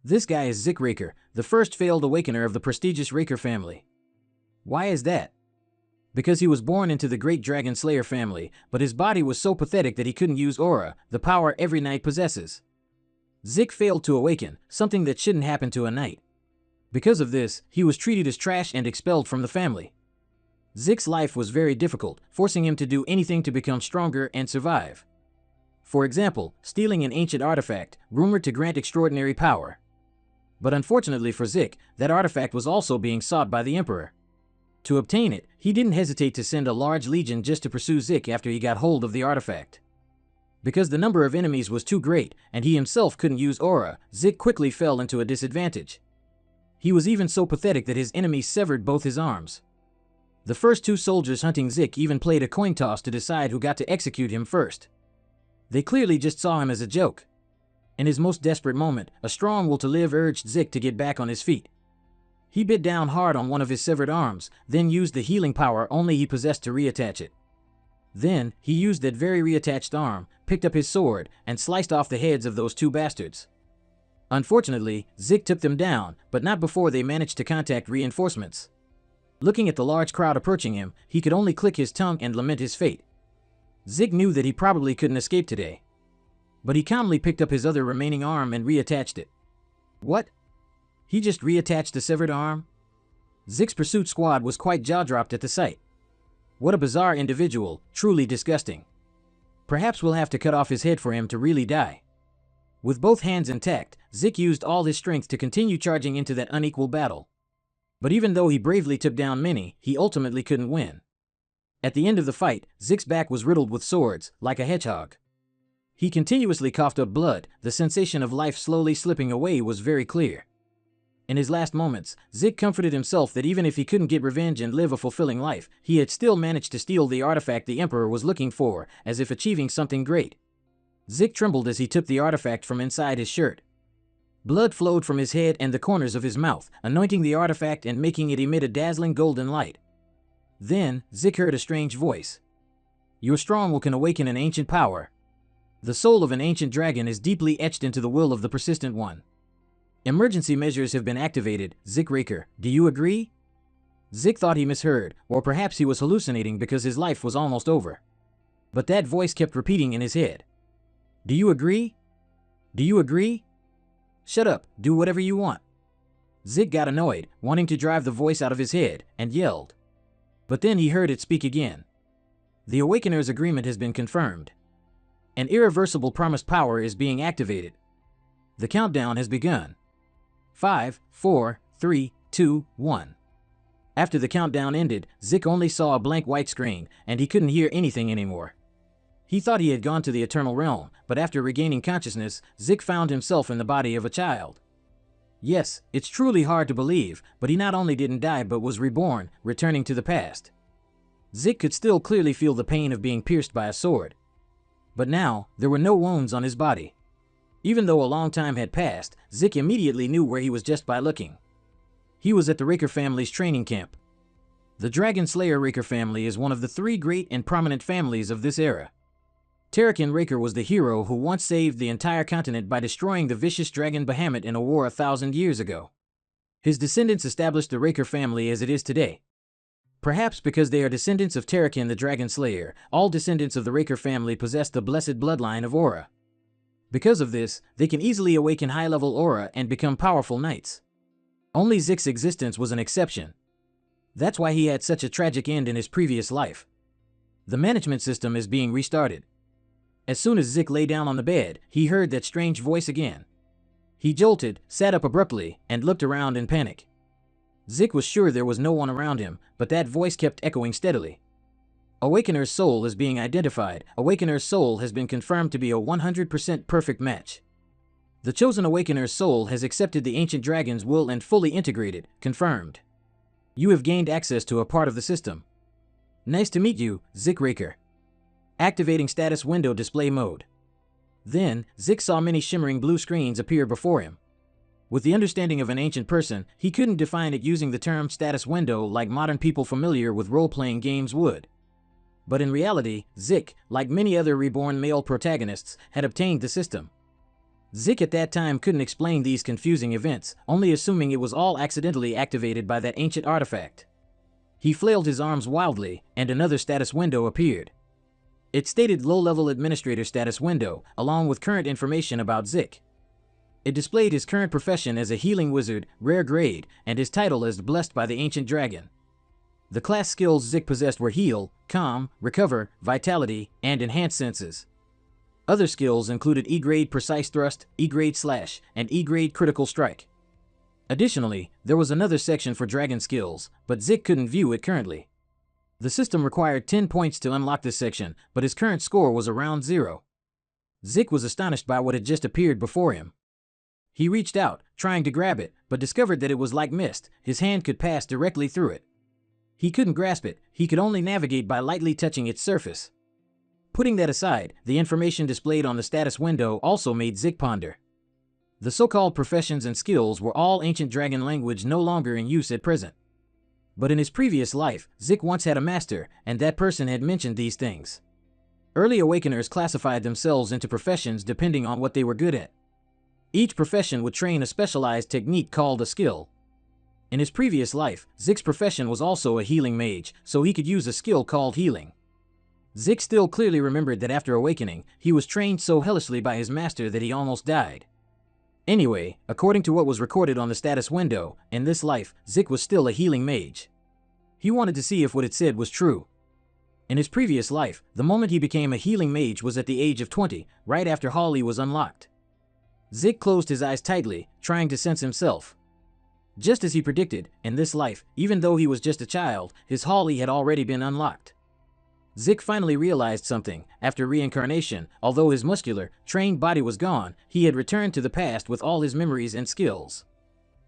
This guy is Zik Raker, the first failed awakener of the prestigious Raker family. Why is that? Because he was born into the great Dragon Slayer family, but his body was so pathetic that he couldn't use aura, the power every knight possesses. Zik failed to awaken, something that shouldn't happen to a knight. Because of this, he was treated as trash and expelled from the family. Zik's life was very difficult, forcing him to do anything to become stronger and survive. For example, stealing an ancient artifact, rumored to grant extraordinary power. But unfortunately for Zik, that artifact was also being sought by the Emperor. To obtain it, he didn't hesitate to send a large legion just to pursue Zik after he got hold of the artifact. Because the number of enemies was too great, and he himself couldn't use aura, Zik quickly fell into a disadvantage. He was even so pathetic that his enemies severed both his arms. The first two soldiers hunting Zik even played a coin toss to decide who got to execute him first. They clearly just saw him as a joke. In his most desperate moment, a strong will to live urged Zik to get back on his feet. He bit down hard on one of his severed arms, then used the healing power only he possessed to reattach it. Then, he used that very reattached arm, picked up his sword, and sliced off the heads of those two bastards. Unfortunately, Zik took them down, but not before they managed to contact reinforcements. Looking at the large crowd approaching him, he could only click his tongue and lament his fate. Zik knew that he probably couldn't escape today. But he calmly picked up his other remaining arm and reattached it. What? He just reattached the severed arm? Zik's pursuit squad was quite jaw-dropped at the sight. What a bizarre individual, truly disgusting. Perhaps we'll have to cut off his head for him to really die. With both hands intact, Zik used all his strength to continue charging into that unequal battle. But even though he bravely took down many, he ultimately couldn't win. At the end of the fight, Zik's back was riddled with swords, like a hedgehog. He continuously coughed up blood, the sensation of life slowly slipping away was very clear. In his last moments, Zik comforted himself that even if he couldn't get revenge and live a fulfilling life, he had still managed to steal the artifact the Emperor was looking for, as if achieving something great. Zik trembled as he took the artifact from inside his shirt. Blood flowed from his head and the corners of his mouth, anointing the artifact and making it emit a dazzling golden light. Then, Zik heard a strange voice. Your strong will can awaken an ancient power. The soul of an ancient dragon is deeply etched into the will of the persistent one. Emergency measures have been activated, Zik Raker, do you agree? Zik thought he misheard, or perhaps he was hallucinating because his life was almost over. But that voice kept repeating in his head. Do you agree? Do you agree? Shut up, do whatever you want. Zik got annoyed, wanting to drive the voice out of his head, and yelled. But then he heard it speak again. The Awakener's agreement has been confirmed. An irreversible promised power is being activated. The countdown has begun. 5, 4, 3, 2, 1. After the countdown ended, Zik only saw a blank white screen, and he couldn't hear anything anymore. He thought he had gone to the Eternal Realm, but after regaining consciousness, Zik found himself in the body of a child. Yes, it's truly hard to believe, but he not only didn't die but was reborn, returning to the past. Zik could still clearly feel the pain of being pierced by a sword. But now, there were no wounds on his body. Even though a long time had passed, Zik immediately knew where he was just by looking. He was at the Raker family's training camp. The Dragon Slayer Raker family is one of the three great and prominent families of this era. Terrakin Raker was the hero who once saved the entire continent by destroying the vicious dragon Bahamut in a war 1,000 years ago. His descendants established the Raker family as it is today. Perhaps because they are descendants of Terrakin the Dragon Slayer, all descendants of the Raker family possess the blessed bloodline of aura. Because of this, they can easily awaken high-level aura and become powerful knights. Only Zik's existence was an exception. That's why he had such a tragic end in his previous life. The management system is being restarted. As soon as Zik lay down on the bed, he heard that strange voice again. He jolted, sat up abruptly, and looked around in panic. Zik was sure there was no one around him, but that voice kept echoing steadily. Awakener's soul is being identified. Awakener's soul has been confirmed to be a 100% perfect match. The chosen Awakener's soul has accepted the ancient dragon's will and fully integrated, confirmed. You have gained access to a part of the system. Nice to meet you, Zik Raker. Activating status window display mode. Then, Zik saw many shimmering blue screens appear before him. With the understanding of an ancient person, he couldn't define it using the term status window like modern people familiar with role-playing games would. But in reality, Zik, like many other reborn male protagonists, had obtained the system. Zik at that time couldn't explain these confusing events, only assuming it was all accidentally activated by that ancient artifact. He flailed his arms wildly, and another status window appeared. It stated low-level administrator status window, along with current information about Zik. It displayed his current profession as a healing wizard, rare grade, and his title as blessed by the ancient dragon. The class skills Zik possessed were heal, calm, recover, vitality, and enhance senses. Other skills included E-grade precise thrust, E-grade slash, and E-grade critical strike. Additionally, there was another section for dragon skills, but Zik couldn't view it currently. The system required 10 points to unlock this section, but his current score was around 0. Zik was astonished by what had just appeared before him. He reached out, trying to grab it, but discovered that it was like mist. His hand could pass directly through it. He couldn't grasp it, he could only navigate by lightly touching its surface. Putting that aside, the information displayed on the status window also made Zik ponder. The so-called professions and skills were all ancient dragon language no longer in use at present. But in his previous life, Zik once had a master, and that person had mentioned these things. Early awakeners classified themselves into professions depending on what they were good at. Each profession would train a specialized technique called a skill. In his previous life, Zik's profession was also a healing mage, so he could use a skill called healing. Zik still clearly remembered that after awakening, he was trained so hellishly by his master that he almost died. Anyway, according to what was recorded on the status window, in this life, Zik was still a healing mage. He wanted to see if what it said was true. In his previous life, the moment he became a healing mage was at the age of 20, right after Holly was unlocked. Zik closed his eyes tightly, trying to sense himself. Just as he predicted, in this life, even though he was just a child, his Holly had already been unlocked. Zik finally realized something. After reincarnation, although his muscular, trained body was gone, he had returned to the past with all his memories and skills.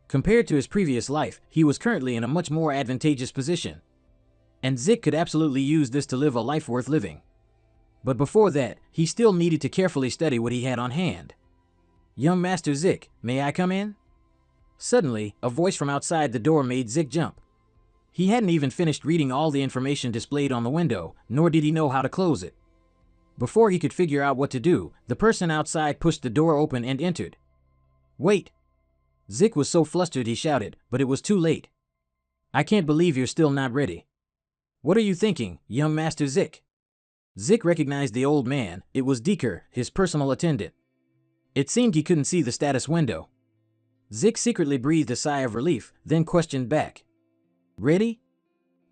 Compared to his previous life, he was currently in a much more advantageous position. And Zik could absolutely use this to live a life worth living. But before that, he still needed to carefully study what he had on hand. "Young Master Zik, may I come in?" Suddenly, a voice from outside the door made Zik jump. He hadn't even finished reading all the information displayed on the window, nor did he know how to close it. Before he could figure out what to do, the person outside pushed the door open and entered. "Wait!" Zik was so flustered he shouted, but it was too late. "I can't believe you're still not ready. What are you thinking, young Master Zik?" Zik recognized the old man. It was Deeker, his personal attendant. It seemed he couldn't see the status window. Zik secretly breathed a sigh of relief, then questioned back. "Ready?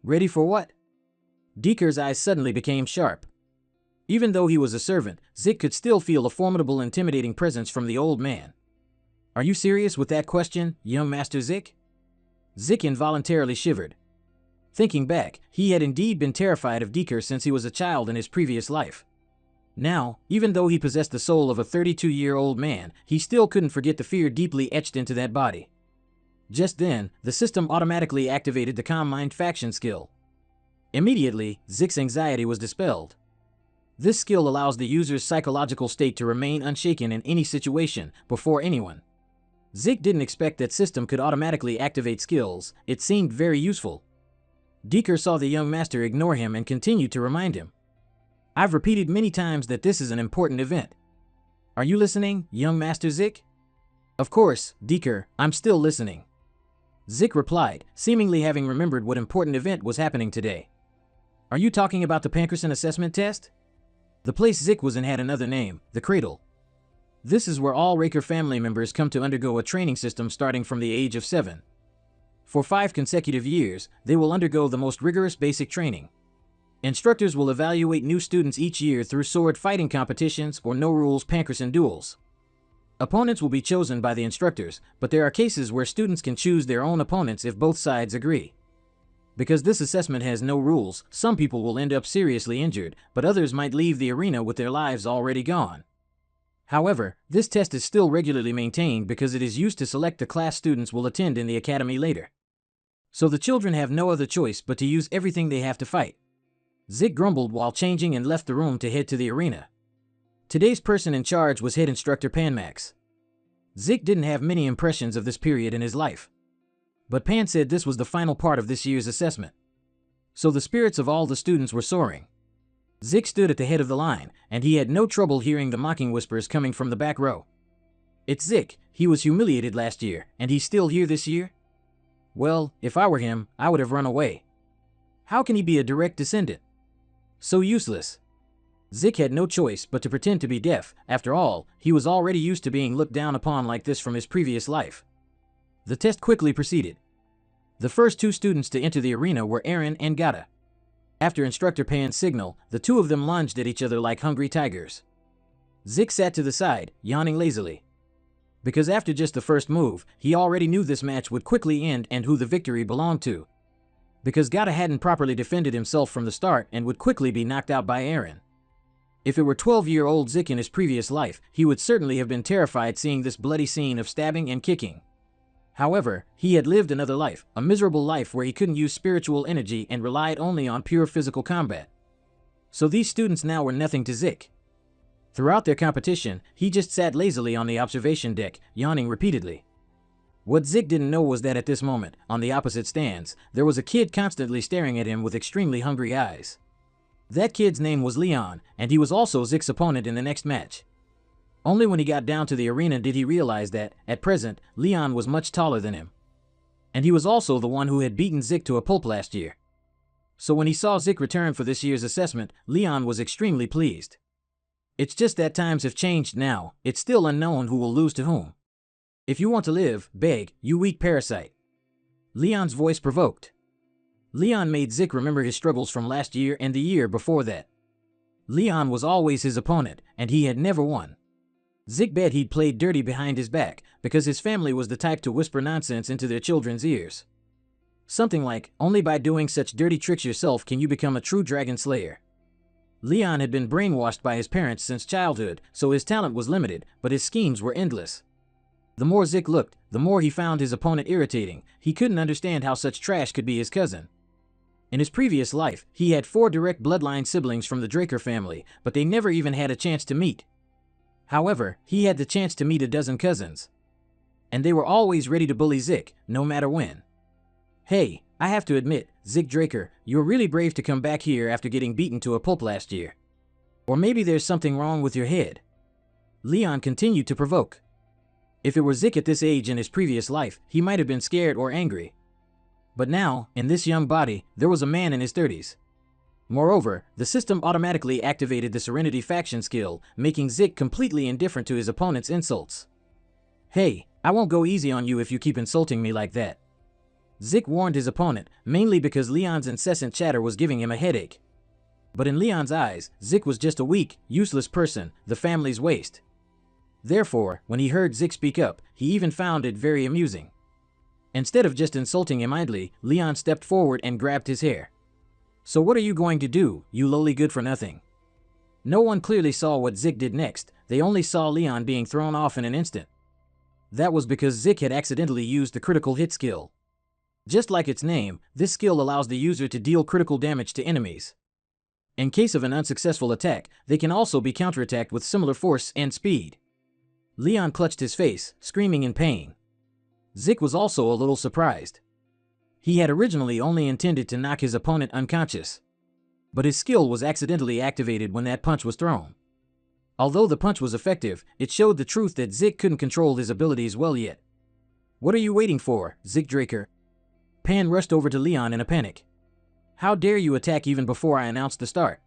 Ready for what?" Deeker's eyes suddenly became sharp. Even though he was a servant, Zik could still feel a formidable, intimidating presence from the old man. "Are you serious with that question, young Master Zik?" Zik involuntarily shivered. Thinking back, he had indeed been terrified of Deeker since he was a child in his previous life. Now, even though he possessed the soul of a 32-year-old man, he still couldn't forget the fear deeply etched into that body. Just then, the system automatically activated the Calm Mind faction skill. Immediately, Zik's anxiety was dispelled. This skill allows the user's psychological state to remain unshaken in any situation, before anyone. Zik didn't expect that system could automatically activate skills. It seemed very useful. Deeker saw the young master ignore him and continued to remind him. "I've repeated many times that this is an important event. Are you listening, young Master Zik?" "Of course, Deeker, I'm still listening." Zik replied, seemingly having remembered what important event was happening today. "Are you talking about the Pankerson assessment test?" The place Zik was in had another name, the Cradle. This is where all Raker family members come to undergo a training system starting from the age of 7. For 5 consecutive years, they will undergo the most rigorous basic training. Instructors will evaluate new students each year through sword fighting competitions or no-rules Pankerson duels. Opponents will be chosen by the instructors, but there are cases where students can choose their own opponents if both sides agree. Because this assessment has no rules, some people will end up seriously injured, but others might leave the arena with their lives already gone. However, this test is still regularly maintained because it is used to select the class students will attend in the academy later. So the children have no other choice but to use everything they have to fight. Zik grumbled while changing and left the room to head to the arena. Today's person in charge was head instructor Panmax. Zik didn't have many impressions of this period in his life. But Pan said this was the final part of this year's assessment. So the spirits of all the students were soaring. Zik stood at the head of the line, and he had no trouble hearing the mocking whispers coming from the back row. It's Zik. He was humiliated last year, and he's still here this year? Well, if I were him, I would have run away. How can he be a direct descendant? So useless. Zik had no choice but to pretend to be deaf. After all, he was already used to being looked down upon like this from his previous life. The test quickly proceeded. The first two students to enter the arena were Aaron and Gata. After Instructor Pan's signal, the two of them lunged at each other like hungry tigers. Zik sat to the side, yawning lazily. Because after just the first move, he already knew this match would quickly end and who the victory belonged to. Because Gata hadn't properly defended himself from the start and would quickly be knocked out by Aaron. If it were 12-year-old Zik in his previous life, he would certainly have been terrified seeing this bloody scene of stabbing and kicking. However, he had lived another life, a miserable life where he couldn't use spiritual energy and relied only on pure physical combat. So these students now were nothing to Zik. Throughout their competition, he just sat lazily on the observation deck, yawning repeatedly. What Zik didn't know was that at this moment, on the opposite stands, there was a kid constantly staring at him with extremely hungry eyes. That kid's name was Leon, and he was also Zik's opponent in the next match. Only when he got down to the arena did he realize that, at present, Leon was much taller than him. And he was also the one who had beaten Zik to a pulp last year. So when he saw Zik return for this year's assessment, Leon was extremely pleased. It's just that times have changed now. It's still unknown who will lose to whom. If you want to live, beg, you weak parasite. Leon's voice provoked. Leon made Zik remember his struggles from last year and the year before that. Leon was always his opponent, and he had never won. Zik bet he'd played dirty behind his back, because his family was the type to whisper nonsense into their children's ears. Something like, only by doing such dirty tricks yourself can you become a true dragon slayer. Leon had been brainwashed by his parents since childhood, so his talent was limited, but his schemes were endless. The more Zik looked, the more he found his opponent irritating. He couldn't understand how such trash could be his cousin. In his previous life, he had 4 direct bloodline siblings from the Draker family, but they never even had a chance to meet. However, he had the chance to meet a dozen cousins. And they were always ready to bully Zik, no matter when. Hey, I have to admit, Zik Draker, you're really brave to come back here after getting beaten to a pulp last year. Or maybe there's something wrong with your head. Leon continued to provoke. If it were Zik at this age in his previous life, he might have been scared or angry. But now, in this young body, there was a man in his 30s. Moreover, the system automatically activated the Serenity faction skill, making Zik completely indifferent to his opponent's insults. Hey, I won't go easy on you if you keep insulting me like that. Zik warned his opponent, mainly because Leon's incessant chatter was giving him a headache. But in Leon's eyes, Zik was just a weak, useless person, the family's waste. Therefore, when he heard Zik speak up, he even found it very amusing. Instead of just insulting him idly, Leon stepped forward and grabbed his hair. So what are you going to do, you lowly good-for-nothing? No one clearly saw what Zik did next, they only saw Leon being thrown off in an instant. That was because Zik had accidentally used the critical hit skill. Just like its name, this skill allows the user to deal critical damage to enemies. In case of an unsuccessful attack, they can also be counterattacked with similar force and speed. Leon clutched his face, screaming in pain. Zik was also a little surprised. He had originally only intended to knock his opponent unconscious. But his skill was accidentally activated when that punch was thrown. Although the punch was effective, it showed the truth that Zik couldn't control his abilities well yet. What are you waiting for, Zik Draker? Pan rushed over to Leon in a panic. How dare you attack even before I announce the start?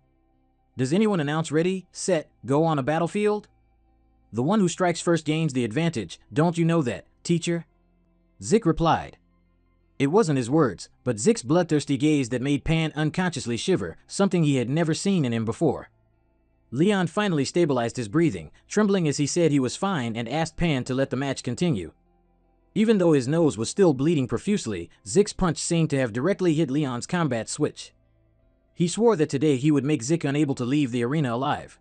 Does anyone announce ready, set, go on a battlefield? The one who strikes first gains the advantage, don't you know that, teacher? Zik replied. It wasn't his words, but Zik's bloodthirsty gaze that made Pan unconsciously shiver, something he had never seen in him before. Leon finally stabilized his breathing, trembling as he said he was fine and asked Pan to let the match continue. Even though his nose was still bleeding profusely, Zik's punch seemed to have directly hit Leon's combat switch. He swore that today he would make Zik unable to leave the arena alive.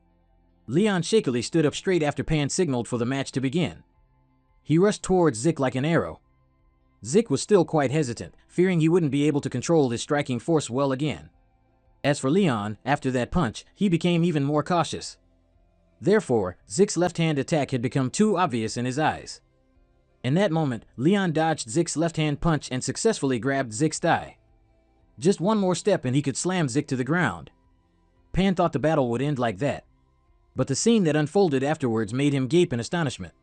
Leon shakily stood up straight after Pan signaled for the match to begin. He rushed towards Zik like an arrow. Zik was still quite hesitant, fearing he wouldn't be able to control his striking force well again. As for Leon, after that punch, he became even more cautious. Therefore, Zik's left-hand attack had become too obvious in his eyes. In that moment, Leon dodged Zik's left-hand punch and successfully grabbed Zik's thigh. Just one more step and he could slam Zik to the ground. Pan thought the battle would end like that. But the scene that unfolded afterwards made him gape in astonishment.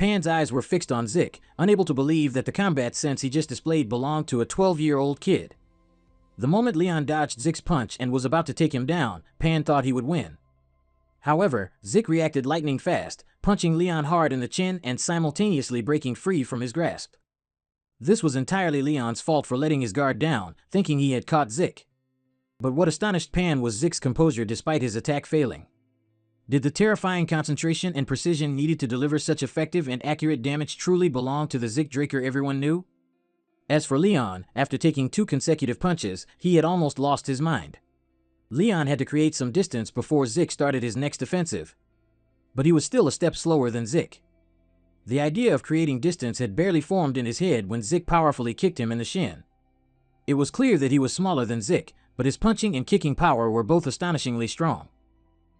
Pan's eyes were fixed on Zik, unable to believe that the combat sense he just displayed belonged to a 12-year-old kid. The moment Leon dodged Zik's punch and was about to take him down, Pan thought he would win. However, Zik reacted lightning fast, punching Leon hard in the chin and simultaneously breaking free from his grasp. This was entirely Leon's fault for letting his guard down, thinking he had caught Zik. But what astonished Pan was Zik's composure despite his attack failing. Did the terrifying concentration and precision needed to deliver such effective and accurate damage truly belong to the Zik Draker everyone knew? As for Leon, after taking 2 consecutive punches, he had almost lost his mind. Leon had to create some distance before Zik started his next offensive. But he was still a step slower than Zik. The idea of creating distance had barely formed in his head when Zik powerfully kicked him in the shin. It was clear that he was smaller than Zik, but his punching and kicking power were both astonishingly strong.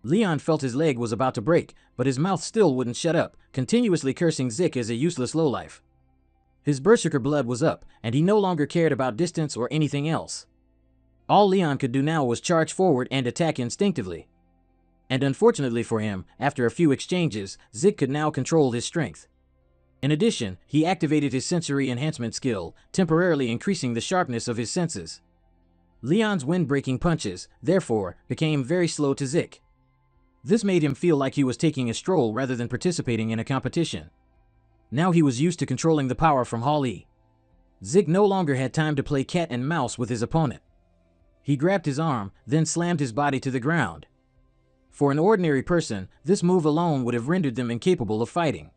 Leon felt his leg was about to break, but his mouth still wouldn't shut up, continuously cursing Zik as a useless lowlife. His berserker blood was up, and he no longer cared about distance or anything else. All Leon could do now was charge forward and attack instinctively. And unfortunately for him, after a few exchanges, Zik could now control his strength. In addition, he activated his sensory enhancement skill, temporarily increasing the sharpness of his senses. Leon's wind-breaking punches, therefore, became very slow to Zik. This made him feel like he was taking a stroll rather than participating in a competition. Now he was used to controlling the power from Hall-E. Zik no longer had time to play cat and mouse with his opponent. He grabbed his arm, then slammed his body to the ground. For an ordinary person, this move alone would have rendered them incapable of fighting.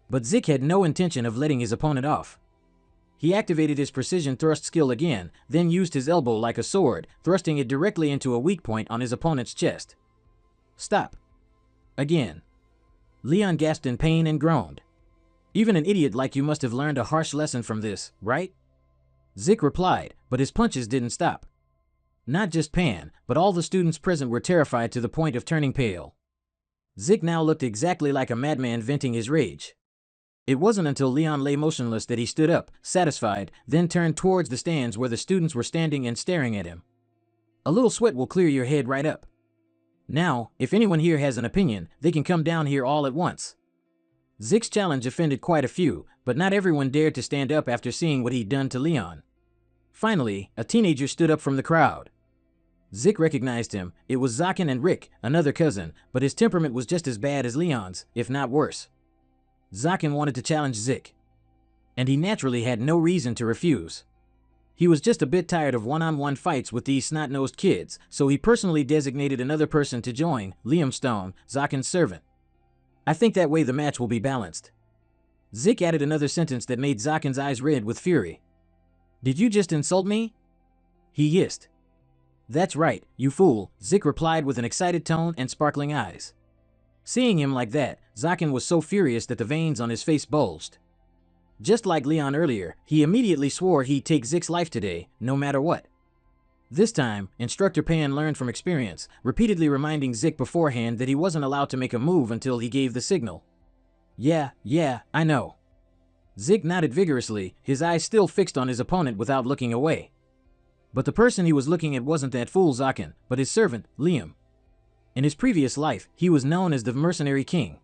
But Zik had no intention of letting his opponent off. He activated his precision thrust skill again, then used his elbow like a sword, thrusting it directly into a weak point on his opponent's chest. Stop. Again. Leon gasped in pain and groaned. Even an idiot like you must have learned a harsh lesson from this, right? Zik replied, but his punches didn't stop. Not just Pan, but all the students present were terrified to the point of turning pale. Zik now looked exactly like a madman venting his rage. It wasn't until Leon lay motionless that he stood up, satisfied, then turned towards the stands where the students were standing and staring at him. A little sweat will clear your head right up. Now, if anyone here has an opinion, they can come down here all at once. Zik's challenge offended quite a few, but not everyone dared to stand up after seeing what he'd done to Leon. Finally, a teenager stood up from the crowd. Zik recognized him. It was Zakin and Rick, another cousin, but his temperament was just as bad as Leon's, if not worse. Zakin wanted to challenge Zik, and he naturally had no reason to refuse. He was just a bit tired of one-on-one fights with these snot-nosed kids, so he personally designated another person to join, Liam Stone, Zakin's servant. I think that way the match will be balanced. Zik added another sentence that made Zakin's eyes red with fury. Did you just insult me? He hissed. That's right, you fool, Zik replied with an excited tone and sparkling eyes. Seeing him like that, Zakin was so furious that the veins on his face bulged. Just like Leon earlier, he immediately swore he'd take Zik's life today, no matter what. This time, Instructor Pan learned from experience, repeatedly reminding Zik beforehand that he wasn't allowed to make a move until he gave the signal. Yeah, I know. Zik nodded vigorously, his eyes still fixed on his opponent without looking away. But the person he was looking at wasn't that fool Zakin, but his servant, Liam. In his previous life, he was known as the Mercenary King.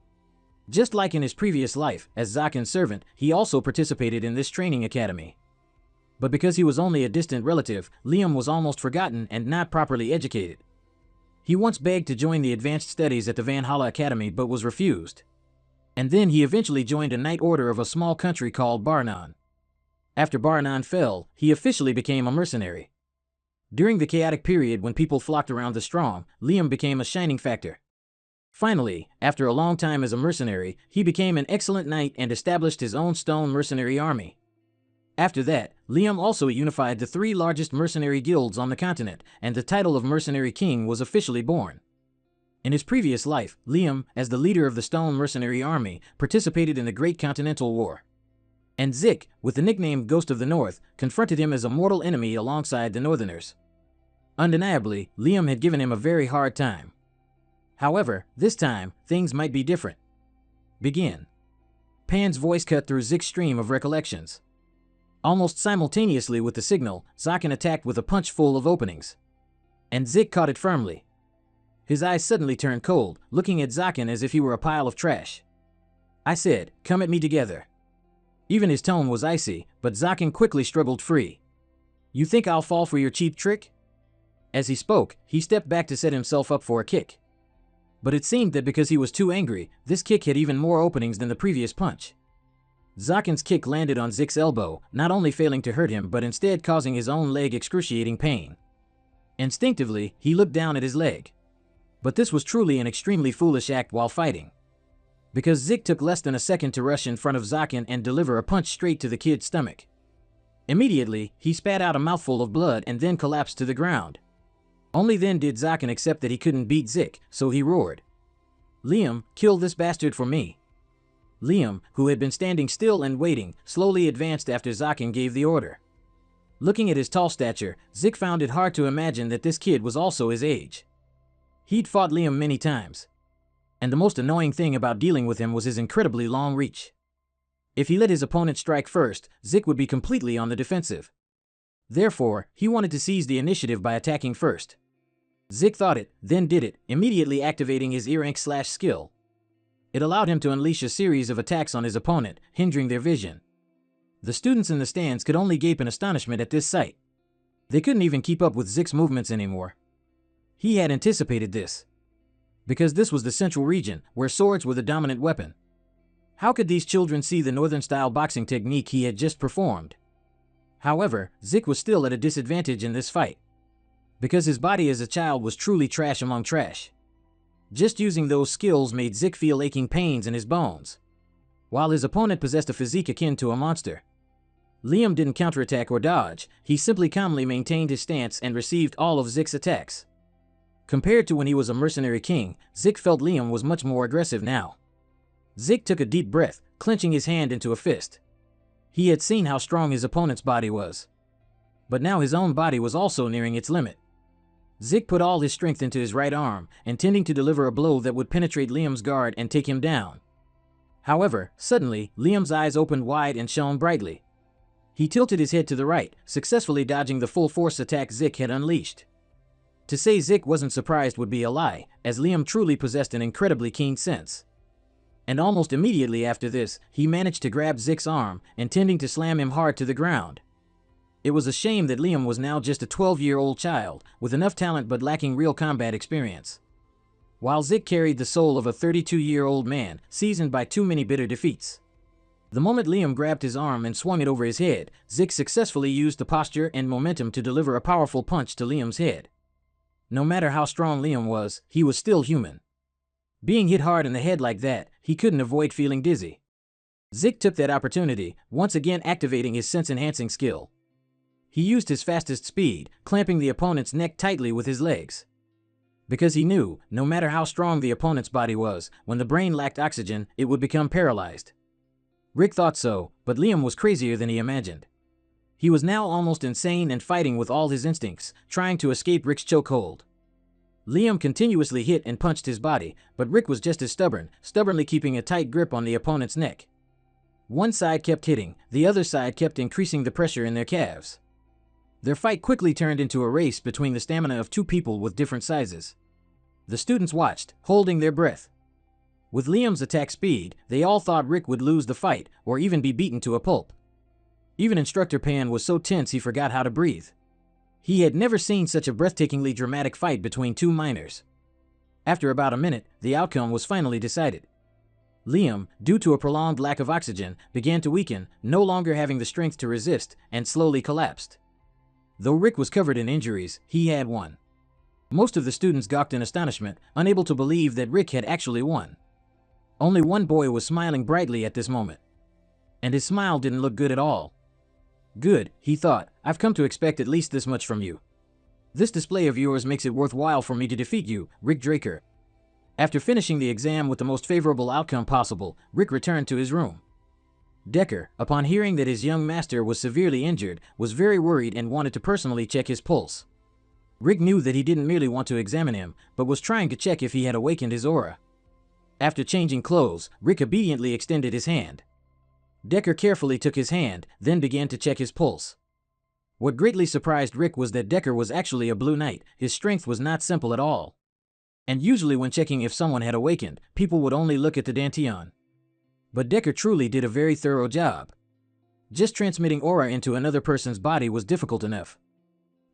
Just like in his previous life, as Zakin's servant, he also participated in this training academy. But because he was only a distant relative, Liam was almost forgotten and not properly educated. He once begged to join the advanced studies at the Valhalla Academy but was refused. And then he eventually joined a knight order of a small country called Barnan. After Barnan fell, he officially became a mercenary. During the chaotic period when people flocked around the strong, Liam became a shining factor. Finally, after a long time as a mercenary, he became an excellent knight and established his own stone mercenary army. After that, Liam also unified the 3 largest mercenary guilds on the continent, and the title of Mercenary King was officially born. In his previous life, Liam, as the leader of the Stone Mercenary Army, participated in the Great Continental War. And Zik, with the nickname Ghost of the North, confronted him as a mortal enemy alongside the Northerners. Undeniably, Liam had given him a very hard time. However, this time, things might be different. Begin. Pan's voice cut through Zik's stream of recollections. Almost simultaneously with the signal, Zakin attacked with a punch full of openings. And Zik caught it firmly. His eyes suddenly turned cold, looking at Zakin as if he were a pile of trash. I said, come at me together. Even his tone was icy, but Zakin quickly struggled free. You think I'll fall for your cheap trick? As he spoke, he stepped back to set himself up for a kick. But it seemed that because he was too angry, this kick had even more openings than the previous punch. Zakin's kick landed on Zik's elbow, not only failing to hurt him but instead causing his own leg excruciating pain. Instinctively, he looked down at his leg. But this was truly an extremely foolish act while fighting. Because Zik took less than a second to rush in front of Zakin and deliver a punch straight to the kid's stomach. Immediately, he spat out a mouthful of blood and then collapsed to the ground. Only then did Zakin accept that he couldn't beat Zik, so he roared. Liam, kill this bastard for me. Liam, who had been standing still and waiting, slowly advanced after Zakin gave the order. Looking at his tall stature, Zik found it hard to imagine that this kid was also his age. He'd fought Liam many times. And the most annoying thing about dealing with him was his incredibly long reach. If he let his opponent strike first, Zik would be completely on the defensive. Therefore, he wanted to seize the initiative by attacking first. Zik thought it, then did it, immediately activating his ear ink slash skill. It allowed him to unleash a series of attacks on his opponent, hindering their vision. The students in the stands could only gape in astonishment at this sight. They couldn't even keep up with Zik's movements anymore. He had anticipated this. Because this was the central region, where swords were the dominant weapon. How could these children see the northern-style boxing technique he had just performed? However, Zik was still at a disadvantage in this fight. Because his body as a child was truly trash among trash. Just using those skills made Zik feel aching pains in his bones. While his opponent possessed a physique akin to a monster. Liam didn't counterattack or dodge, he simply calmly maintained his stance and received all of Zik's attacks. Compared to when he was a mercenary king, Zik felt Liam was much more aggressive now. Zik took a deep breath, clenching his hand into a fist. He had seen how strong his opponent's body was. But now his own body was also nearing its limit. Zik put all his strength into his right arm, intending to deliver a blow that would penetrate Liam's guard and take him down. However, suddenly, Liam's eyes opened wide and shone brightly. He tilted his head to the right, successfully dodging the full-force attack Zik had unleashed. To say Zik wasn't surprised would be a lie, as Liam truly possessed an incredibly keen sense. And almost immediately after this, he managed to grab Zik's arm, intending to slam him hard to the ground. It was a shame that Liam was now just a 12-year-old child, with enough talent but lacking real combat experience. While Zik carried the soul of a 32-year-old man, seasoned by too many bitter defeats. The moment Liam grabbed his arm and swung it over his head, Zik successfully used the posture and momentum to deliver a powerful punch to Liam's head. No matter how strong Liam was, he was still human. Being hit hard in the head like that, he couldn't avoid feeling dizzy. Zik took that opportunity, once again activating his sense-enhancing skill. He used his fastest speed, clamping the opponent's neck tightly with his legs. Because he knew, no matter how strong the opponent's body was, when the brain lacked oxygen, it would become paralyzed. Rick thought so, but Liam was crazier than he imagined. He was now almost insane and fighting with all his instincts, trying to escape Rick's chokehold. Liam continuously hit and punched his body, but Rick was just as stubbornly keeping a tight grip on the opponent's neck. One side kept hitting, the other side kept increasing the pressure in their calves. Their fight quickly turned into a race between the stamina of two people with different sizes. The students watched, holding their breath. With Liam's attack speed, they all thought Rick would lose the fight, or even be beaten to a pulp. Even Instructor Pan was so tense he forgot how to breathe. He had never seen such a breathtakingly dramatic fight between two minors. After about a minute, the outcome was finally decided. Liam, due to a prolonged lack of oxygen, began to weaken, no longer having the strength to resist, and slowly collapsed. Though Rick was covered in injuries, he had won. Most of the students gawked in astonishment, unable to believe that Rick had actually won. Only one boy was smiling brightly at this moment. And his smile didn't look good at all. Good, he thought, I've come to expect at least this much from you. This display of yours makes it worthwhile for me to defeat you, Rick Draker. After finishing the exam with the most favorable outcome possible, Rick returned to his room. Decker, upon hearing that his young master was severely injured, was very worried and wanted to personally check his pulse. Rick knew that he didn't merely want to examine him, but was trying to check if he had awakened his aura. After changing clothes, Rick obediently extended his hand. Decker carefully took his hand, then began to check his pulse. What greatly surprised Rick was that Decker was actually a Blue Knight. His strength was not simple at all. And usually when checking if someone had awakened, people would only look at the Dantian. But Decker truly did a very thorough job. Just transmitting aura into another person's body was difficult enough.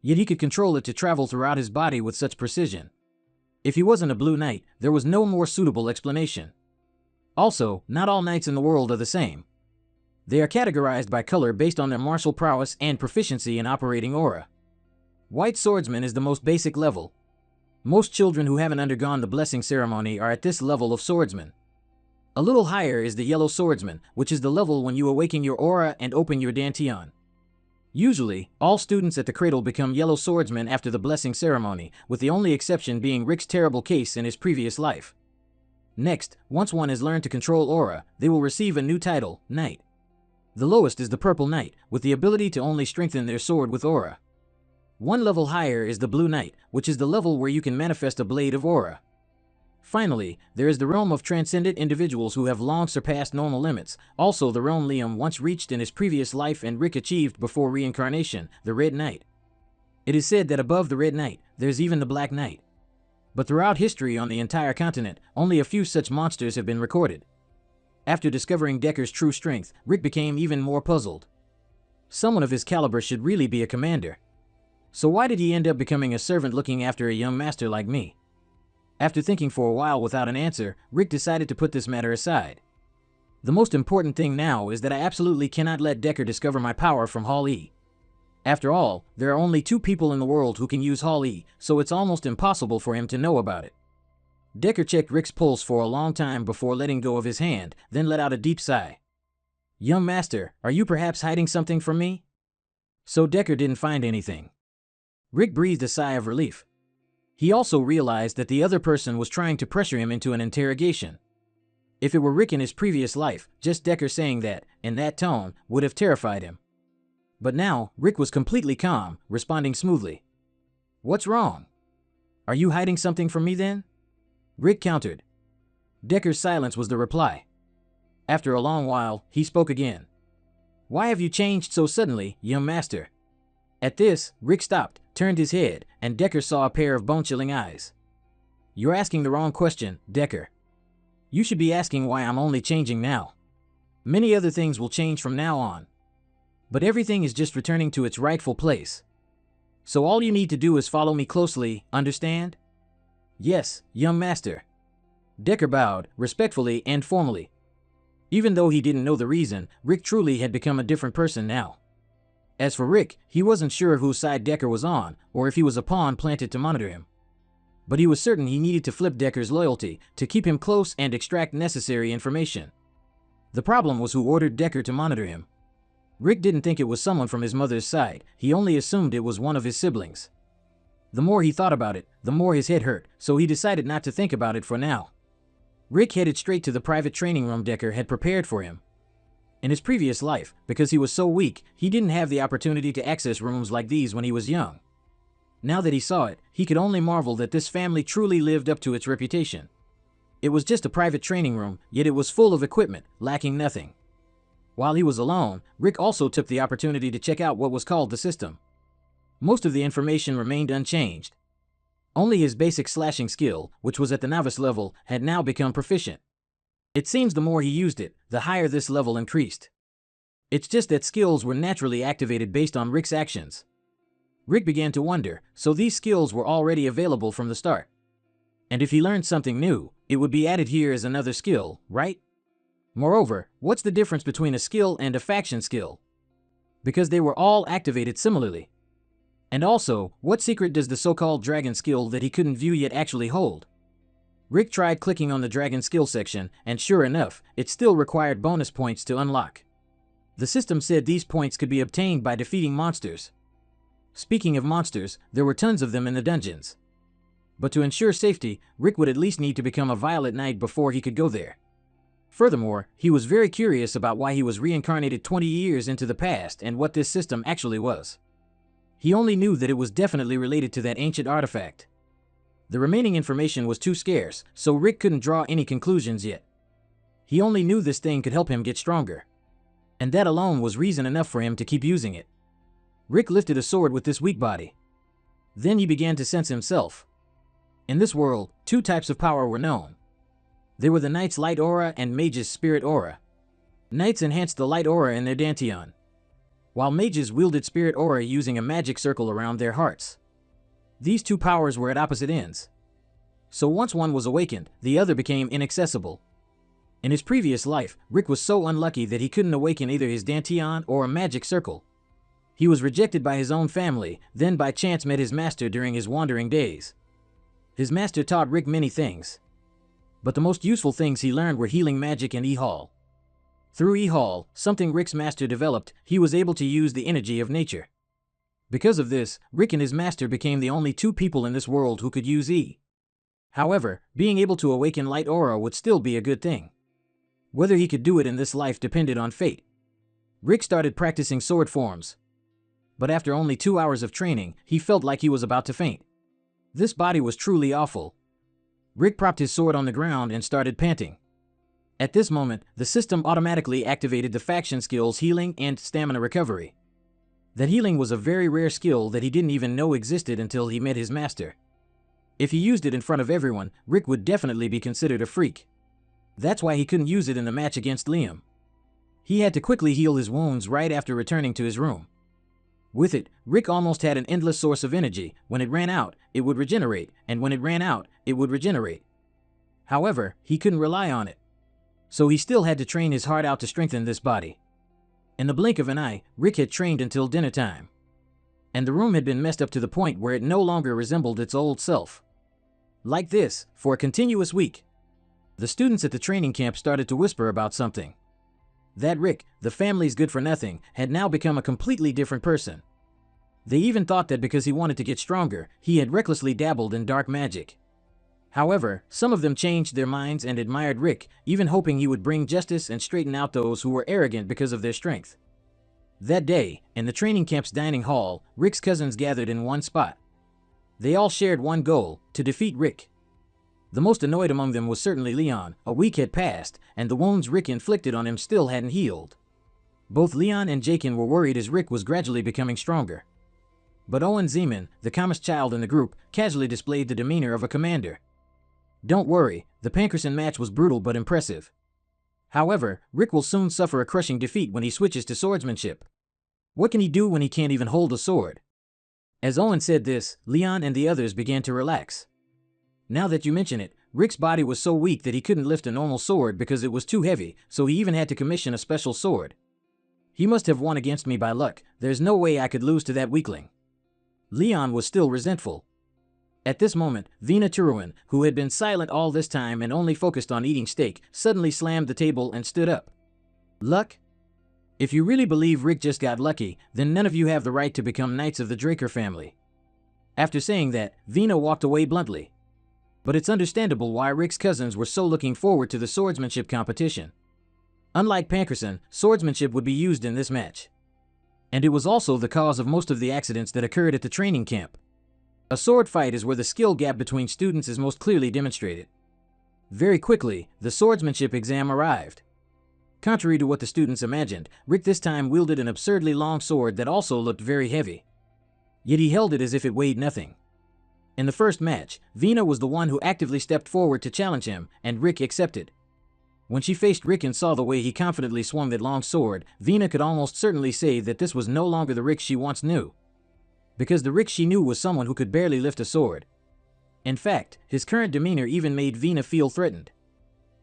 Yet he could control it to travel throughout his body with such precision. If he wasn't a blue knight, there was no more suitable explanation. Also, not all knights in the world are the same. They are categorized by color based on their martial prowess and proficiency in operating aura. White swordsman is the most basic level. Most children who haven't undergone the blessing ceremony are at this level of swordsman. A little higher is the yellow swordsman, which is the level when you awaken your aura and open your dantian. Usually, all students at the cradle become yellow swordsmen after the blessing ceremony, with the only exception being Rick's terrible case in his previous life. Next, once one has learned to control aura, they will receive a new title, Knight. The lowest is the Purple Knight, with the ability to only strengthen their sword with aura. One level higher is the Blue Knight, which is the level where you can manifest a blade of aura. Finally, there is the realm of transcendent individuals who have long surpassed normal limits, also the realm Liam once reached in his previous life and Rick achieved before reincarnation, the Red Knight. It is said that above the Red Knight, there's even the Black Knight. But throughout history on the entire continent, only a few such monsters have been recorded. After discovering Decker's true strength, Rick became even more puzzled. Someone of his caliber should really be a commander. So why did he end up becoming a servant looking after a young master like me? After thinking for a while without an answer, Rick decided to put this matter aside. The most important thing now is that I absolutely cannot let Decker discover my power from Hall E. After all, there are only 2 people in the world who can use Hall E, so it's almost impossible for him to know about it. Decker checked Rick's pulse for a long time before letting go of his hand, then let out a deep sigh. "Young master, are you perhaps hiding something from me?" So Decker didn't find anything. Rick breathed a sigh of relief. He also realized that the other person was trying to pressure him into an interrogation. If it were Rick in his previous life, just Decker saying that, in that tone, would have terrified him. But now, Rick was completely calm, responding smoothly. "What's wrong? Are you hiding something from me then?" Rick countered. Decker's silence was the reply. After a long while, he spoke again. "Why have you changed so suddenly, young master?" At this, Rick stopped, turned his head, and Decker saw a pair of bone-chilling eyes. "You're asking the wrong question, Decker. You should be asking why I'm only changing now. Many other things will change from now on. But everything is just returning to its rightful place. So all you need to do is follow me closely, understand?" "Yes, young master." Decker bowed, respectfully and formally. Even though he didn't know the reason, Rick truly had become a different person now. As for Rick, he wasn't sure of whose side Decker was on, or if he was a pawn planted to monitor him. But he was certain he needed to flip Decker's loyalty, to keep him close and extract necessary information. The problem was who ordered Decker to monitor him. Rick didn't think it was someone from his mother's side, he only assumed it was one of his siblings. The more he thought about it, the more his head hurt, so he decided not to think about it for now. Rick headed straight to the private training room Decker had prepared for him. In his previous life, because he was so weak, he didn't have the opportunity to access rooms like these when he was young. Now that he saw it, he could only marvel that this family truly lived up to its reputation. It was just a private training room, yet it was full of equipment, lacking nothing. While he was alone, Rick also took the opportunity to check out what was called the system. Most of the information remained unchanged. Only his basic slashing skill, which was at the novice level, had now become proficient. It seems the more he used it, the higher this level increased. It's just that skills were naturally activated based on Rick's actions. Rick began to wonder, so these skills were already available from the start. And if he learned something new, it would be added here as another skill, right? Moreover, what's the difference between a skill and a faction skill? Because they were all activated similarly. And also, what secret does the so-called dragon skill that he couldn't view yet actually hold? Rick tried clicking on the dragon skill section, and sure enough, it still required bonus points to unlock. The system said these points could be obtained by defeating monsters. Speaking of monsters, there were tons of them in the dungeons. But to ensure safety, Rick would at least need to become a Violet Knight before he could go there. Furthermore, he was very curious about why he was reincarnated 20 years into the past and what this system actually was. He only knew that it was definitely related to that ancient artifact. The remaining information was too scarce, so Rick couldn't draw any conclusions yet. He only knew this thing could help him get stronger. And that alone was reason enough for him to keep using it. Rick lifted a sword with this weak body. Then he began to sense himself. In this world, 2 types of power were known. They were the Knight's Light Aura and Mage's Spirit Aura. Knights enhanced the light aura in their dantian, while mages wielded spirit aura using a magic circle around their hearts. These two powers were at opposite ends. So once one was awakened, the other became inaccessible. In his previous life, Rick was so unlucky that he couldn't awaken either his dantian or a magic circle. He was rejected by his own family, then by chance met his master during his wandering days. His master taught Rick many things, but the most useful things he learned were healing magic and E-Hall. Through E-Hall, something Rick's master developed, he was able to use the energy of nature. Because of this, Rick and his master became the only two people in this world who could use E. However, being able to awaken light aura would still be a good thing. Whether he could do it in this life depended on fate. Rick started practicing sword forms, but after only 2 hours of training, he felt like he was about to faint. This body was truly awful. Rick propped his sword on the ground and started panting. At this moment, the system automatically activated the faction skills healing and stamina recovery. That healing was a very rare skill that he didn't even know existed until he met his master. If he used it in front of everyone, Rick would definitely be considered a freak. That's why he couldn't use it in the match against Liam. He had to quickly heal his wounds right after returning to his room. With it, Rick almost had an endless source of energy. When it ran out, it would regenerate, and when it ran out, it would regenerate. However, he couldn't rely on it. So he still had to train his heart out to strengthen this body. In the blink of an eye, Rick had trained until dinner time. And the room had been messed up to the point where it no longer resembled its old self. Like this, for a continuous week. The students at the training camp started to whisper about something. That Rick, the family's good-for-nothing, had now become a completely different person. They even thought that because he wanted to get stronger, he had recklessly dabbled in dark magic. However, some of them changed their minds and admired Rick, even hoping he would bring justice and straighten out those who were arrogant because of their strength. That day, in the training camp's dining hall, Rick's cousins gathered in one spot. They all shared one goal: to defeat Rick. The most annoyed among them was certainly Leon. A week had passed, and the wounds Rick inflicted on him still hadn't healed. Both Leon and Jakin were worried as Rick was gradually becoming stronger. But Owen Zeman, the calmest child in the group, casually displayed the demeanor of a commander. Don't worry, the Pankerson match was brutal but impressive. However, Rick will soon suffer a crushing defeat when he switches to swordsmanship. What can he do when he can't even hold a sword? As Owen said this, Leon and the others began to relax. Now that you mention it, Rick's body was so weak that he couldn't lift a normal sword because it was too heavy, so he even had to commission a special sword. He must have won against me by luck. There's no way I could lose to that weakling. Leon was still resentful. At this moment, Vina Turuin, who had been silent all this time and only focused on eating steak, suddenly slammed the table and stood up. Luck? If you really believe Rick just got lucky, then none of you have the right to become knights of the Draker family. After saying that, Vina walked away bluntly. But it's understandable why Rick's cousins were so looking forward to the swordsmanship competition. Unlike Pankerson, swordsmanship would be used in this match. And it was also the cause of most of the accidents that occurred at the training camp. A sword fight is where the skill gap between students is most clearly demonstrated. Very quickly, the swordsmanship exam arrived. Contrary to what the students imagined, Rick this time wielded an absurdly long sword that also looked very heavy. Yet he held it as if it weighed nothing. In the first match, Vina was the one who actively stepped forward to challenge him, and Rick accepted. When she faced Rick and saw the way he confidently swung that long sword, Vina could almost certainly say that this was no longer the Rick she once knew. Because the Rick she knew was someone who could barely lift a sword. In fact, his current demeanor even made Vina feel threatened.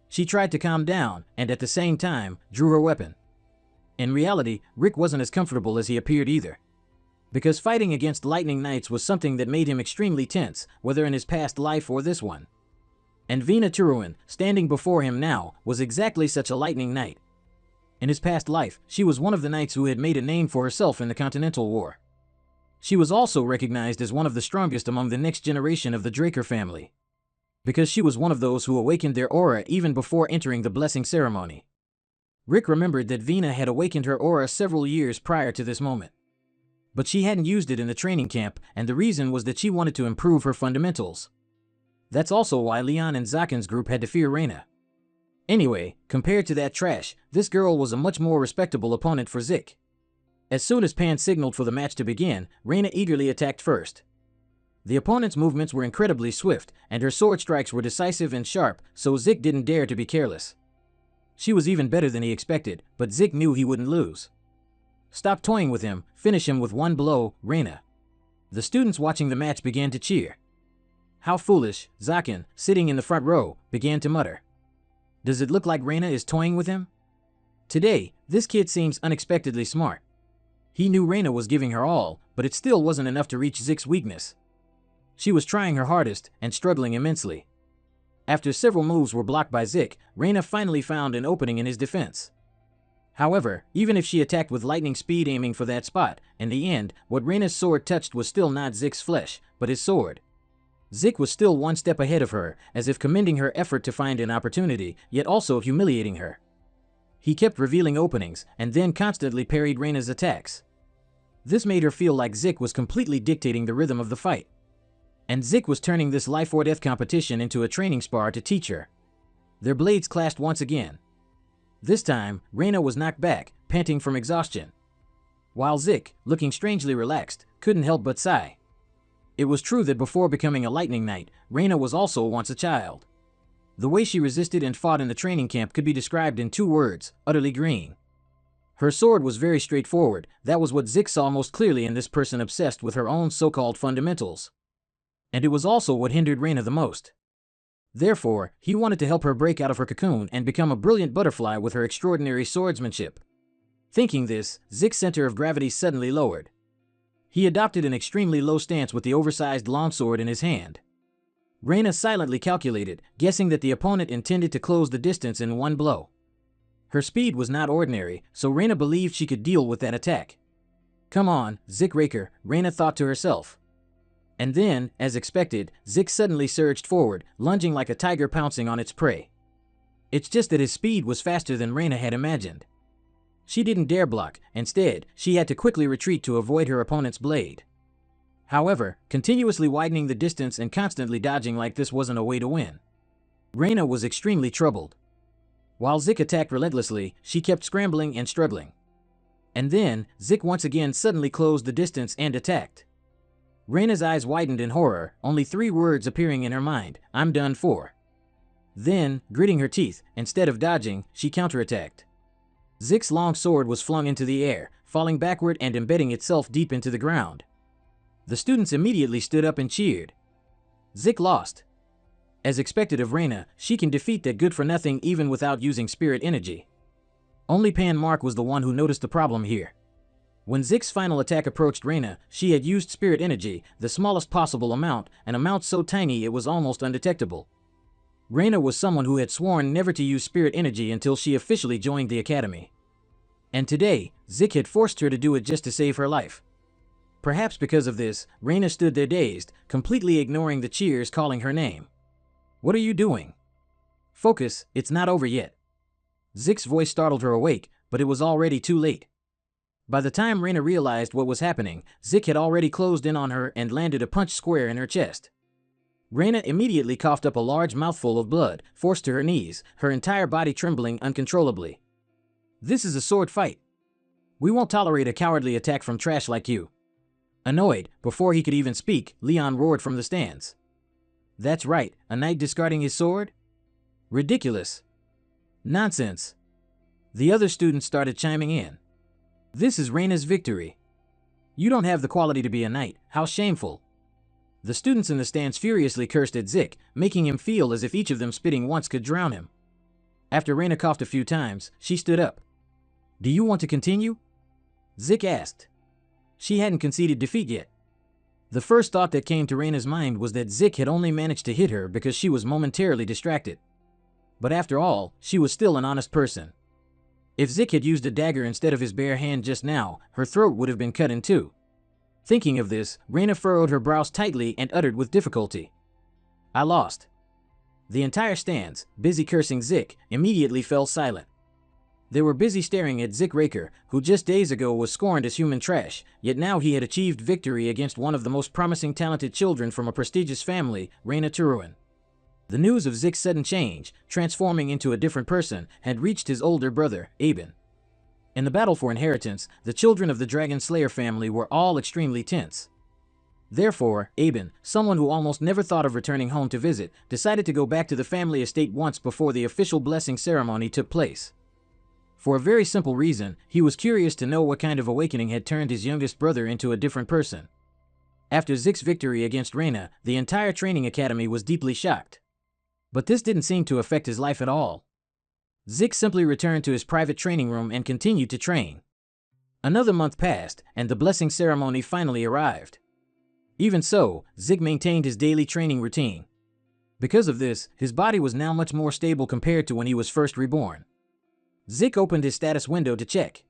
She tried to calm down, and at the same time, drew her weapon. In reality, Rick wasn't as comfortable as he appeared either. Because fighting against Lightning Knights was something that made him extremely tense, whether in his past life or this one. And Vina Turuin, standing before him now, was exactly such a Lightning Knight. In his past life, she was one of the knights who had made a name for herself in the Continental War. She was also recognized as one of the strongest among the next generation of the Draker family. Because she was one of those who awakened their aura even before entering the blessing ceremony. Rick remembered that Vina had awakened her aura several years prior to this moment. But she hadn't used it in the training camp, and the reason was that she wanted to improve her fundamentals. That's also why Leon and Zakin's group had to fear Reyna. Anyway, compared to that trash, this girl was a much more respectable opponent for Zik. As soon as Pan signaled for the match to begin, Reyna eagerly attacked first. The opponent's movements were incredibly swift, and her sword strikes were decisive and sharp, so Zik didn't dare to be careless. She was even better than he expected, but Zik knew he wouldn't lose. Stop toying with him, finish him with one blow, Reina. The students watching the match began to cheer. How foolish, Zakin, sitting in the front row, began to mutter. Does it look like Reina is toying with him? Today, this kid seems unexpectedly smart. He knew Reina was giving her all, but it still wasn't enough to reach Zik's weakness. She was trying her hardest and struggling immensely. After several moves were blocked by Zik, Reina finally found an opening in his defense. However, even if she attacked with lightning speed aiming for that spot, in the end, what Reina's sword touched was still not Zik's flesh, but his sword. Zik was still one step ahead of her, as if commending her effort to find an opportunity, yet also humiliating her. He kept revealing openings, and then constantly parried Reina's attacks. This made her feel like Zik was completely dictating the rhythm of the fight. And Zik was turning this life-or-death competition into a training spar to teach her. Their blades clashed once again. This time, Reina was knocked back, panting from exhaustion. While Zik, looking strangely relaxed, couldn't help but sigh. It was true that before becoming a lightning knight, Reina was also once a child. The way she resisted and fought in the training camp could be described in 2 words, utterly green. Her sword was very straightforward, that was what Zik saw most clearly in this person obsessed with her own so-called fundamentals. And it was also what hindered Reina the most. Therefore, he wanted to help her break out of her cocoon and become a brilliant butterfly with her extraordinary swordsmanship. Thinking this, Zik's center of gravity suddenly lowered. He adopted an extremely low stance with the oversized longsword in his hand. Reina silently calculated, guessing that the opponent intended to close the distance in one blow. Her speed was not ordinary, so Reina believed she could deal with that attack. Come on, Zik Raker, Reina thought to herself. And then, as expected, Zik suddenly surged forward, lunging like a tiger pouncing on its prey. It's just that his speed was faster than Reina had imagined. She didn't dare block, instead, she had to quickly retreat to avoid her opponent's blade. However, continuously widening the distance and constantly dodging like this wasn't a way to win. Reina was extremely troubled. While Zik attacked relentlessly, she kept scrambling and struggling. And then, Zik once again suddenly closed the distance and attacked. Reina's eyes widened in horror, only 3 words appearing in her mind, I'm done for. Then, gritting her teeth, instead of dodging, she counterattacked. Zik's long sword was flung into the air, falling backward and embedding itself deep into the ground. The students immediately stood up and cheered. Zik lost. As expected of Reina, she can defeat that good-for-nothing even without using spirit energy. Only Pan Mark was the one who noticed the problem here. When Zik's final attack approached Reina, she had used spirit energy, the smallest possible amount, an amount so tiny it was almost undetectable. Reina was someone who had sworn never to use spirit energy until she officially joined the academy. And today, Zik had forced her to do it just to save her life. Perhaps because of this, Reina stood there dazed, completely ignoring the cheers calling her name. What are you doing? Focus, it's not over yet. Zik's voice startled her awake, but it was already too late. By the time Reina realized what was happening, Zik had already closed in on her and landed a punch square in her chest. Reina immediately coughed up a large mouthful of blood, forced to her knees, her entire body trembling uncontrollably. This is a sword fight. We won't tolerate a cowardly attack from trash like you. Annoyed, before he could even speak, Leon roared from the stands. That's right, a knight discarding his sword? Ridiculous. Nonsense. The other students started chiming in. This is Reina's victory. You don't have the quality to be a knight, how shameful. The students in the stands furiously cursed at Zik, making him feel as if each of them spitting once could drown him. After Reina coughed a few times, she stood up. Do you want to continue? Zik asked. She hadn't conceded defeat yet. The first thought that came to Reina's mind was that Zik had only managed to hit her because she was momentarily distracted. But after all, she was still an honest person. If Zik had used a dagger instead of his bare hand just now, her throat would have been cut in 2. Thinking of this, Reina furrowed her brows tightly and uttered with difficulty. I lost. The entire stands, busy cursing Zik, immediately fell silent. They were busy staring at Zik Raker, who just days ago was scorned as human trash, yet now he had achieved victory against one of the most promising talented children from a prestigious family, Reina Turuan. The news of Zik's sudden change, transforming into a different person, had reached his older brother, Aben. In the battle for inheritance, the children of the Dragon Slayer family were all extremely tense. Therefore, Aben, someone who almost never thought of returning home to visit, decided to go back to the family estate once before the official blessing ceremony took place. For a very simple reason, he was curious to know what kind of awakening had turned his youngest brother into a different person. After Zik's victory against Reina, the entire training academy was deeply shocked. But this didn't seem to affect his life at all. Zik simply returned to his private training room and continued to train. Another month passed, and the blessing ceremony finally arrived. Even so, Zik maintained his daily training routine. Because of this, his body was now much more stable compared to when he was first reborn. Zik opened his status window to check.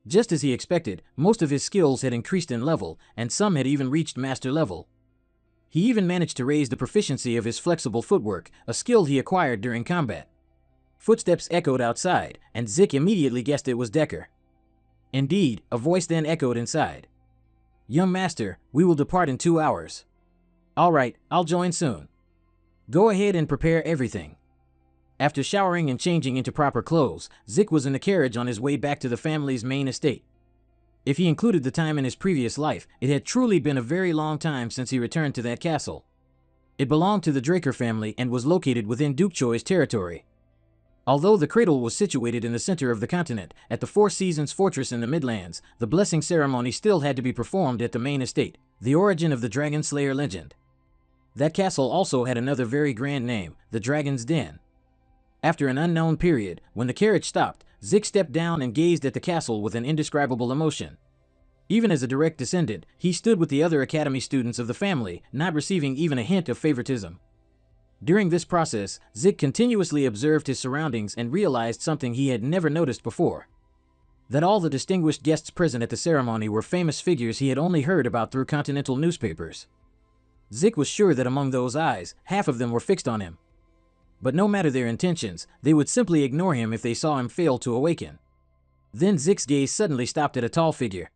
Just as he expected, most of his skills had increased in level, and some had even reached master level. He even managed to raise the proficiency of his flexible footwork, a skill he acquired during combat. Footsteps echoed outside, and Zik immediately guessed it was Decker. Indeed, a voice then echoed inside. "Young master, we will depart in 2 hours." "All right, I'll join soon." "Go ahead and prepare everything." After showering and changing into proper clothes, Zik was in the carriage on his way back to the family's main estate. If he included the time in his previous life, it had truly been a very long time since he returned to that castle. It belonged to the Draker family and was located within Duke Choi's territory. Although the cradle was situated in the center of the continent, at the Four Seasons Fortress in the Midlands, the blessing ceremony still had to be performed at the main estate, the origin of the Dragon Slayer legend. That castle also had another very grand name, the Dragon's Den. After an unknown period, when the carriage stopped, Zik stepped down and gazed at the castle with an indescribable emotion. Even as a direct descendant, he stood with the other academy students of the family, not receiving even a hint of favoritism. During this process, Zik continuously observed his surroundings and realized something he had never noticed before. That all the distinguished guests present at the ceremony were famous figures he had only heard about through continental newspapers. Zik was sure that among those eyes, half of them were fixed on him. But no matter their intentions, they would simply ignore him if they saw him fail to awaken. Then Zik's gaze suddenly stopped at a tall figure.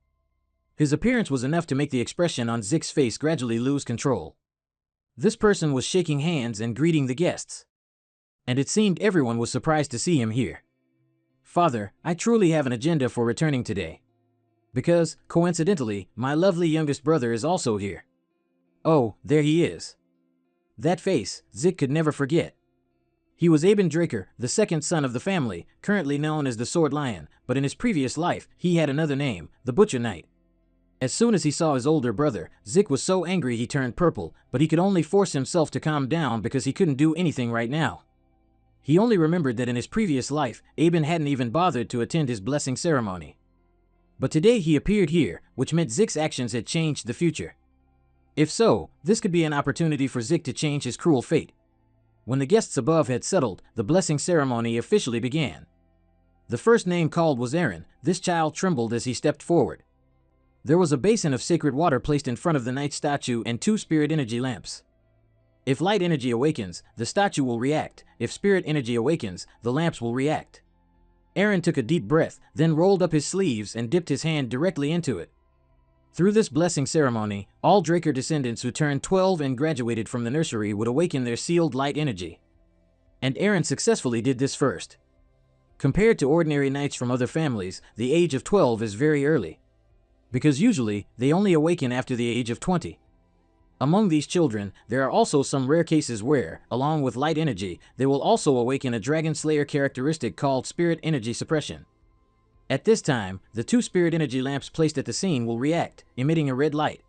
His appearance was enough to make the expression on Zik's face gradually lose control. This person was shaking hands and greeting the guests. And it seemed everyone was surprised to see him here. "Father, I truly have an agenda for returning today. Because, coincidentally, my lovely youngest brother is also here." Oh, there he is. That face, Zik could never forget. He was Aben Draker, the second son of the family, currently known as the Sword Lion, but in his previous life, he had another name, the Butcher Knight. As soon as he saw his older brother, Zik was so angry he turned purple, but he could only force himself to calm down because he couldn't do anything right now. He only remembered that in his previous life, Aben hadn't even bothered to attend his blessing ceremony. But today he appeared here, which meant Zik's actions had changed the future. If so, this could be an opportunity for Zik to change his cruel fate. When the guests above had settled, the blessing ceremony officially began. The first name called was Aaron. This child trembled as he stepped forward. There was a basin of sacred water placed in front of the knight statue and 2 spirit energy lamps. If light energy awakens, the statue will react. If spirit energy awakens, the lamps will react. Aaron took a deep breath, then rolled up his sleeves and dipped his hand directly into it. Through this blessing ceremony, all Draker descendants who turned 12 and graduated from the nursery would awaken their sealed light energy. And Aaron successfully did this first. Compared to ordinary knights from other families, the age of 12 is very early. Because usually, they only awaken after the age of 20. Among these children, there are also some rare cases where, along with light energy, they will also awaken a Dragon Slayer characteristic called Spirit Energy Suppression. At this time, the 2 spirit energy lamps placed at the scene will react, emitting a red light.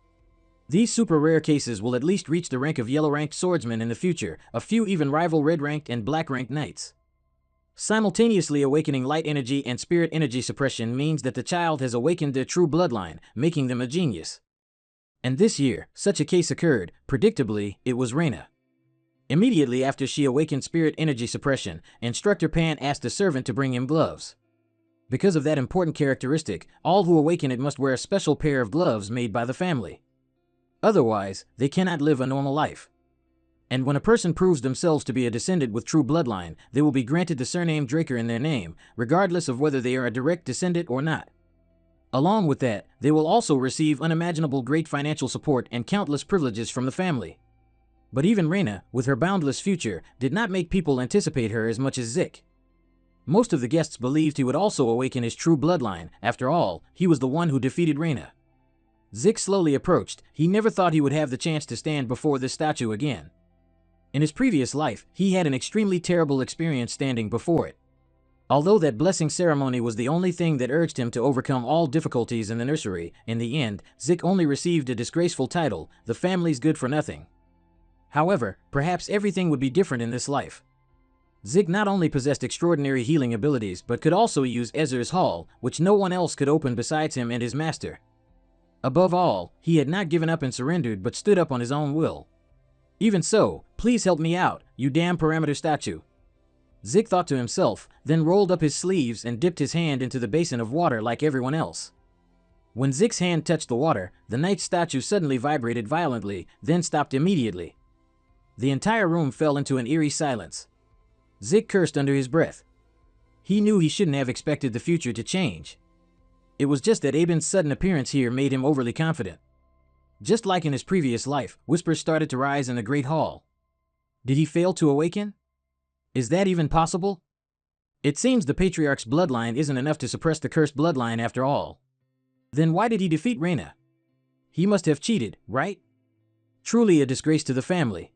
These super rare cases will at least reach the rank of yellow-ranked swordsmen in the future, a few even rival red-ranked and black-ranked knights. Simultaneously awakening light energy and spirit energy suppression means that the child has awakened their true bloodline, making them a genius. And this year, such a case occurred. Predictably, it was Reina. Immediately after she awakened spirit energy suppression, Instructor Pan asked a servant to bring him gloves. Because of that important characteristic, all who awaken it must wear a special pair of gloves made by the family. Otherwise, they cannot live a normal life. And when a person proves themselves to be a descendant with true bloodline, they will be granted the surname Draker in their name, regardless of whether they are a direct descendant or not. Along with that, they will also receive unimaginable great financial support and countless privileges from the family. But even Reina, with her boundless future, did not make people anticipate her as much as Zik. Most of the guests believed he would also awaken his true bloodline. After all, he was the one who defeated Reina. Zik slowly approached. He never thought he would have the chance to stand before this statue again. In his previous life, he had an extremely terrible experience standing before it. Although that blessing ceremony was the only thing that urged him to overcome all difficulties in the nursery, in the end, Zik only received a disgraceful title, the family's good for nothing. However, perhaps everything would be different in this life. Zik not only possessed extraordinary healing abilities but could also use Ezra's Hall, which no one else could open besides him and his master. Above all, he had not given up and surrendered but stood up on his own will. Even so, please help me out, you damn parameter statue. Zik thought to himself, then rolled up his sleeves and dipped his hand into the basin of water like everyone else. When Zik's hand touched the water, the night statue suddenly vibrated violently, then stopped immediately. The entire room fell into an eerie silence. Zik cursed under his breath. He knew he shouldn't have expected the future to change. It was just that Aben's sudden appearance here made him overly confident. Just like in his previous life, whispers started to rise in the Great Hall. Did he fail to awaken? Is that even possible? It seems the Patriarch's bloodline isn't enough to suppress the cursed bloodline after all. Then why did he defeat Reyna? He must have cheated, right? Truly a disgrace to the family.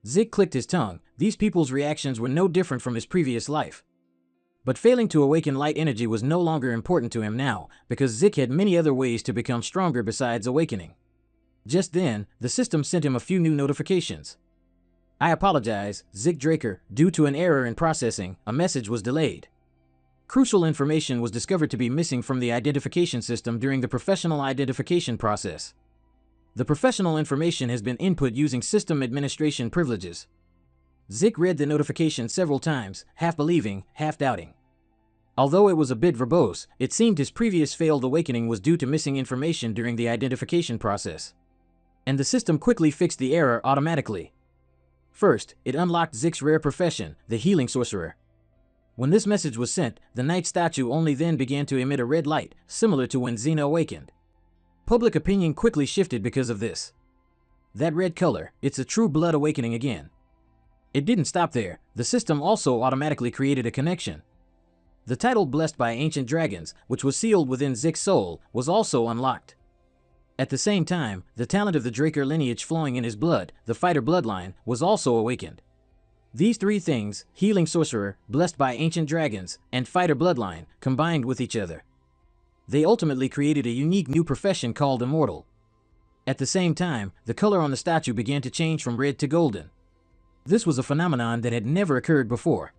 Zik clicked his tongue. These people's reactions were no different from his previous life. But failing to awaken light energy was no longer important to him now, because Zik had many other ways to become stronger besides awakening. Just then, the system sent him a few new notifications. I apologize, Zik Draker, due to an error in processing, a message was delayed. Crucial information was discovered to be missing from the identification system during the professional identification process. The professional information has been input using system administration privileges. Zik read the notification several times, half believing, half doubting. Although it was a bit verbose, it seemed his previous failed awakening was due to missing information during the identification process. And the system quickly fixed the error automatically. First, it unlocked Zik's rare profession, the healing sorcerer. When this message was sent, the night statue only then began to emit a red light, similar to when Xena awakened. Public opinion quickly shifted because of this. That red color, it's a true blood awakening again. It didn't stop there, the system also automatically created a connection. The title Blessed by Ancient Dragons, which was sealed within Zik's soul, was also unlocked. At the same time, the talent of the Draker lineage flowing in his blood, the fighter bloodline, was also awakened. These three things, healing sorcerer, blessed by ancient dragons, and fighter bloodline, combined with each other. They ultimately created a unique new profession called Immortal. At the same time, the color on the statue began to change from red to golden. This was a phenomenon that had never occurred before.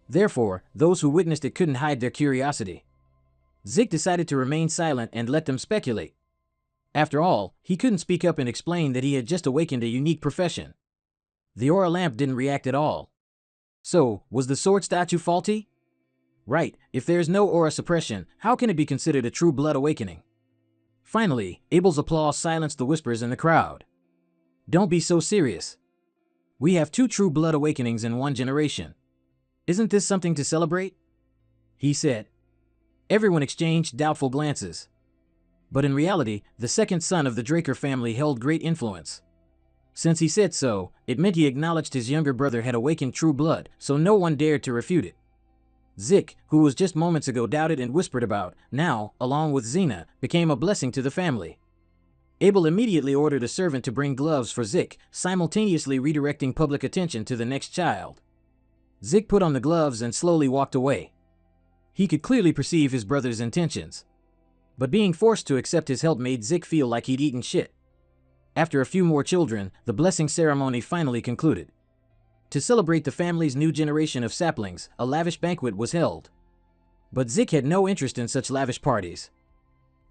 Therefore, those who witnessed it couldn't hide their curiosity. Zik decided to remain silent and let them speculate. After all, he couldn't speak up and explain that he had just awakened a unique profession. The aura lamp didn't react at all. So, was the sword statue faulty? Right, if there's no aura suppression, how can it be considered a true blood awakening? Finally, Abel's applause silenced the whispers in the crowd. Don't be so serious. We have 2 true blood awakenings in 1 generation. Isn't this something to celebrate? He said. Everyone exchanged doubtful glances. But in reality, the second son of the Draker family held great influence. Since he said so, it meant he acknowledged his younger brother had awakened true blood, so no one dared to refute it. Zik, who was just moments ago doubted and whispered about, now, along with Xena, became a blessing to the family. Abel immediately ordered a servant to bring gloves for Zik, simultaneously redirecting public attention to the next child. Zik put on the gloves and slowly walked away. He could clearly perceive his brother's intentions. But being forced to accept his help made Zik feel like he'd eaten shit. After a few more children, the blessing ceremony finally concluded. To celebrate the family's new generation of saplings, a lavish banquet was held. But Zik had no interest in such lavish parties.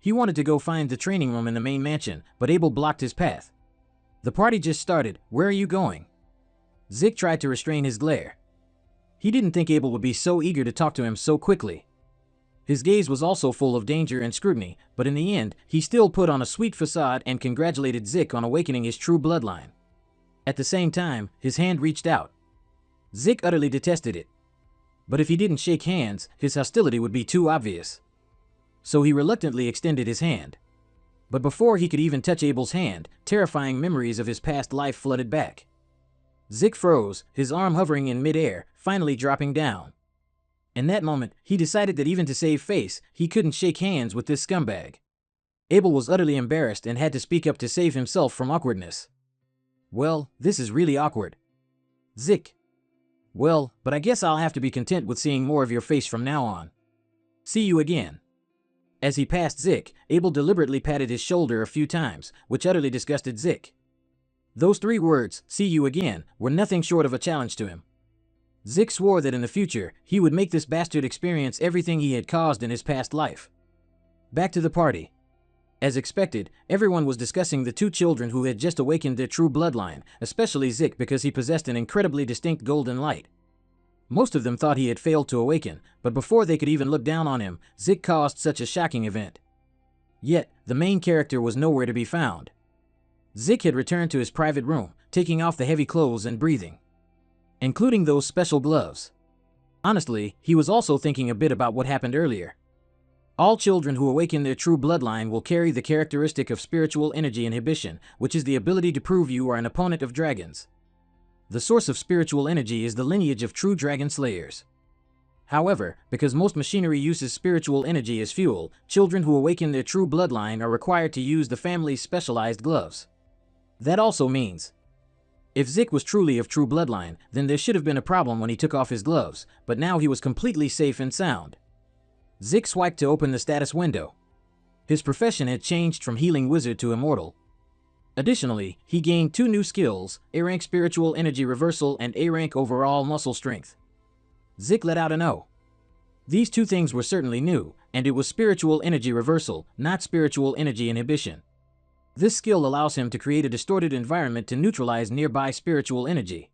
He wanted to go find the training room in the main mansion, but Abel blocked his path. The party just started, where are you going? Zik tried to restrain his glare. He didn't think Abel would be so eager to talk to him so quickly. His gaze was also full of danger and scrutiny, but in the end, he still put on a sweet facade and congratulated Zik on awakening his true bloodline. At the same time, his hand reached out. Zik utterly detested it. But if he didn't shake hands, his hostility would be too obvious. So he reluctantly extended his hand. But before he could even touch Abel's hand, terrifying memories of his past life flooded back. Zik froze, his arm hovering in midair, finally dropping down. In that moment, he decided that even to save face, he couldn't shake hands with this scumbag. Abel was utterly embarrassed and had to speak up to save himself from awkwardness. "Well, this is really awkward." "Zik." "Well, but I guess I'll have to be content with seeing more of your face from now on. See you again." As he passed Zik, Abel deliberately patted his shoulder a few times, which utterly disgusted Zik. Those 3 words, "see you again," were nothing short of a challenge to him. Zik swore that in the future, he would make this bastard experience everything he had caused in his past life. Back to the party. As expected, everyone was discussing the 2 children who had just awakened their true bloodline, especially Zik because he possessed an incredibly distinct golden light. Most of them thought he had failed to awaken, but before they could even look down on him, Zik caused such a shocking event. Yet, the main character was nowhere to be found. Zik had returned to his private room, taking off the heavy clothes and breathing, including those special gloves. Honestly, he was also thinking a bit about what happened earlier. All children who awaken their true bloodline will carry the characteristic of spiritual energy inhibition, which is the ability to prove you are an opponent of dragons. The source of spiritual energy is the lineage of true dragon slayers. However, because most machinery uses spiritual energy as fuel, children who awaken their true bloodline are required to use the family's specialized gloves. That also means, if Zik was truly of true bloodline, then there should have been a problem when he took off his gloves, but now he was completely safe and sound. Zik swiped to open the status window. His profession had changed from healing wizard to immortal. Additionally, he gained 2 new skills, A-rank spiritual energy reversal and A-rank overall muscle strength. Zik let out an O. These 2 things were certainly new, and it was spiritual energy reversal, not spiritual energy inhibition. This skill allows him to create a distorted environment to neutralize nearby spiritual energy.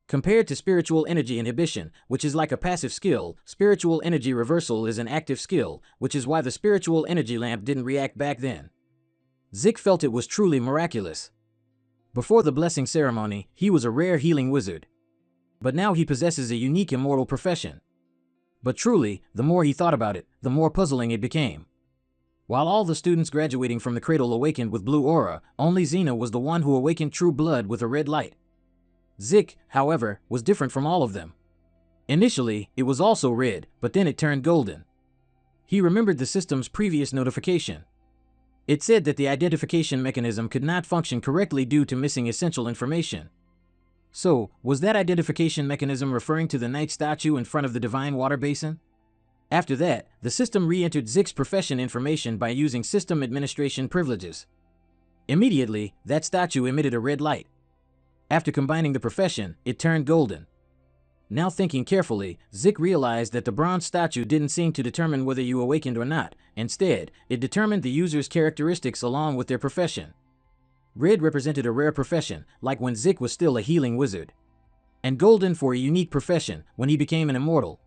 Compared to spiritual energy inhibition, which is like a passive skill, spiritual energy reversal is an active skill, which is why the spiritual energy lamp didn't react back then. Zik felt it was truly miraculous. Before the blessing ceremony, he was a rare healing wizard. But now he possesses a unique immortal profession. But truly, the more he thought about it, the more puzzling it became. While all the students graduating from the cradle awakened with blue aura, only Xena was the one who awakened true blood with a red light. Zik, however, was different from all of them. Initially, it was also red, but then it turned golden. He remembered the system's previous notification. It said that the identification mechanism could not function correctly due to missing essential information. So, was that identification mechanism referring to the knight statue in front of the divine water basin? After that, the system re-entered Zik's profession information by using system administration privileges. Immediately, that statue emitted a red light. After combining the profession, it turned golden. Now thinking carefully, Zik realized that the bronze statue didn't seem to determine whether you awakened or not. Instead, it determined the user's characteristics along with their profession. Red represented a rare profession, like when Zik was still a healing wizard. And golden for a unique profession, when he became an immortal.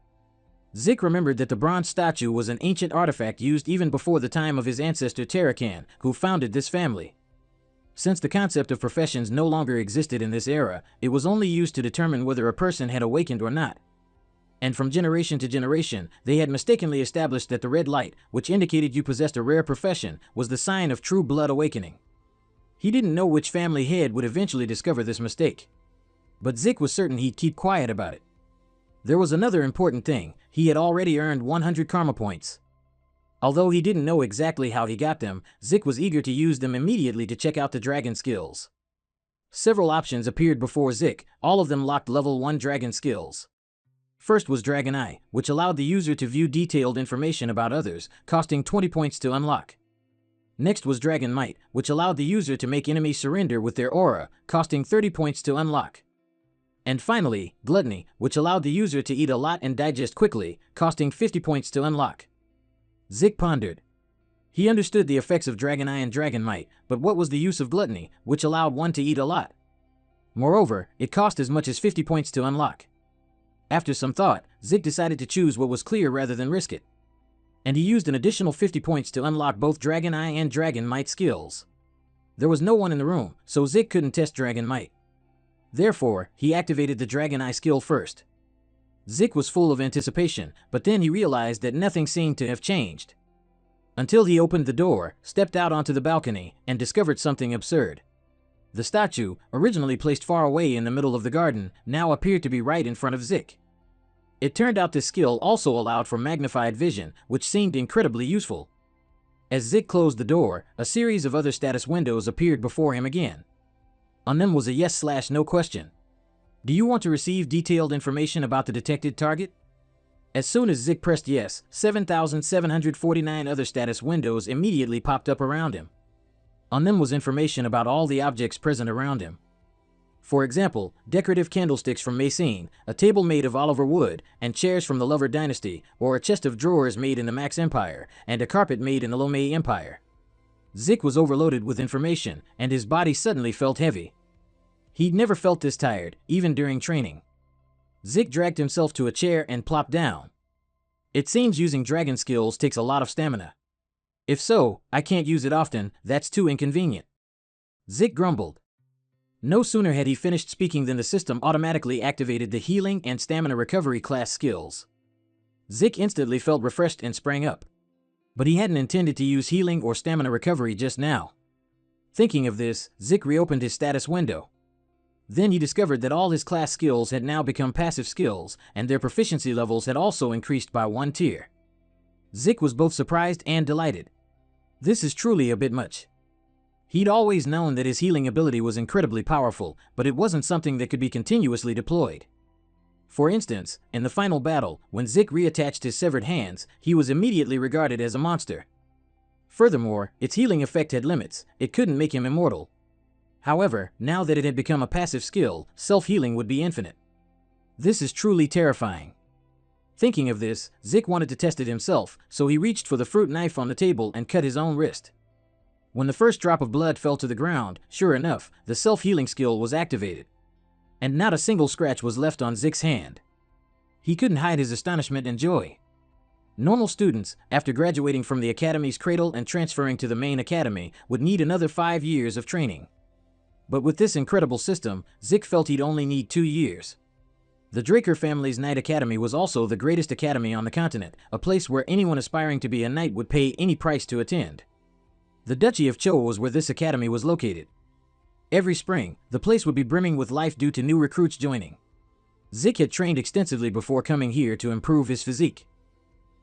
Zik remembered that the bronze statue was an ancient artifact used even before the time of his ancestor Tarakan, who founded this family. Since the concept of professions no longer existed in this era, it was only used to determine whether a person had awakened or not. And from generation to generation, they had mistakenly established that the red light, which indicated you possessed a rare profession, was the sign of true blood awakening. He didn't know which family head would eventually discover this mistake. But Zik was certain he'd keep quiet about it. There was another important thing: he had already earned 100 karma points. Although he didn't know exactly how he got them, Zik was eager to use them immediately to check out the dragon skills. Several options appeared before Zik, all of them locked level 1 dragon skills. First was Dragon Eye, which allowed the user to view detailed information about others, costing 20 points to unlock. Next was Dragon Might, which allowed the user to make enemies surrender with their aura, costing 30 points to unlock. And finally, Gluttony, which allowed the user to eat a lot and digest quickly, costing 50 points to unlock. Zik pondered. He understood the effects of Dragon Eye and Dragon Might, but what was the use of Gluttony, which allowed one to eat a lot? Moreover, it cost as much as 50 points to unlock. After some thought, Zik decided to choose what was clear rather than risk it. And he used an additional 50 points to unlock both Dragon Eye and Dragon Might skills. There was no one in the room, so Zik couldn't test Dragon Might. Therefore, he activated the Dragon Eye skill first. Zik was full of anticipation, but then he realized that nothing seemed to have changed. Until he opened the door, stepped out onto the balcony, and discovered something absurd. The statue, originally placed far away in the middle of the garden, now appeared to be right in front of Zik. It turned out this skill also allowed for magnified vision, which seemed incredibly useful. As Zik closed the door, a series of other status windows appeared before him again. On them was a yes/no question. Do you want to receive detailed information about the detected target? As soon as Zik pressed yes, 7,749 other status windows immediately popped up around him. On them was information about all the objects present around him. For example, decorative candlesticks from Meissen, a table made of Oliver wood, and chairs from the Lover dynasty, or a chest of drawers made in the Max Empire, and a carpet made in the Lomei Empire. Zik was overloaded with information, and his body suddenly felt heavy. He'd never felt this tired, even during training. Zik dragged himself to a chair and plopped down. It seems using dragon skills takes a lot of stamina. If so, I can't use it often, that's too inconvenient. Zik grumbled. No sooner had he finished speaking than the system automatically activated the healing and stamina recovery class skills. Zik instantly felt refreshed and sprang up. But he hadn't intended to use healing or stamina recovery just now. Thinking of this, Zik reopened his status window. Then he discovered that all his class skills had now become passive skills, and their proficiency levels had also increased by 1 tier. Zik was both surprised and delighted. This is truly a bit much. He'd always known that his healing ability was incredibly powerful, but it wasn't something that could be continuously deployed. For instance, in the final battle, when Zik reattached his severed hands, he was immediately regarded as a monster. Furthermore, its healing effect had limits, it couldn't make him immortal. However, now that it had become a passive skill, self-healing would be infinite. This is truly terrifying. Thinking of this, Zik wanted to test it himself, so he reached for the fruit knife on the table and cut his own wrist. When the first drop of blood fell to the ground, sure enough, the self-healing skill was activated. And not a single scratch was left on Zik's hand. He couldn't hide his astonishment and joy. Normal students, after graduating from the academy's cradle and transferring to the main academy, would need another 5 years of training. But with this incredible system, Zik felt he'd only need 2 years. The Draker family's Knight Academy was also the greatest academy on the continent, a place where anyone aspiring to be a knight would pay any price to attend. The Duchy of Cho was where this academy was located. Every spring, the place would be brimming with life due to new recruits joining. Zik had trained extensively before coming here to improve his physique.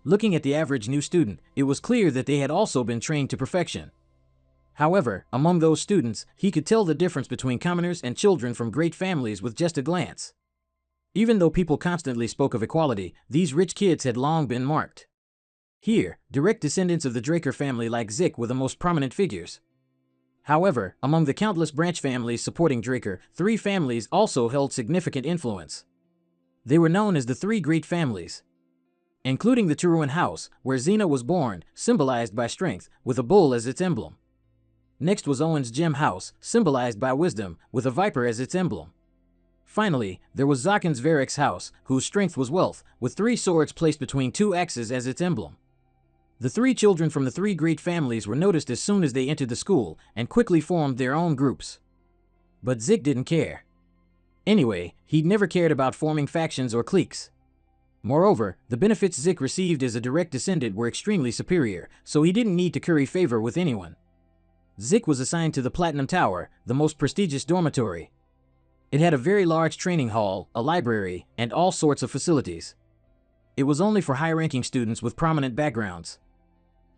Looking at the average new student, it was clear that they had also been trained to perfection. However, among those students, he could tell the difference between commoners and children from great families with just a glance. Even though people constantly spoke of equality, these rich kids had long been marked. Here, direct descendants of the Draker family like Zik were the most prominent figures. However, among the countless branch families supporting Draker, 3 families also held significant influence. They were known as the 3 Great Families, including the Turuan house, where Xena was born, symbolized by strength, with a bull as its emblem. Next was Owen's Gem house, symbolized by wisdom, with a viper as its emblem. Finally, there was Zaken's Varix house, whose strength was wealth, with 3 swords placed between 2 axes as its emblem. The 3 children from the 3 great families were noticed as soon as they entered the school, and quickly formed their own groups. But Zik didn't care. Anyway, he'd never cared about forming factions or cliques. Moreover, the benefits Zik received as a direct descendant were extremely superior, so he didn't need to curry favor with anyone. Zik was assigned to the Platinum Tower, the most prestigious dormitory. It had a very large training hall, a library, and all sorts of facilities. It was only for high-ranking students with prominent backgrounds.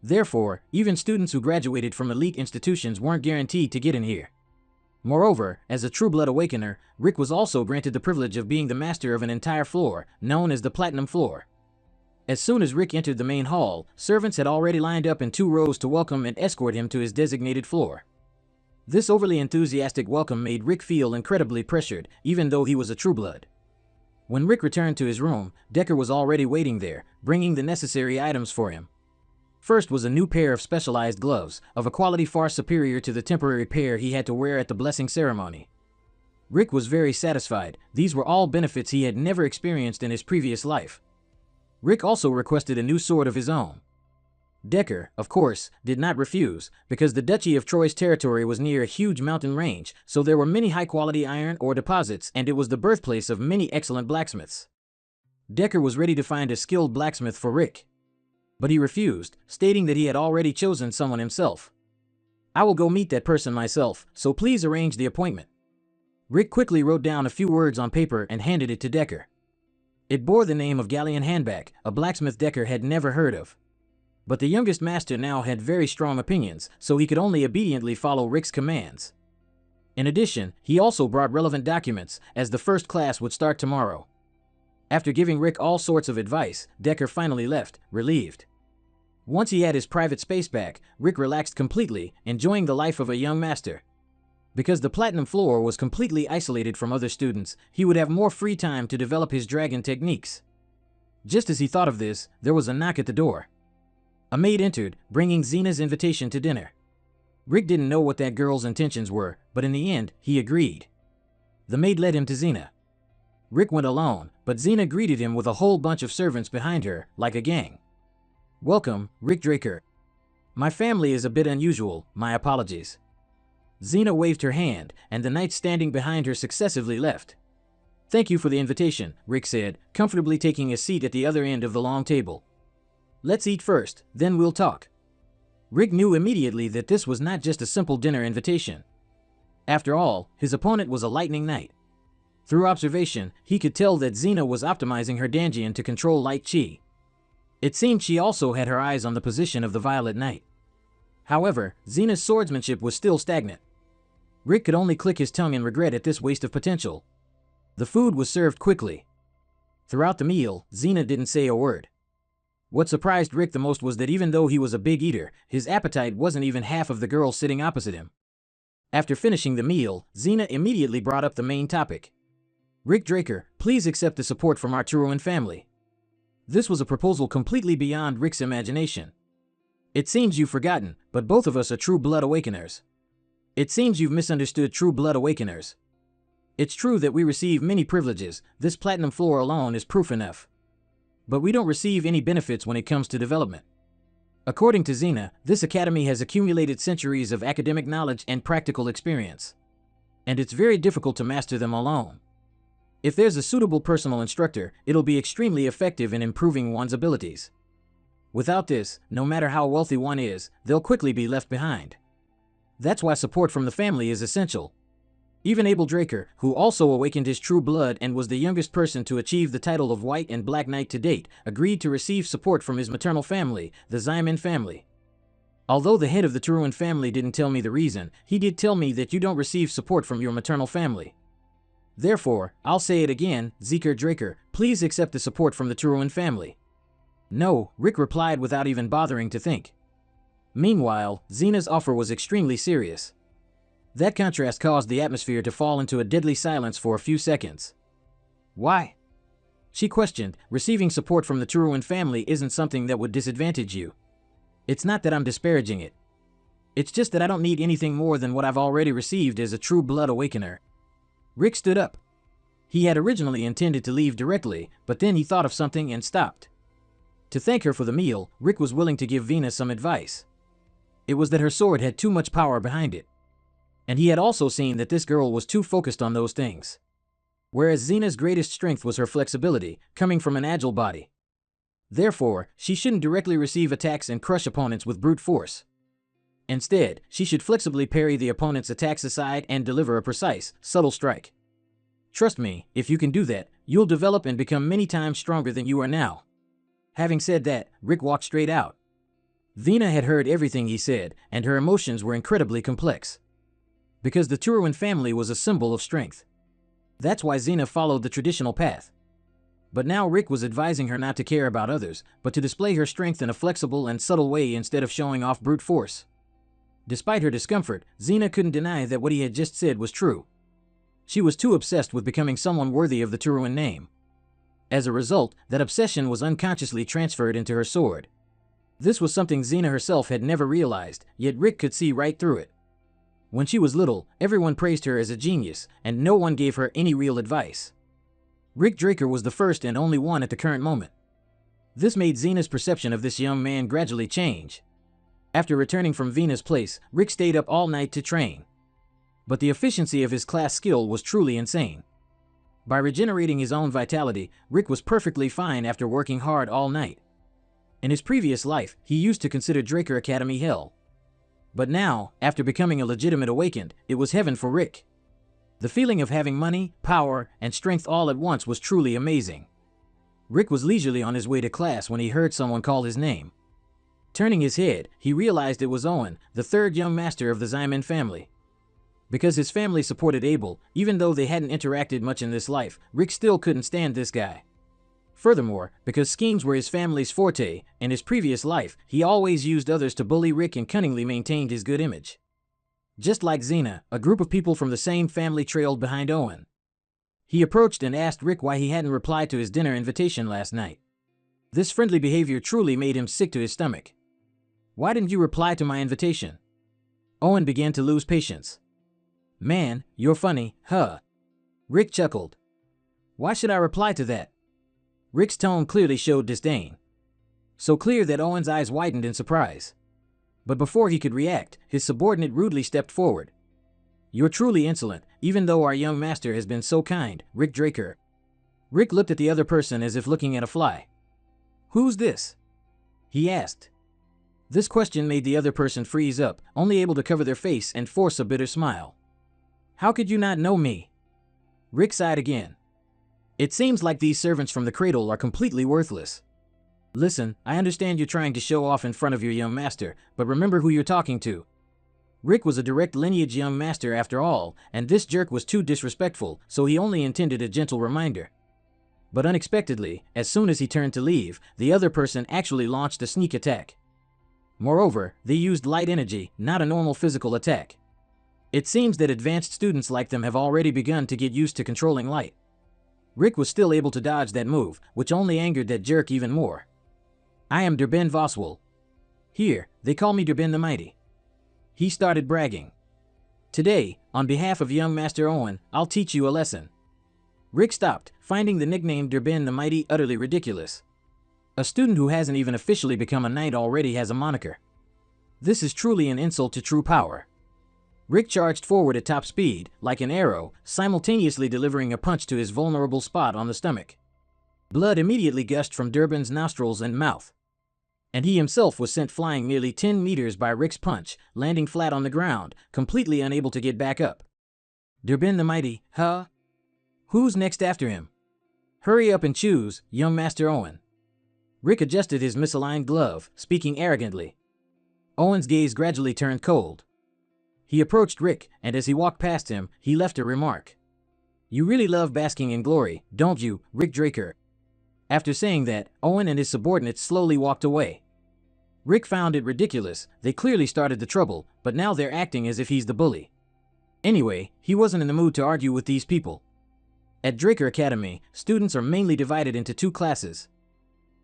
Therefore, even students who graduated from elite institutions weren't guaranteed to get in here. Moreover, as a True-Blood Awakener, Rick was also granted the privilege of being the master of an entire floor, known as the Platinum Floor. As soon as Rick entered the main hall, servants had already lined up in 2 rows to welcome and escort him to his designated floor. This overly enthusiastic welcome made Rick feel incredibly pressured, even though he was a True-Blood. When Rick returned to his room, Decker was already waiting there, bringing the necessary items for him. First was a new pair of specialized gloves, of a quality far superior to the temporary pair he had to wear at the blessing ceremony. Rick was very satisfied. These were all benefits he had never experienced in his previous life. Rick also requested a new sword of his own. Decker, of course, did not refuse, because the Duchy of Troy's territory was near a huge mountain range, so there were many high-quality iron ore deposits, and it was the birthplace of many excellent blacksmiths. Decker was ready to find a skilled blacksmith for Rick. But he refused, stating that he had already chosen someone himself. "I will go meet that person myself, so please arrange the appointment." Rick quickly wrote down a few words on paper and handed it to Decker. It bore the name of Galleon Handback, a blacksmith Decker had never heard of. But the youngest master now had very strong opinions, so he could only obediently follow Rick's commands. In addition, he also brought relevant documents, as the first class would start tomorrow. After giving Rick all sorts of advice, Decker finally left, relieved. Once he had his private space back, Rick relaxed completely, enjoying the life of a young master. Because the platinum floor was completely isolated from other students, he would have more free time to develop his dragon techniques. Just as he thought of this, there was a knock at the door. A maid entered, bringing Xena's invitation to dinner. Rick didn't know what that girl's intentions were, but in the end, he agreed. The maid led him to Xena. Rick went alone, but Xena greeted him with a whole bunch of servants behind her, like a gang. "Welcome, Rick Draker. My family is a bit unusual, my apologies." Xena waved her hand, and the knights standing behind her successively left. "Thank you for the invitation," Rick said, comfortably taking a seat at the other end of the long table. "Let's eat first, then we'll talk." Rick knew immediately that this was not just a simple dinner invitation. After all, his opponent was a lightning knight. Through observation, he could tell that Xena was optimizing her Danjian to control light chi. It seemed she also had her eyes on the position of the Violet Knight. However, Xena's swordsmanship was still stagnant. Rick could only click his tongue in regret at this waste of potential. The food was served quickly. Throughout the meal, Xena didn't say a word. What surprised Rick the most was that even though he was a big eater, his appetite wasn't even half of the girl sitting opposite him. After finishing the meal, Xena immediately brought up the main topic. "Rick Draker, please accept the support from our Turuan family." This was a proposal completely beyond Rick's imagination. "It seems you've forgotten, but both of us are true blood awakeners. It seems you've misunderstood true blood awakeners. It's true that we receive many privileges, this platinum floor alone is proof enough. But we don't receive any benefits when it comes to development. According to Xena, this academy has accumulated centuries of academic knowledge and practical experience. And it's very difficult to master them alone. If there's a suitable personal instructor, it'll be extremely effective in improving one's abilities. Without this, no matter how wealthy one is, they'll quickly be left behind. That's why support from the family is essential." Even Abel Draker, who also awakened his true blood and was the youngest person to achieve the title of White and Black Knight to date, agreed to receive support from his maternal family, the Xiamen family. "Although the head of the Turuan family didn't tell me the reason, he did tell me that you don't receive support from your maternal family. Therefore, I'll say it again, Zeker Draker, please accept the support from the Turuan family." "No," Rick replied without even bothering to think. Meanwhile, Xena's offer was extremely serious. That contrast caused the atmosphere to fall into a deadly silence for a few seconds. "Why?" she questioned. "Receiving support from the Turuan family isn't something that would disadvantage you. It's not that I'm disparaging it. It's just that I don't need anything more than what I've already received as a true blood awakener." Rick stood up. He had originally intended to leave directly, but then he thought of something and stopped. To thank her for the meal, Rick was willing to give Vina some advice. It was that her sword had too much power behind it. And he had also seen that this girl was too focused on those things. Whereas Xena's greatest strength was her flexibility, coming from an agile body. Therefore, she shouldn't directly receive attacks and crush opponents with brute force. Instead, she should flexibly parry the opponent's attacks aside and deliver a precise, subtle strike. Trust me, if you can do that, you'll develop and become many times stronger than you are now. Having said that, Rick walked straight out. Vina had heard everything he said, and her emotions were incredibly complex. Because the Turuan family was a symbol of strength. That's why Xena followed the traditional path. But now Rick was advising her not to care about others, but to display her strength in a flexible and subtle way instead of showing off brute force. Despite her discomfort, Xena couldn't deny that what he had just said was true. She was too obsessed with becoming someone worthy of the Turuan name. As a result, that obsession was unconsciously transferred into her sword. This was something Xena herself had never realized, yet Rick could see right through it. When she was little, everyone praised her as a genius, and no one gave her any real advice. Rick Draker was the first and only one at the current moment. This made Xena's perception of this young man gradually change. After returning from Vina's place, Rick stayed up all night to train. But the efficiency of his class skill was truly insane. By regenerating his own vitality, Rick was perfectly fine after working hard all night. In his previous life, he used to consider Draker Academy hell. But now, after becoming a legitimate awakened, it was heaven for Rick. The feeling of having money, power, and strength all at once was truly amazing. Rick was leisurely on his way to class when he heard someone call his name. Turning his head, he realized it was Owen, the third young master of the Zyman family. Because his family supported Abel, even though they hadn't interacted much in this life, Rick still couldn't stand this guy. Furthermore, because schemes were his family's forte, in his previous life, he always used others to bully Rick and cunningly maintained his good image. Just like Xena, a group of people from the same family trailed behind Owen. He approached and asked Rick why he hadn't replied to his dinner invitation last night. This friendly behavior truly made him sick to his stomach. "Why didn't you reply to my invitation?" Owen began to lose patience. "Man, you're funny, huh?" Rick chuckled. "Why should I reply to that?" Rick's tone clearly showed disdain. So clear that Owen's eyes widened in surprise. But before he could react, his subordinate rudely stepped forward. "You're truly insolent, even though our young master has been so kind, Rick Draker." Rick looked at the other person as if looking at a fly. "Who's this?" he asked. This question made the other person freeze up, only able to cover their face and force a bitter smile. "How could you not know me?" Rick sighed again. "It seems like these servants from the cradle are completely worthless. Listen, I understand you're trying to show off in front of your young master, but remember who you're talking to." Rick was a direct lineage young master after all, and this jerk was too disrespectful, so he only intended a gentle reminder. But unexpectedly, as soon as he turned to leave, the other person actually launched a sneak attack. Moreover, they used light energy, not a normal physical attack. It seems that advanced students like them have already begun to get used to controlling light. Rick was still able to dodge that move, which only angered that jerk even more. "I am Durbin Voswell. Here, they call me Durbin the Mighty." He started bragging. "Today, on behalf of young Master Owen, I'll teach you a lesson." Rick stopped, finding the nickname Durbin the Mighty utterly ridiculous. A student who hasn't even officially become a knight already has a moniker. This is truly an insult to true power. Rick charged forward at top speed, like an arrow, simultaneously delivering a punch to his vulnerable spot on the stomach. Blood immediately gushed from Durbin's nostrils and mouth. And he himself was sent flying nearly 10 meters by Rick's punch, landing flat on the ground, completely unable to get back up. "Durbin the Mighty, huh? Who's next after him? Hurry up and choose, young Master Owen." Rick adjusted his misaligned glove, speaking arrogantly. Owen's gaze gradually turned cold. He approached Rick, and as he walked past him, he left a remark. "You really love basking in glory, don't you, Rick Draker?" After saying that, Owen and his subordinates slowly walked away. Rick found it ridiculous. They clearly started the trouble, but now they're acting as if he's the bully. Anyway, he wasn't in the mood to argue with these people. At Draker Academy, students are mainly divided into two classes.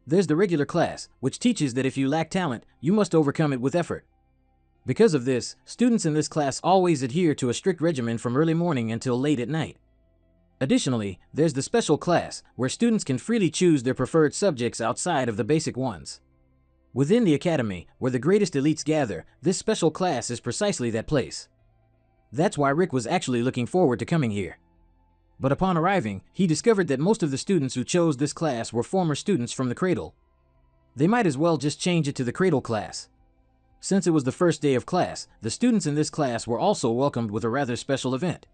There's the regular class, which teaches that if you lack talent, you must overcome it with effort. Because of this, students in this class always adhere to a strict regimen from early morning until late at night. Additionally, there's the special class, where students can freely choose their preferred subjects outside of the basic ones. Within the academy, where the greatest elites gather, this special class is precisely that place. That's why Rick was actually looking forward to coming here. But upon arriving, he discovered that most of the students who chose this class were former students from the cradle. They might as well just change it to the cradle class. Since it was the first day of class, the students in this class were also welcomed with a rather special event.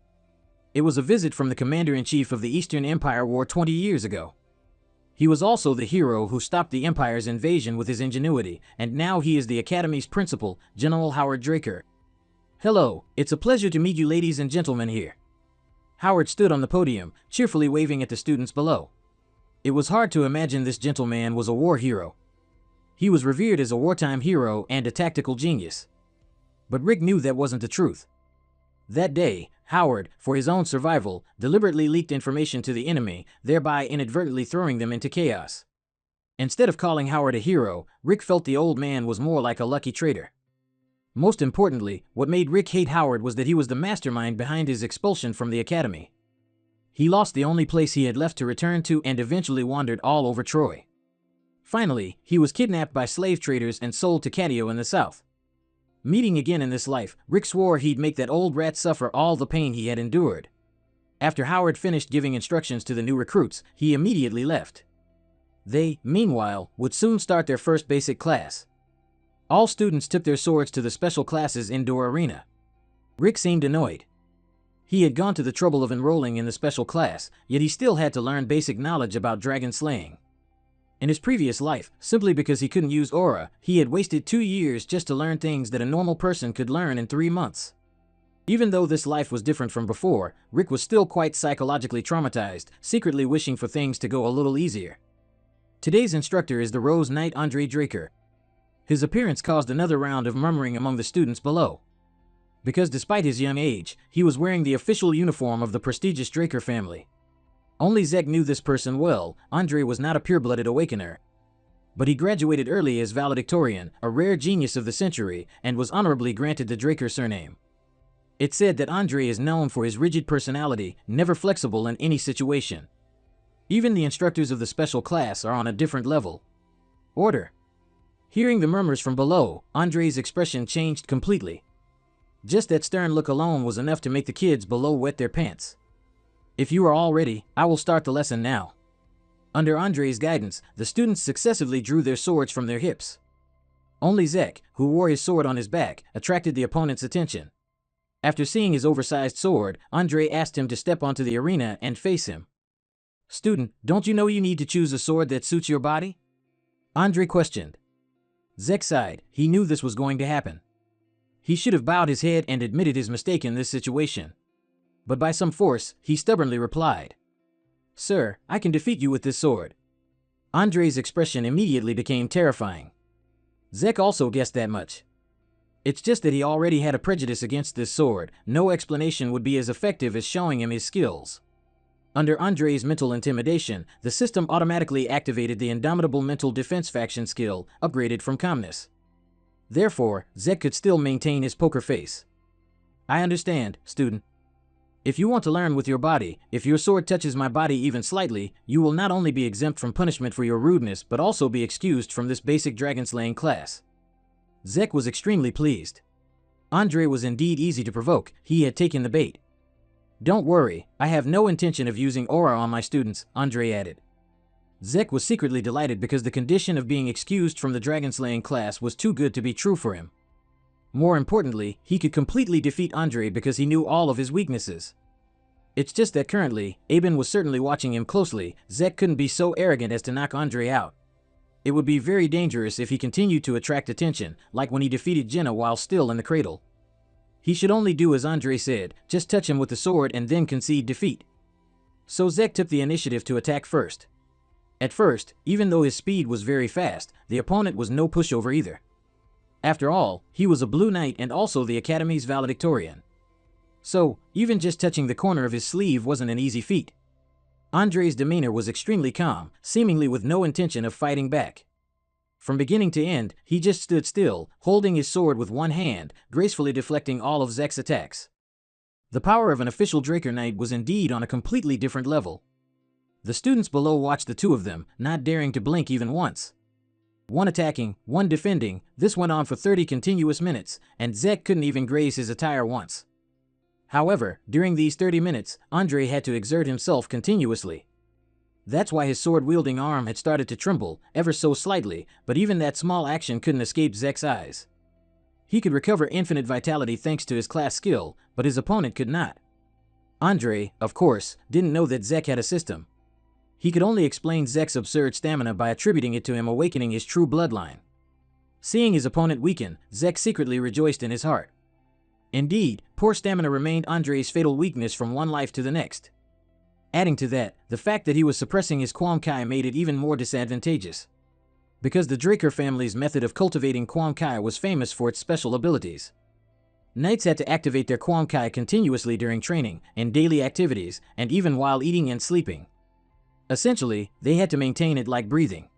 It was a visit from the Commander-in-Chief of the Eastern Empire War 20 years ago. He was also the hero who stopped the Empire's invasion with his ingenuity, and now he is the Academy's principal, General Howard Draker. "Hello, it's a pleasure to meet you ladies and gentlemen here." Howard stood on the podium, cheerfully waving at the students below. It was hard to imagine this gentleman was a war hero. He was revered as a wartime hero and a tactical genius. But Rick knew that wasn't the truth. That day, Howard, for his own survival, deliberately leaked information to the enemy, thereby inadvertently throwing them into chaos. Instead of calling Howard a hero, Rick felt the old man was more like a lucky traitor. Most importantly, what made Rick hate Howard was that he was the mastermind behind his expulsion from the academy. He lost the only place he had left to return to and eventually wandered all over Troy. Finally, he was kidnapped by slave traders and sold to Catio in the south. Meeting again in this life, Rick swore he'd make that old rat suffer all the pain he had endured. After Howard finished giving instructions to the new recruits, he immediately left. They, meanwhile, would soon start their first basic class. All students took their swords to the special classes indoor arena. Rick seemed annoyed. He had gone to the trouble of enrolling in the special class, yet he still had to learn basic knowledge about dragon slaying. In his previous life, simply because he couldn't use aura, he had wasted 2 years just to learn things that a normal person could learn in 3 months. Even though this life was different from before, Rick was still quite psychologically traumatized, secretly wishing for things to go a little easier. Today's instructor is the Rose Knight Andre Draker. His appearance caused another round of murmuring among the students below. Because despite his young age, he was wearing the official uniform of the prestigious Draker family. Only Zek knew this person well. Andre was not a pure-blooded awakener. But he graduated early as valedictorian, a rare genius of the century, and was honorably granted the Draker surname. It's said that Andre is known for his rigid personality, never flexible in any situation. Even the instructors of the special class are on a different level. Order. Hearing the murmurs from below, Andre's expression changed completely. Just that stern look alone was enough to make the kids below wet their pants. If you are all ready, I will start the lesson now. Under Andre's guidance, the students successively drew their swords from their hips. Only Zek, who wore his sword on his back, attracted the opponent's attention. After seeing his oversized sword, Andre asked him to step onto the arena and face him. "Student, don't you know you need to choose a sword that suits your body?" Andre questioned. Zek sighed. He knew this was going to happen. He should have bowed his head and admitted his mistake in this situation. But by some force, he stubbornly replied, "Sir, I can defeat you with this sword." Andre's expression immediately became terrifying. Zek also guessed that much. It's just that he already had a prejudice against this sword. No explanation would be as effective as showing him his skills. Under Andre's mental intimidation, the system automatically activated the indomitable mental defense faction skill, upgraded from calmness. Therefore, Zek could still maintain his poker face. "I understand, student. If you want to learn with your body, if your sword touches my body even slightly, you will not only be exempt from punishment for your rudeness but also be excused from this basic dragon-slaying class." Zek was extremely pleased. Andre was indeed easy to provoke. He had taken the bait. "Don't worry, I have no intention of using aura on my students," Andre added. Zek was secretly delighted because the condition of being excused from the dragon-slaying class was too good to be true for him. More importantly, he could completely defeat Andre because he knew all of his weaknesses. It's just that currently, Aben was certainly watching him closely. Zek couldn't be so arrogant as to knock Andre out. It would be very dangerous if he continued to attract attention, like when he defeated Jenna while still in the cradle. He should only do as Andre said, just touch him with the sword and then concede defeat. So Zek took the initiative to attack first. At first, even though his speed was very fast, the opponent was no pushover either. After all, he was a Blue Knight and also the Academy's valedictorian. So, even just touching the corner of his sleeve wasn't an easy feat. Andre's demeanor was extremely calm, seemingly with no intention of fighting back. From beginning to end, he just stood still, holding his sword with one hand, gracefully deflecting all of Zek's attacks. The power of an official Draker Knight was indeed on a completely different level. The students below watched the two of them, not daring to blink even once. One attacking, one defending, this went on for 30 continuous minutes, and Zek couldn't even graze his attire once. However, during these 30 minutes, Andre had to exert himself continuously. That's why his sword-wielding arm had started to tremble, ever so slightly, but even that small action couldn't escape Zek's eyes. He could recover infinite vitality thanks to his class skill, but his opponent could not. Andre, of course, didn't know that Zek had a system. He could only explain Zek's absurd stamina by attributing it to him awakening his true bloodline. Seeing his opponent weaken, Zek secretly rejoiced in his heart. Indeed, poor stamina remained Andre's fatal weakness from one life to the next. Adding to that, the fact that he was suppressing his Quam Kai made it even more disadvantageous. Because the Draker family's method of cultivating Quam Kai was famous for its special abilities. Knights had to activate their Quam Kai continuously during training, in daily activities, and even while eating and sleeping. Essentially, they had to maintain it like breathing.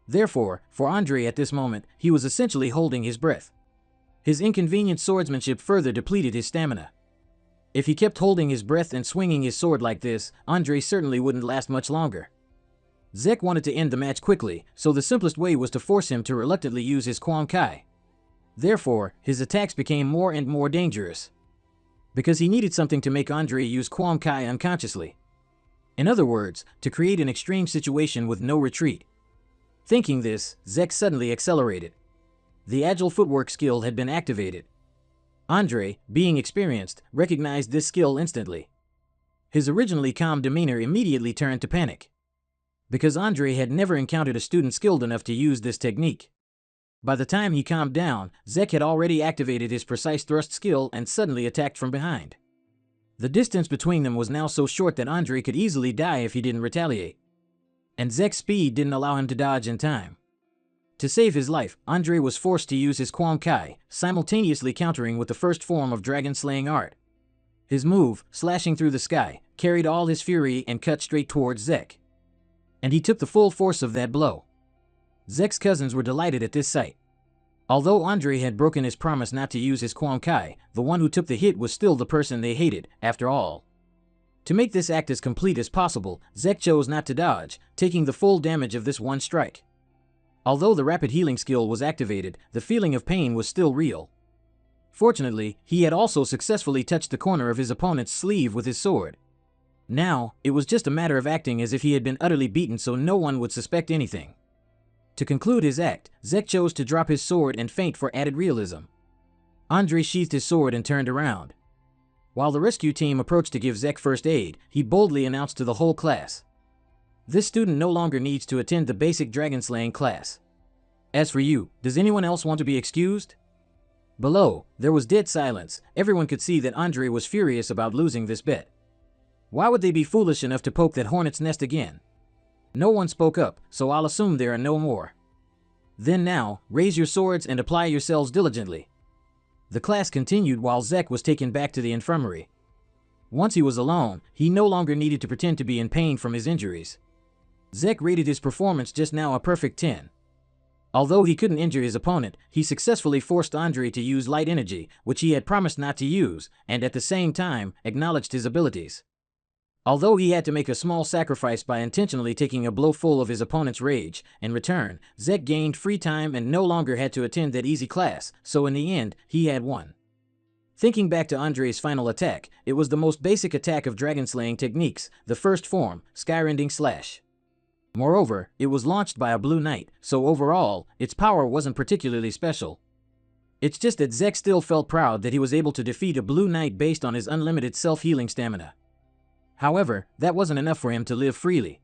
Therefore, for Andre at this moment, he was essentially holding his breath. His inconvenient swordsmanship further depleted his stamina. If he kept holding his breath and swinging his sword like this, Andre certainly wouldn't last much longer. Zek wanted to end the match quickly, so the simplest way was to force him to reluctantly use his Quam Kai. Therefore, his attacks became more and more dangerous. Because he needed something to make Andre use Quam Kai unconsciously. In other words, to create an extreme situation with no retreat. Thinking this, Zek suddenly accelerated. The agile footwork skill had been activated. Andre, being experienced, recognized this skill instantly. His originally calm demeanor immediately turned to panic. because Andre had never encountered a student skilled enough to use this technique. By the time he calmed down, Zek had already activated his precise thrust skill and suddenly attacked from behind. The distance between them was now so short that Andre could easily die if he didn't retaliate. And Zek's speed didn't allow him to dodge in time. To save his life, Andre was forced to use his Quam Kai, simultaneously countering with the first form of dragon-slaying art. His move, slashing through the sky, carried all his fury and cut straight towards Zek. And he took the full force of that blow. Zek's cousins were delighted at this sight. Although Andre had broken his promise not to use his Quam Kai, the one who took the hit was still the person they hated, after all. To make this act as complete as possible, Zek chose not to dodge, taking the full damage of this one strike. Although the rapid healing skill was activated, the feeling of pain was still real. Fortunately, he had also successfully touched the corner of his opponent's sleeve with his sword. Now, it was just a matter of acting as if he had been utterly beaten so no one would suspect anything. To conclude his act, Zek chose to drop his sword and feint for added realism. Andre sheathed his sword and turned around. While the rescue team approached to give Zek first aid, he boldly announced to the whole class, "This student no longer needs to attend the basic dragon-slaying class. As for you, does anyone else want to be excused?" Below, there was dead silence. Everyone could see that Andre was furious about losing this bet. Why would they be foolish enough to poke that hornet's nest again? No one spoke up, so I'll assume there are no more. Then now, raise your swords and apply yourselves diligently. The class continued while Zek was taken back to the infirmary. Once he was alone, he no longer needed to pretend to be in pain from his injuries. Zek rated his performance just now a perfect 10. Although he couldn't injure his opponent, he successfully forced Andre to use light energy, which he had promised not to use, and at the same time, acknowledged his abilities. Although he had to make a small sacrifice by intentionally taking a blow full of his opponent's rage, in return, Zek gained free time and no longer had to attend that easy class, so in the end, he had won. Thinking back to Andre's final attack, it was the most basic attack of dragon-slaying techniques, the first form, Skyrending Slash. Moreover, it was launched by a Blue Knight, so overall, its power wasn't particularly special. It's just that Zek still felt proud that he was able to defeat a Blue Knight based on his unlimited self-healing stamina. However, that wasn't enough for him to live freely.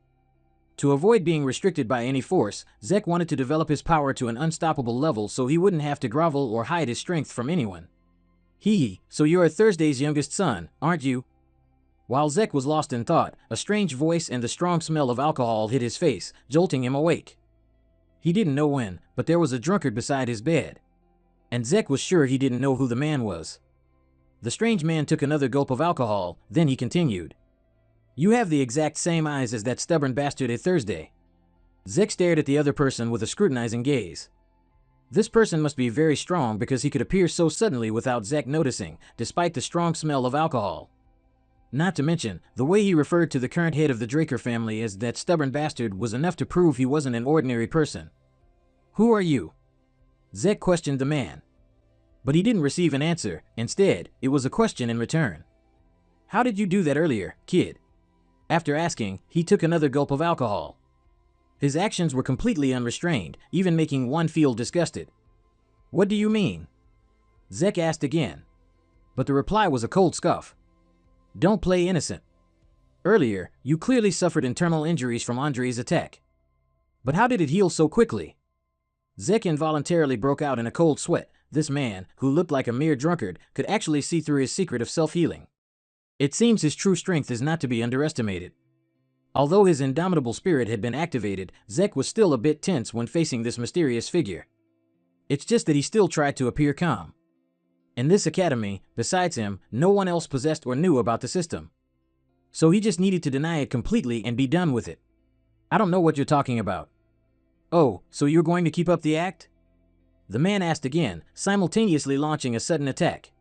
To avoid being restricted by any force, Zek wanted to develop his power to an unstoppable level so he wouldn't have to grovel or hide his strength from anyone. So you're Thursday's youngest son, aren't you? While Zek was lost in thought, a strange voice and the strong smell of alcohol hit his face, jolting him awake. He didn't know when, but there was a drunkard beside his bed. And Zek was sure he didn't know who the man was. The strange man took another gulp of alcohol, then he continued. "You have the exact same eyes as that stubborn bastard at Thursday." Zek stared at the other person with a scrutinizing gaze. This person must be very strong because he could appear so suddenly without Zek noticing, despite the strong smell of alcohol. Not to mention, the way he referred to the current head of the Draker family as that stubborn bastard was enough to prove he wasn't an ordinary person. "Who are you?" Zek questioned the man. But he didn't receive an answer. Instead, it was a question in return. "How did you do that earlier, kid?" After asking, he took another gulp of alcohol. His actions were completely unrestrained, even making one feel disgusted. "What do you mean?" Zek asked again. But the reply was a cold scoff. "Don't play innocent. Earlier, you clearly suffered internal injuries from Andre's attack. But how did it heal so quickly?" Zek involuntarily broke out in a cold sweat. This man, who looked like a mere drunkard, could actually see through his secret of self-healing. It seems his true strength is not to be underestimated. Although his indomitable spirit had been activated, Zek was still a bit tense when facing this mysterious figure. It's just that he still tried to appear calm. In this academy, besides him, no one else possessed or knew about the system. So he just needed to deny it completely and be done with it. "I don't know what you're talking about." "Oh, so you're going to keep up the act?" The man asked again, simultaneously launching a sudden attack.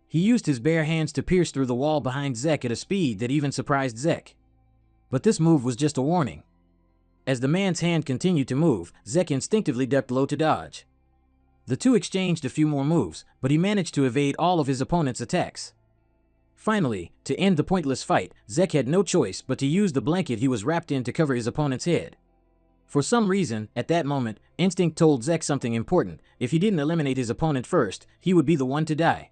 He used his bare hands to pierce through the wall behind Zek at a speed that even surprised Zek. But this move was just a warning. As the man's hand continued to move, Zek instinctively ducked low to dodge. The two exchanged a few more moves, but he managed to evade all of his opponent's attacks. Finally, to end the pointless fight, Zek had no choice but to use the blanket he was wrapped in to cover his opponent's head. For some reason, at that moment, instinct told Zek something important. If he didn't eliminate his opponent first, he would be the one to die.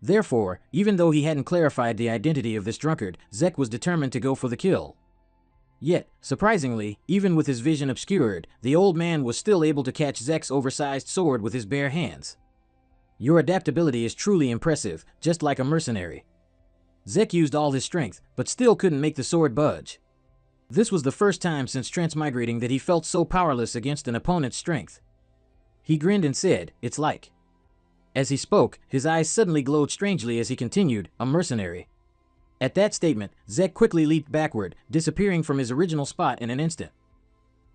Therefore, even though he hadn't clarified the identity of this drunkard, Zek was determined to go for the kill. Yet, surprisingly, even with his vision obscured, the old man was still able to catch Zek's oversized sword with his bare hands. Your adaptability is truly impressive, just like a mercenary. Zek used all his strength, but still couldn't make the sword budge. This was the first time since transmigrating that he felt so powerless against an opponent's strength. He grinned and said, "It's like." As he spoke, his eyes suddenly glowed strangely as he continued, "A mercenary." At that statement, Zek quickly leaped backward, disappearing from his original spot in an instant.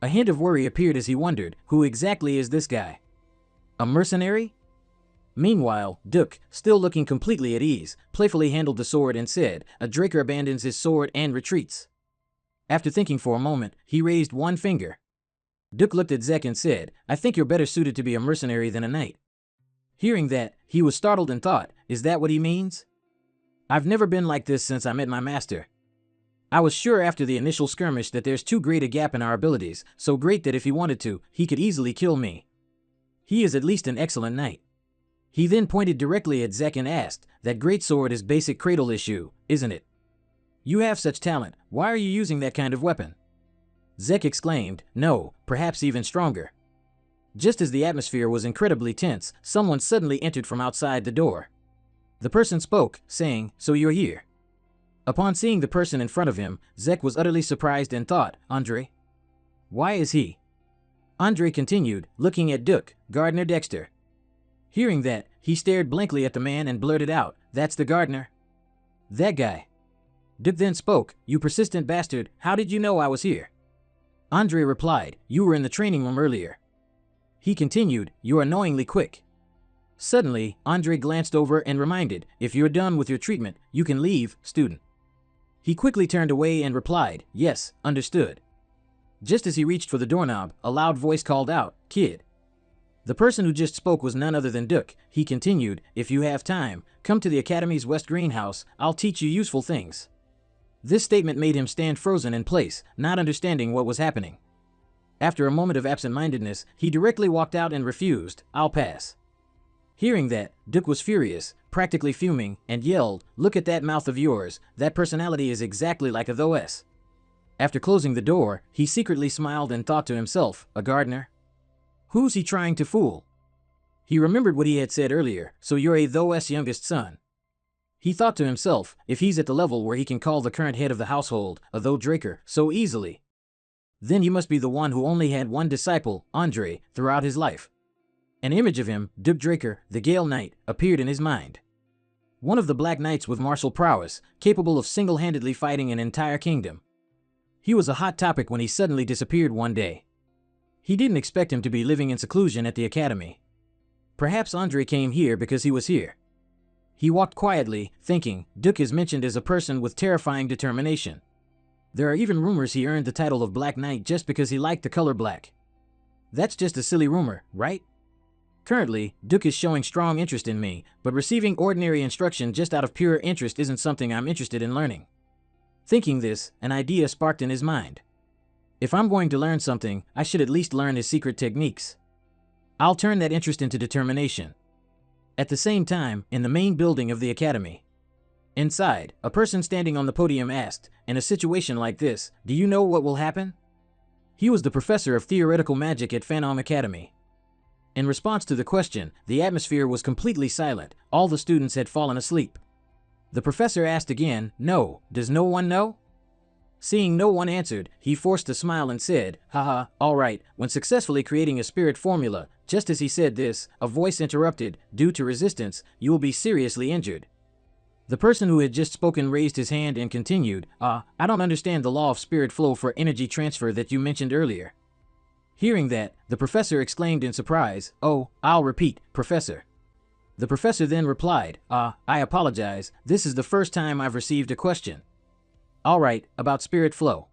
A hint of worry appeared as he wondered, who exactly is this guy? A mercenary? Meanwhile, Duke, still looking completely at ease, playfully handled the sword and said, "A Draker abandons his sword and retreats." After thinking for a moment, he raised one finger. Duke looked at Zek and said, "I think you're better suited to be a mercenary than a knight." Hearing that, he was startled and thought, is that what he means? I've never been like this since I met my master. I was sure after the initial skirmish that there's too great a gap in our abilities, so great that if he wanted to, he could easily kill me. He is at least an excellent knight. He then pointed directly at Zek and asked, "That great sword is basic cradle issue, isn't it? You have such talent, why are you using that kind of weapon?" Zek exclaimed, "No, perhaps even stronger." Just as the atmosphere was incredibly tense, someone suddenly entered from outside the door. The person spoke, saying, "So you're here." Upon seeing the person in front of him, Zek was utterly surprised and thought, "Andre? Why is he?" Andre continued, looking at Duke, Gardener Dexter. Hearing that, he stared blankly at the man and blurted out, "That's the gardener." "That guy." Duke then spoke, "You persistent bastard, how did you know I was here?" Andre replied, "You were in the training room earlier." He continued, "You're annoyingly quick." Suddenly, Andre glanced over and reminded, "If you're done with your treatment, you can leave, student." He quickly turned away and replied, "Yes, understood." Just as he reached for the doorknob, a loud voice called out, "Kid." The person who just spoke was none other than Duke. He continued, "If you have time, come to the Academy's West Greenhouse, I'll teach you useful things." This statement made him stand frozen in place, not understanding what was happening. After a moment of absent-mindedness, he directly walked out and refused, "I'll pass." Hearing that, Duke was furious, practically fuming, and yelled, "Look at that mouth of yours, that personality is exactly like a Thoas." After closing the door, he secretly smiled and thought to himself, "A gardener? Who's he trying to fool?" He remembered what he had said earlier, "So you're a Thoas' youngest son." He thought to himself, if he's at the level where he can call the current head of the household a Tho Draker so easily, then you must be the one who only had one disciple, Andre, throughout his life. An image of him, Duke Draker, the Gale Knight, appeared in his mind. One of the Black Knights with martial prowess, capable of single-handedly fighting an entire kingdom. He was a hot topic when he suddenly disappeared one day. He didn't expect him to be living in seclusion at the academy. Perhaps Andre came here because he was here. He walked quietly, thinking, Duke is mentioned as a person with terrifying determination. There are even rumors he earned the title of Black Knight just because he liked the color black. That's just a silly rumor, right? Currently, Duke is showing strong interest in me, but receiving ordinary instruction just out of pure interest isn't something I'm interested in learning. Thinking this, an idea sparked in his mind. If I'm going to learn something, I should at least learn his secret techniques. I'll turn that interest into determination. At the same time, in the main building of the academy. Inside, a person standing on the podium asked, in a situation like this, do you know what will happen? He was the professor of theoretical magic at Phanom Academy. In response to the question, the atmosphere was completely silent. All the students had fallen asleep. The professor asked again, "No, does no one know?" Seeing no one answered, he forced a smile and said, "Haha, all right." When successfully creating a spirit formula, just as he said this, a voice interrupted, "Due to resistance, you will be seriously injured." The person who had just spoken raised his hand and continued, I don't understand the law of spirit flow for energy transfer that you mentioned earlier." Hearing that, the professor exclaimed in surprise, "Oh, I'll repeat, Professor." The professor then replied, I apologize, this is the first time I've received a question." "All right, about spirit flow."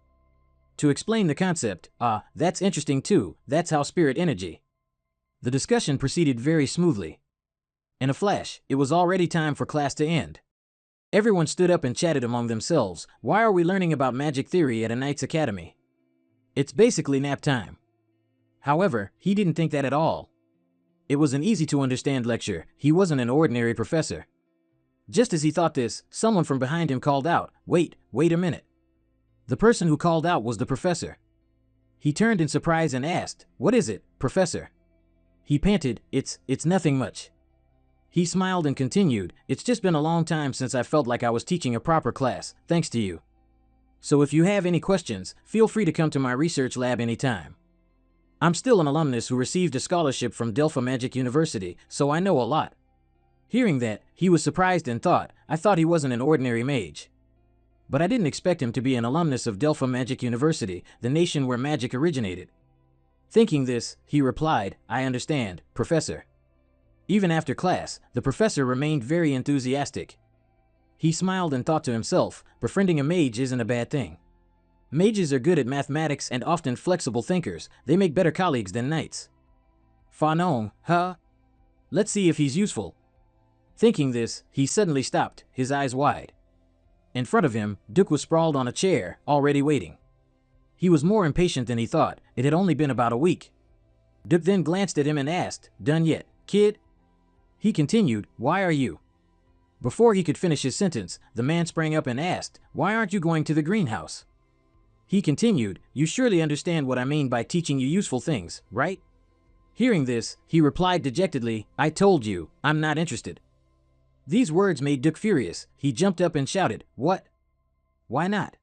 To explain the concept, that's interesting too, that's how spirit energy. The discussion proceeded very smoothly. In a flash, it was already time for class to end. Everyone stood up and chatted among themselves, why are we learning about magic theory at a knight's academy? It's basically nap time. However, he didn't think that at all. It was an easy-to-understand lecture, he wasn't an ordinary professor. Just as he thought this, someone from behind him called out, wait a minute." The person who called out was the professor. He turned in surprise and asked, "What is it, Professor?" He panted, It's nothing much." He smiled and continued, "It's just been a long time since I felt like I was teaching a proper class, thanks to you. So if you have any questions, feel free to come to my research lab anytime. I'm still an alumnus who received a scholarship from Delphi Magic University, so I know a lot." Hearing that, he was surprised and thought, I thought he wasn't an ordinary mage. But I didn't expect him to be an alumnus of Delphi Magic University, the nation where magic originated. Thinking this, he replied, "I understand, Professor." Even after class, the professor remained very enthusiastic. He smiled and thought to himself, befriending a mage isn't a bad thing. Mages are good at mathematics and often flexible thinkers. They make better colleagues than knights. Fa Nong, huh? Let's see if he's useful. Thinking this, he suddenly stopped, his eyes wide. In front of him, Duke was sprawled on a chair, already waiting. He was more impatient than he thought. It had only been about a week. Duke then glanced at him and asked, "Done yet, kid?" He continued, "Why are you?" Before he could finish his sentence, the man sprang up and asked, "Why aren't you going to the greenhouse?" He continued, "You surely understand what I mean by teaching you useful things, right?" Hearing this, he replied dejectedly, "I told you, I'm not interested." These words made Duke furious. He jumped up and shouted, "What? Why not?"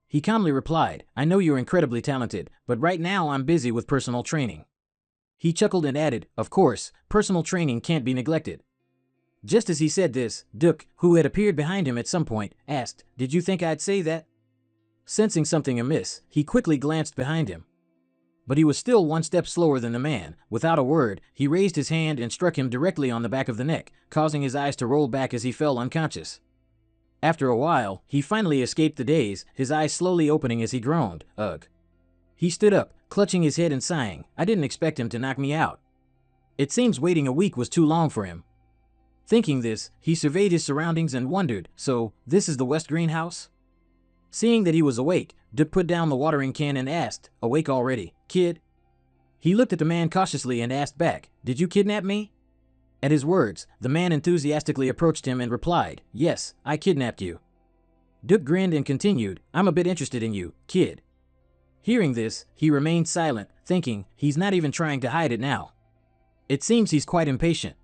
He calmly replied, "I know you're incredibly talented, but right now I'm busy with personal training." He chuckled and added, "Of course, personal training can't be neglected." Just as he said this, Duke, who had appeared behind him at some point, asked, "Did you think I'd say that?" Sensing something amiss, he quickly glanced behind him. But he was still one step slower than the man. Without a word, he raised his hand and struck him directly on the back of the neck, causing his eyes to roll back as he fell unconscious. After a while, he finally escaped the daze, his eyes slowly opening as he groaned, "Ugh." He stood up, clutching his head and sighing, "I didn't expect him to knock me out." It seems waiting a week was too long for him. Thinking this, he surveyed his surroundings and wondered, so, this is the West Greenhouse? Seeing that he was awake, Duke put down the watering can and asked, "Awake already, kid?" He looked at the man cautiously and asked back, "Did you kidnap me?" At his words, the man enthusiastically approached him and replied, "Yes, I kidnapped you." Duke grinned and continued, "I'm a bit interested in you, kid." Hearing this, he remained silent, thinking, he's not even trying to hide it now. It seems he's quite impatient.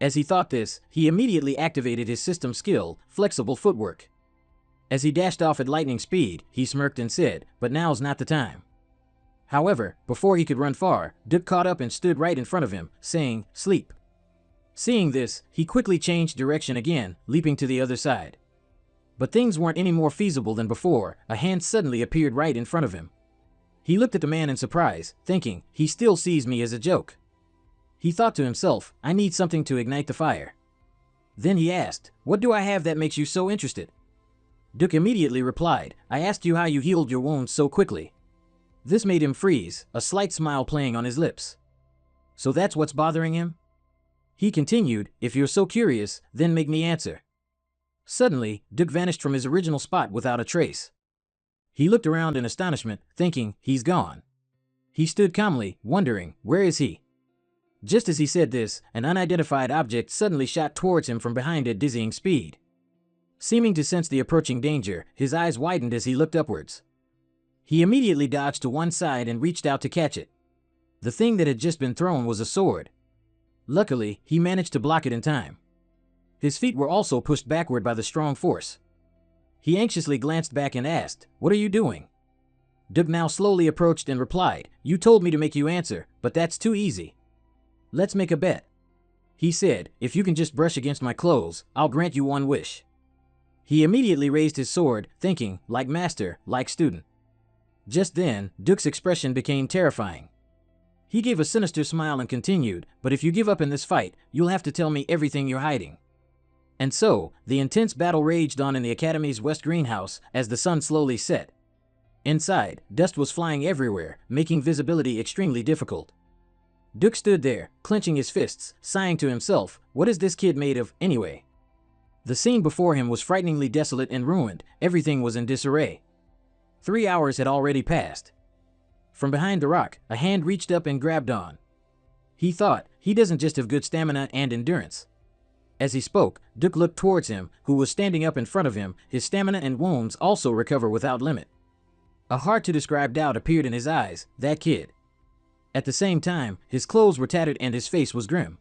As he thought this, he immediately activated his system skill, flexible footwork. As he dashed off at lightning speed, he smirked and said, "But now's not the time." However, before he could run far, Duke caught up and stood right in front of him, saying, "Sleep." Seeing this, he quickly changed direction again, leaping to the other side. But things weren't any more feasible than before. A hand suddenly appeared right in front of him. He looked at the man in surprise, thinking, he still sees me as a joke. He thought to himself, I need something to ignite the fire. Then he asked, "What do I have that makes you so interested?" Duke immediately replied, "I asked you how you healed your wounds so quickly." This made him freeze, a slight smile playing on his lips. So that's what's bothering him? He continued, "If you're so curious, then make me answer." Suddenly, Duke vanished from his original spot without a trace. He looked around in astonishment, thinking, he's gone. He stood calmly, wondering, where is he? Just as he said this, an unidentified object suddenly shot towards him from behind at dizzying speed. Seeming to sense the approaching danger, his eyes widened as he looked upwards. He immediately dodged to one side and reached out to catch it. The thing that had just been thrown was a sword. Luckily, he managed to block it in time. His feet were also pushed backward by the strong force. He anxiously glanced back and asked, "What are you doing?" Duke now slowly approached and replied, "You told me to make you answer, but that's too easy. Let's make a bet." He said, "If you can just brush against my clothes, I'll grant you one wish." He immediately raised his sword, thinking, like master, like student. Just then, Duke's expression became terrifying. He gave a sinister smile and continued, "But if you give up in this fight, you'll have to tell me everything you're hiding." And so, the intense battle raged on in the Academy's West Greenhouse as the sun slowly set. Inside, dust was flying everywhere, making visibility extremely difficult. Duke stood there, clenching his fists, sighing to himself, what is this kid made of, anyway? The scene before him was frighteningly desolate and ruined. Everything was in disarray. 3 hours had already passed. From behind the rock, a hand reached up and grabbed on. He thought, he doesn't just have good stamina and endurance. As he spoke, Duke looked towards him, who was standing up in front of him. His stamina and wounds also recover without limit. A hard-to-describe doubt appeared in his eyes. That kid. At the same time, his clothes were tattered and his face was grim.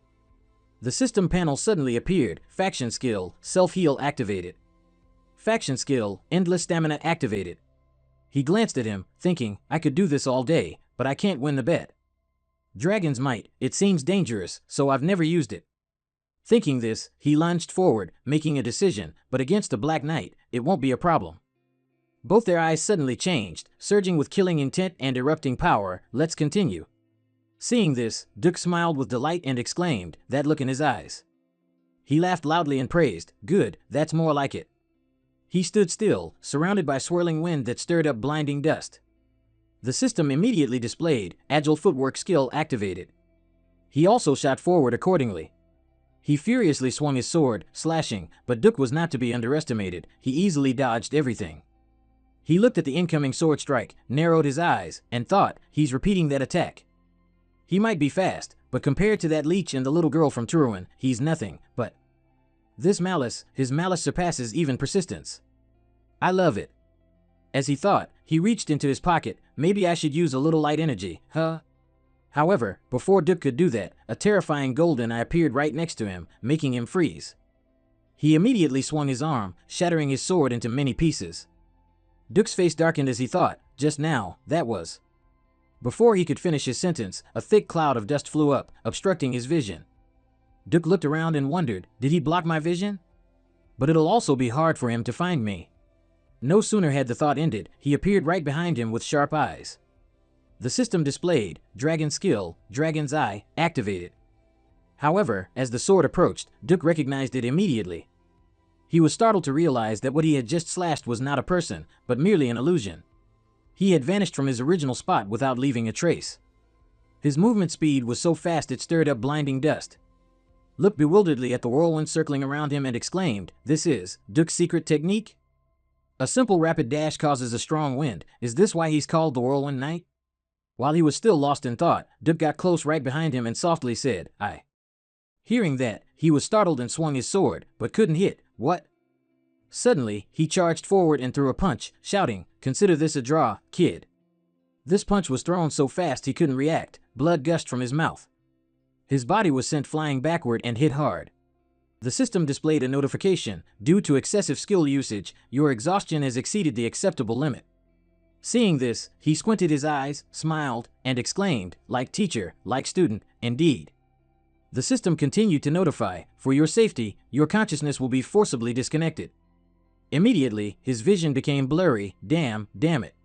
The system panel suddenly appeared. Faction skill, self-heal activated. Faction skill, endless stamina activated. He glanced at him, thinking, I could do this all day, but I can't win the bet. Dragon's Might, it seems dangerous, so I've never used it. Thinking this, he lunged forward, making a decision, but against the Black Knight, it won't be a problem. Both their eyes suddenly changed, surging with killing intent and erupting power. Let's continue. Seeing this, Duke smiled with delight and exclaimed, that look in his eyes. He laughed loudly and praised, good, that's more like it. He stood still, surrounded by swirling wind that stirred up blinding dust. The system immediately displayed, agile footwork skill activated. He also shot forward accordingly. He furiously swung his sword, slashing, but Duke was not to be underestimated. He easily dodged everything. He looked at the incoming sword strike, narrowed his eyes, and thought, he's repeating that attack. He might be fast, but compared to that leech and the little girl from Turuan, he's nothing, but his malice surpasses even persistence. I love it. As he thought, he reached into his pocket. Maybe I should use a little light energy, huh? However, before Duke could do that, a terrifying golden eye appeared right next to him, making him freeze. He immediately swung his arm, shattering his sword into many pieces. Duke's face darkened as he thought, just now, that was. Before he could finish his sentence, a thick cloud of dust flew up, obstructing his vision. Duke looked around and wondered, did he block my vision? But it'll also be hard for him to find me. No sooner had the thought ended, he appeared right behind him with sharp eyes. The system displayed, Dragon Skill, Dragon's Eye, activated. However, as the sword approached, Duke recognized it immediately. He was startled to realize that what he had just slashed was not a person, but merely an illusion. He had vanished from his original spot without leaving a trace. His movement speed was so fast it stirred up blinding dust. Looked bewilderedly at the whirlwind circling around him and exclaimed, this is Duke's secret technique? A simple rapid dash causes a strong wind. Is this why he's called the Whirlwind Knight? While he was still lost in thought, Duke got close right behind him and softly said, I. Hearing that, he was startled and swung his sword, but couldn't hit. What? Suddenly, he charged forward and threw a punch, shouting, consider this a draw, kid. This punch was thrown so fast he couldn't react. Blood gushed from his mouth. His body was sent flying backward and hit hard. The system displayed a notification, due to excessive skill usage, your exhaustion has exceeded the acceptable limit. Seeing this, he squinted his eyes, smiled, and exclaimed, like teacher, like student, indeed. The system continued to notify, for your safety, your consciousness will be forcibly disconnected. Immediately, his vision became blurry. Damn it.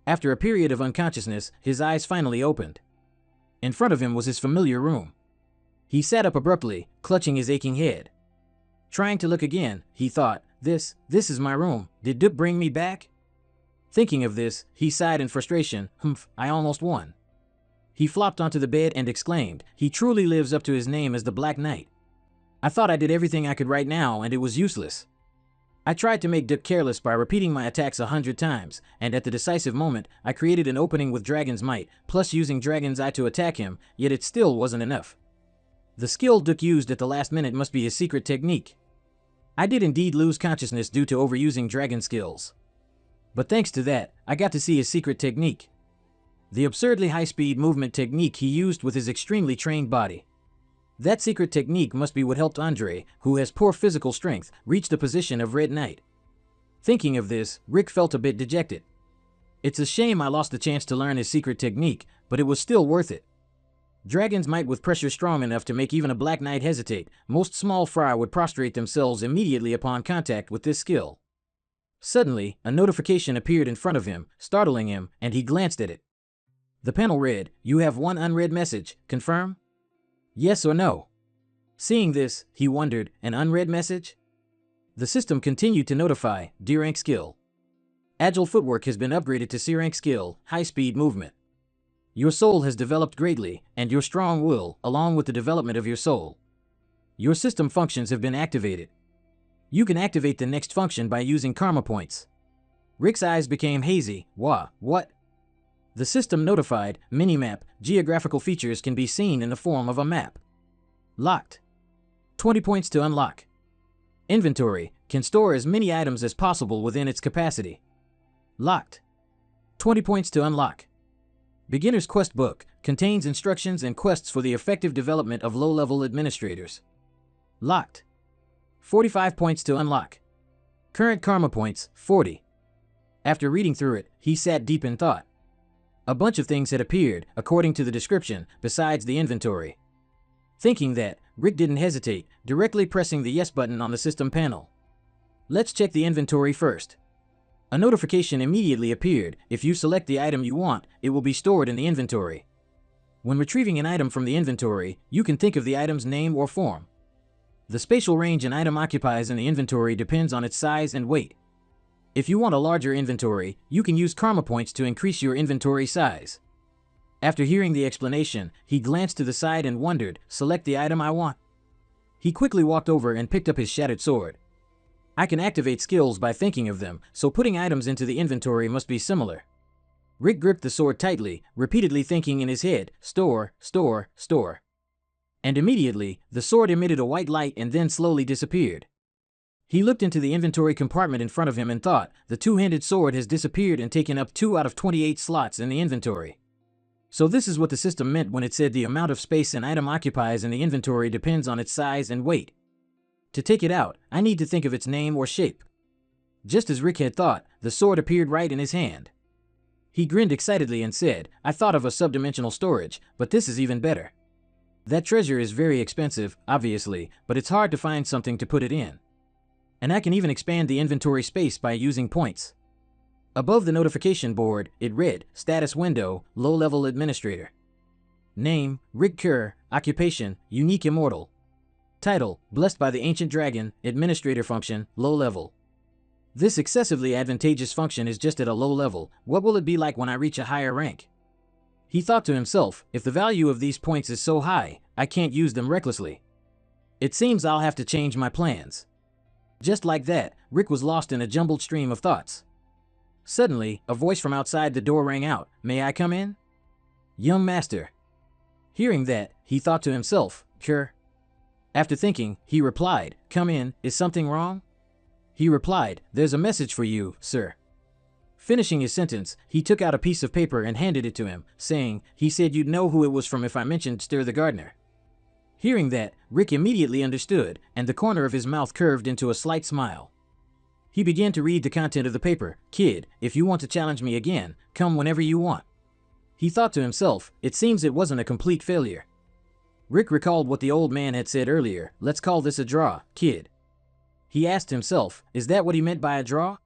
After a period of unconsciousness, his eyes finally opened. In front of him was his familiar room. He sat up abruptly, clutching his aching head. Trying to look again, he thought, this is my room. Did Duke bring me back? Thinking of this, he sighed in frustration. I almost won. He flopped onto the bed and exclaimed, he truly lives up to his name as the Black Knight. I thought I did everything I could right now and it was useless. I tried to make Duke careless by repeating my attacks 100 times, and at the decisive moment, I created an opening with Dragon's Might, plus using Dragon's Eye to attack him, yet it still wasn't enough. The skill Duke used at the last minute must be his secret technique. I did indeed lose consciousness due to overusing dragon skills. But thanks to that, I got to see his secret technique. The absurdly high-speed movement technique he used with his extremely trained body. That secret technique must be what helped Andre, who has poor physical strength, reach the position of Red Knight. Thinking of this, Rick felt a bit dejected. It's a shame I lost the chance to learn his secret technique, but it was still worth it. Dragon's Might with pressure strong enough to make even a Black Knight hesitate. Most small fry would prostrate themselves immediately upon contact with this skill. Suddenly, a notification appeared in front of him, startling him, and he glanced at it. The panel read, you have one unread message, confirm? Yes or no? Seeing this, he wondered, an unread message? The system continued to notify, D rank skill. Agile footwork has been upgraded to C rank skill, high-speed movement. Your soul has developed greatly, and your strong will, along with the development of your soul. Your system functions have been activated. You can activate the next function by using karma points. Rick's eyes became hazy. What? The system notified, minimap, geographical features can be seen in the form of a map. Locked. 20 points to unlock. Inventory, can store as many items as possible within its capacity. Locked. 20 points to unlock. Beginner's Quest Book contains instructions and quests for the effective development of low-level administrators. Locked. 45 points to unlock. Current karma points, 40. After reading through it, he sat deep in thought. A bunch of things had appeared, according to the description, besides the inventory. Thinking that, Rick didn't hesitate, directly pressing the yes button on the system panel. Let's check the inventory first. A notification immediately appeared. If you select the item you want, it will be stored in the inventory. When retrieving an item from the inventory, you can think of the item's name or form. The spatial range an item occupies in the inventory depends on its size and weight. If you want a larger inventory, you can use karma points to increase your inventory size. After hearing the explanation, he glanced to the side and wondered, select the item I want. He quickly walked over and picked up his shattered sword. I can activate skills by thinking of them, so putting items into the inventory must be similar. Rick gripped the sword tightly, repeatedly thinking in his head, store, store, store. And immediately, the sword emitted a white light and then slowly disappeared. He looked into the inventory compartment in front of him and thought, the two-handed sword has disappeared and taken up 2 out of 28 slots in the inventory. So this is what the system meant when it said the amount of space an item occupies in the inventory depends on its size and weight. To take it out, I need to think of its name or shape. Just as Rick had thought, the sword appeared right in his hand. He grinned excitedly and said, I thought of a subdimensional storage, but this is even better. That treasure is very expensive, obviously, but it's hard to find something to put it in. And I can even expand the inventory space by using points. Above the notification board, it read, Status Window, Low-Level Administrator. Name, Rick Kerr. Occupation, Unique Immortal. Title, Blessed by the Ancient Dragon. Administrator function, Low Level. This excessively advantageous function is just at a low level. What will it be like when I reach a higher rank? He thought to himself, if the value of these points is so high, I can't use them recklessly. It seems I'll have to change my plans. Just like that, Rick was lost in a jumbled stream of thoughts. Suddenly, a voice from outside the door rang out, May I come in? Young master. Hearing that, he thought to himself, Sure. After thinking, he replied, Come in, is something wrong? He replied, There's a message for you, sir. Finishing his sentence, he took out a piece of paper and handed it to him, saying, He said you'd know who it was from if I mentioned Stir the Gardener. Hearing that, Rick immediately understood, and the corner of his mouth curved into a slight smile. He began to read the content of the paper. Kid, if you want to challenge me again, come whenever you want. He thought to himself, it seems it wasn't a complete failure. Rick recalled what the old man had said earlier, let's call this a draw, kid. He asked himself, is that what he meant by a draw?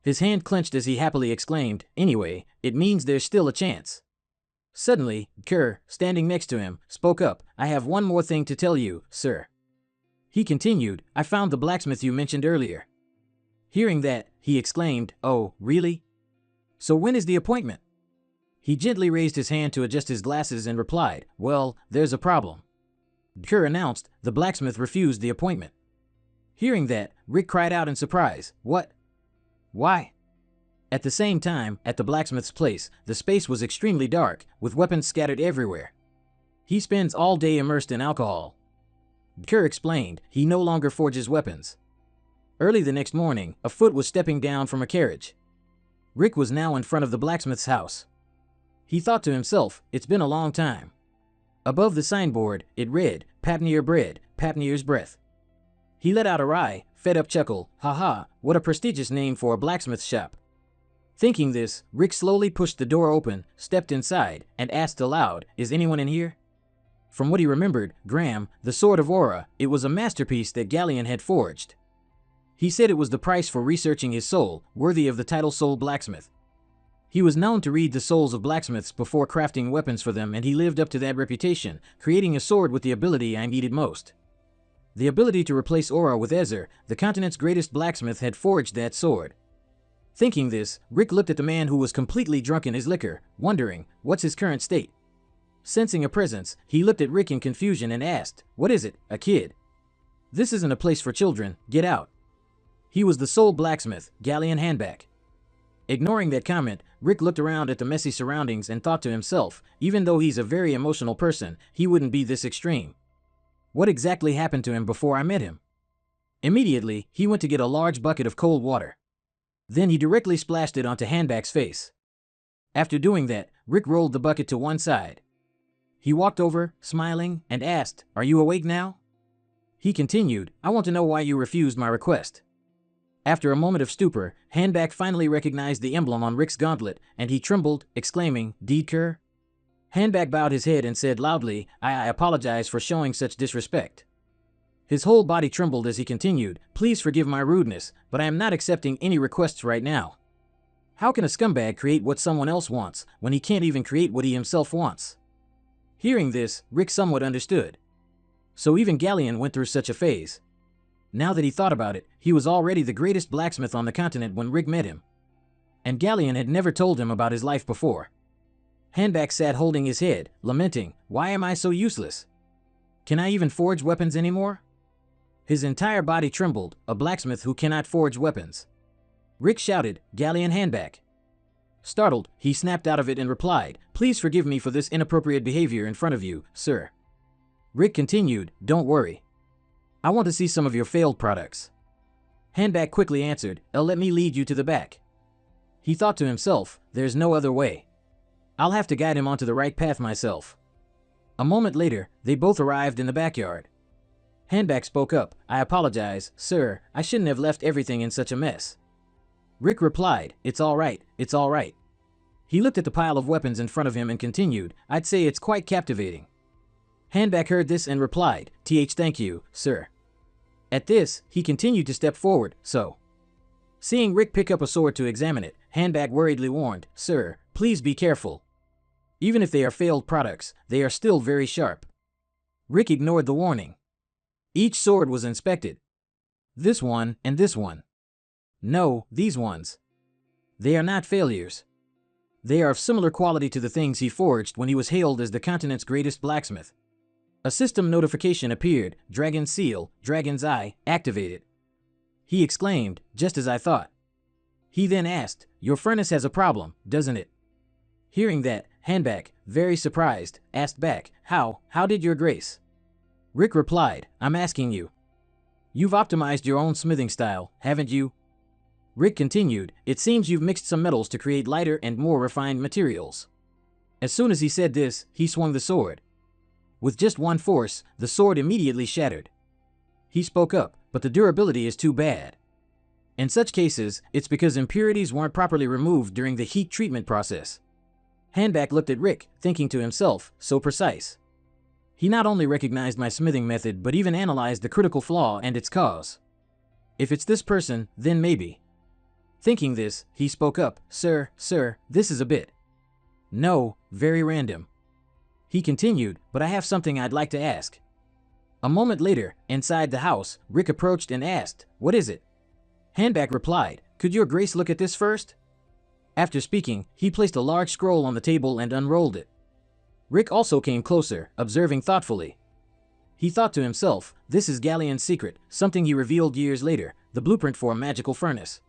His hand clenched as he happily exclaimed, anyway, it means there's still a chance. Suddenly, Kerr, standing next to him, spoke up, I have one more thing to tell you, sir. He continued, I found the blacksmith you mentioned earlier. Hearing that, he exclaimed, oh, really? So when is the appointment? He gently raised his hand to adjust his glasses and replied, well, there's a problem. Kerr announced, the blacksmith refused the appointment. Hearing that, Rick cried out in surprise, what? Why? At the same time, at the blacksmith's place, the space was extremely dark, with weapons scattered everywhere. He spends all day immersed in alcohol. Kerr explained, he no longer forges weapons. Early the next morning, a foot was stepping down from a carriage. Rick was now in front of the blacksmith's house. He thought to himself, it's been a long time. Above the signboard, it read, Papnir bread, Papnir's breath. He let out a wry, fed-up chuckle, haha, what a prestigious name for a blacksmith shop. Thinking this, Rick slowly pushed the door open, stepped inside, and asked aloud, is anyone in here? From what he remembered, Graham, the Sword of Aura, it was a masterpiece that Galleon had forged. He said it was the price for researching his soul, worthy of the title Soul Blacksmith. He was known to read the souls of blacksmiths before crafting weapons for them, and he lived up to that reputation, creating a sword with the ability I needed most. The ability to replace Aura with Ezer, the continent's greatest blacksmith, had forged that sword. Thinking this, Rick looked at the man who was completely drunk in his liquor, wondering, what's his current state? Sensing a presence, he looked at Rick in confusion and asked, what is it, a kid? This isn't a place for children, get out. He was the sole blacksmith, Galleon Handback. Ignoring that comment, Rick looked around at the messy surroundings and thought to himself, even though he's a very emotional person, he wouldn't be this extreme. What exactly happened to him before I met him? Immediately, he went to get a large bucket of cold water. Then he directly splashed it onto Handback's face. After doing that, Rick rolled the bucket to one side. He walked over, smiling, and asked, "Are you awake now?" He continued, "I want to know why you refused my request." After a moment of stupor, Hanbak finally recognized the emblem on Rick's gauntlet, and he trembled, exclaiming, "Deedker?" Hanbak bowed his head and said loudly, I apologize for showing such disrespect." His whole body trembled as he continued, "Please forgive my rudeness, but I am not accepting any requests right now." How can a scumbag create what someone else wants, when he can't even create what he himself wants? Hearing this, Rick somewhat understood. So even Galleon went through such a phase. Now that he thought about it, he was already the greatest blacksmith on the continent when Rick met him. And Galleon had never told him about his life before. Hanbak sat holding his head, lamenting, "Why am I so useless? Can I even forge weapons anymore?" His entire body trembled, a blacksmith who cannot forge weapons. Rick shouted, "Galleon Hanbak." Startled, he snapped out of it and replied, "Please forgive me for this inappropriate behavior in front of you, sir." Rick continued, "Don't worry. I want to see some of your failed products." Hanbak quickly answered, "Let me lead you to the back." He thought to himself, "There's no other way. I'll have to guide him onto the right path myself." A moment later, they both arrived in the backyard. Hanbak spoke up, "I apologize, sir, I shouldn't have left everything in such a mess." Rick replied, "It's all right, it's all right." He looked at the pile of weapons in front of him and continued, "I'd say it's quite captivating." Hanbak heard this and replied, Thank you, sir." At this, he continued to step forward, so. Seeing Rick pick up a sword to examine it, Hanbak worriedly warned, "Sir, please be careful. Even if they are failed products, they are still very sharp." Rick ignored the warning. Each sword was inspected. This one and this one. No, these ones. They are not failures. They are of similar quality to the things he forged when he was hailed as the continent's greatest blacksmith. A system notification appeared, Dragon's Seal, Dragon's Eye, activated. He exclaimed, "Just as I thought." He then asked, "Your furnace has a problem, doesn't it?" Hearing that, Hanbak, very surprised, asked back, How did your grace?" Rick replied, "I'm asking you. You've optimized your own smithing style, haven't you?" Rick continued, "It seems you've mixed some metals to create lighter and more refined materials." As soon as he said this, he swung the sword. With just one force, the sword immediately shattered. He spoke up, "But the durability is too bad." In such cases, it's because impurities weren't properly removed during the heat treatment process. Hanbak looked at Rick, thinking to himself, "So precise. He not only recognized my smithing method but even analyzed the critical flaw and its cause. If it's this person, then maybe." Thinking this, he spoke up, Sir, this is a bit. No, very random." He continued, "But I have something I'd like to ask." A moment later, inside the house, Rick approached and asked, "What is it?" Hanbak replied, "Could your grace look at this first?" After speaking, he placed a large scroll on the table and unrolled it. Rick also came closer, observing thoughtfully. He thought to himself, this is Galleon's secret, something he revealed years later, the blueprint for a magical furnace.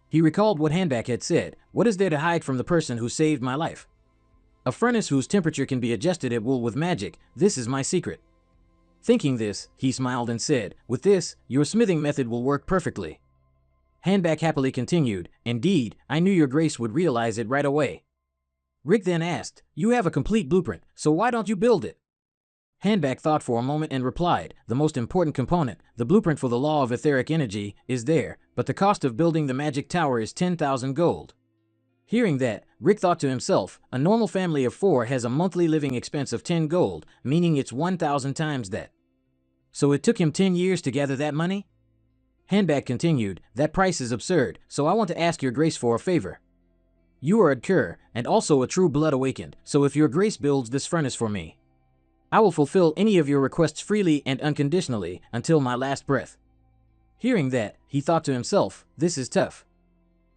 He recalled what Hanbak had said, "What is there to hide from the person who saved my life? A furnace whose temperature can be adjusted at will with magic, this is my secret." Thinking this, he smiled and said, "With this, your smithing method will work perfectly." Hanbak happily continued, "Indeed, I knew your grace would realize it right away." Rick then asked, "You have a complete blueprint, so why don't you build it?" Hanbak thought for a moment and replied, "The most important component, the blueprint for the law of etheric energy, is there, but the cost of building the magic tower is 10,000 gold. Hearing that, Rick thought to himself, a normal family of 4 has a monthly living expense of 10 gold, meaning it's 1,000 times that. So it took him 10 years to gather that money? Hanbak continued, "That price is absurd, so I want to ask your grace for a favor. You are a Kur, and also a true blood awakened, so if your grace builds this furnace for me, I will fulfill any of your requests freely and unconditionally, until my last breath." Hearing that, he thought to himself, this is tough.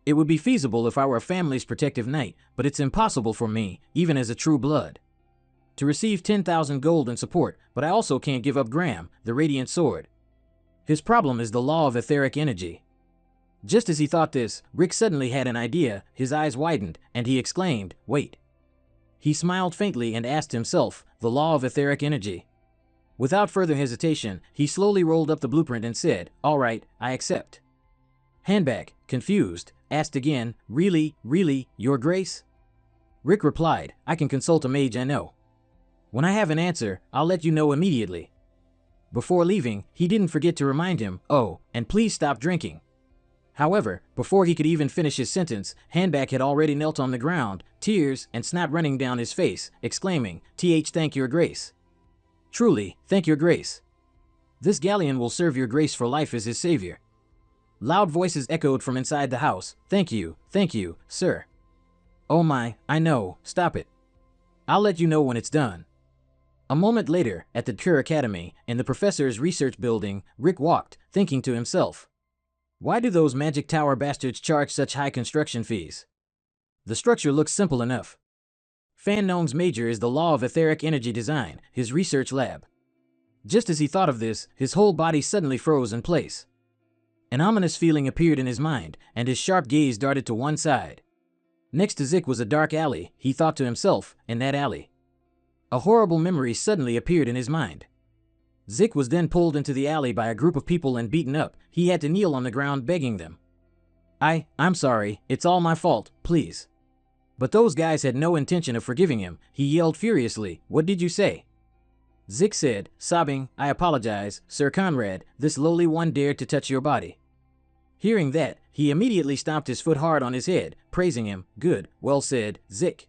It would be feasible if I were a family's protective knight, but it's impossible for me, even as a true blood, to receive 10,000 gold in support, but I also can't give up Graham, the radiant sword. His problem is the law of etheric energy. Just as he thought this, Rick suddenly had an idea, his eyes widened, and he exclaimed, "Wait." He smiled faintly and asked himself, the law of etheric energy. Without further hesitation, he slowly rolled up the blueprint and said, "All right, I accept." Hanbak, confused, asked again, Really, your grace?" Rick replied, I can consult a mage I know. When I have an answer, I'll let you know immediately. Before leaving, he didn't forget to remind him, oh, and please stop drinking. However, before he could even finish his sentence, Handback had already knelt on the ground, tears and snot running down his face, exclaiming, thank your grace. Truly, thank your grace. This galleon will serve your grace for life as his savior. Loud voices echoed from inside the house, thank you, sir. Oh my, I know, stop it. I'll let you know when it's done. A moment later, at the Cure Academy, in the professor's research building, Rick walked, thinking to himself, why do those magic tower bastards charge such high construction fees? The structure looks simple enough. Fan Nong's major is the law of etheric energy design, his research lab. Just as he thought of this, his whole body suddenly froze in place. An ominous feeling appeared in his mind, and his sharp gaze darted to one side. Next to Zik was a dark alley, he thought to himself, in that alley. A horrible memory suddenly appeared in his mind. Zik was then pulled into the alley by a group of people and beaten up. He had to kneel on the ground begging them. I'm sorry, it's all my fault, please. But those guys had no intention of forgiving him. He yelled furiously, what did you say? Zik said, sobbing, I apologize, Sir Conrad, this lowly one dared to touch your body. Hearing that, he immediately stomped his foot hard on his head, praising him, good, well said, Zik.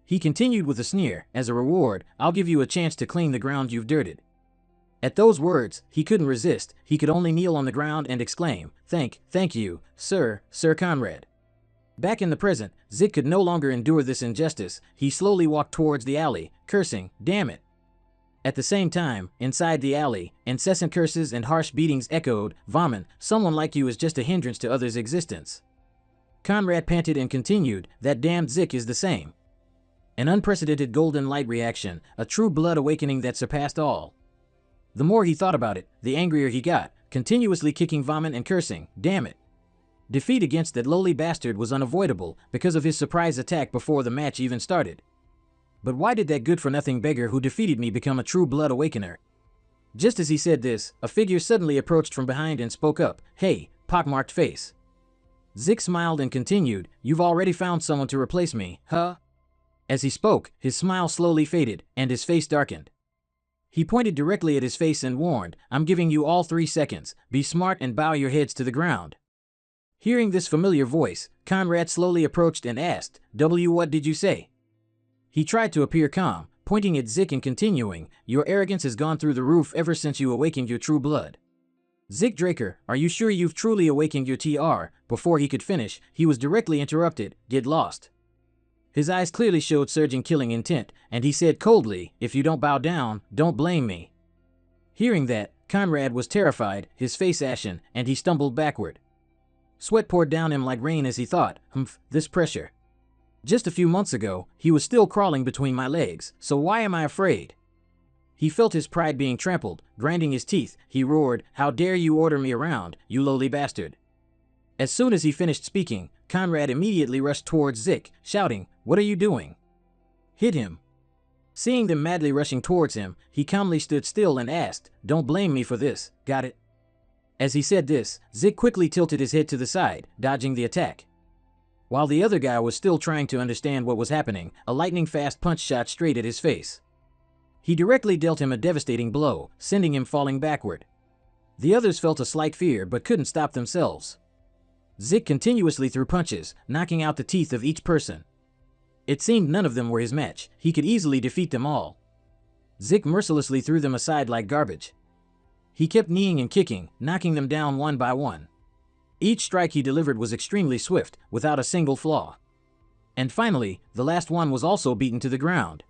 He continued with a sneer, as a reward, I'll give you a chance to clean the ground you've dirted. At those words, he couldn't resist, he could only kneel on the ground and exclaim, thank you, Sir Conrad. Back in the present, Zik could no longer endure this injustice. He slowly walked towards the alley, cursing, damn it. At the same time, inside the alley, incessant curses and harsh beatings echoed, Vomit, someone like you is just a hindrance to others' existence. Conrad panted and continued, that damned Zik is the same. An unprecedented golden light reaction, a true blood awakening that surpassed all. The more he thought about it, the angrier he got, continuously kicking Vomit and cursing, damn it. Defeat against that lowly bastard was unavoidable because of his surprise attack before the match even started. But why did that good-for-nothing beggar who defeated me become a true blood awakener? Just as he said this, a figure suddenly approached from behind and spoke up, hey, pockmarked face. Zik smiled and continued, you've already found someone to replace me, huh? As he spoke, his smile slowly faded, and his face darkened. He pointed directly at his face and warned, I'm giving you all 3 seconds, be smart and bow your heads to the ground. Hearing this familiar voice, Conrad slowly approached and asked, what did you say? He tried to appear calm, pointing at Zik and continuing, your arrogance has gone through the roof ever since you awakened your true blood. Zik Draker, are you sure you've truly awakened your TR? Before he could finish, he was directly interrupted, get lost. His eyes clearly showed surging killing intent, and he said coldly, if you don't bow down, don't blame me. Hearing that, Conrad was terrified, his face ashen, and he stumbled backward. Sweat poured down him like rain as he thought, this pressure. Just a few months ago, he was still crawling between my legs, so why am I afraid? He felt his pride being trampled, grinding his teeth, he roared, how dare you order me around, you lowly bastard. As soon as he finished speaking, Conrad immediately rushed towards Zik, shouting, what are you doing? Hit him. Seeing them madly rushing towards him, he calmly stood still and asked, don't blame me for this, got it? As he said this, Zik quickly tilted his head to the side, dodging the attack. While the other guy was still trying to understand what was happening, a lightning-fast punch shot straight at his face. He directly dealt him a devastating blow, sending him falling backward. The others felt a slight fear but couldn't stop themselves. Zik continuously threw punches, knocking out the teeth of each person. It seemed none of them were his match, he could easily defeat them all. Zik mercilessly threw them aside like garbage. He kept kneeing and kicking, knocking them down one by one. Each strike he delivered was extremely swift, without a single flaw. And finally, the last one was also beaten to the ground.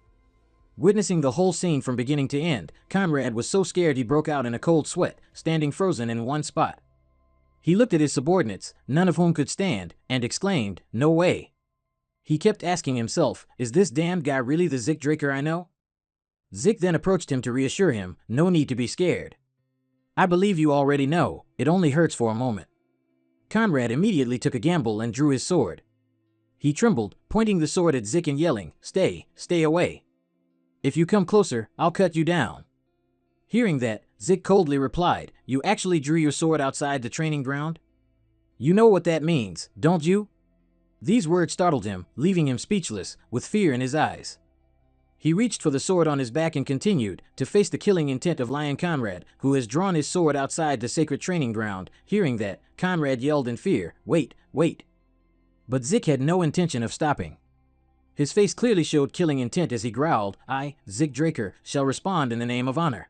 Witnessing the whole scene from beginning to end, Conrad was so scared he broke out in a cold sweat, standing frozen in one spot. He looked at his subordinates, none of whom could stand, and exclaimed, no way. He kept asking himself, is this damned guy really the Zik Draker I know? Zik then approached him to reassure him, no need to be scared. I believe you already know, it only hurts for a moment. Conrad immediately took a gamble and drew his sword. He trembled, pointing the sword at Zik and yelling, stay away. If you come closer, I'll cut you down. Hearing that, Zik coldly replied, you actually drew your sword outside the training ground? You know what that means, don't you? These words startled him, leaving him speechless, with fear in his eyes. He reached for the sword on his back and continued to face the killing intent of Lion Conrad, who has drawn his sword outside the sacred training ground. Hearing that, Conrad yelled in fear, "Wait, wait!" But Zik had no intention of stopping. His face clearly showed killing intent as he growled, "I, Zik Draker, shall respond in the name of honor."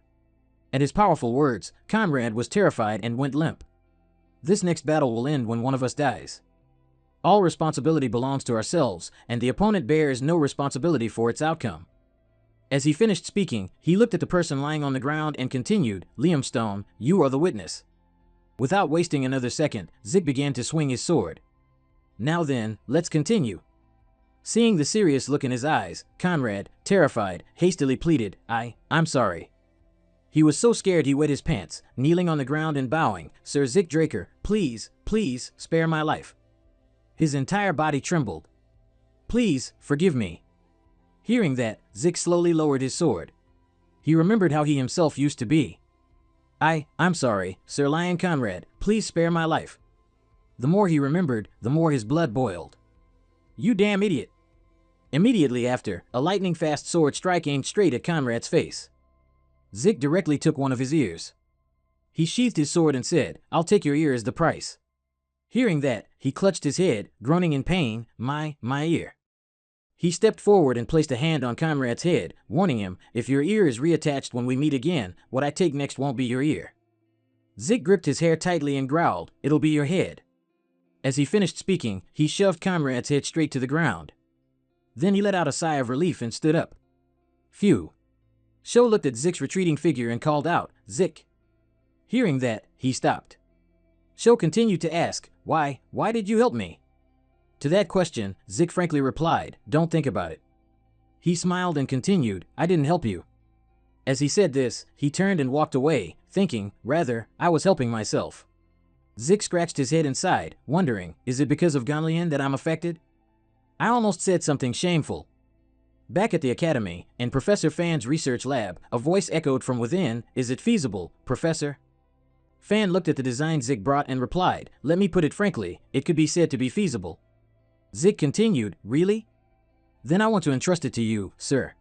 At his powerful words, Conrad was terrified and went limp. This next battle will end when one of us dies. All responsibility belongs to ourselves, and the opponent bears no responsibility for its outcome. As he finished speaking, he looked at the person lying on the ground and continued, "Liam Stone, you are the witness." Without wasting another second, Zik began to swing his sword. "Now then, let's continue." Seeing the serious look in his eyes, Conrad, terrified, hastily pleaded, I'm sorry." He was so scared he wet his pants, kneeling on the ground and bowing, "Sir Zik Draker, please, please, spare my life." His entire body trembled. "Please, forgive me." Hearing that, Zik slowly lowered his sword. He remembered how he himself used to be. I'm sorry, Sir Lion Conrad, please spare my life." The more he remembered, the more his blood boiled. "You damn idiot." Immediately after, a lightning-fast sword strike aimed straight at Conrad's face. Zik directly took one of his ears. He sheathed his sword and said, "I'll take your ear as the price." Hearing that, he clutched his head, groaning in pain, my ear." He stepped forward and placed a hand on Conrad's head, warning him, "If your ear is reattached when we meet again, what I take next won't be your ear." Zik gripped his hair tightly and growled, "It'll be your head." As he finished speaking, he shoved Conrad's head straight to the ground. Then he let out a sigh of relief and stood up. "Phew." Sho looked at Zik's retreating figure and called out, "Zik." Hearing that, he stopped. Sho continued to ask, Why did you help me?" To that question, Zik frankly replied, "Don't think about it." He smiled and continued, "I didn't help you." As he said this, he turned and walked away, thinking, rather, I was helping myself. Zik scratched his head and sighed, wondering, is it because of Ganlian that I'm affected? I almost said something shameful. Back at the academy, in Professor Fan's research lab, a voice echoed from within, "Is it feasible, Professor?" Fan looked at the design Zik brought and replied, "Let me put it frankly, it could be said to be feasible." Zik continued, "Really? Then I want to entrust it to you, sir."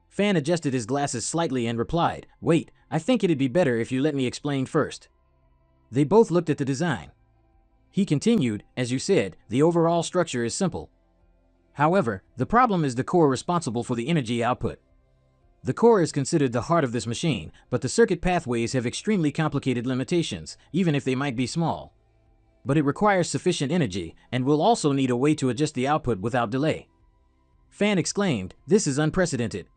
Fan adjusted his glasses slightly and replied, "Wait, I think it'd be better if you let me explain first." They both looked at the design. He continued, "As you said, the overall structure is simple. However, the problem is the core responsible for the energy output. The core is considered the heart of this machine, but the circuit pathways have extremely complicated limitations, even if they might be small. But it requires sufficient energy, and will also need a way to adjust the output without delay." Fan exclaimed, "This is unprecedented."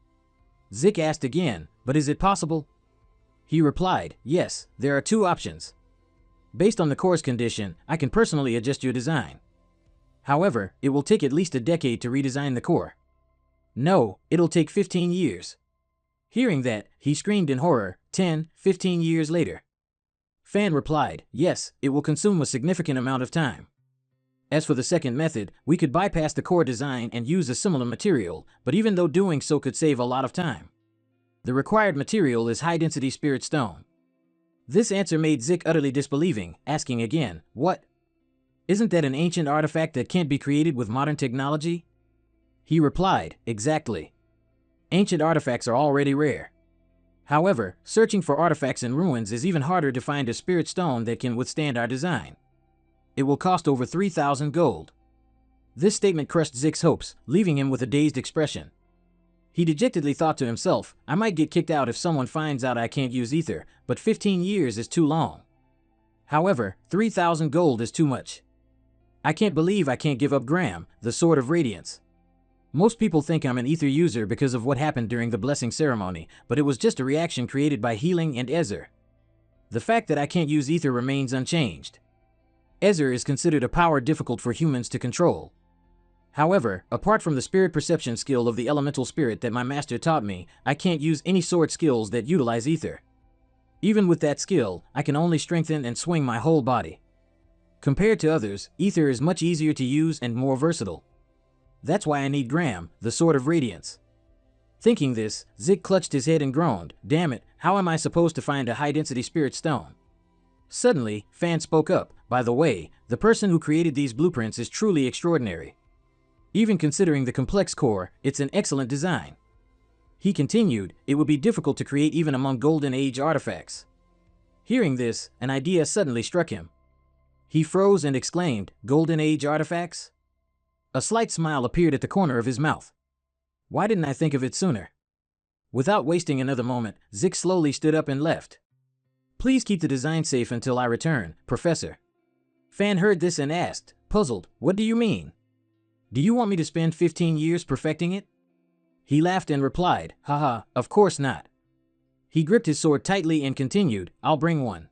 Zik asked again, "But is it possible?" He replied, "Yes, there are two options. Based on the core's condition, I can personally adjust your design. However, it will take at least a decade to redesign the core. No, it'll take 15 years. Hearing that, he screamed in horror, 15 years later. Fan replied, "Yes, it will consume a significant amount of time. As for the second method, we could bypass the core design and use a similar material, but even though doing so could save a lot of time. The required material is high-density spirit stone." This answer made Zik utterly disbelieving, asking again, "What? Isn't that an ancient artifact that can't be created with modern technology?" He replied, "Exactly. Ancient artifacts are already rare. However, searching for artifacts in ruins is even harder to find a spirit stone that can withstand our design. It will cost over 3,000 gold." This statement crushed Zik's hopes, leaving him with a dazed expression. He dejectedly thought to himself, I might get kicked out if someone finds out I can't use ether, but 15 years is too long. However, 3,000 gold is too much. I can't believe I can't give up Graham, the Sword of Radiance. Most people think I'm an ether user because of what happened during the blessing ceremony, but it was just a reaction created by healing and Ezer. The fact that I can't use ether remains unchanged. Ezer is considered a power difficult for humans to control. However, apart from the spirit perception skill of the elemental spirit that my master taught me, I can't use any sword skills that utilize ether. Even with that skill, I can only strengthen and swing my whole body. Compared to others, ether is much easier to use and more versatile. That's why I need Graham, the Sword of Radiance." Thinking this, Zik clutched his head and groaned, "Damn it, how am I supposed to find a high-density spirit stone?" Suddenly, Fan spoke up, By the way, the person who created these blueprints is truly extraordinary. Even considering the complex core, it's an excellent design. He continued, it would be difficult to create even among Golden Age artifacts. Hearing this, an idea suddenly struck him. He froze and exclaimed, Golden Age artifacts? A slight smile appeared at the corner of his mouth. Why didn't I think of it sooner? Without wasting another moment, Zik slowly stood up and left. Please keep the design safe until I return, Professor. Fan heard this and asked, puzzled, what do you mean? Do you want me to spend 15 years perfecting it? He laughed and replied, haha, of course not. He gripped his sword tightly and continued, I'll bring one.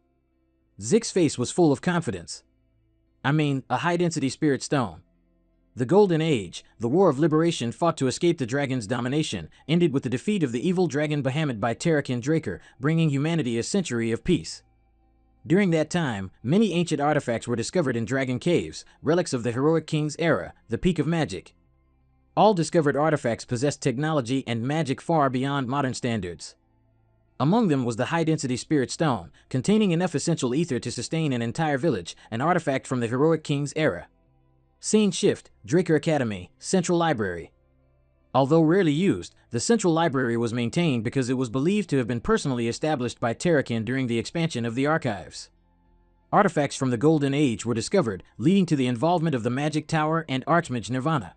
Zik's face was full of confidence. I mean, a high-density spirit stone. The Golden Age, the war of liberation fought to escape the dragon's domination, ended with the defeat of the evil dragon Bahamut by Tarakin Draker, bringing humanity a century of peace. During that time, many ancient artifacts were discovered in dragon caves, relics of the heroic king's era, the peak of magic. All discovered artifacts possessed technology and magic far beyond modern standards. Among them was the high-density spirit stone, containing enough essential ether to sustain an entire village, an artifact from the heroic king's era. Scene shift, Draker Academy, Central Library. Although rarely used, the Central Library was maintained because it was believed to have been personally established by Tarakin during the expansion of the archives. Artifacts from the Golden Age were discovered, leading to the involvement of the Magic Tower and Archmage Nirvana,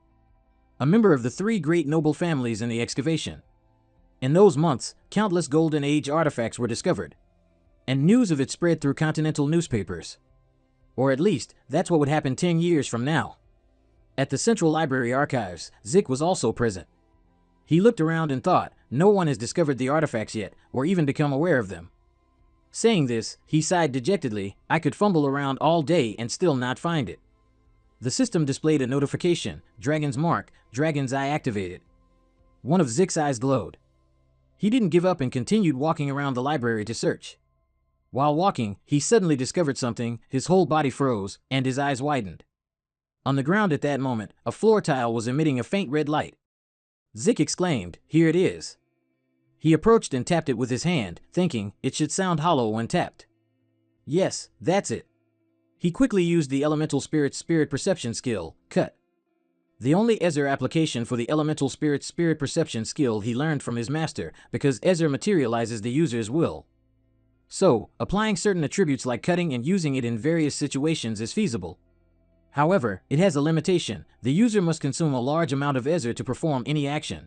a member of the three great noble families in the excavation. In those months, countless Golden Age artifacts were discovered, and news of it spread through continental newspapers. Or at least, that's what would happen 10 years from now. At the Central Library archives, Zik was also present. He looked around and thought, no one has discovered the artifacts yet, or even become aware of them. Saying this, he sighed dejectedly, I could fumble around all day and still not find it. The system displayed a notification, Dragon's Mark, Dragon's Eye activated. One of Zik's eyes glowed. He didn't give up and continued walking around the library to search. While walking, he suddenly discovered something, his whole body froze, and his eyes widened. On the ground at that moment, a floor tile was emitting a faint red light. Zik exclaimed, here it is. He approached and tapped it with his hand, thinking it should sound hollow when tapped. Yes, that's it. He quickly used the Elemental Spirit's Spirit Perception skill, Cut. The only Ezer application for the Elemental Spirit's Spirit Perception skill he learned from his master, because Ezer materializes the user's will. So, applying certain attributes like cutting and using it in various situations is feasible. However, it has a limitation. The user must consume a large amount of Ezer to perform any action.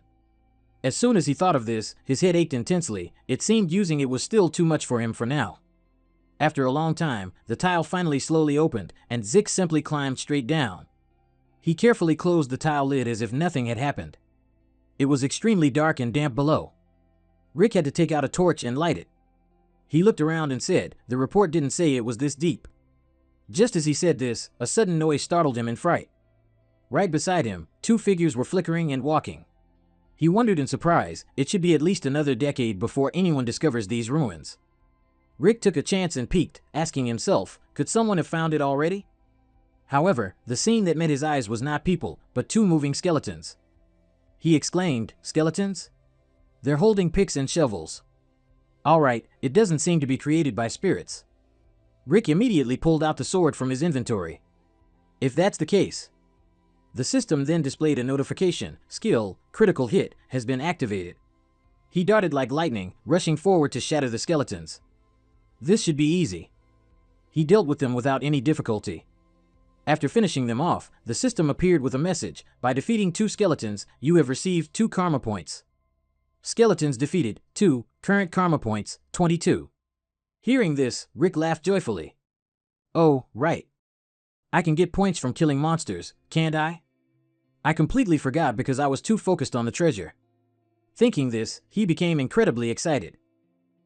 As soon as he thought of this, his head ached intensely. It seemed using it was still too much for him for now. After a long time, the tile finally slowly opened, and Zik simply climbed straight down. He carefully closed the tile lid as if nothing had happened. It was extremely dark and damp below. Rick had to take out a torch and light it. He looked around and said, the report didn't say it was this deep. Just as he said this, a sudden noise startled him in fright. Right beside him, two figures were flickering and walking. He wondered in surprise, it should be at least another decade before anyone discovers these ruins. Rick took a chance and peeked, asking himself, could someone have found it already? However, the scene that met his eyes was not people, but two moving skeletons. He exclaimed, skeletons? They're holding picks and shovels. Alright, it doesn't seem to be created by spirits. Rick immediately pulled out the sword from his inventory. If that's the case. The system then displayed a notification, skill, critical hit, has been activated. He darted like lightning, rushing forward to shatter the skeletons. This should be easy. He dealt with them without any difficulty. After finishing them off, the system appeared with a message, by defeating 2 skeletons, you have received 2 karma points. Skeletons defeated, 2, current karma points, 22. Hearing this, Rick laughed joyfully. Oh, right. I can get points from killing monsters, can't I? I completely forgot because I was too focused on the treasure. Thinking this, he became incredibly excited.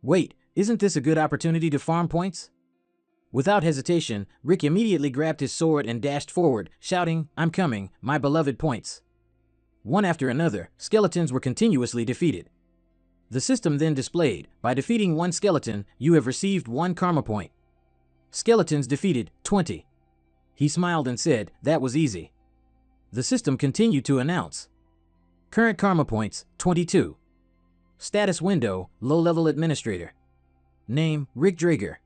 Wait, isn't this a good opportunity to farm points? Without hesitation, Rick immediately grabbed his sword and dashed forward, shouting, I'm coming, my beloved points. One after another, skeletons were continuously defeated. The system then displayed, by defeating 1 skeleton, you have received 1 karma point. Skeletons defeated, 20. He smiled and said, that was easy. The system continued to announce. Current karma points, 22. Status window, low-level administrator. Name, Rick Drager.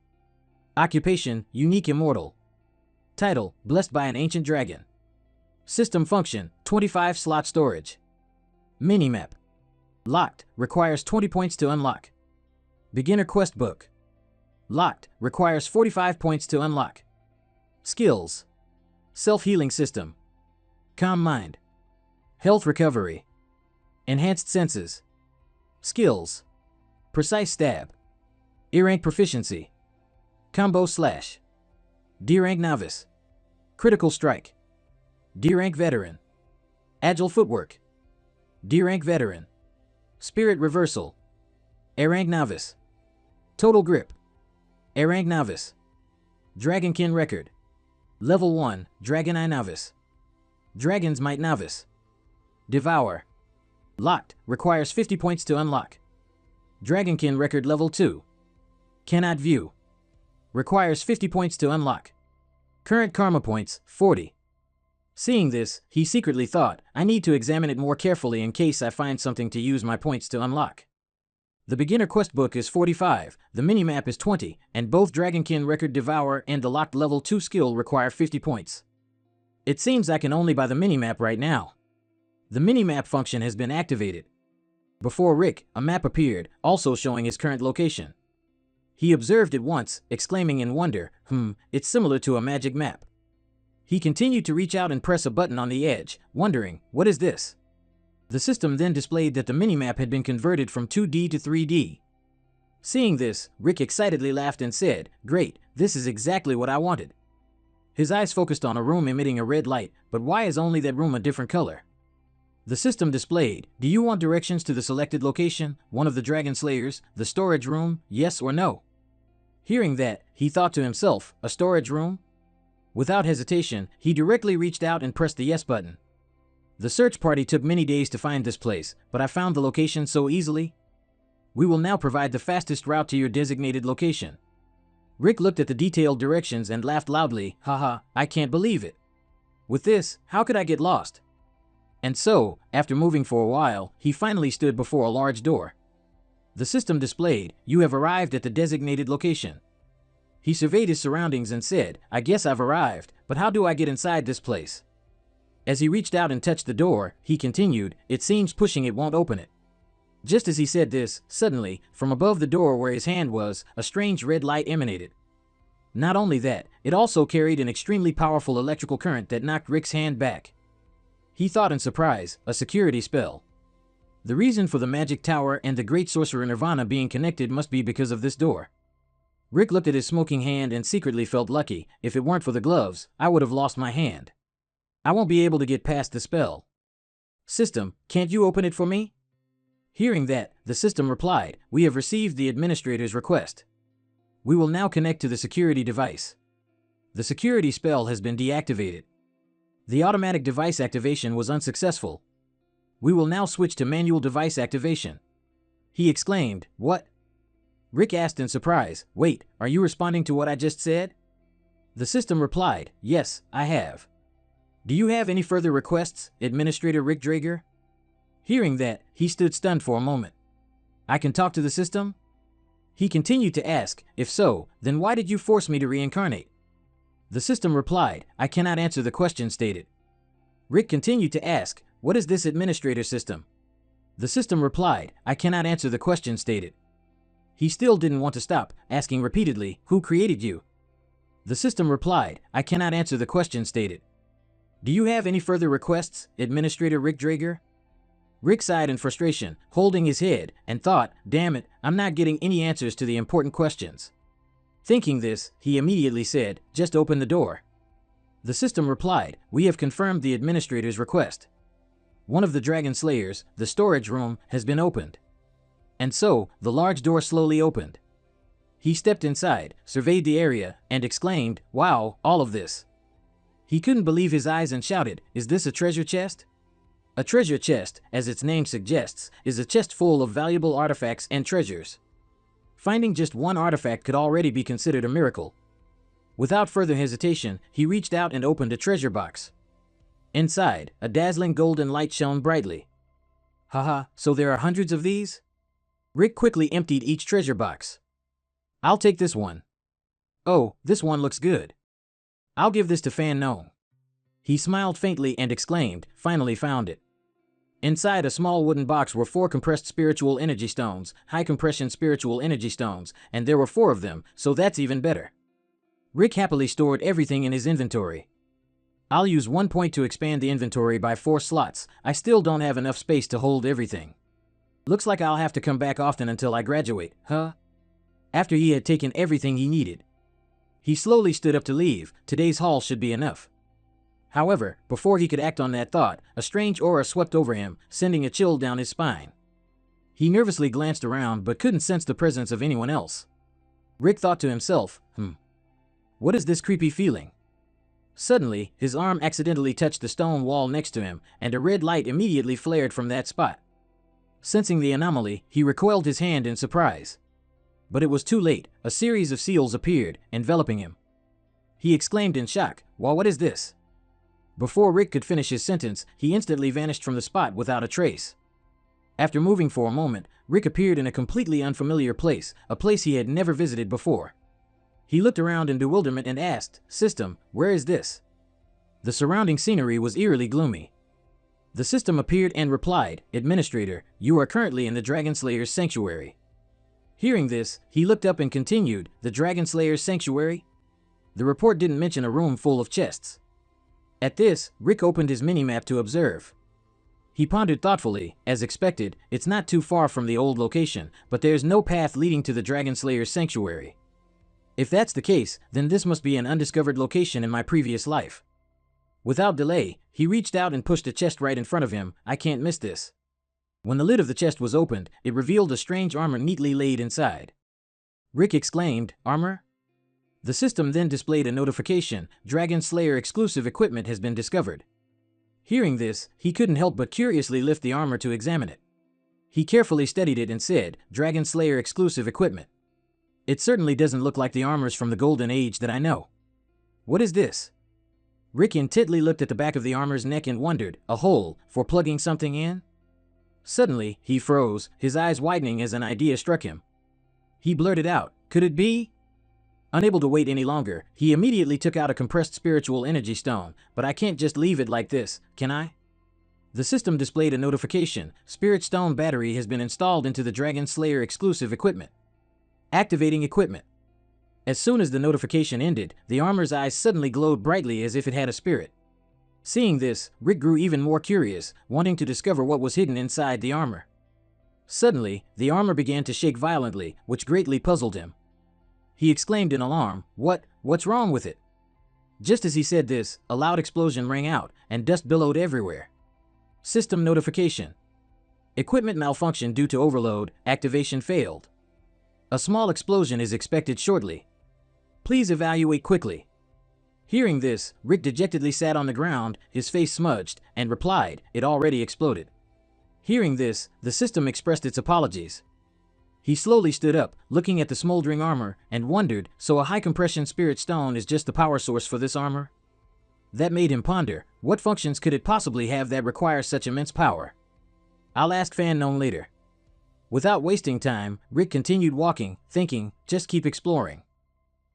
Occupation, unique immortal. Title: Blessed by an Ancient Dragon. System function: 25 slot storage. Minimap. Locked, requires 20 points to unlock. Beginner quest book. Locked, requires 45 points to unlock. Skills: self-healing system, calm mind, health recovery, enhanced senses. Skills: precise stab, E rank proficiency, combo slash, D rank novice, critical strike, D rank veteran, agile footwork, D rank veteran, spirit reversal, A rank novice, total grip, A rank novice, dragonkin record, level 1, Dragon Eye novice, Dragon's Might novice, devour. Locked, requires 50 points to unlock. Dragonkin record level 2, cannot view, requires 50 points to unlock. Current karma points, 40. Seeing this, he secretly thought, I need to examine it more carefully in case I find something to use my points to unlock. The beginner quest book is 45, the minimap is 20, and both Dragonkin record devour and the locked level 2 skill require 50 points. It seems I can only buy the minimap right now. The minimap function has been activated. Before Rick, a map appeared, also showing his current location. He observed it once, exclaiming in wonder, it's similar to a magic map. He continued to reach out and press a button on the edge, wondering, what is this? The system then displayed that the minimap had been converted from 2D to 3D. Seeing this, Rick excitedly laughed and said, great, this is exactly what I wanted. His eyes focused on a room emitting a red light, but why is only that room a different color? The system displayed, do you want directions to the selected location, one of the Dragon Slayers, the storage room, yes or no? Hearing that, he thought to himself, a storage room? Without hesitation, he directly reached out and pressed the yes button. The search party took many days to find this place, but I found the location so easily. We will now provide the fastest route to your designated location. Rick looked at the detailed directions and laughed loudly, haha, I can't believe it. With this, how could I get lost? And so, after moving for a while, he finally stood before a large door. The system displayed, you have arrived at the designated location. He surveyed his surroundings and said, I guess I've arrived, but how do I get inside this place? As he reached out and touched the door, he continued, it seems pushing it won't open it. Just as he said this, suddenly, from above the door where his hand was, a strange red light emanated. Not only that, it also carried an extremely powerful electrical current that knocked Rick's hand back. He thought in surprise, a security spell. The reason for the magic tower and the great sorcerer Nirvana being connected must be because of this door. Rick looked at his smoking hand and secretly felt lucky. If it weren't for the gloves, I would have lost my hand. I won't be able to get past the spell. System, can't you open it for me? Hearing that, the system replied, we have received the administrator's request. We will now connect to the security device. The security spell has been deactivated. The automatic device activation was unsuccessful. We will now switch to manual device activation. He exclaimed, what? Rick asked in surprise, wait, are you responding to what I just said? The system replied, yes, I have. Do you have any further requests, Administrator Rick Drager? Hearing that, he stood stunned for a moment. I can talk to the system? He continued to ask, if so, then why did you force me to reincarnate? The system replied, I cannot answer the question stated. Rick continued to ask, what is this administrator system? The system replied, I cannot answer the question stated. He still didn't want to stop, asking repeatedly, who created you? The system replied, I cannot answer the question stated. Do you have any further requests, Administrator Rick Drager? Rick sighed in frustration, holding his head, and thought, damn it, I'm not getting any answers to the important questions. Thinking this, he immediately said, just open the door. The system replied, we have confirmed the administrator's request. One of the Dragon Slayers, the storage room, has been opened. And so, the large door slowly opened. He stepped inside, surveyed the area, and exclaimed, wow, all of this. He couldn't believe his eyes and shouted, is this a treasure chest? A treasure chest, as its name suggests, is a chest full of valuable artifacts and treasures. Finding just one artifact could already be considered a miracle. Without further hesitation, he reached out and opened a treasure box. Inside, a dazzling golden light shone brightly. Haha, so there are hundreds of these? Rick quickly emptied each treasure box. I'll take this one. Oh, this one looks good. I'll give this to Fan Nong. He smiled faintly and exclaimed, finally found it. Inside a small wooden box were 4 compressed spiritual energy stones, high compression spiritual energy stones, and there were 4 of them, so that's even better. Rick happily stored everything in his inventory. I'll use 1 point to expand the inventory by 4 slots. I still don't have enough space to hold everything. Looks like I'll have to come back often until I graduate, huh? After he had taken everything he needed, he slowly stood up to leave. Today's haul should be enough. However, before he could act on that thought, a strange aura swept over him, sending a chill down his spine. He nervously glanced around but couldn't sense the presence of anyone else. Rick thought to himself, what is this creepy feeling? Suddenly, his arm accidentally touched the stone wall next to him, and a red light immediately flared from that spot. Sensing the anomaly, he recoiled his hand in surprise. But it was too late. A series of seals appeared, enveloping him. He exclaimed in shock, "Well, what is this?" Before Rick could finish his sentence, he instantly vanished from the spot without a trace. After moving for a moment, Rick appeared in a completely unfamiliar place, a place he had never visited before. He looked around in bewilderment and asked, "System, where is this?" The surrounding scenery was eerily gloomy. The system appeared and replied, "Administrator, you are currently in the Dragon Slayer's sanctuary." Hearing this, he looked up and continued, "The Dragon Slayer's sanctuary?" The report didn't mention a room full of chests. At this, Rick opened his minimap to observe. He pondered thoughtfully. As expected, it's not too far from the old location, but there's no path leading to the Dragon Slayer's sanctuary. If that's the case, then this must be an undiscovered location in my previous life. Without delay, he reached out and pushed a chest right in front of him. I can't miss this. When the lid of the chest was opened, it revealed a strange armor neatly laid inside. Rick exclaimed, "Armor?" The system then displayed a notification, "Dragon Slayer exclusive equipment has been discovered." Hearing this, he couldn't help but curiously lift the armor to examine it. He carefully studied it and said, "Dragon Slayer exclusive equipment. It certainly doesn't look like the armors from the Golden Age that I know. What is this?" Rick intently looked at the back of the armor's neck and wondered, a hole for plugging something in? Suddenly, he froze, his eyes widening as an idea struck him. He blurted out, "Could it be?" Unable to wait any longer, he immediately took out a compressed spiritual energy stone. "But I can't just leave it like this, can I?" The system displayed a notification, "Spirit Stone battery has been installed into the Dragon Slayer exclusive equipment. Activating equipment." As soon as the notification ended, the armor's eyes suddenly glowed brightly as if it had a spirit. Seeing this, Rick grew even more curious, wanting to discover what was hidden inside the armor. Suddenly, the armor began to shake violently, which greatly puzzled him. He exclaimed in alarm, What's wrong with it?" Just as he said this, a loud explosion rang out, and dust billowed everywhere. System notification. Equipment malfunction due to overload, activation failed. A small explosion is expected shortly. Please evaluate quickly. Hearing this, Rick dejectedly sat on the ground, his face smudged, and replied, "It already exploded." Hearing this, the system expressed its apologies. He slowly stood up, looking at the smoldering armor, and wondered, so a high-compression spirit stone is just the power source for this armor? That made him ponder, what functions could it possibly have that require such immense power? I'll ask Fan Nong later. Without wasting time, Rick continued walking, thinking, just keep exploring.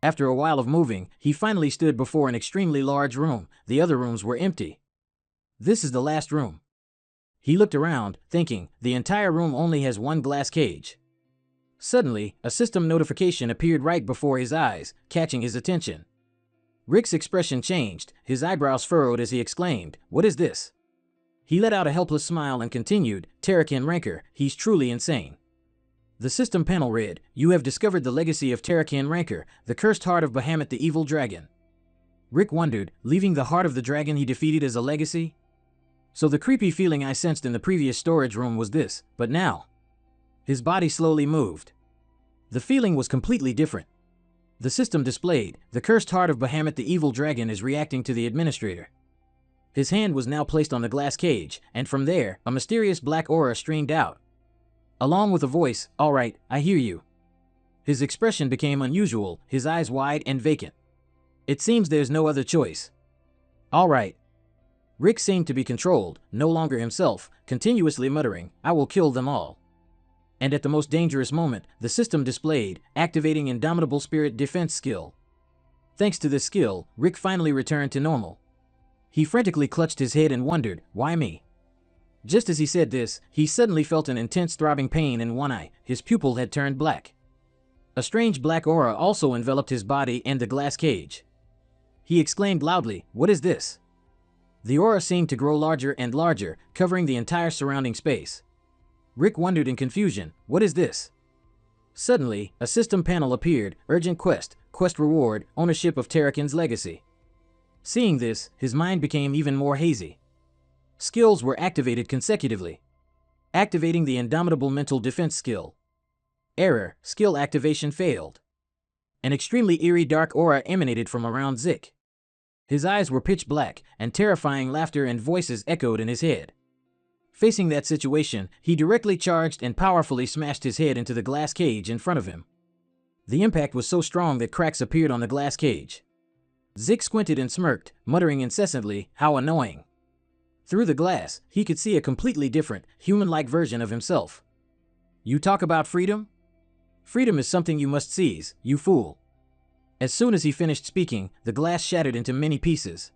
After a while of moving, he finally stood before an extremely large room. The other rooms were empty. This is the last room. He looked around, thinking, the entire room only has one glass cage. Suddenly, a system notification appeared right before his eyes, catching his attention. Rick's expression changed, his eyebrows furrowed as he exclaimed, "What is this?" He let out a helpless smile and continued, "Terrakin Ranker, he's truly insane." The system panel read, "You have discovered the legacy of Terrakin Ranker, the cursed heart of Bahamut the evil dragon." Rick wondered, leaving the heart of the dragon he defeated as a legacy? So the creepy feeling I sensed in the previous storage room was this, but now. His body slowly moved. The feeling was completely different. The system displayed, "The cursed heart of Bahamut the evil dragon is reacting to the administrator." His hand was now placed on the glass cage, and from there, a mysterious black aura streamed out. Along with a voice, "All right, I hear you." His expression became unusual, his eyes wide and vacant. "It seems there's no other choice." "All right." Rick seemed to be controlled, no longer himself, continuously muttering, "I will kill them all." And at the most dangerous moment, the system displayed, activating Indomitable Spirit Defense skill. Thanks to this skill, Rick finally returned to normal. He frantically clutched his head and wondered, why me? Just as he said this, he suddenly felt an intense throbbing pain in one eye. His pupil had turned black. A strange black aura also enveloped his body and the glass cage. He exclaimed loudly, "What is this?" The aura seemed to grow larger and larger, covering the entire surrounding space. Rick wondered in confusion, "What is this?" Suddenly, a system panel appeared, urgent quest reward, ownership of Terrakin's legacy. Seeing this, his mind became even more hazy. Skills were activated consecutively. Activating the indomitable mental defense skill. Error, skill activation failed. An extremely eerie dark aura emanated from around Zik. His eyes were pitch black, and terrifying laughter and voices echoed in his head. Facing that situation, he directly charged and powerfully smashed his head into the glass cage in front of him. The impact was so strong that cracks appeared on the glass cage. Zik squinted and smirked, muttering incessantly, "How annoying." Through the glass, he could see a completely different, human-like version of himself. "You talk about freedom? Freedom is something you must seize, you fool." As soon as he finished speaking, the glass shattered into many pieces.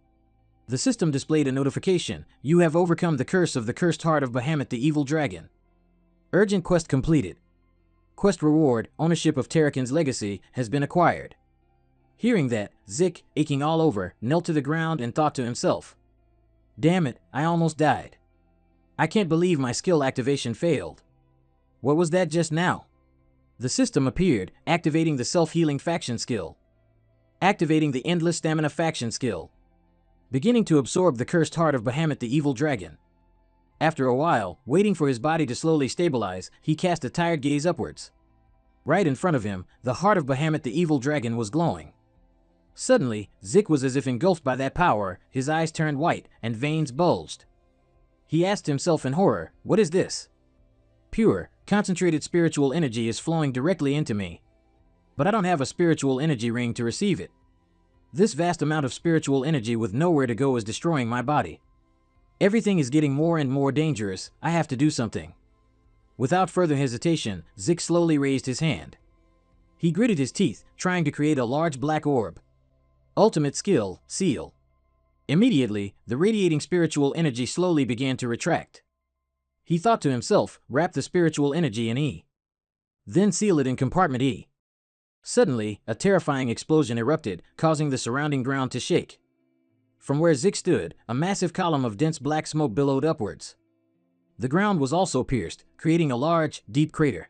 The system displayed a notification: "You have overcome the curse of the cursed heart of Bahamut the evil dragon. Urgent quest completed. Quest reward, ownership of Terrakin's legacy, has been acquired." Hearing that, Zik, aching all over, knelt to the ground and thought to himself, "Damn it, I almost died. I can't believe my skill activation failed. What was that just now?" The system appeared, activating the self-healing faction skill. Activating the endless stamina faction skill. Beginning to absorb the cursed heart of Bahamut the evil dragon. After a while, waiting for his body to slowly stabilize, he cast a tired gaze upwards. Right in front of him, the heart of Bahamut the evil dragon was glowing. Suddenly, Zik was as if engulfed by that power, his eyes turned white, and veins bulged. He asked himself in horror, "What is this? Pure, concentrated spiritual energy is flowing directly into me. But I don't have a spiritual energy ring to receive it. This vast amount of spiritual energy with nowhere to go is destroying my body. Everything is getting more and more dangerous, I have to do something." Without further hesitation, Zik slowly raised his hand. He gritted his teeth, trying to create a large black orb. Ultimate skill, seal. Immediately, the radiating spiritual energy slowly began to retract. He thought to himself, "Wrap the spiritual energy in E. Then seal it in compartment E." Suddenly, a terrifying explosion erupted, causing the surrounding ground to shake. From where Zik stood, a massive column of dense black smoke billowed upwards. The ground was also pierced, creating a large, deep crater.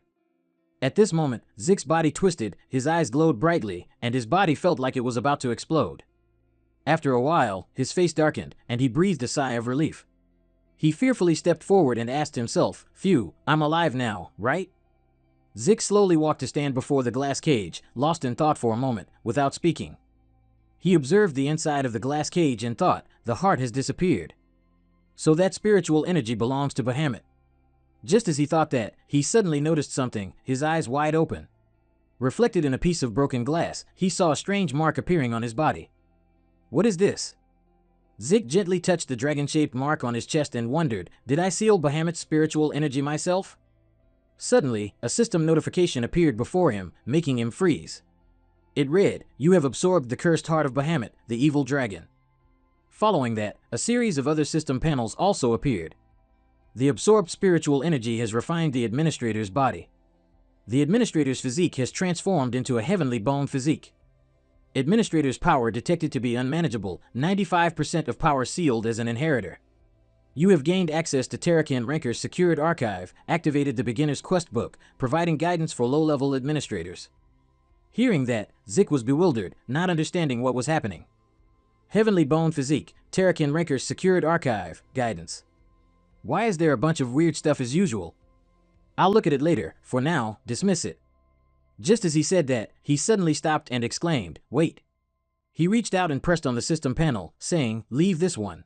At this moment, Zik's body twisted, his eyes glowed brightly, and his body felt like it was about to explode. After a while, his face darkened, and he breathed a sigh of relief. He fearfully stepped forward and asked himself, "Phew, I'm alive now, right?" Zik slowly walked to stand before the glass cage, lost in thought for a moment, without speaking. He observed the inside of the glass cage and thought, the heart has disappeared. So that spiritual energy belongs to Bahamut. Just as he thought that, he suddenly noticed something, his eyes wide open. Reflected in a piece of broken glass, he saw a strange mark appearing on his body. "What is this?" Zik gently touched the dragon-shaped mark on his chest and wondered, "Did I seal Bahamut's spiritual energy myself?" Suddenly, a system notification appeared before him, making him freeze. It read, "You have absorbed the cursed heart of Bahamut, the evil dragon." Following that, a series of other system panels also appeared. The absorbed spiritual energy has refined the administrator's body. The administrator's physique has transformed into a heavenly bone physique. Administrator's power detected to be unmanageable, 95% of power sealed as an inheritor. You have gained access to Terrakin Ranker's secured archive, activated the beginner's quest book, providing guidance for low-level administrators. Hearing that, Zik was bewildered, not understanding what was happening. Heavenly Bone Physique, Terrakin Ranker's secured archive, guidance. Why is there a bunch of weird stuff as usual? I'll look at it later, for now, dismiss it. Just as he said that, he suddenly stopped and exclaimed, "Wait." He reached out and pressed on the system panel, saying, "Leave this one."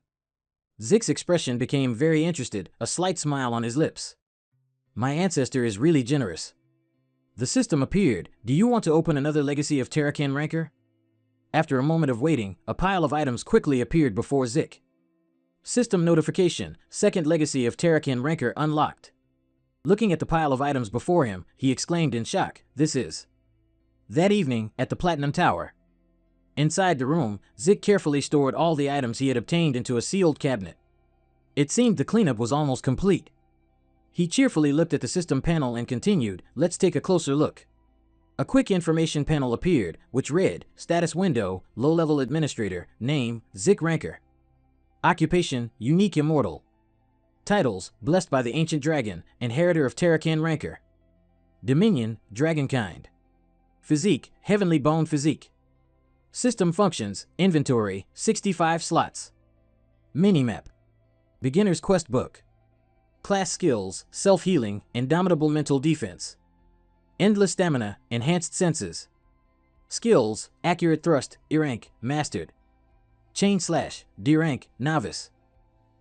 Zik's expression became very interested, a slight smile on his lips. "My ancestor is really generous." The system appeared, "Do you want to open another legacy of Terrakin Ranker?" After a moment of waiting, a pile of items quickly appeared before Zik. System notification, second legacy of Terrakin Ranker unlocked. Looking at the pile of items before him, he exclaimed in shock, "This is..." That evening, at the Platinum Tower. Inside the room, Zik carefully stored all the items he had obtained into a sealed cabinet. It seemed the cleanup was almost complete. He cheerfully looked at the system panel and continued, "Let's take a closer look." A quick information panel appeared, which read, "Status window, low-level administrator, name, Zik Ranker. Occupation, unique immortal. Titles, blessed by the ancient dragon, inheritor of Terracan Ranker. Dominion, dragonkind. Physique, heavenly bone physique. System functions, inventory, 65 slots. Minimap. Beginner's quest book. Class skills, self-healing, indomitable mental defense. Endless stamina, enhanced senses. Skills, accurate thrust, E rank, mastered. Chain slash, D rank, novice.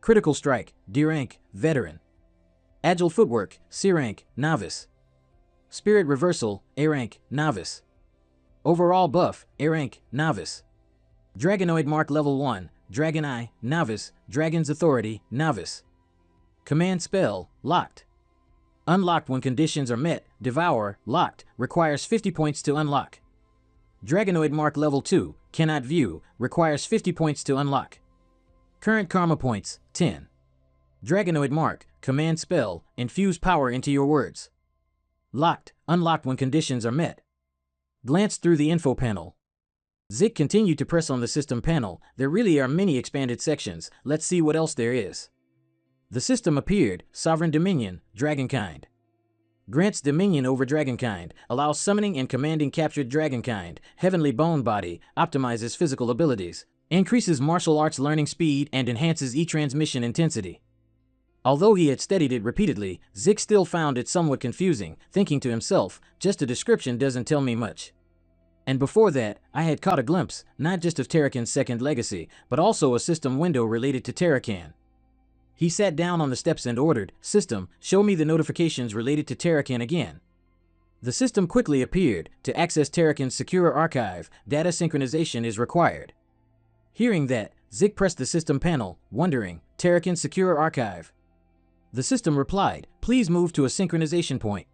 Critical strike, D rank, veteran. Agile footwork, C rank, novice. Spirit reversal, A rank, novice. Overall buff, A rank, novice. Dragonoid mark level 1, Dragon Eye, novice, Dragon's authority, novice. Command spell, locked. Unlocked when conditions are met, Devour, locked, requires 50 points to unlock. Dragonoid mark level 2, cannot view, requires 50 points to unlock. Current karma points, 10. Dragonoid mark, command spell, infuse power into your words. Locked, unlocked when conditions are met. Glance through the info panel. Zik continued to press on the system panel. There really are many expanded sections. Let's see what else there is. The system appeared, Sovereign Dominion, Dragonkind. Grants dominion over Dragonkind, allows summoning and commanding captured Dragonkind, Heavenly Bone Body, optimizes physical abilities, increases martial arts learning speed and enhances e-transmission intensity. Although he had studied it repeatedly, Zik still found it somewhat confusing, thinking to himself, just a description doesn't tell me much. And before that, I had caught a glimpse, not just of Terracan's second legacy, but also a system window related to Terracan. He sat down on the steps and ordered, "System, show me the notifications related to Terracan again." The system quickly appeared. To access Terracan's secure archive, data synchronization is required. Hearing that, Zik pressed the system panel, wondering, "Terracan's secure archive." The system replied, "Please move to a synchronization point.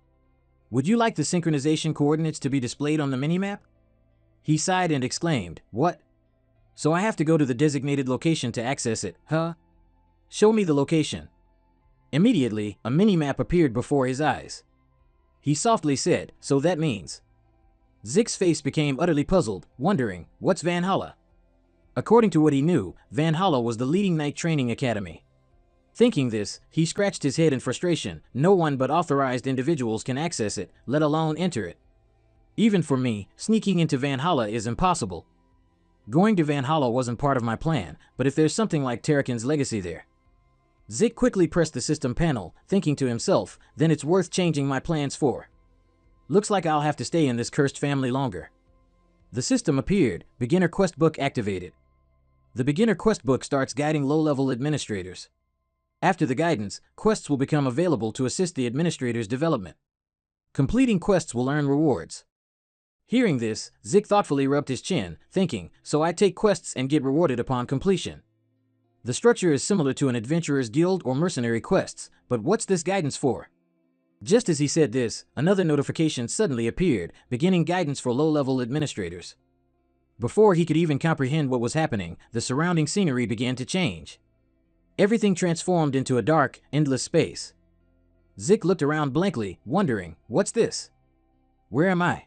Would you like the synchronization coordinates to be displayed on the minimap?" He sighed and exclaimed, "What? So I have to go to the designated location to access it, huh? Show me the location." Immediately, a minimap appeared before his eyes. He softly said, "So that means..." Zik's face became utterly puzzled, wondering, what's Valhalla? According to what he knew, Valhalla was the leading knight training academy. Thinking this, he scratched his head in frustration. No one but authorized individuals can access it, let alone enter it. Even for me, sneaking into Valhalla is impossible. Going to Valhalla wasn't part of my plan, but if there's something like Terracan's legacy there. Zik quickly pressed the system panel, thinking to himself, then it's worth changing my plans for. Looks like I'll have to stay in this cursed family longer. The system appeared, beginner quest book activated. The beginner quest book starts guiding low-level administrators. After the guidance, quests will become available to assist the administrator's development. Completing quests will earn rewards. Hearing this, Zik thoughtfully rubbed his chin, thinking, so I take quests and get rewarded upon completion. The structure is similar to an adventurer's guild or mercenary quests, but what's this guidance for? Just as he said this, another notification suddenly appeared, beginning guidance for low-level administrators. Before he could even comprehend what was happening, the surrounding scenery began to change. Everything transformed into a dark, endless space. Zik looked around blankly, wondering, what's this? Where am I?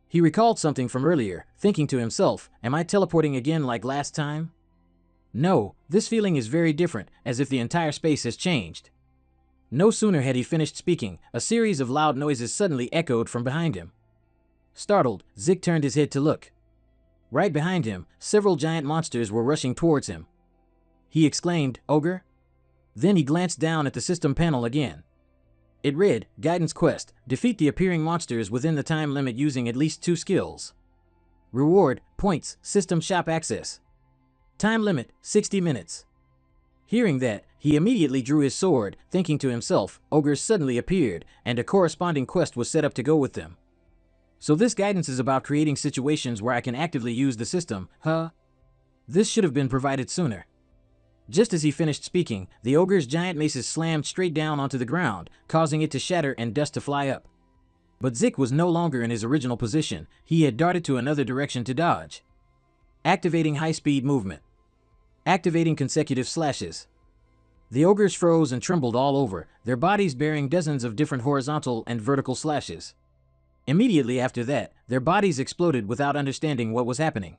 He recalled something from earlier, thinking to himself, am I teleporting again like last time? No, this feeling is very different, as if the entire space has changed. No sooner had he finished speaking, a series of loud noises suddenly echoed from behind him. Startled, Zik turned his head to look. Right behind him, several giant monsters were rushing towards him. He exclaimed, "Ogre?" Then he glanced down at the system panel again. It read, Guidance Quest, defeat the appearing monsters within the time limit using at least 2 skills. Reward, points, system shop access. Time limit, 60 minutes. Hearing that, he immediately drew his sword, thinking to himself, ogres suddenly appeared, and a corresponding quest was set up to go with them. So this guidance is about creating situations where I can actively use the system, huh? This should have been provided sooner. Just as he finished speaking, the ogre's giant maces slammed straight down onto the ground, causing it to shatter and dust to fly up. But Zik was no longer in his original position. He had darted to another direction to dodge. Activating high-speed movement. Activating consecutive slashes. The ogres froze and trembled all over, their bodies bearing dozens of different horizontal and vertical slashes. Immediately after that, their bodies exploded without understanding what was happening.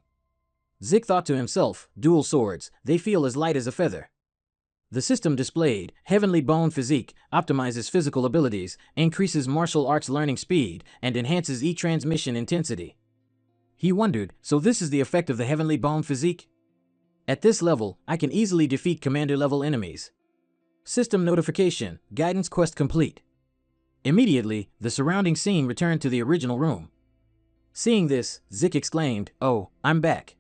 Zik thought to himself, dual swords, they feel as light as a feather. The system displayed, Heavenly Bone Physique, optimizes physical abilities, increases martial arts learning speed, and enhances e-transmission intensity. He wondered, so this is the effect of the Heavenly Bone Physique? At this level, I can easily defeat commander-level enemies. System notification, guidance quest complete. Immediately, the surrounding scene returned to the original room. Seeing this, Zik exclaimed, "Oh, I'm back."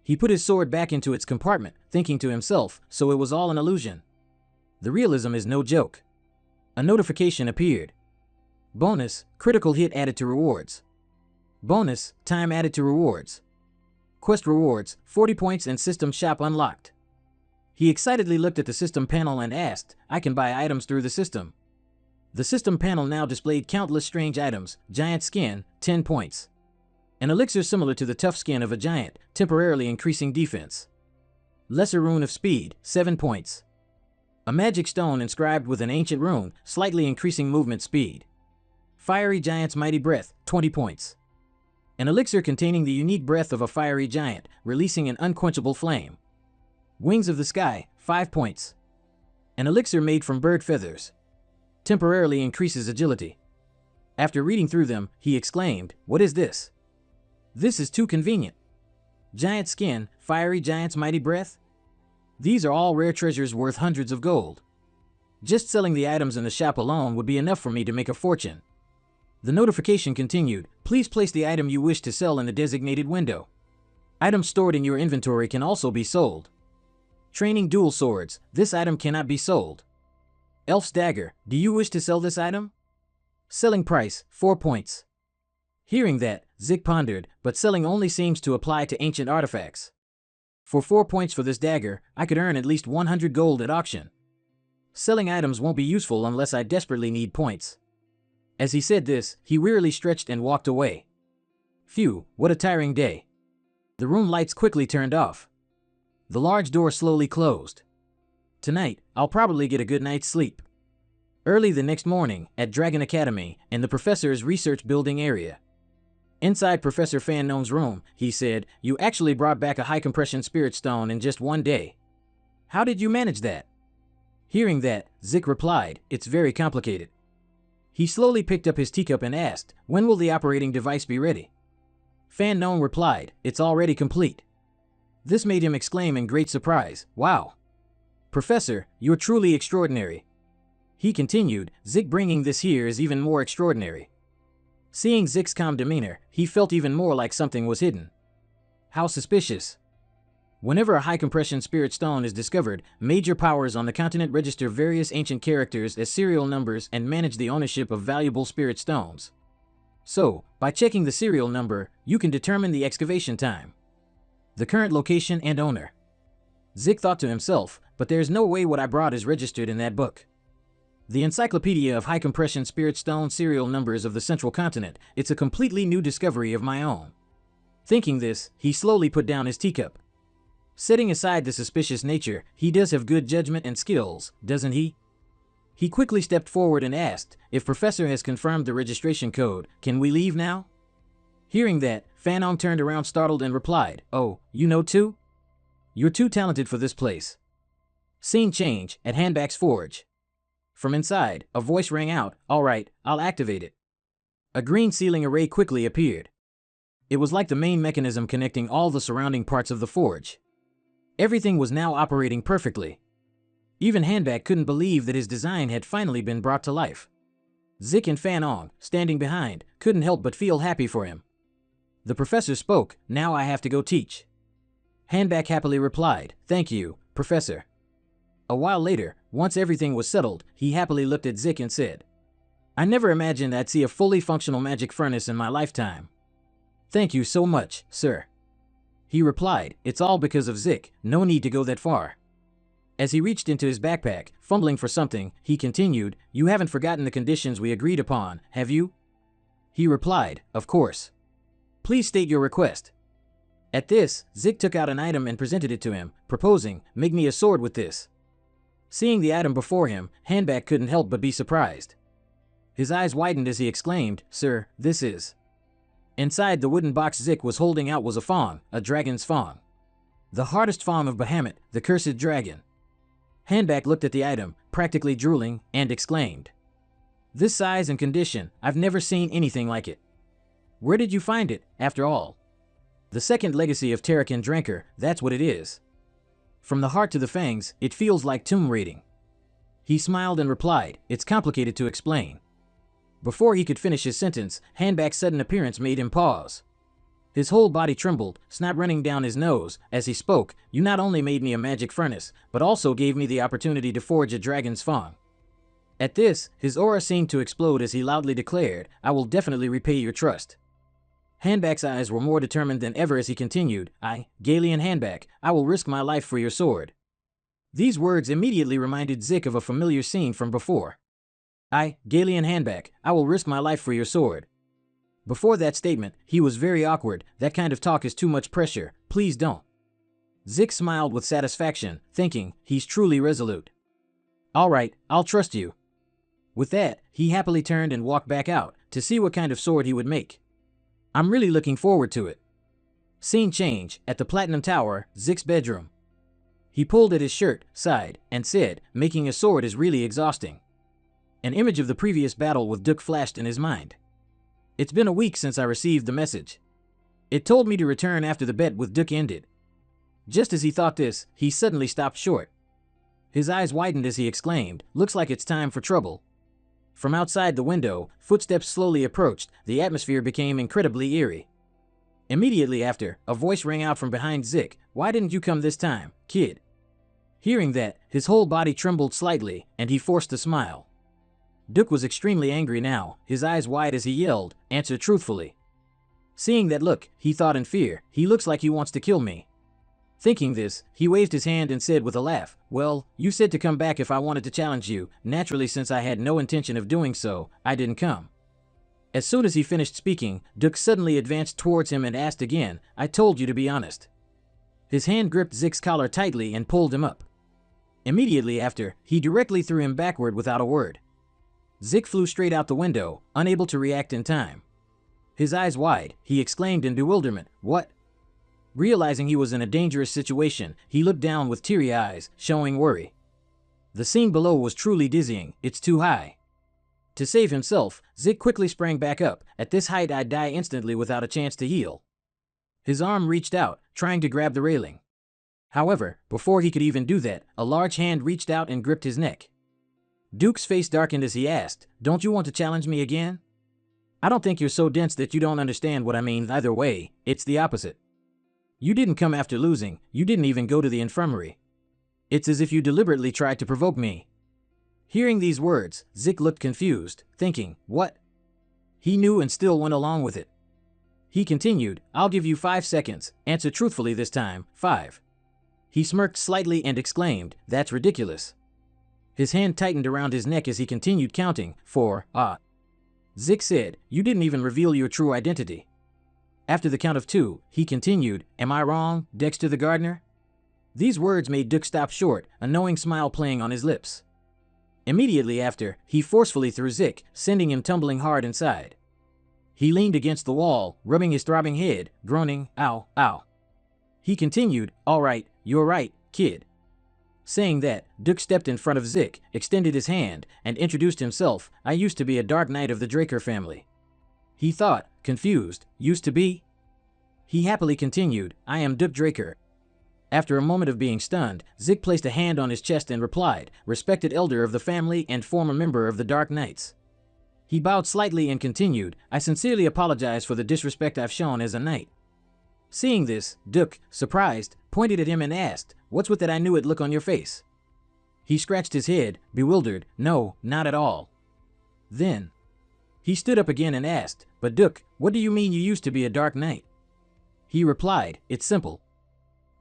He put his sword back into its compartment, thinking to himself, so it was all an illusion. The realism is no joke. A notification appeared. Bonus, critical hit added to rewards. Bonus, time added to rewards. Quest rewards, 40 points and system shop unlocked. He excitedly looked at the system panel and asked, I can buy items through the system. The system panel now displayed countless strange items, giant skin, 10 points. An elixir similar to the tough skin of a giant, temporarily increasing defense. Lesser rune of speed, 7 points. A magic stone inscribed with an ancient rune, slightly increasing movement speed. Fiery giant's mighty breath, 20 points. An elixir containing the unique breath of a fiery giant, releasing an unquenchable flame. Wings of the sky, 5 points. An elixir made from bird feathers. Temporarily increases agility. After reading through them, he exclaimed, "What is this? This is too convenient. Giant skin, fiery giant's mighty breath? These are all rare treasures worth hundreds of gold. Just selling the items in the shop alone would be enough for me to make a fortune." The notification continued, "Please place the item you wish to sell in the designated window. Items stored in your inventory can also be sold. Training dual swords, this item cannot be sold. Elf's dagger, do you wish to sell this item? Selling price, 4 points. Hearing that, Zik pondered, but selling only seems to apply to ancient artifacts. For 4 points for this dagger, I could earn at least 100 gold at auction. Selling items won't be useful unless I desperately need points. As he said this, he wearily stretched and walked away. Phew, what a tiring day. The room lights quickly turned off. The large door slowly closed. Tonight, I'll probably get a good night's sleep. Early the next morning, at Dragon Academy, in the professor's research building area. Inside Professor Fan Gnome's room, he said, "You actually brought back a high-compression spirit stone in just one day. How did you manage that?" Hearing that, Zik replied, "It's very complicated." He slowly picked up his teacup and asked, "When will the operating device be ready?" Fan Gnome replied, "It's already complete." This made him exclaim in great surprise, "Wow! Professor, you're truly extraordinary." He continued, "Zik bringing this here is even more extraordinary." Seeing Zik's calm demeanor, he felt even more like something was hidden. How suspicious. Whenever a high-compression spirit stone is discovered, major powers on the continent register various ancient characters as serial numbers and manage the ownership of valuable spirit stones. So, by checking the serial number, you can determine the excavation time, the current location and owner. Zik thought to himself, but there's no way what I brought is registered in that book. The Encyclopedia of High-Compression Spirit Stone Serial Numbers of the Central Continent, it's a completely new discovery of my own. Thinking this, he slowly put down his teacup. Setting aside the suspicious nature, he does have good judgment and skills, doesn't he? He quickly stepped forward and asked, "If Professor has confirmed the registration code, can we leave now?" Hearing that, Fanong turned around startled and replied, "Oh, you know too? You're too talented for this place." Scene change, at Handback's Forge. From inside, a voice rang out, "All right, I'll activate it." A green sealing array quickly appeared. It was like the main mechanism connecting all the surrounding parts of the forge. Everything was now operating perfectly. Even Handback couldn't believe that his design had finally been brought to life. Zik and Fanong, standing behind, couldn't help but feel happy for him. The professor spoke, "Now I have to go teach." Handback happily replied, "Thank you, Professor." A while later, once everything was settled, he happily looked at Zik and said, "I never imagined I'd see a fully functional magic furnace in my lifetime." "Thank you so much, sir." He replied, "It's all because of Zik, no need to go that far." As he reached into his backpack, fumbling for something, he continued, "You haven't forgotten the conditions we agreed upon, have you?" He replied, "Of course. Please state your request." At this, Zik took out an item and presented it to him, proposing, "Make me a sword with this." Seeing the item before him, Handbag couldn't help but be surprised. His eyes widened as he exclaimed, "Sir, this is..." Inside the wooden box Zik was holding out was a fong, a dragon's fong. The hardest fong of Bahamut, the cursed dragon. Handbag looked at the item, practically drooling, and exclaimed, "This size and condition, I've never seen anything like it. Where did you find it, after all?" The second legacy of Terrakin Dranker, that's what it is. From the heart to the fangs, it feels like tomb raiding. He smiled and replied, "It's complicated to explain." Before he could finish his sentence, Handbag's sudden appearance made him pause. His whole body trembled, snot running down his nose. As he spoke, "You not only made me a magic furnace, but also gave me the opportunity to forge a dragon's fong." At this, his aura seemed to explode as he loudly declared, "I will definitely repay your trust." Handbag's eyes were more determined than ever as he continued, Galian Handbag, I will risk my life for your sword." These words immediately reminded Zik of a familiar scene from before. Galian Handbag, I will risk my life for your sword." Before that statement, he was very awkward. "That kind of talk is too much pressure, please don't." Zik smiled with satisfaction, thinking, he's truly resolute. "All right, I'll trust you." With that, he happily turned and walked back out, to see what kind of sword he would make. "I'm really looking forward to it." Scene change, at the Platinum Tower, Zik's bedroom. He pulled at his shirt, sighed, and said, "Making a sword is really exhausting." An image of the previous battle with Duk flashed in his mind. "It's been a week since I received the message. It told me to return after the bet with Duk ended." Just as he thought this, he suddenly stopped short. His eyes widened as he exclaimed, "Looks like it's time for trouble." From outside the window, footsteps slowly approached. The atmosphere became incredibly eerie. Immediately after, a voice rang out from behind Zik, "Why didn't you come this time, kid?" Hearing that, his whole body trembled slightly, and he forced a smile. Duk was extremely angry now, his eyes wide as he yelled, "Answer truthfully." Seeing that look, he thought in fear, "He looks like he wants to kill me." Thinking this, he waved his hand and said with a laugh, "Well, you said to come back if I wanted to challenge you. Naturally, since I had no intention of doing so, I didn't come." As soon as he finished speaking, Duk suddenly advanced towards him and asked again, "I told you to be honest." His hand gripped Zik's collar tightly and pulled him up. Immediately after, he directly threw him backward without a word. Zik flew straight out the window, unable to react in time. His eyes wide, he exclaimed in bewilderment, "What?" Realizing he was in a dangerous situation, he looked down with teary eyes, showing worry. The scene below was truly dizzying, it's too high. To save himself, Zik quickly sprang back up. "At this height I'd die instantly without a chance to heal." His arm reached out, trying to grab the railing. However, before he could even do that, a large hand reached out and gripped his neck. Duke's face darkened as he asked, "Don't you want to challenge me again?" "I don't think you're so dense that you don't understand what I mean. Either way, it's the opposite. You didn't come after losing, you didn't even go to the infirmary. It's as if you deliberately tried to provoke me." Hearing these words, Zik looked confused, thinking, "What?" He knew and still went along with it. He continued, "I'll give you 5 seconds, answer truthfully this time, 5. He smirked slightly and exclaimed, "That's ridiculous." His hand tightened around his neck as he continued counting, 4. Zik said, "You didn't even reveal your true identity." After the count of 2, he continued, "Am I wrong, Dexter the gardener?" These words made Duk stop short, a knowing smile playing on his lips. Immediately after, he forcefully threw Zik, sending him tumbling hard inside. He leaned against the wall, rubbing his throbbing head, groaning, "Ow, ow." He continued, "All right, you're right, kid." Saying that, Duk stepped in front of Zik, extended his hand, and introduced himself. "I used to be a Dark Knight of the Draker family." He thought, confused, "Used to be?" He happily continued, "I am Duk Draker." After a moment of being stunned, Zik placed a hand on his chest and replied, "Respected elder of the family and former member of the Dark Knights." He bowed slightly and continued, "I sincerely apologize for the disrespect I've shown as a knight." Seeing this, Duk, surprised, pointed at him and asked, "What's with that I knew it look on your face?" He scratched his head, bewildered, "No, not at all." Then, he stood up again and asked, "But Duk, what do you mean you used to be a Dark Knight?" He replied, "It's simple.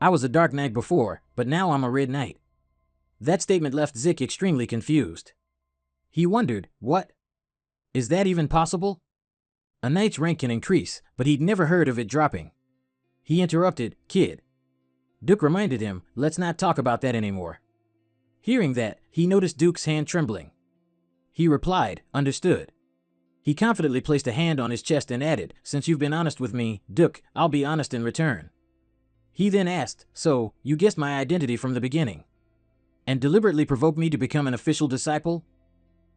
I was a Dark Knight before, but now I'm a Red Knight." That statement left Zik extremely confused. He wondered, what? Is that even possible? A knight's rank can increase, but he'd never heard of it dropping. He interrupted, "Kid." Duke reminded him, "Let's not talk about that anymore." Hearing that, he noticed Duke's hand trembling. He replied, "Understood." He confidently placed a hand on his chest and added, "Since you've been honest with me, Duke, I'll be honest in return." He then asked, "So, you guessed my identity from the beginning? And deliberately provoked me to become an official disciple?"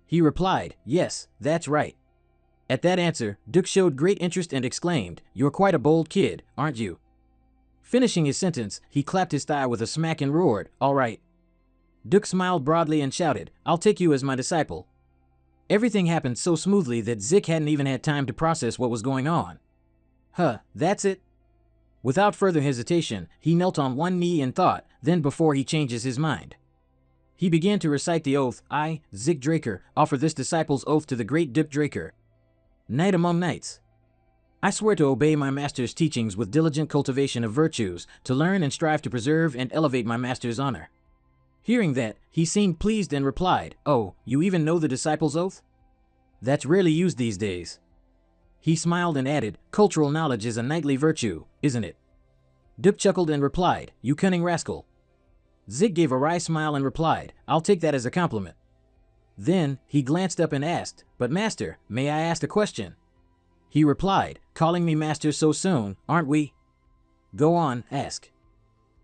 He replied, "Yes, that's right." At that answer, Duke showed great interest and exclaimed, "You're quite a bold kid, aren't you?" Finishing his sentence, he clapped his thigh with a smack and roared, "All right." Duke smiled broadly and shouted, "I'll take you as my disciple." Everything happened so smoothly that Zik hadn't even had time to process what was going on. That's it? Without further hesitation, he knelt on one knee and thought, then before he changes his mind. He began to recite the oath, "I, Zik Draker, offer this disciple's oath to the great Duke Draker. Knight among knights. I swear to obey my master's teachings with diligent cultivation of virtues, to learn and strive to preserve and elevate my master's honor." Hearing that, he seemed pleased and replied, "Oh, you even know the disciple's oath? That's rarely used these days." He smiled and added, "Cultural knowledge is a knightly virtue, isn't it?" Duke chuckled and replied, "You cunning rascal." Zik gave a wry smile and replied, "I'll take that as a compliment." Then, he glanced up and asked, "But master, may I ask a question?" He replied, "Calling me master so soon, aren't we?" "Go on, ask."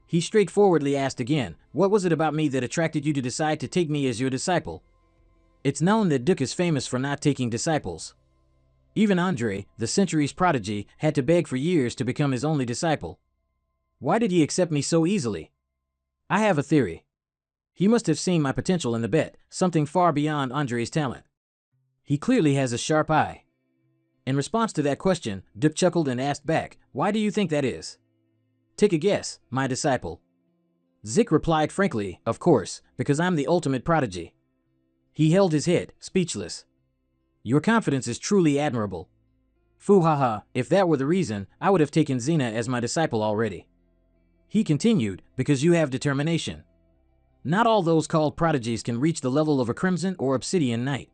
He straightforwardly asked again, "What was it about me that attracted you to decide to take me as your disciple?" It's known that Duke is famous for not taking disciples. Even Andre, the century's prodigy, had to beg for years to become his only disciple. Why did he accept me so easily? I have a theory. He must have seen my potential in the bet, something far beyond Andre's talent. He clearly has a sharp eye. In response to that question, Duke chuckled and asked back, "Why do you think that is?" "Take a guess, my disciple." Zik replied frankly, "Of course, because I'm the ultimate prodigy." He held his head, speechless. "Your confidence is truly admirable." "Foo-ha-ha, if that were the reason, I would have taken Xena as my disciple already." He continued, "Because you have determination. Not all those called prodigies can reach the level of a Crimson or Obsidian Knight.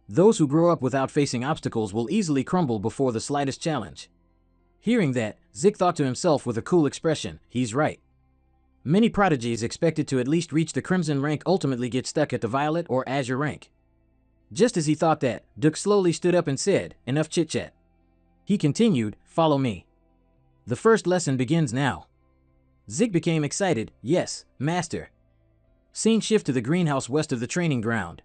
Those who grow up without facing obstacles will easily crumble before the slightest challenge." Hearing that, Zik thought to himself with a cool expression, "He's right. Many prodigies expected to at least reach the Crimson rank ultimately get stuck at the Violet or Azure rank." Just as he thought that, Duke slowly stood up and said, "Enough chit-chat." He continued, "Follow me. The first lesson begins now." Zik became excited, "Yes, master." Scene shift to the greenhouse west of the training ground.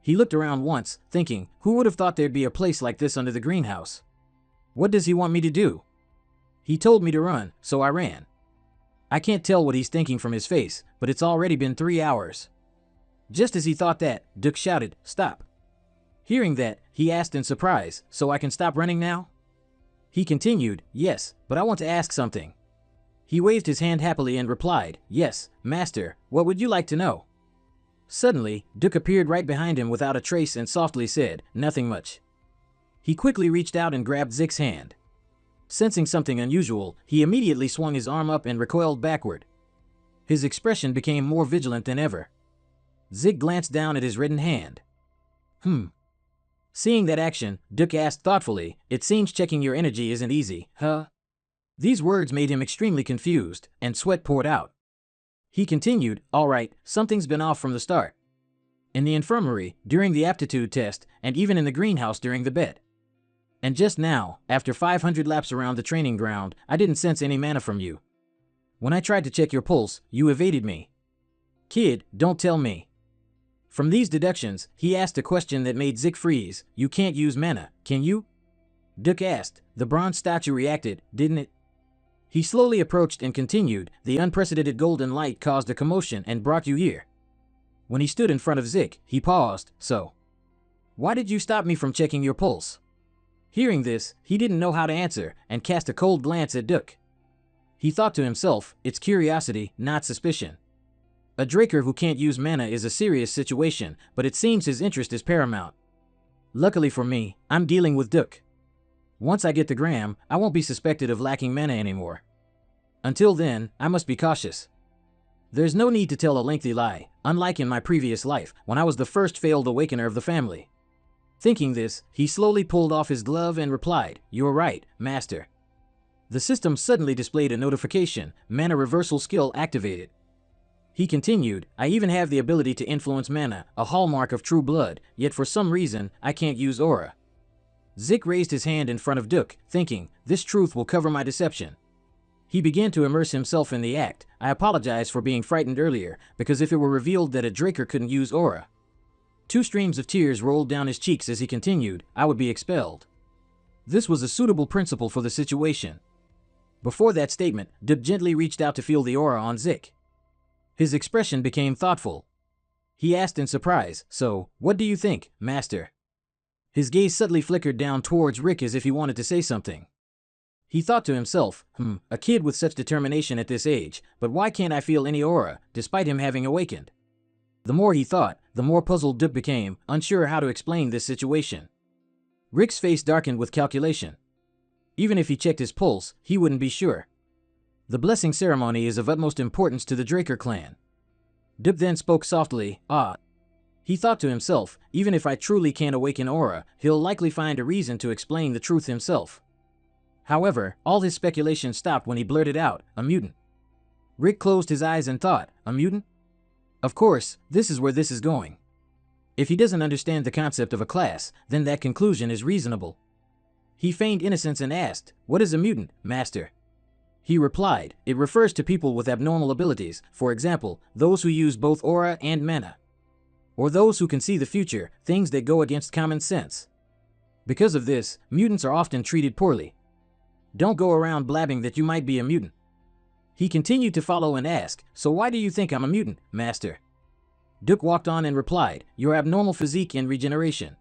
He looked around once, thinking, who would have thought there'd be a place like this under the greenhouse? What does he want me to do? He told me to run, so I ran. I can't tell what he's thinking from his face, but it's already been 3 hours. Just as he thought that, Duke shouted, "Stop." Hearing that, he asked in surprise, "So I can stop running now?" He continued, "Yes, but I want to ask something." He waved his hand happily and replied, "Yes, master, what would you like to know?" Suddenly, Duke appeared right behind him without a trace and softly said, "Nothing much." He quickly reached out and grabbed Zik's hand. Sensing something unusual, he immediately swung his arm up and recoiled backward. His expression became more vigilant than ever. Zik glanced down at his reddened hand. Seeing that action, Duke asked thoughtfully, "It seems checking your energy isn't easy, huh?" These words made him extremely confused, and sweat poured out. He continued, "All right, something's been off from the start. In the infirmary, during the aptitude test, and even in the greenhouse during the bet. And just now, after 500 laps around the training ground, I didn't sense any mana from you. When I tried to check your pulse, you evaded me. Kid, don't tell me." From these deductions, he asked a question that made Zik freeze. "You can't use mana, can you?" Duke asked. The bronze statue reacted, "Didn't it?" He slowly approached and continued, "The unprecedented golden light caused a commotion and brought you here." When he stood in front of Zik, he paused, "So, why did you stop me from checking your pulse?" Hearing this, he didn't know how to answer, and cast a cold glance at Duke. He thought to himself, it's curiosity, not suspicion. A Draker who can't use mana is a serious situation, but it seems his interest is paramount. Luckily for me, I'm dealing with Duke. Once I get the gram, I won't be suspected of lacking mana anymore. Until then, I must be cautious. There's no need to tell a lengthy lie, unlike in my previous life, when I was the first failed awakener of the family. Thinking this, he slowly pulled off his glove and replied, "You're right, master." The system suddenly displayed a notification, mana reversal skill activated. He continued, I even have the ability to influence mana, a hallmark of true blood, yet for some reason, I can't use aura. Zik raised his hand in front of Duke, thinking, this truth will cover my deception. He began to immerse himself in the act. I apologize for being frightened earlier, because if it were revealed that a Draker couldn't use aura. 2 streams of tears rolled down his cheeks as he continued, I would be expelled. This was a suitable principle for the situation. Before that statement, Duke gently reached out to feel the aura on Zik. His expression became thoughtful. He asked in surprise, so, what do you think, Master? His gaze suddenly flickered down towards Rick as if he wanted to say something. He thought to himself, a kid with such determination at this age, but why can't I feel any aura, despite him having awakened? The more he thought, the more puzzled Duke became, unsure how to explain this situation. Rick's face darkened with calculation. Even if he checked his pulse, he wouldn't be sure. The blessing ceremony is of utmost importance to the Draker clan. Duke then spoke softly, He thought to himself, even if I truly can't awaken aura, he'll likely find a reason to explain the truth himself. However, all his speculation stopped when he blurted out, a mutant. Rick closed his eyes and thought, a mutant? Of course, this is where this is going. If he doesn't understand the concept of a class, then that conclusion is reasonable. He feigned innocence and asked, what is a mutant, Master? He replied, it refers to people with abnormal abilities, for example, those who use both aura and mana. Or those who can see the future, things that go against common sense. Because of this, mutants are often treated poorly. Don't go around blabbing that you might be a mutant. He continued to follow and ask, so why do you think I'm a mutant, Master? Duke walked on and replied, your abnormal physique and regeneration.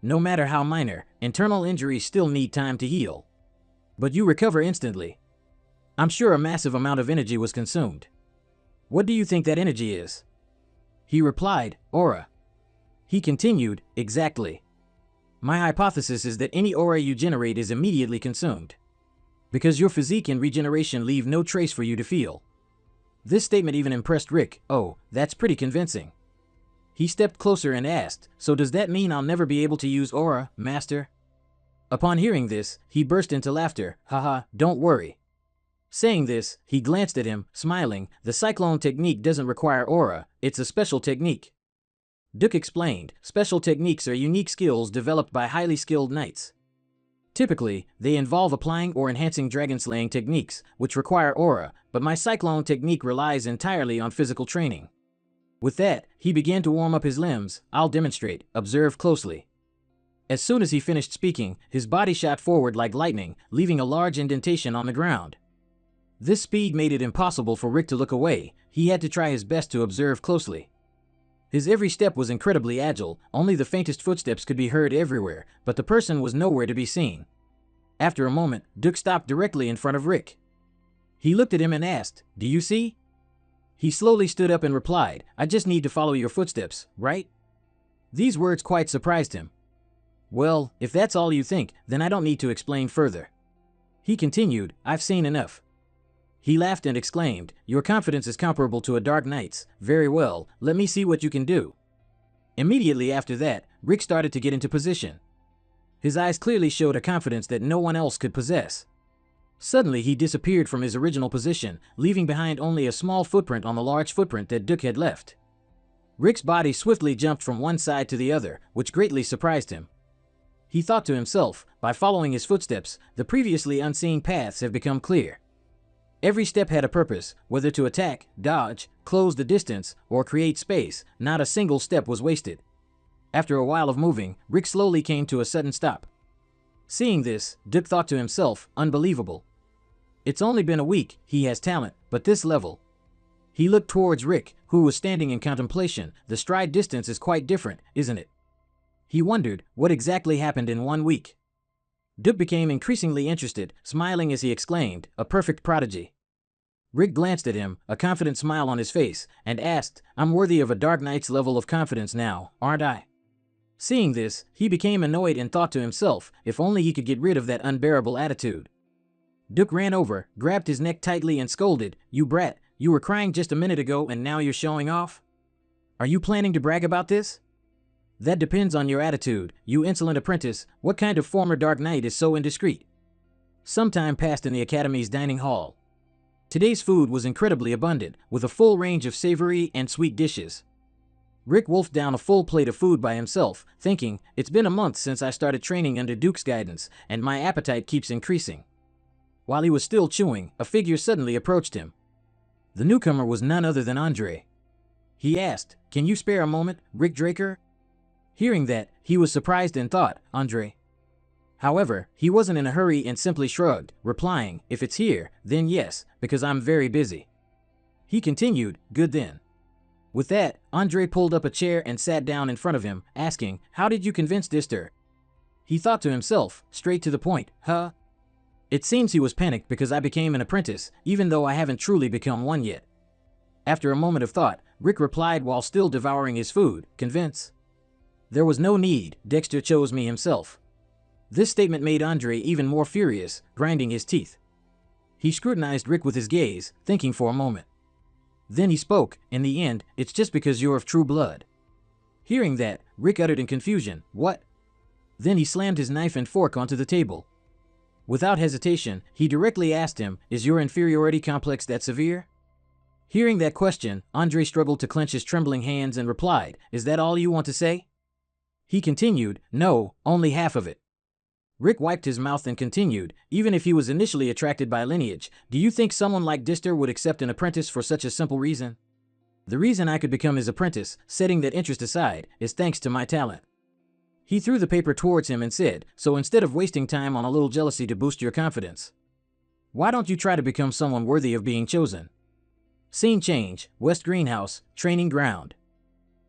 No matter how minor, internal injuries still need time to heal. But you recover instantly. I'm sure a massive amount of energy was consumed. What do you think that energy is? He replied, aura. He continued, exactly. My hypothesis is that any aura you generate is immediately consumed. Because your physique and regeneration leave no trace for you to feel. This statement even impressed Rick. Oh, that's pretty convincing. He stepped closer and asked, so does that mean I'll never be able to use aura, Master? Upon hearing this, he burst into laughter. Haha, don't worry. Saying this, he glanced at him, smiling. The cyclone technique doesn't require aura, it's a special technique. Duke explained, special techniques are unique skills developed by highly skilled knights. Typically, they involve applying or enhancing dragon-slaying techniques, which require aura, but my cyclone technique relies entirely on physical training. With that, he began to warm up his limbs. I'll demonstrate, observe closely. As soon as he finished speaking, his body shot forward like lightning, leaving a large indentation on the ground. This speed made it impossible for Rick to look away. He had to try his best to observe closely. His every step was incredibly agile, only the faintest footsteps could be heard everywhere, but the person was nowhere to be seen. After a moment, Duke stopped directly in front of Rick. He looked at him and asked, do you see? He slowly stood up and replied, I just need to follow your footsteps, right? These words quite surprised him. Well, if that's all you think, then I don't need to explain further. He continued, I've seen enough. He laughed and exclaimed, your confidence is comparable to a Dark Knight's. Very well, let me see what you can do. Immediately after that, Rick started to get into position. His eyes clearly showed a confidence that no one else could possess. Suddenly he disappeared from his original position, leaving behind only a small footprint on the large footprint that Duke had left. Rick's body swiftly jumped from one side to the other, which greatly surprised him. He thought to himself, by following his footsteps, the previously unseen paths have become clear. Every step had a purpose, whether to attack, dodge, close the distance, or create space. Not a single step was wasted. After a while of moving, Rick slowly came to a sudden stop. Seeing this, Duke thought to himself, unbelievable. It's only been a week, he has talent, but this level. He looked towards Rick, who was standing in contemplation. The stride distance is quite different, isn't it? He wondered, what exactly happened in 1 week? Duke became increasingly interested, smiling as he exclaimed, a perfect prodigy. Rick glanced at him, a confident smile on his face, and asked, I'm worthy of a Dark Knight's level of confidence now, aren't I? Seeing this, he became annoyed and thought to himself, if only he could get rid of that unbearable attitude. Duke ran over, grabbed his neck tightly and scolded, you brat, you were crying just a minute ago and now you're showing off? Are you planning to brag about this? That depends on your attitude, you insolent apprentice. What kind of former Dark Knight is so indiscreet? Some time passed in the Academy's dining hall. Today's food was incredibly abundant, with a full range of savory and sweet dishes. Rick wolfed down a full plate of food by himself, thinking, it's been a month since I started training under Duke's guidance, and my appetite keeps increasing. While he was still chewing, a figure suddenly approached him. The newcomer was none other than Andre. He asked, "Can you spare a moment, Rick Draker?" Hearing that, he was surprised and thought, Andre. However, he wasn't in a hurry and simply shrugged, replying, "If it's here, then yes, because I'm very busy." He continued, "Good then." With that, Andre pulled up a chair and sat down in front of him, asking, "How did you convince Dister?" He thought to himself, straight to the point, "Huh? It seems he was panicked because I became an apprentice, even though I haven't truly become one yet." After a moment of thought, Rick replied while still devouring his food, "Convince? There was no need, Dexter chose me himself." This statement made Andre even more furious, grinding his teeth. He scrutinized Rick with his gaze, thinking for a moment. Then he spoke, "In the end, it's just because you're of true blood." Hearing that, Rick uttered in confusion, "What?" Then he slammed his knife and fork onto the table. Without hesitation, he directly asked him, "Is your inferiority complex that severe?" Hearing that question, Andre struggled to clench his trembling hands and replied, "Is that all you want to say?" He continued, "No, only half of it." Rick wiped his mouth and continued, "Even if he was initially attracted by lineage, do you think someone like Dister would accept an apprentice for such a simple reason? The reason I could become his apprentice, setting that interest aside, is thanks to my talent." He threw the paper towards him and said, "So instead of wasting time on a little jealousy to boost your confidence, why don't you try to become someone worthy of being chosen?" Scene change, West Greenhouse, training ground.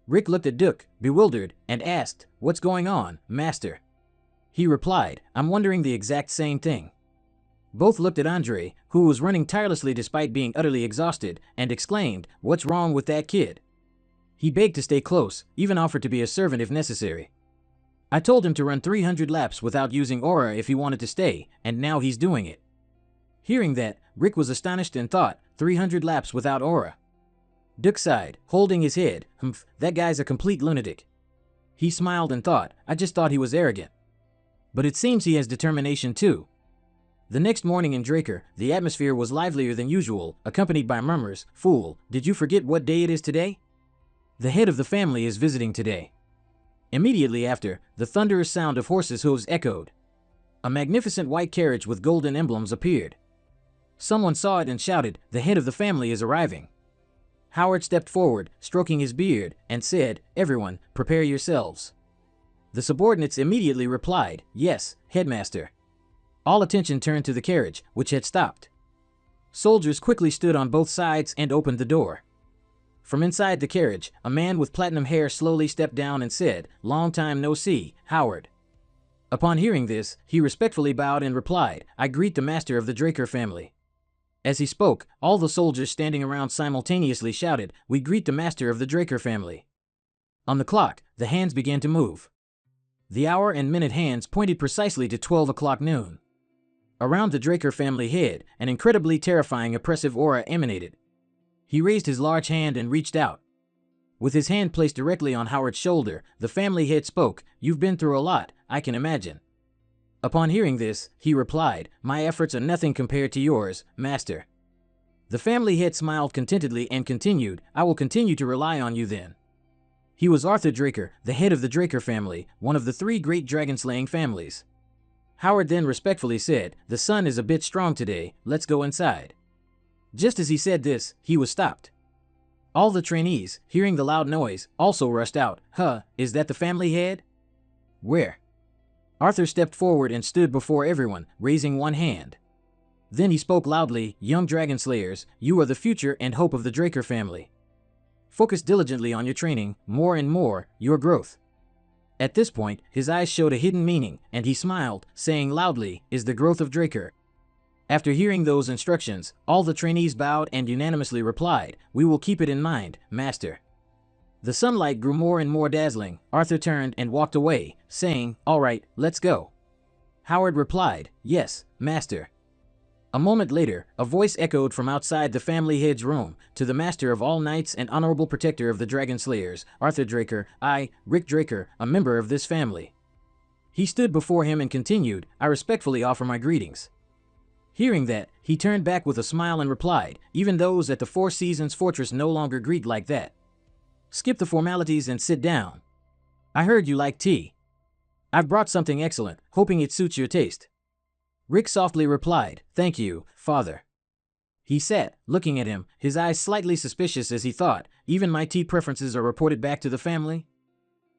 Rick looked at Duke, bewildered, and asked, "What's going on, Master?" He replied, "I'm wondering the exact same thing." Both looked at Andre, who was running tirelessly despite being utterly exhausted, and exclaimed, "What's wrong with that kid? He begged to stay close, even offered to be a servant if necessary. I told him to run 300 laps without using aura if he wanted to stay, and now he's doing it." Hearing that, Rick was astonished and thought, 300 laps without aura. Duke sighed, holding his head, "Humph, that guy's a complete lunatic." He smiled and thought, "I just thought he was arrogant. But it seems he has determination too." The next morning in Draker, the atmosphere was livelier than usual, accompanied by murmurs, "Fool, did you forget what day it is today? The head of the family is visiting today." Immediately after, the thunderous sound of horses' hooves echoed. A magnificent white carriage with golden emblems appeared. Someone saw it and shouted, "The head of the family is arriving." Howard stepped forward, stroking his beard, and said, "Everyone, prepare yourselves." The subordinates immediately replied, "Yes, Headmaster." All attention turned to the carriage, which had stopped. Soldiers quickly stood on both sides and opened the door. From inside the carriage, a man with platinum hair slowly stepped down and said, "Long time no see, Howard." Upon hearing this, he respectfully bowed and replied, "I greet the master of the Draker family." As he spoke, all the soldiers standing around simultaneously shouted, "We greet the master of the Draker family." On the clock, the hands began to move. The hour and minute hands pointed precisely to 12 o'clock noon. Around the Draker family head, an incredibly terrifying oppressive aura emanated. He raised his large hand and reached out. With his hand placed directly on Howard's shoulder, the family head spoke, "You've been through a lot, I can imagine." Upon hearing this, he replied, "My efforts are nothing compared to yours, Master." The family head smiled contentedly and continued, "I will continue to rely on you then." He was Arthur Draker, the head of the Draker family, one of the 3 great dragon-slaying families. Howard then respectfully said, "The sun is a bit strong today, let's go inside." Just as he said this, he was stopped. All the trainees, hearing the loud noise, also rushed out. "Huh, is that the family head? Where?" Arthur stepped forward and stood before everyone, raising one hand. Then he spoke loudly, "Young dragon slayers, you are the future and hope of the Draker family. Focus diligently on your training, more and more, your growth." At this point, his eyes showed a hidden meaning, and he smiled, saying loudly, "Is the growth of Draker." After hearing those instructions, all the trainees bowed and unanimously replied, "We will keep it in mind, Master." The sunlight grew more and more dazzling. Arthur turned and walked away, saying, "All right, let's go." Howard replied, "Yes, Master." A moment later, a voice echoed from outside the family head's room, "To the Master of all Knights and Honorable Protector of the Dragon Slayers, Arthur Draker, I, Rick Draker, a member of this family." He stood before him and continued, "I respectfully offer my greetings. Hearing that, he turned back with a smile and replied, even those at the Four Seasons Fortress no longer greet like that. Skip the formalities and sit down. I heard you like tea. I've brought something excellent, hoping it suits your taste. Rick softly replied, thank you, father. He sat, looking at him, his eyes slightly suspicious as he thought, even my tea preferences are reported back to the family?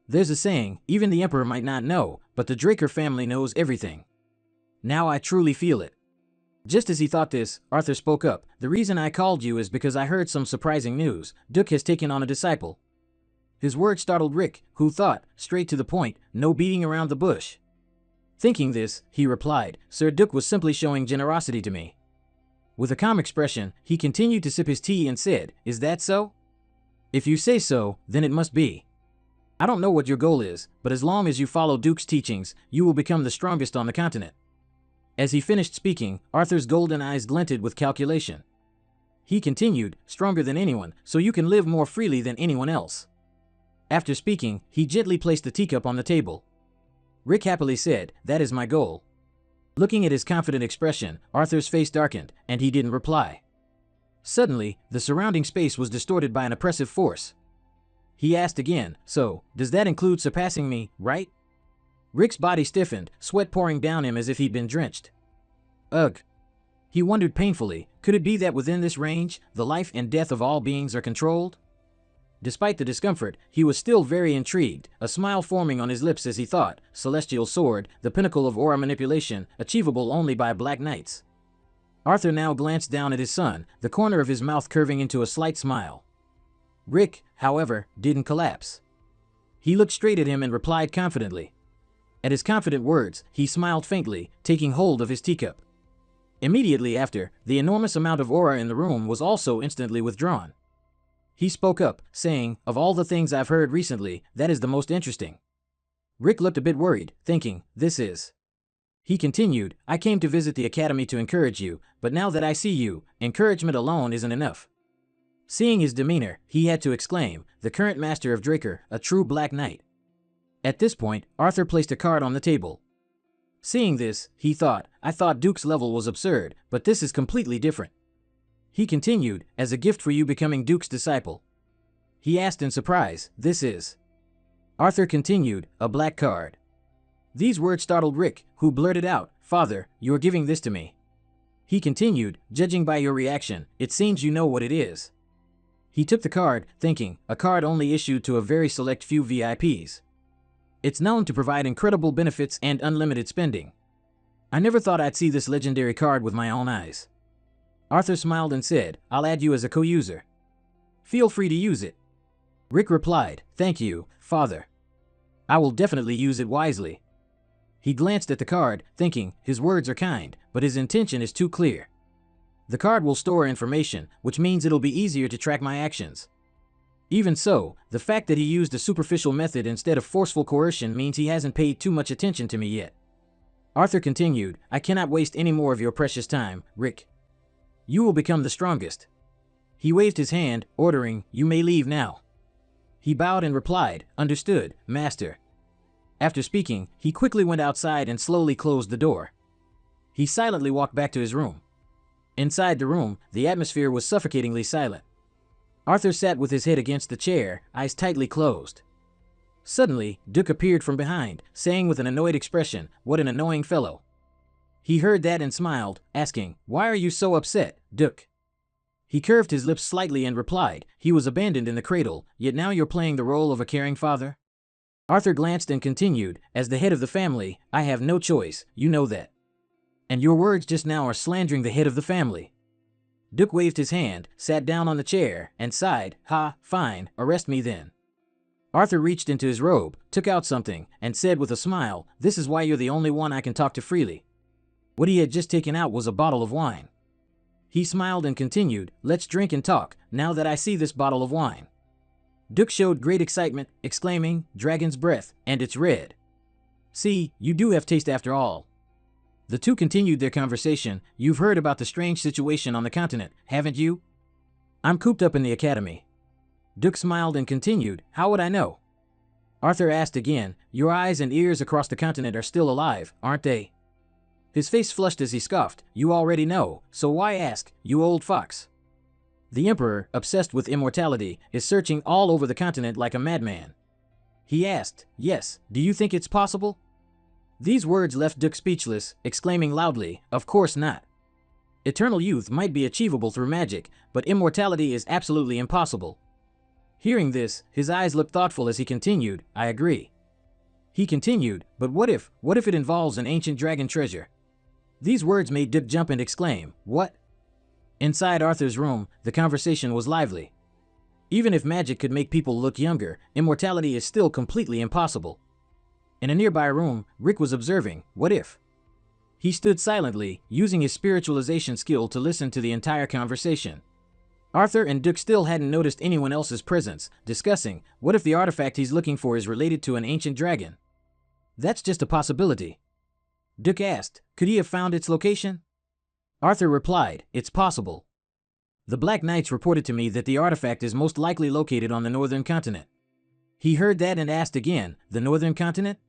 There's a saying, even the emperor might not know, but the Draker family knows everything. Now I truly feel it. Just as he thought this, Arthur spoke up, the reason I called you is because I heard some surprising news. Duke has taken on a disciple. His words startled Rick, who thought, straight to the point, no beating around the bush. Thinking this, he replied, Sir Duke was simply showing generosity to me. With a calm expression, he continued to sip his tea and said, is that so? If you say so, then it must be. I don't know what your goal is, but as long as you follow Duke's teachings, you will become the strongest on the continent. As he finished speaking, Arthur's golden eyes glinted with calculation. He continued, stronger than anyone, so you can live more freely than anyone else. After speaking, he gently placed the teacup on the table. Rick happily said, that is my goal. Looking at his confident expression, Arthur's face darkened, and he didn't reply. Suddenly, the surrounding space was distorted by an oppressive force. He asked again, so, does that include surpassing me, right? Rick's body stiffened, sweat pouring down him as if he'd been drenched. Ugh. He wondered painfully, could it be that within this range, the life and death of all beings are controlled? Despite the discomfort, he was still very intrigued, a smile forming on his lips as he thought, celestial sword, the pinnacle of aura manipulation, achievable only by black knights. Arthur now glanced down at his son, the corner of his mouth curving into a slight smile. Rick, however, didn't collapse. He looked straight at him and replied confidently. At his confident words, he smiled faintly, taking hold of his teacup. Immediately after, the enormous amount of aura in the room was also instantly withdrawn. He spoke up, saying, of all the things I've heard recently, that is the most interesting. Rick looked a bit worried, thinking, this is. He continued, I came to visit the academy to encourage you, but now that I see you, encouragement alone isn't enough. Seeing his demeanor, he had to exclaim, the current master of Draker, a true black knight. At this point, Arthur placed a card on the table. Seeing this, he thought, I thought Duke's level was absurd, but this is completely different. He continued, as a gift for you becoming Duke's disciple. He asked in surprise, this is. Arthur continued, a black card. These words startled Rick, who blurted out, Father, you're giving this to me. He continued, judging by your reaction, it seems you know what it is. He took the card, thinking, a card only issued to a very select few VIPs. It's known to provide incredible benefits and unlimited spending. I never thought I'd see this legendary card with my own eyes. Arthur smiled and said, I'll add you as a co-user. Feel free to use it. Rick replied, thank you, Father. I will definitely use it wisely. He glanced at the card, thinking, his words are kind, but his intention is too clear. The card will store information, which means it'll be easier to track my actions. Even so, the fact that he used a superficial method instead of forceful coercion means he hasn't paid too much attention to me yet. Arthur continued, I cannot waste any more of your precious time, Rick. You will become the strongest. He waved his hand, ordering, you may leave now. He bowed and replied, understood, master. After speaking, he quickly went outside and slowly closed the door. He silently walked back to his room. Inside the room, the atmosphere was suffocatingly silent. Arthur sat with his head against the chair, eyes tightly closed. Suddenly, Duke appeared from behind, saying with an annoyed expression, what an annoying fellow. He heard that and smiled, asking, why are you so upset, Duke? He curved his lips slightly and replied, he was abandoned in the cradle, yet now you're playing the role of a caring father? Arthur glanced and continued, as the head of the family, I have no choice, you know that. And your words just now are slandering the head of the family. Duke waved his hand, sat down on the chair, and sighed, ha, fine, arrest me then. Arthur reached into his robe, took out something, and said with a smile, this is why you're the only one I can talk to freely. What he had just taken out was a bottle of wine. He smiled and continued, let's drink and talk, now that I see this bottle of wine. Duke showed great excitement, exclaiming, dragon's breath, and it's red. See, you do have taste after all. The two continued their conversation, you've heard about the strange situation on the continent, haven't you? I'm cooped up in the academy. Duke smiled and continued, how would I know? Arthur asked again, your eyes and ears across the continent are still alive, aren't they? His face flushed as he scoffed. You already know, so why ask, you old fox? The Emperor, obsessed with immortality, is searching all over the continent like a madman. He asked, yes, do you think it's possible? These words left Duke speechless, exclaiming loudly, of course not. Eternal youth might be achievable through magic, but immortality is absolutely impossible. Hearing this, his eyes looked thoughtful as he continued, I agree. He continued, but what if it involves an ancient dragon treasure? These words made Duke jump and exclaim, what? Inside Arthur's room, the conversation was lively. Even if magic could make people look younger, immortality is still completely impossible. In a nearby room, Rick was observing, what if? He stood silently, using his spiritualization skill to listen to the entire conversation. Arthur and Duke still hadn't noticed anyone else's presence, discussing, what if the artifact he's looking for is related to an ancient dragon? That's just a possibility. Duke asked, could he have found its location? Arthur replied, it's possible. The Black Knights reported to me that the artifact is most likely located on the northern continent. He heard that and asked again, the northern continent?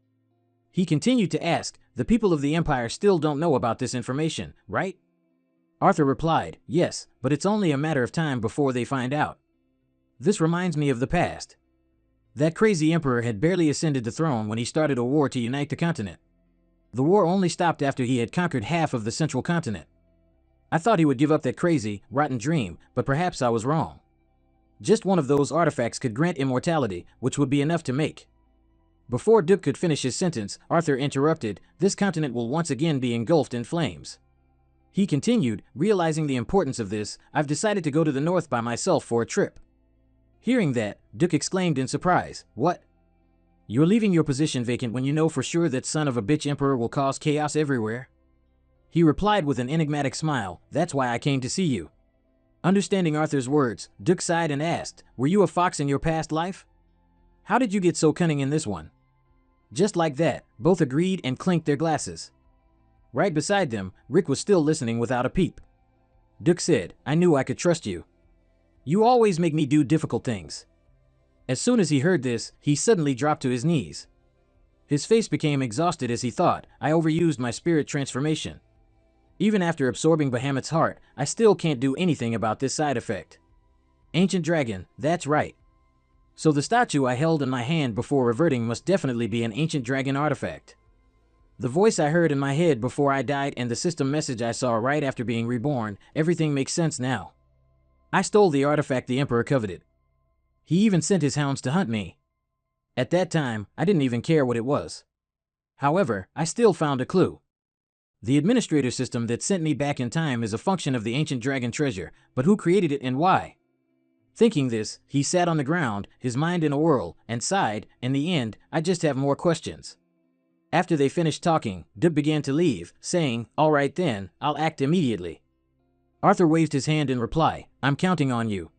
He continued to ask, the people of the Empire still don't know about this information, right? Arthur replied, yes, but it's only a matter of time before they find out. This reminds me of the past. That crazy emperor had barely ascended the throne when he started a war to unite the continent. The war only stopped after he had conquered half of the central continent. I thought he would give up that crazy, rotten dream, but perhaps I was wrong. Just one of those artifacts could grant immortality, which would be enough to make. Before Duke could finish his sentence, Arthur interrupted, this continent will once again be engulfed in flames. He continued, realizing the importance of this, I've decided to go to the north by myself for a trip. Hearing that, Duke exclaimed in surprise, what? You're leaving your position vacant when you know for sure that son of a bitch emperor will cause chaos everywhere? He replied with an enigmatic smile, that's why I came to see you. Understanding Arthur's words, Duke sighed and asked, were you a fox in your past life? How did you get so cunning in this one? Just like that, both agreed and clinked their glasses. Right beside them, Rick was still listening without a peep. Duke said, I knew I could trust you. You always make me do difficult things. As soon as he heard this, he suddenly dropped to his knees. His face became exhausted as he thought, I overused my spirit transformation. Even after absorbing Bahamut's heart, I still can't do anything about this side effect. Ancient dragon, that's right. So the statue I held in my hand before reverting must definitely be an ancient dragon artifact. The voice I heard in my head before I died and the system message I saw right after being reborn, everything makes sense now. I stole the artifact the Emperor coveted. He even sent his hounds to hunt me. At that time, I didn't even care what it was. However, I still found a clue. The administrator system that sent me back in time is a function of the ancient dragon treasure, but who created it and why? Thinking this, he sat on the ground, his mind in a whirl, and sighed, in the end, I just have more questions. After they finished talking, Duke began to leave, saying, all right then, I'll act immediately. Arthur waved his hand in reply, I'm counting on you.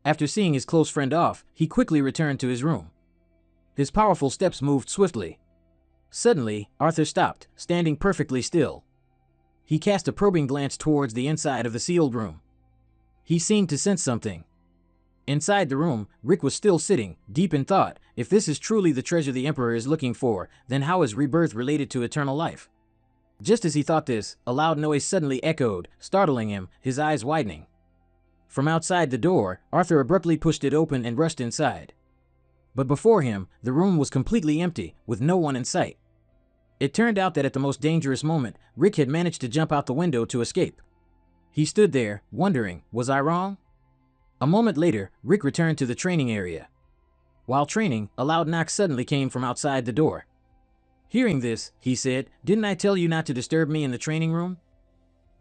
After seeing his close friend off, he quickly returned to his room. His powerful steps moved swiftly. Suddenly, Arthur stopped, standing perfectly still. He cast a probing glance towards the inside of the sealed room. He seemed to sense something. Inside the room, Rick was still sitting, deep in thought. If this is truly the treasure the Emperor is looking for, then how is rebirth related to eternal life? Just as he thought this, a loud noise suddenly echoed, startling him, his eyes widening. From outside the door, Arthur abruptly pushed it open and rushed inside. But before him, the room was completely empty, with no one in sight. It turned out that at the most dangerous moment, Rick had managed to jump out the window to escape. He stood there, wondering, was I wrong? A moment later, Rick returned to the training area. While training, a loud knock suddenly came from outside the door. Hearing this, he said, didn't I tell you not to disturb me in the training room?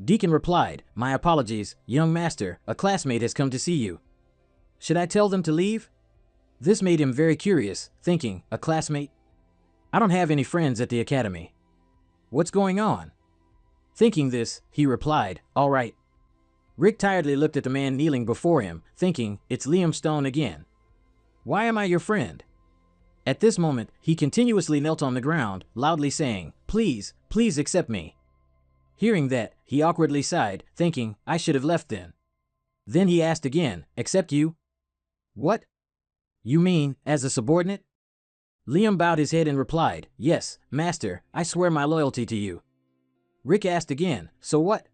Deacon replied, my apologies, young master, a classmate has come to see you. Should I tell them to leave? This made him very curious, thinking, a classmate? I don't have any friends at the academy. What's going on? Thinking this, he replied, all right. Rick tiredly looked at the man kneeling before him, thinking, it's Liam Stone again. Why am I your friend? At this moment, he continuously knelt on the ground, loudly saying, please, please accept me. Hearing that, he awkwardly sighed, thinking, I should have left then. Then he asked again, accept you? What? You mean, as a subordinate? Liam bowed his head and replied, yes, master, I swear my loyalty to you. Rick asked again, so what?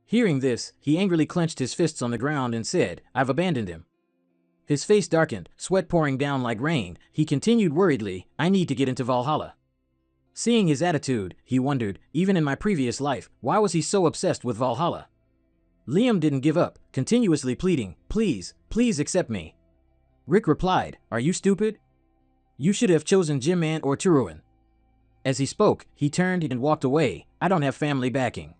Hearing this, he angrily clenched his fists on the ground and said, I've abandoned him. His face darkened, sweat pouring down like rain. He continued worriedly, I need to get into Valhalla. Seeing his attitude, he wondered, even in my previous life, why was he so obsessed with Valhalla? Liam didn't give up, continuously pleading, please, please accept me. Rick replied, are you stupid? You should have chosen Jim-Man or Turuan. As he spoke, he turned and walked away. I don't have family backing.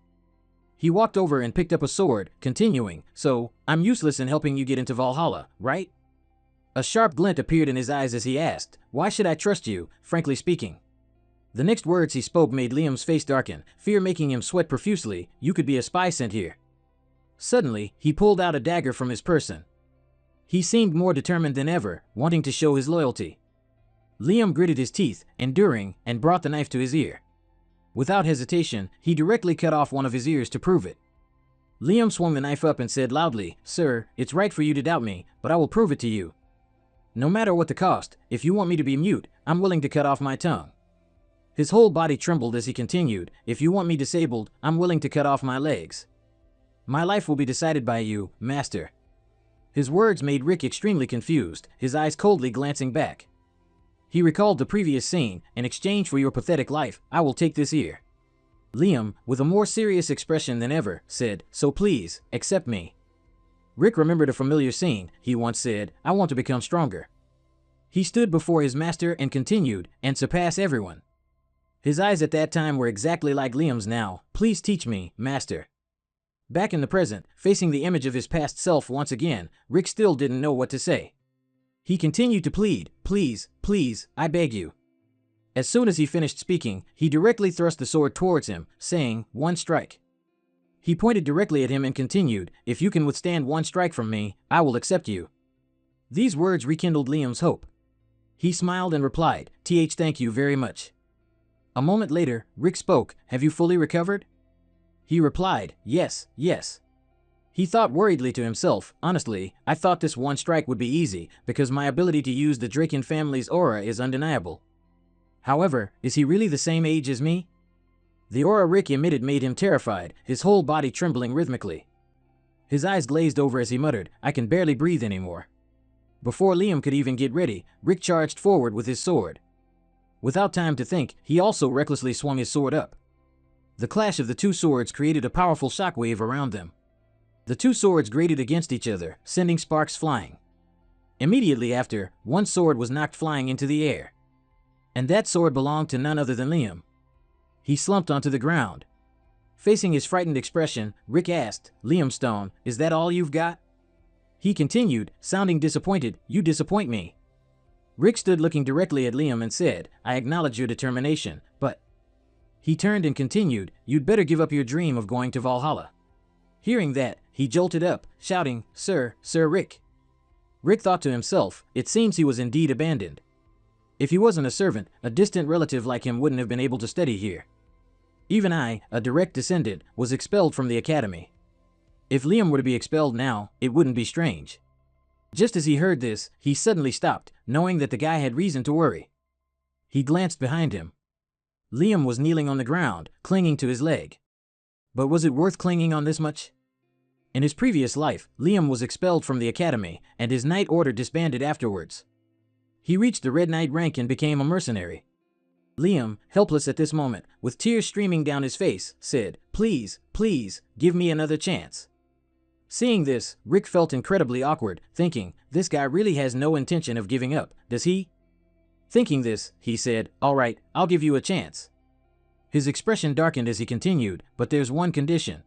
He walked over and picked up a sword, continuing, so, I'm useless in helping you get into Valhalla, right? A sharp glint appeared in his eyes as he asked, why should I trust you, frankly speaking? The next words he spoke made Liam's face darken, fear making him sweat profusely. You could be a spy sent here. Suddenly, he pulled out a dagger from his person. He seemed more determined than ever, wanting to show his loyalty. Liam gritted his teeth, enduring, and brought the knife to his ear. Without hesitation, he directly cut off one of his ears to prove it. Liam swung the knife up and said loudly, Sir, it's right for you to doubt me, but I will prove it to you. No matter what the cost, if you want me to be mute, I'm willing to cut off my tongue. His whole body trembled as he continued, if you want me disabled, I'm willing to cut off my legs. My life will be decided by you, Master. His words made Rick extremely confused, his eyes coldly glancing back. He recalled the previous scene, in exchange for your pathetic life, I will take this ear. Liam, with a more serious expression than ever, said, so please, accept me. Rick remembered a familiar scene. He once said, I want to become stronger. He stood before his master and continued, and surpass everyone. His eyes at that time were exactly like Liam's now. Please teach me, Master. Back in the present, facing the image of his past self once again, Rick still didn't know what to say. He continued to plead, please, please, I beg you. As soon as he finished speaking, he directly thrust the sword towards him, saying, one strike. He pointed directly at him and continued, if you can withstand one strike from me, I will accept you. These words rekindled Liam's hope. He smiled and replied, thank you very much. A moment later, Rick spoke, have you fully recovered? He replied, yes, yes. He thought worriedly to himself, honestly, I thought this one strike would be easy, because my ability to use the Draken family's aura is undeniable. However, is he really the same age as me? The aura Rick emitted made him terrified, his whole body trembling rhythmically. His eyes glazed over as he muttered, I can barely breathe anymore. Before Liam could even get ready, Rick charged forward with his sword. Without time to think, he also recklessly swung his sword up. The clash of the two swords created a powerful shockwave around them. The two swords grated against each other, sending sparks flying. Immediately after, one sword was knocked flying into the air. And that sword belonged to none other than Liam. He slumped onto the ground. Facing his frightened expression, Rick asked, Liam Stone, is that all you've got? He continued, sounding disappointed, you disappoint me. Rick stood looking directly at Liam and said, I acknowledge your determination, but... He turned and continued, you'd better give up your dream of going to Valhalla. Hearing that, he jolted up, shouting, Sir Rick. Rick thought to himself, it seems he was indeed abandoned. If he wasn't a servant, a distant relative like him wouldn't have been able to study here. Even I, a direct descendant, was expelled from the academy. If Liam were to be expelled now, it wouldn't be strange. Just as he heard this, he suddenly stopped, knowing that the guy had reason to worry. He glanced behind him. Liam was kneeling on the ground, clinging to his leg. But was it worth clinging on this much? In his previous life, Liam was expelled from the academy, and his knight order disbanded afterwards. He reached the Red Knight rank and became a mercenary. Liam, helpless at this moment, with tears streaming down his face, said, please, please, give me another chance. Seeing this, Rick felt incredibly awkward, thinking, this guy really has no intention of giving up, does he? Thinking this, he said, all right, I'll give you a chance. His expression darkened as he continued, but there's one condition.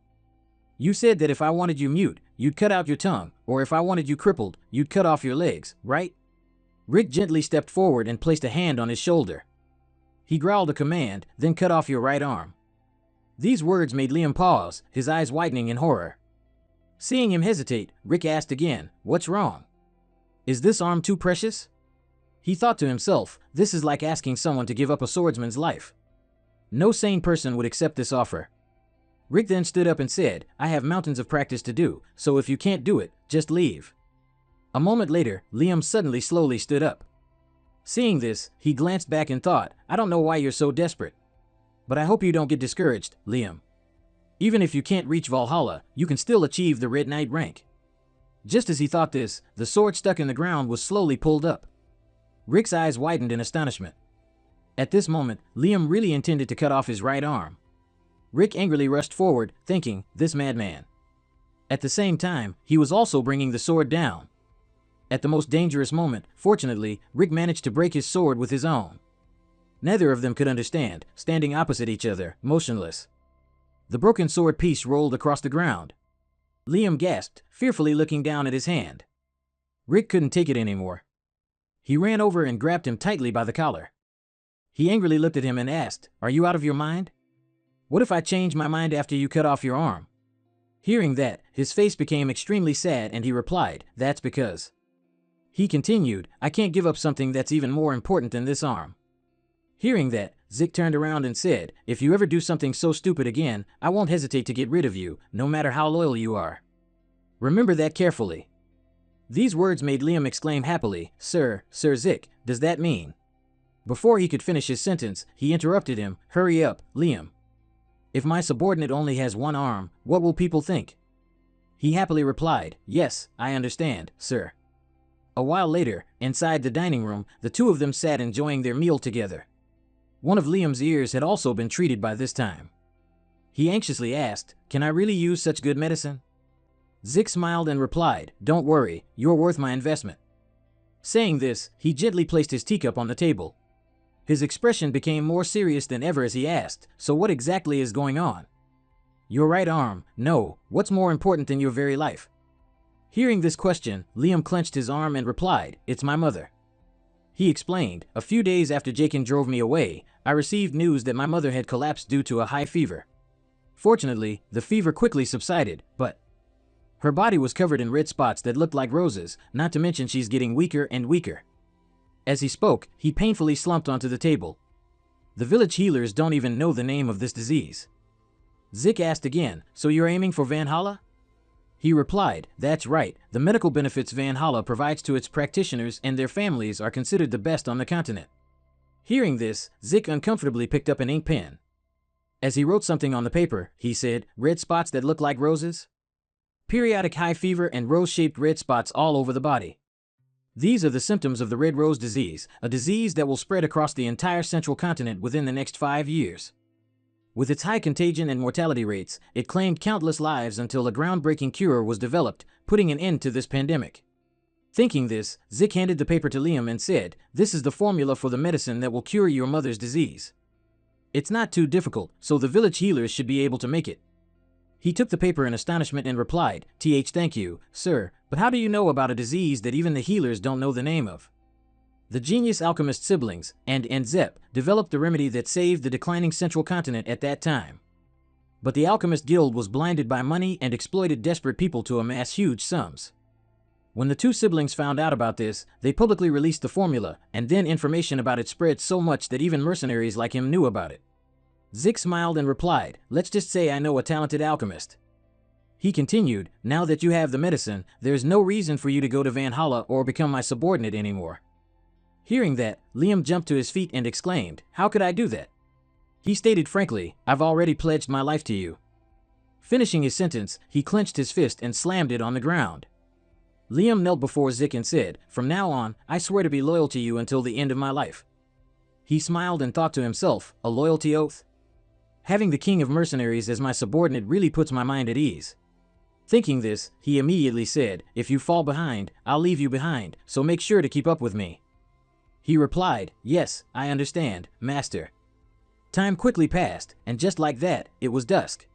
You said that if I wanted you mute, you'd cut out your tongue, or if I wanted you crippled, you'd cut off your legs, right? Rick gently stepped forward and placed a hand on his shoulder. He growled a command, then cut off your right arm. These words made Liam pause, his eyes widening in horror. Seeing him hesitate, Rick asked again, what's wrong? Is this arm too precious? He thought to himself, this is like asking someone to give up a swordsman's life. No sane person would accept this offer. Rick then stood up and said, I have mountains of practice to do, so if you can't do it, just leave. A moment later, Liam suddenly slowly stood up. Seeing this, he glanced back and thought, I don't know why you're so desperate. But I hope you don't get discouraged, Liam. Even if you can't reach Valhalla, you can still achieve the Red Knight rank. Just as he thought this, the sword stuck in the ground was slowly pulled up. Rick's eyes widened in astonishment. At this moment, Liam really intended to cut off his right arm. Rick angrily rushed forward, thinking, this madman. At the same time, he was also bringing the sword down. At the most dangerous moment, fortunately, Rick managed to break his sword with his own. Neither of them could understand, standing opposite each other, motionless. The broken sword piece rolled across the ground. Liam gasped, fearfully looking down at his hand. Rick couldn't take it anymore. He ran over and grabbed him tightly by the collar. He angrily looked at him and asked, "Are you out of your mind? What if I change my mind after you cut off your arm?" Hearing that, his face became extremely sad and he replied, "That's because." He continued, "I can't give up something that's even more important than this arm." Hearing that, Zik turned around and said, "If you ever do something so stupid again, I won't hesitate to get rid of you, no matter how loyal you are. Remember that carefully." These words made Liam exclaim happily, Sir Zik, does that mean?" Before he could finish his sentence, he interrupted him, "Hurry up, Liam. If my subordinate only has one arm, what will people think?" He happily replied, "Yes, I understand, sir." A while later, inside the dining room, the two of them sat enjoying their meal together. One of Liam's ears had also been treated by this time. He anxiously asked, "Can I really use such good medicine?" Zik smiled and replied, "Don't worry, you're worth my investment." Saying this, he gently placed his teacup on the table. His expression became more serious than ever as he asked, "So what exactly is going on?" "Your right arm, no, what's more important than your very life?" Hearing this question, Liam clenched his arm and replied, "It's my mother." He explained, "A few days after Jakin drove me away, I received news that my mother had collapsed due to a high fever. Fortunately, the fever quickly subsided, but her body was covered in red spots that looked like roses, not to mention she's getting weaker and weaker." As he spoke, he painfully slumped onto the table. The village healers don't even know the name of this disease. Zik asked again, "So you're aiming for Valhalla?" He replied, "That's right, the medical benefits Valhalla provides to its practitioners and their families are considered the best on the continent." Hearing this, Zik uncomfortably picked up an ink pen. As he wrote something on the paper, he said, "Red spots that look like roses? Periodic high fever and rose-shaped red spots all over the body. These are the symptoms of the red rose disease, a disease that will spread across the entire central continent within the next 5 years. With its high contagion and mortality rates, it claimed countless lives until a groundbreaking cure was developed, putting an end to this pandemic." Thinking this, Zik handed the paper to Liam and said, "This is the formula for the medicine that will cure your mother's disease. It's not too difficult, so the village healers should be able to make it." He took the paper in astonishment and replied, Thank you, sir, but how do you know about a disease that even the healers don't know the name of?" The genius alchemist siblings, and Zep, developed the remedy that saved the declining central continent at that time. But the alchemist guild was blinded by money and exploited desperate people to amass huge sums. When the two siblings found out about this, they publicly released the formula, and then information about it spread so much that even mercenaries like him knew about it. Zik smiled and replied, "Let's just say I know a talented alchemist." He continued, "Now that you have the medicine, there's no reason for you to go to Valhalla or become my subordinate anymore." Hearing that, Liam jumped to his feet and exclaimed, "How could I do that?" He stated frankly, "I've already pledged my life to you." Finishing his sentence, he clenched his fist and slammed it on the ground. Liam knelt before Zik and said, "From now on, I swear to be loyal to you until the end of my life." He smiled and thought to himself, "A loyalty oath? Having the king of mercenaries as my subordinate really puts my mind at ease." Thinking this, he immediately said, "If you fall behind, I'll leave you behind, so make sure to keep up with me." He replied, "Yes, I understand, master." Time quickly passed, and just like that, it was dusk.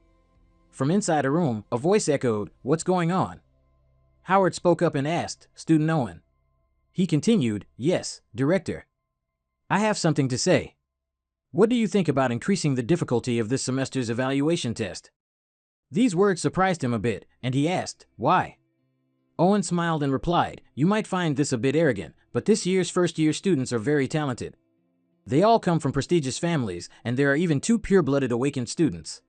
From inside a room, a voice echoed, "What's going on?" Howard spoke up and asked, "Student Owen." He continued, "Yes, Director. I have something to say. What do you think about increasing the difficulty of this semester's evaluation test?" These words surprised him a bit, and he asked, "Why?" Owen smiled and replied, "You might find this a bit arrogant, but this year's first-year students are very talented. They all come from prestigious families, and there are even 2 pure-blooded awakened students.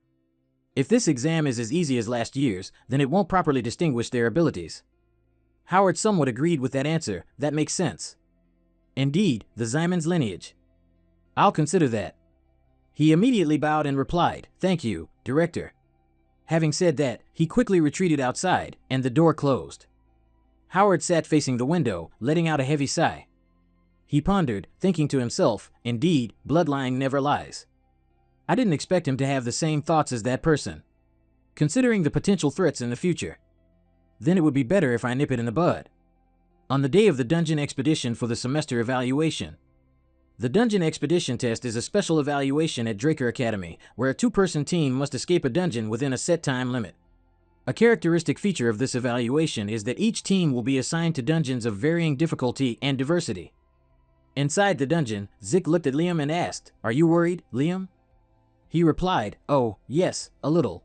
If this exam is as easy as last year's, then it won't properly distinguish their abilities." Howard somewhat agreed with that answer. That makes sense. Indeed, the Zyman's lineage. I'll consider that. He immediately bowed and replied, "Thank you, Director." Having said that, he quickly retreated outside, and the door closed. Howard sat facing the window, letting out a heavy sigh. He pondered, thinking to himself, indeed, bloodline never lies. I didn't expect him to have the same thoughts as that person. Considering the potential threats in the future, then it would be better if I nip it in the bud. On the day of the dungeon expedition for the semester evaluation. The dungeon expedition test is a special evaluation at Draker Academy, where a two-person team must escape a dungeon within a set time limit. A characteristic feature of this evaluation is that each team will be assigned to dungeons of varying difficulty and diversity. Inside the dungeon, Zik looked at Liam and asked, "Are you worried, Liam?" He replied, "Oh, yes, a little."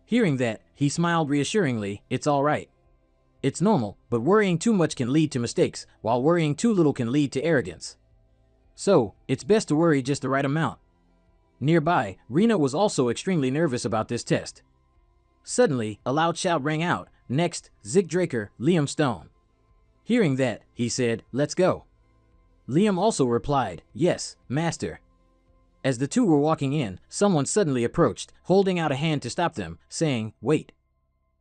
Hearing that, he smiled reassuringly, "It's all right. It's normal, but worrying too much can lead to mistakes, while worrying too little can lead to arrogance. So, it's best to worry just the right amount." Nearby, Rena was also extremely nervous about this test. Suddenly, a loud shout rang out, "Next, Zik Draker, Liam Stone." Hearing that, he said, "Let's go." Liam also replied, "Yes, Master." As the two were walking in, someone suddenly approached, holding out a hand to stop them, saying, "Wait."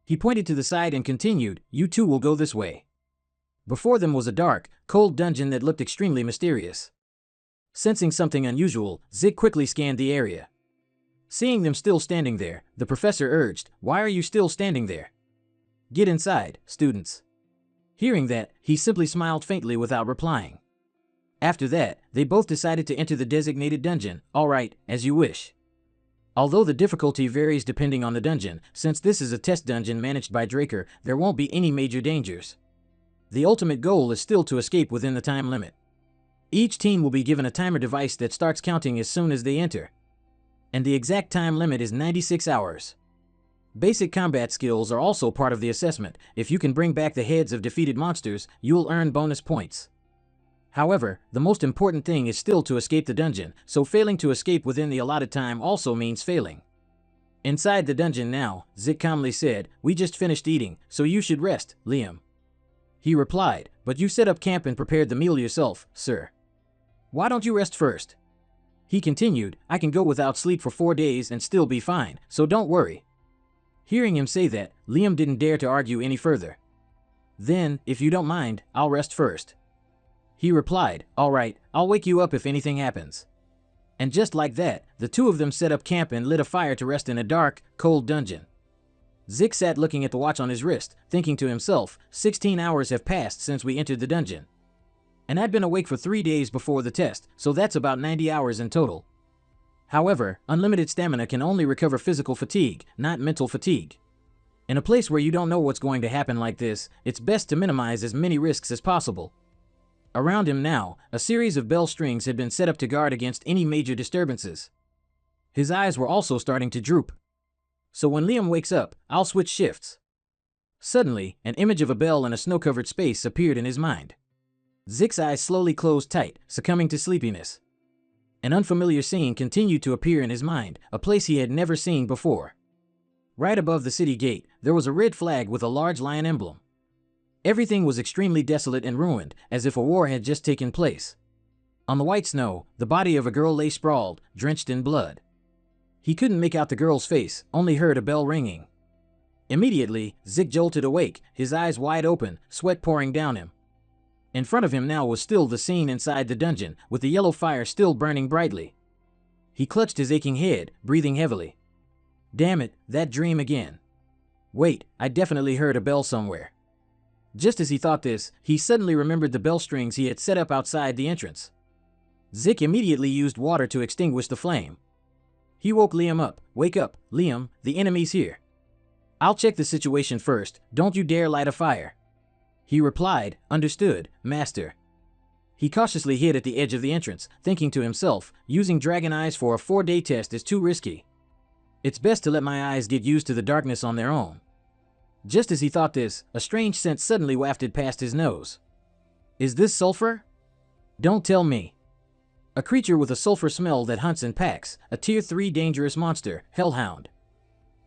He pointed to the side and continued, "You two will go this way." Before them was a dark, cold dungeon that looked extremely mysterious. Sensing something unusual, Zik quickly scanned the area. Seeing them still standing there, the professor urged, "Why are you still standing there? Get inside, students." Hearing that, he simply smiled faintly without replying. After that, they both decided to enter the designated dungeon. "All right, as you wish." Although the difficulty varies depending on the dungeon, since this is a test dungeon managed by Draker, there won't be any major dangers. The ultimate goal is still to escape within the time limit. Each team will be given a timer device that starts counting as soon as they enter. And the exact time limit is 96 hours. Basic combat skills are also part of the assessment. If you can bring back the heads of defeated monsters, you'll earn bonus points. However, the most important thing is still to escape the dungeon, so failing to escape within the allotted time also means failing. Inside the dungeon now, Zik calmly said, "We just finished eating, so you should rest, Liam." He replied, "But you set up camp and prepared the meal yourself, sir. Why don't you rest first?" He continued, "I can go without sleep for 4 days and still be fine, so don't worry." Hearing him say that, Liam didn't dare to argue any further. "Then, if you don't mind, I'll rest first." He replied, "All right, I'll wake you up if anything happens." And just like that, the two of them set up camp and lit a fire to rest in a dark, cold dungeon. Zik sat looking at the watch on his wrist, thinking to himself, 16 hours have passed since we entered the dungeon. And I'd been awake for 3 days before the test, so that's about 90 hours in total. However, unlimited stamina can only recover physical fatigue, not mental fatigue. In a place where you don't know what's going to happen like this, it's best to minimize as many risks as possible. Around him now, a series of bell strings had been set up to guard against any major disturbances. His eyes were also starting to droop. So when Liam wakes up, I'll switch shifts. Suddenly, an image of a bell in a snow-covered space appeared in his mind. Zik's eyes slowly closed tight, succumbing to sleepiness. An unfamiliar scene continued to appear in his mind, a place he had never seen before. Right above the city gate, there was a red flag with a large lion emblem. Everything was extremely desolate and ruined, as if a war had just taken place. On the white snow, the body of a girl lay sprawled, drenched in blood. He couldn't make out the girl's face, only heard a bell ringing. Immediately, Zik jolted awake, his eyes wide open, sweat pouring down him. In front of him now was still the scene inside the dungeon, with the yellow fire still burning brightly. He clutched his aching head, breathing heavily. Damn it, that dream again. Wait, I definitely heard a bell somewhere. Just as he thought this, he suddenly remembered the bell strings he had set up outside the entrance. Zik immediately used water to extinguish the flame. He woke Liam up. "Wake up, Liam, the enemy's here." "I'll check the situation first, don't you dare light a fire." He replied, "Understood, Master." He cautiously hid at the edge of the entrance, thinking to himself, using dragon eyes for a 4-day test is too risky. It's best to let my eyes get used to the darkness on their own. Just as he thought this, a strange scent suddenly wafted past his nose. Is this sulfur? Don't tell me. A creature with a sulfur smell that hunts in packs, a tier 3 dangerous monster, Hellhound.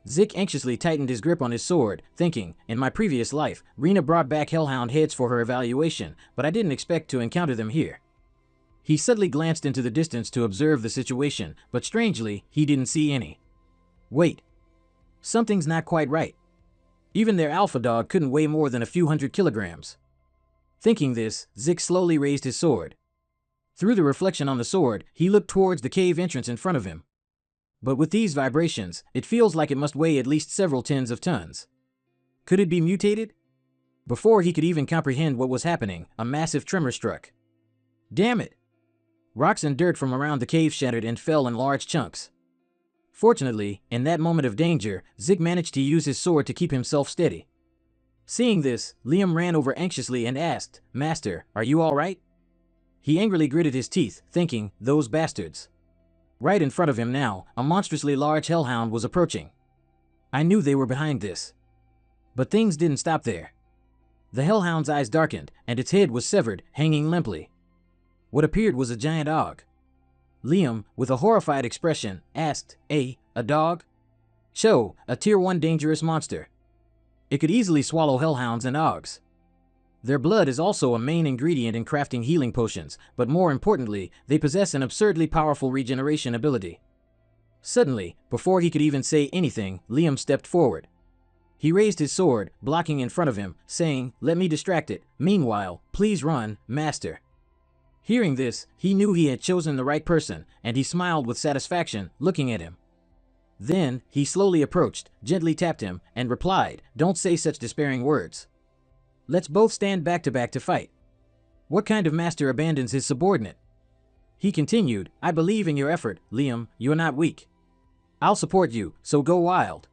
Zik anxiously tightened his grip on his sword, thinking, in my previous life, Rena brought back Hellhound heads for her evaluation, but I didn't expect to encounter them here. He suddenly glanced into the distance to observe the situation, but strangely, he didn't see any. Wait. Something's not quite right. Even their alpha dog couldn't weigh more than a few hundred kilograms. Thinking this, Zik slowly raised his sword. Through the reflection on the sword, he looked towards the cave entrance in front of him. But with these vibrations, it feels like it must weigh at least several tens of tons. Could it be mutated? Before he could even comprehend what was happening, a massive tremor struck. Damn it! Rocks and dirt from around the cave shattered and fell in large chunks. Fortunately, in that moment of danger, Zik managed to use his sword to keep himself steady. Seeing this, Liam ran over anxiously and asked, "Master, are you all right?" He angrily gritted his teeth, thinking, those bastards. Right in front of him now, a monstrously large hellhound was approaching. I knew they were behind this. But things didn't stop there. The hellhound's eyes darkened, and its head was severed, hanging limply. What appeared was a giant dog. Liam, with a horrified expression, asked, a dog? Cho, a Tier 1 dangerous monster. It could easily swallow hellhounds and dogs. Their blood is also a main ingredient in crafting healing potions, but more importantly, they possess an absurdly powerful regeneration ability. Suddenly, before he could even say anything, Liam stepped forward. He raised his sword, blocking in front of him, saying, "Let me distract it. Meanwhile, please run, master." Hearing this, he knew he had chosen the right person, and he smiled with satisfaction, looking at him. Then, he slowly approached, gently tapped him, and replied, "Don't say such despairing words. Let's both stand back to back to fight. What kind of master abandons his subordinate?" He continued, "I believe in your effort, Liam, you're not weak. I'll support you, so go wild."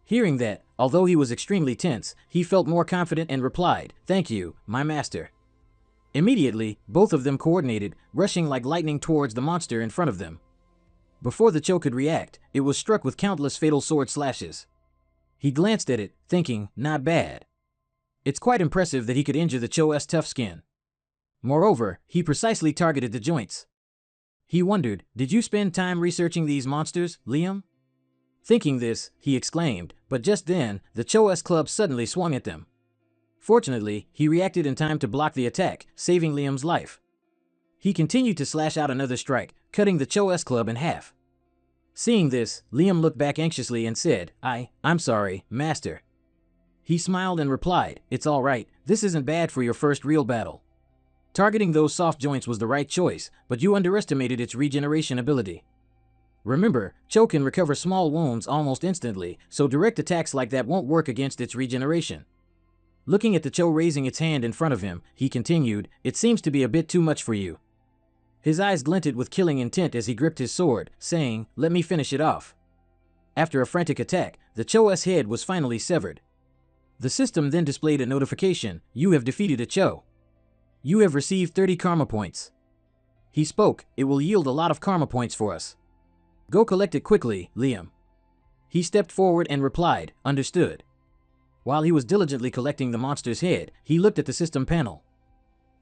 Hearing that, although he was extremely tense, he felt more confident and replied, "Thank you, my master." Immediately, both of them coordinated, rushing like lightning towards the monster in front of them. Before the Cho could react, it was struck with countless fatal sword slashes. He glanced at it, thinking, not bad. It's quite impressive that he could injure the Cho's tough skin. Moreover, he precisely targeted the joints. He wondered, "Did you spend time researching these monsters, Liam?" Thinking this, he exclaimed, but just then, the Cho's club suddenly swung at them. Fortunately, he reacted in time to block the attack, saving Liam's life. He continued to slash out another strike, cutting the Cho's club in half. Seeing this, Liam looked back anxiously and said, I'm sorry, master." He smiled and replied, "It's all right, this isn't bad for your first real battle. Targeting those soft joints was the right choice, but you underestimated its regeneration ability. Remember, Cho can recover small wounds almost instantly, so direct attacks like that won't work against its regeneration." Looking at the Cho raising its hand in front of him, he continued, "It seems to be a bit too much for you." His eyes glinted with killing intent as he gripped his sword, saying, "Let me finish it off." After a frantic attack, the Cho's head was finally severed. The system then displayed a notification, "You have defeated a Cho. You have received 30 karma points." He spoke, "It will yield a lot of karma points for us. Go collect it quickly, Liam." He stepped forward and replied, "Understood." While he was diligently collecting the monster's head, he looked at the system panel.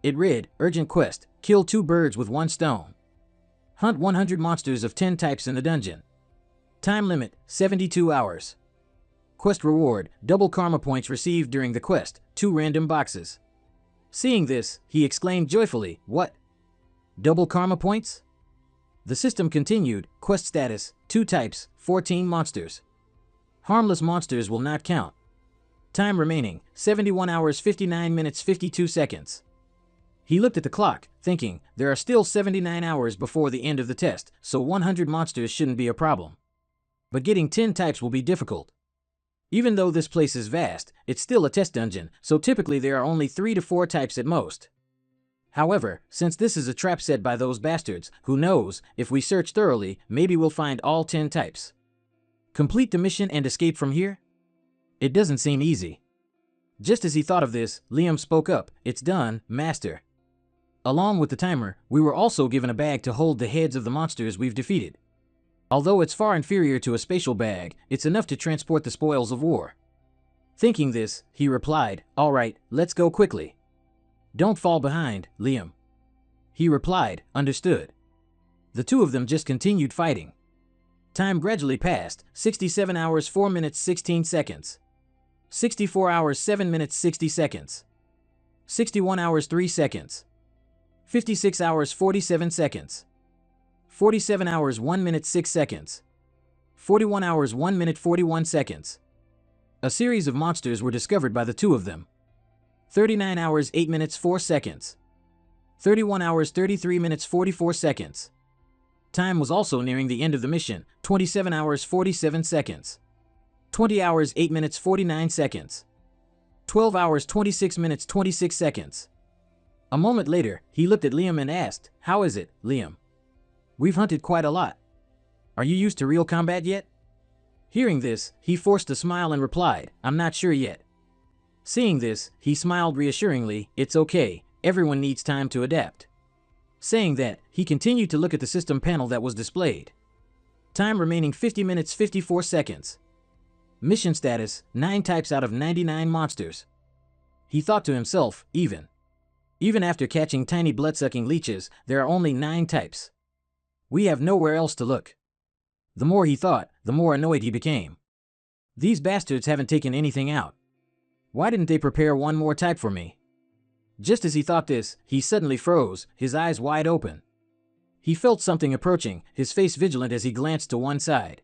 It read, "Urgent quest, kill 2 birds with 1 stone. Hunt 100 monsters of 10 types in the dungeon. Time limit, 72 hours. Quest reward, double karma points received during the quest, 2 random boxes." Seeing this, he exclaimed joyfully, "What? Double karma points?" The system continued, "Quest status, 2 types, 14 monsters. Harmless monsters will not count. Time remaining, 71 hours 59 minutes 52 seconds. He looked at the clock, thinking, there are still 79 hours before the end of the test, so 100 monsters shouldn't be a problem. But getting 10 types will be difficult. Even though this place is vast, it's still a test dungeon, so typically there are only 3 to 4 types at most. However, since this is a trap set by those bastards, who knows, if we search thoroughly, maybe we'll find all 10 types. Complete the mission and escape from here? It doesn't seem easy." Just as he thought of this, Liam spoke up, "It's done, master. Along with the timer, we were also given a bag to hold the heads of the monsters we've defeated. Although it's far inferior to a spatial bag, it's enough to transport the spoils of war." Thinking this, he replied, "All right, let's go quickly." "Don't fall behind, Liam." He replied, "Understood." The two of them just continued fighting. Time gradually passed, 67 hours 4 minutes 16 seconds. 64 hours 7 minutes 60 seconds. 61 hours 3 seconds. 56 hours 47 seconds. 47 hours 1 minute 6 seconds. 41 hours 1 minute 41 seconds. A series of monsters were discovered by the two of them. 39 hours 8 minutes 4 seconds. 31 hours 33 minutes 44 seconds. Time was also nearing the end of the mission, 27 hours 47 seconds. 20 hours 8 minutes 49 seconds. 12 hours 26 minutes 26 seconds. A moment later, he looked at Liam and asked, "How is it, Liam? We've hunted quite a lot. Are you used to real combat yet?" Hearing this, he forced a smile and replied, "I'm not sure yet." Seeing this, he smiled reassuringly, "It's okay, everyone needs time to adapt." Saying that, he continued to look at the system panel that was displayed. Time remaining 50 minutes 54 seconds. Mission status, 9 types out of 99 monsters. He thought to himself, even after catching tiny blood-sucking leeches, there are only 9 types. We have nowhere else to look. The more he thought, the more annoyed he became. These bastards haven't taken anything out. Why didn't they prepare one more type for me? Just as he thought this, he suddenly froze, his eyes wide open. He felt something approaching, his face vigilant as he glanced to one side.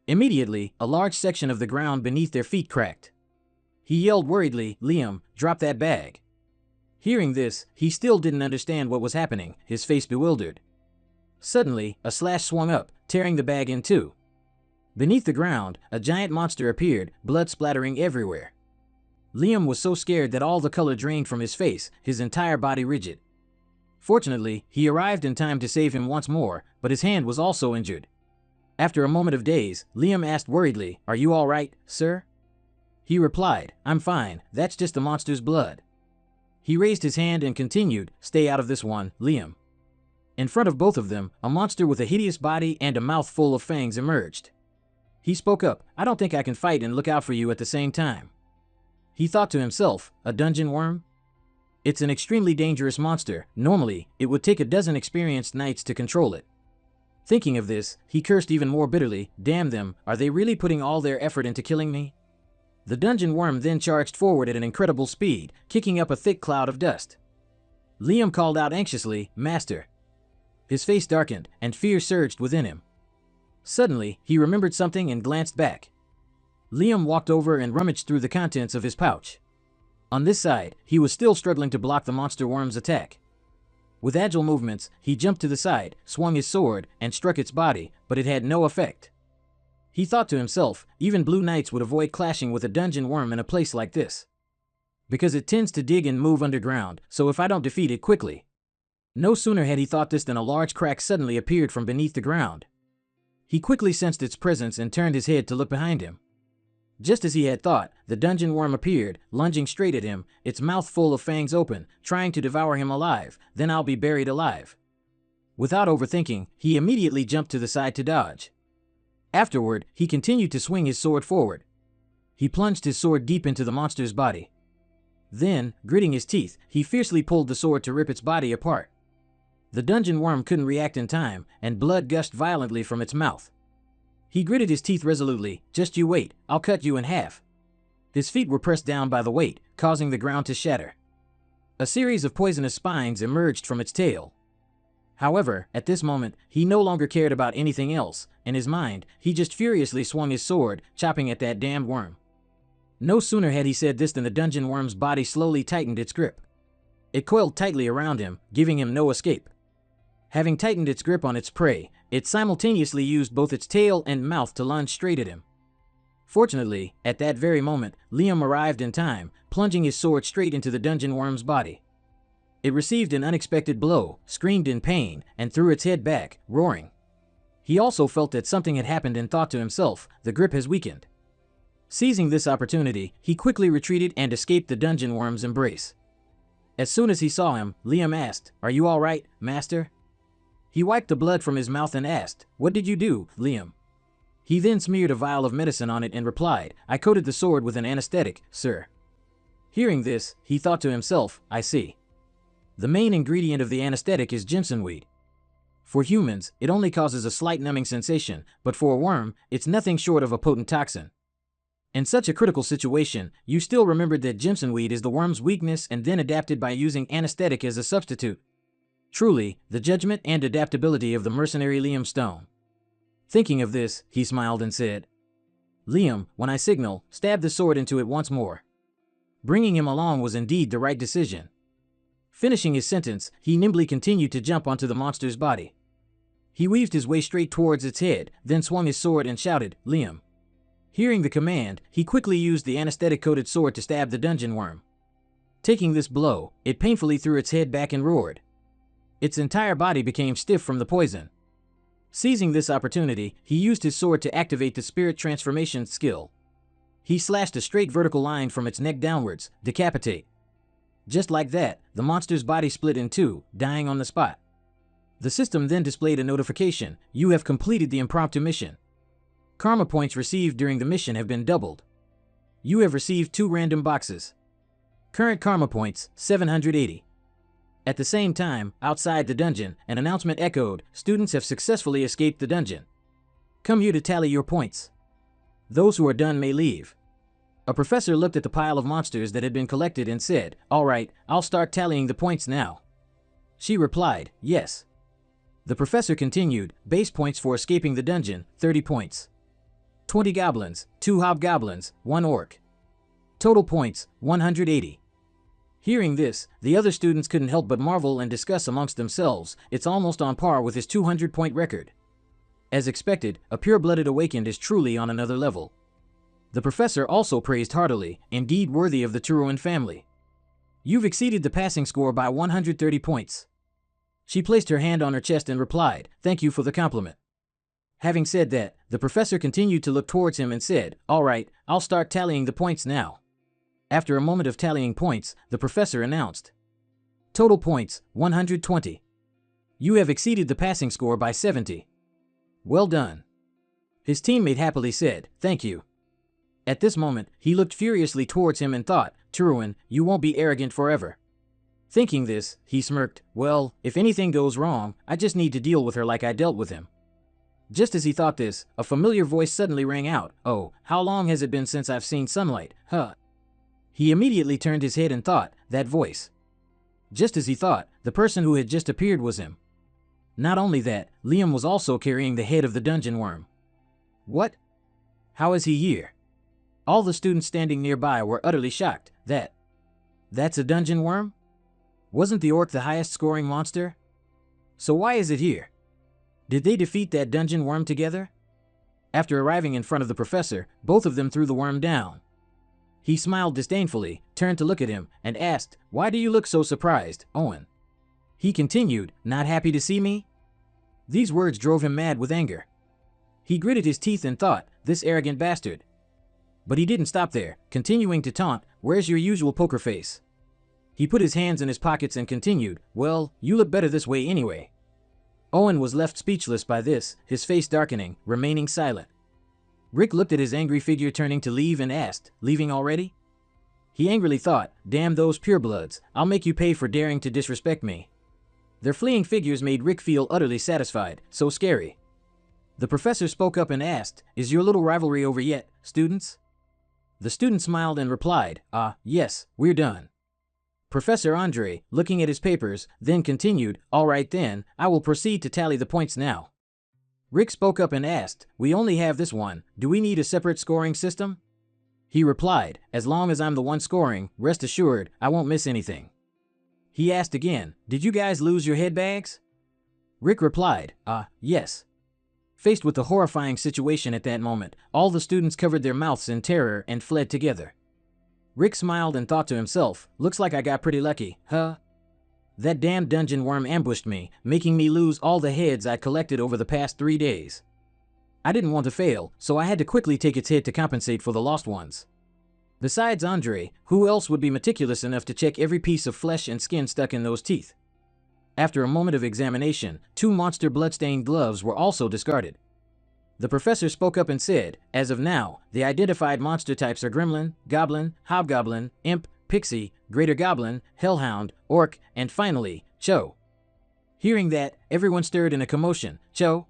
Immediately, a large section of the ground beneath their feet cracked. He yelled worriedly, "Liam, drop that bag." Hearing this, he still didn't understand what was happening, his face bewildered. Suddenly, a slash swung up, tearing the bag in two. Beneath the ground, a giant monster appeared, blood splattering everywhere. Liam was so scared that all the color drained from his face, his entire body rigid. Fortunately, he arrived in time to save him once more, but his hand was also injured. After a moment of daze, Liam asked worriedly, "Are you all right, sir?" He replied, "I'm fine, that's just the monster's blood." He raised his hand and continued, "Stay out of this one, Liam." In front of both of them, a monster with a hideous body and a mouth full of fangs emerged. He spoke up, "I don't think I can fight and look out for you at the same time." He thought to himself, "A dungeon worm? It's an extremely dangerous monster. Normally, it would take a dozen experienced knights to control it." Thinking of this, he cursed even more bitterly, "Damn them, are they really putting all their effort into killing me?" The dungeon worm then charged forward at an incredible speed, kicking up a thick cloud of dust. Liam called out anxiously, "Master." His face darkened, and fear surged within him. Suddenly, he remembered something and glanced back. Liam walked over and rummaged through the contents of his pouch. On this side, he was still struggling to block the monster worm's attack. With agile movements, he jumped to the side, swung his sword, and struck its body, but it had no effect. He thought to himself, even blue knights would avoid clashing with a dungeon worm in a place like this. Because it tends to dig and move underground, so if I don't defeat it quickly. No sooner had he thought this than a large crack suddenly appeared from beneath the ground. He quickly sensed its presence and turned his head to look behind him. Just as he had thought, the dungeon worm appeared, lunging straight at him, its mouth full of fangs open, trying to devour him alive. "Then I'll be buried alive." Without overthinking, he immediately jumped to the side to dodge. Afterward, he continued to swing his sword forward. He plunged his sword deep into the monster's body. Then, gritting his teeth, he fiercely pulled the sword to rip its body apart. The dungeon worm couldn't react in time, and blood gushed violently from its mouth. He gritted his teeth resolutely, "Just you wait, I'll cut you in half." His feet were pressed down by the weight, causing the ground to shatter. A series of poisonous spines emerged from its tail. However, at this moment, he no longer cared about anything else. In his mind, he just furiously swung his sword, chopping at that damned worm. No sooner had he said this than the dungeon worm's body slowly tightened its grip. It coiled tightly around him, giving him no escape. Having tightened its grip on its prey, it simultaneously used both its tail and mouth to lunge straight at him. Fortunately, at that very moment, Liam arrived in time, plunging his sword straight into the dungeon worm's body. It received an unexpected blow, screamed in pain, and threw its head back, roaring. He also felt that something had happened and thought to himself, "The grip has weakened." Seizing this opportunity, he quickly retreated and escaped the dungeon worm's embrace. As soon as he saw him, Liam asked, "Are you all right, master?" He wiped the blood from his mouth and asked, "What did you do, Liam?" He then smeared a vial of medicine on it and replied, "I coated the sword with an anesthetic, sir." Hearing this, he thought to himself, "I see. The main ingredient of the anesthetic is ginseng weed. For humans, it only causes a slight numbing sensation, but for a worm, it's nothing short of a potent toxin." In such a critical situation, you still remembered that ginseng weed is the worm's weakness and then adapted by using anesthetic as a substitute. Truly, the judgment and adaptability of the mercenary Liam Stone. Thinking of this, he smiled and said, Liam, when I signal, stab the sword into it once more. Bringing him along was indeed the right decision. Finishing his sentence, he nimbly continued to jump onto the monster's body. He weaved his way straight towards its head, then swung his sword and shouted, Liam. Hearing the command, he quickly used the anesthetic-coated sword to stab the dungeon worm. Taking this blow, it painfully threw its head back and roared. Its entire body became stiff from the poison. Seizing this opportunity, he used his sword to activate the spirit transformation skill. He slashed a straight vertical line from its neck downwards, decapitate. Just like that, the monster's body split in two, dying on the spot. The system then displayed a notification, you have completed the impromptu mission. Karma points received during the mission have been doubled. You have received 2 random boxes. Current karma points, 780. At the same time, outside the dungeon, an announcement echoed, students have successfully escaped the dungeon. Come here to tally your points. Those who are done may leave. A professor looked at the pile of monsters that had been collected and said, all right, I'll start tallying the points now. She replied, yes. The professor continued, base points for escaping the dungeon, 30 points. 20 goblins, 2 hobgoblins, 1 orc. Total points, 180. Hearing this, the other students couldn't help but marvel and discuss amongst themselves, it's almost on par with his 200-point record. As expected, a pure-blooded awakened is truly on another level. The professor also praised heartily, indeed worthy of the Turuan family. You've exceeded the passing score by 130 points. She placed her hand on her chest and replied, thank you for the compliment. Having said that, the professor continued to look towards him and said, all right, I'll start tallying the points now. After a moment of tallying points, the professor announced, total points, 120. You have exceeded the passing score by 70. Well done. His teammate happily said, thank you. At this moment, he looked furiously towards him and thought, Turuan, you won't be arrogant forever. Thinking this, he smirked, well, if anything goes wrong, I just need to deal with her like I dealt with him. Just as he thought this, a familiar voice suddenly rang out, oh, how long has it been since I've seen sunlight, huh? He immediately turned his head and thought, that voice. Just as he thought, the person who had just appeared was him. Not only that, Liam was also carrying the head of the dungeon worm. What? How is he here? All the students standing nearby were utterly shocked. That's a dungeon worm? Wasn't the orc the highest scoring monster? So why is it here? Did they defeat that dungeon worm together? After arriving in front of the professor, both of them threw the worm down. He smiled disdainfully, turned to look at him, and asked, why do you look so surprised, Owen? He continued, not happy to see me? These words drove him mad with anger. He gritted his teeth and thought, this arrogant bastard. But he didn't stop there, continuing to taunt, where's your usual poker face? He put his hands in his pockets and continued, well, you look better this way anyway. Owen was left speechless by this, his face darkening, remaining silent. Rick looked at his angry figure turning to leave and asked, leaving already? He angrily thought, damn those purebloods, I'll make you pay for daring to disrespect me. Their fleeing figures made Rick feel utterly satisfied, so scary. The professor spoke up and asked, is your little rivalry over yet, students? The students smiled and replied, yes, we're done. Professor Andre, looking at his papers, then continued, all right then, I will proceed to tally the points now. Rick spoke up and asked, we only have this one, do we need a separate scoring system? He replied, as long as I'm the one scoring, rest assured, I won't miss anything. He asked again, did you guys lose your head bags? Rick replied, yes. Faced with the horrifying situation at that moment, all the students covered their mouths in terror and fled together. Rick smiled and thought to himself, looks like I got pretty lucky, huh? That damn dungeon worm ambushed me, making me lose all the heads I'd collected over the past 3 days. I didn't want to fail, so I had to quickly take its head to compensate for the lost ones. Besides Andre, who else would be meticulous enough to check every piece of flesh and skin stuck in those teeth? After a moment of examination, 2 monster bloodstained gloves were also discarded. The professor spoke up and said, as of now, the identified monster types are Gremlin, Goblin, Hobgoblin, Imp, Pixie, Greater Goblin, Hellhound, Orc, and finally, Cho. Hearing that, everyone stirred in a commotion. Cho?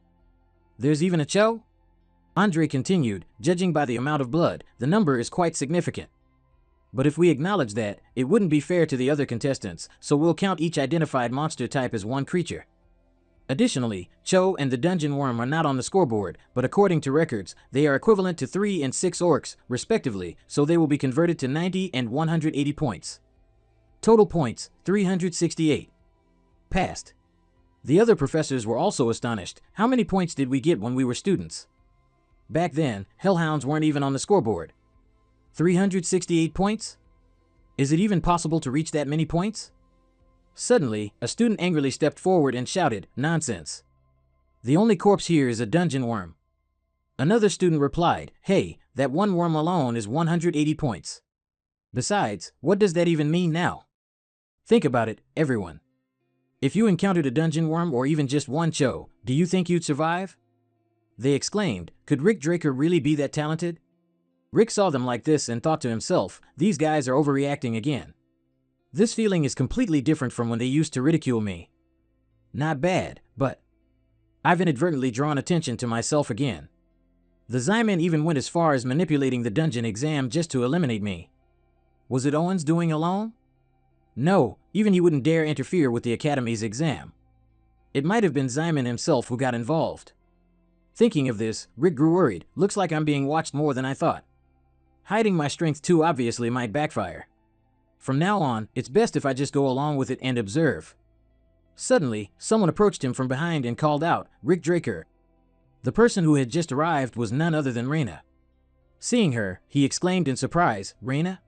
There's even a Cho? Andre continued, judging by the amount of blood, the number is quite significant. But if we acknowledge that, it wouldn't be fair to the other contestants, so we'll count each identified monster type as one creature. Additionally, Cho and the dungeon worm are not on the scoreboard, but according to records, they are equivalent to 3 and 6 orcs, respectively, so they will be converted to 90 and 180 points. Total points, 368. Passed. The other professors were also astonished. How many points did we get when we were students? Back then, hellhounds weren't even on the scoreboard. 368 points? Is it even possible to reach that many points? Suddenly, a student angrily stepped forward and shouted, "Nonsense! The only corpse here is a dungeon worm." Another student replied, "Hey, that one worm alone is 180 points. Besides, what does that even mean now? Think about it, everyone. If you encountered a dungeon worm or even just one Cho, do you think you'd survive?" They exclaimed, "Could Rick Draker really be that talented?" Rick saw them like this and thought to himself, "These guys are overreacting again. This feeling is completely different from when they used to ridicule me. Not bad, but I've inadvertently drawn attention to myself again." The Zyman even went as far as manipulating the dungeon exam just to eliminate me. Was it Owens doing alone? No, even he wouldn't dare interfere with the Academy's exam. It might have been Zyman himself who got involved. Thinking of this, Rick grew worried. Looks like I'm being watched more than I thought. Hiding my strength too obviously might backfire. From now on, it's best if I just go along with it and observe. Suddenly, someone approached him from behind and called out, "Rick Draker." The person who had just arrived was none other than Raina. Seeing her, he exclaimed in surprise, "Raina?"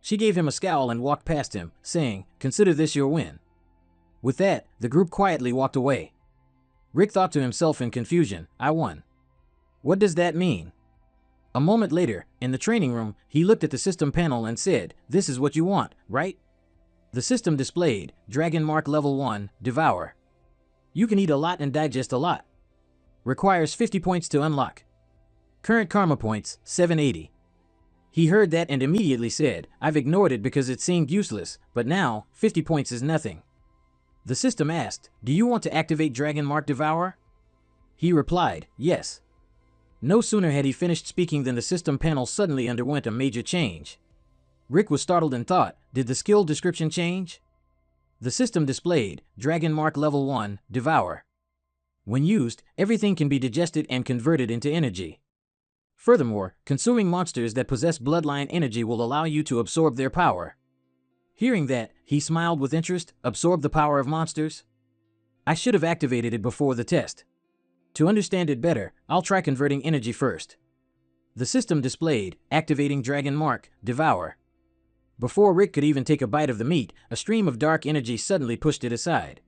She gave him a scowl and walked past him, saying, "Consider this your win." With that, the group quietly walked away. Rick thought to himself in confusion, "I won. What does that mean?" A moment later, in the training room, he looked at the system panel and said, "This is what you want, right?" The system displayed, Dragon Mark Level 1, Devour. You can eat a lot and digest a lot. Requires 50 points to unlock. Current karma points, 780. He heard that and immediately said, "I've ignored it because it seemed useless, but now, 50 points is nothing." The system asked, "Do you want to activate Dragon Mark Devour?" He replied, "Yes." No sooner had he finished speaking than the system panel suddenly underwent a major change. Rick was startled and thought, did the skill description change? The system displayed, Dragon Mark Level 1, Devour. When used, everything can be digested and converted into energy. Furthermore, consuming monsters that possess bloodline energy will allow you to absorb their power. Hearing that, he smiled with interest. Absorb the power of monsters? I should have activated it before the test. To understand it better, I'll try converting energy first. The system displayed, activating Dragon Mark, Devour. Before Rick could even take a bite of the meat, a stream of dark energy suddenly pushed it aside.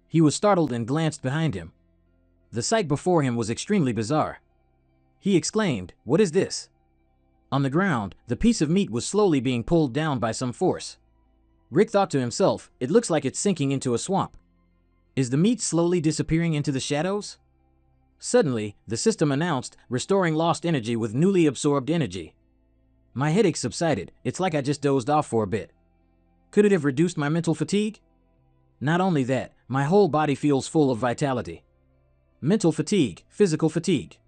He was startled and glanced behind him. The sight before him was extremely bizarre. He exclaimed, "What is this?" On the ground, the piece of meat was slowly being pulled down by some force. Rick thought to himself, "It looks like it's sinking into a swamp. Is the meat slowly disappearing into the shadows?" Suddenly, the system announced, restoring lost energy with newly absorbed energy. My headache subsided. It's like I just dozed off for a bit. Could it have reduced my mental fatigue? Not only that, my whole body feels full of vitality. Mental fatigue, physical fatigue.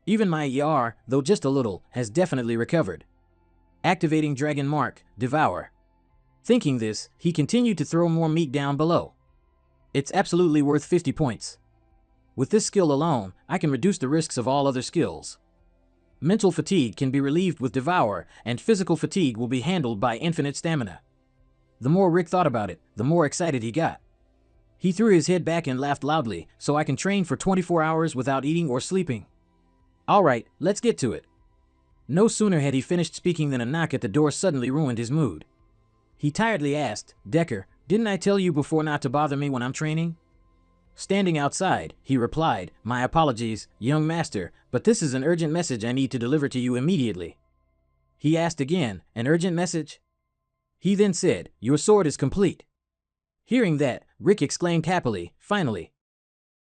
Even my ER, though just a little, has definitely recovered. Activating Dragon Mark, Devour. Thinking this, he continued to throw more meat down below. It's absolutely worth 50 points. With this skill alone, I can reduce the risks of all other skills. Mental fatigue can be relieved with Devour, and physical fatigue will be handled by infinite stamina. The more Rick thought about it, the more excited he got. He threw his head back and laughed loudly, "So I can train for 24 hours without eating or sleeping. Alright, let's get to it." No sooner had he finished speaking than a knock at the door suddenly ruined his mood. He tiredly asked, "Decker, didn't I tell you before not to bother me when I'm training?" Standing outside, he replied, "My apologies, young master, but this is an urgent message I need to deliver to you immediately." He asked again, "An urgent message?" He then said, "Your sword is complete." Hearing that, Rick exclaimed happily, "Finally."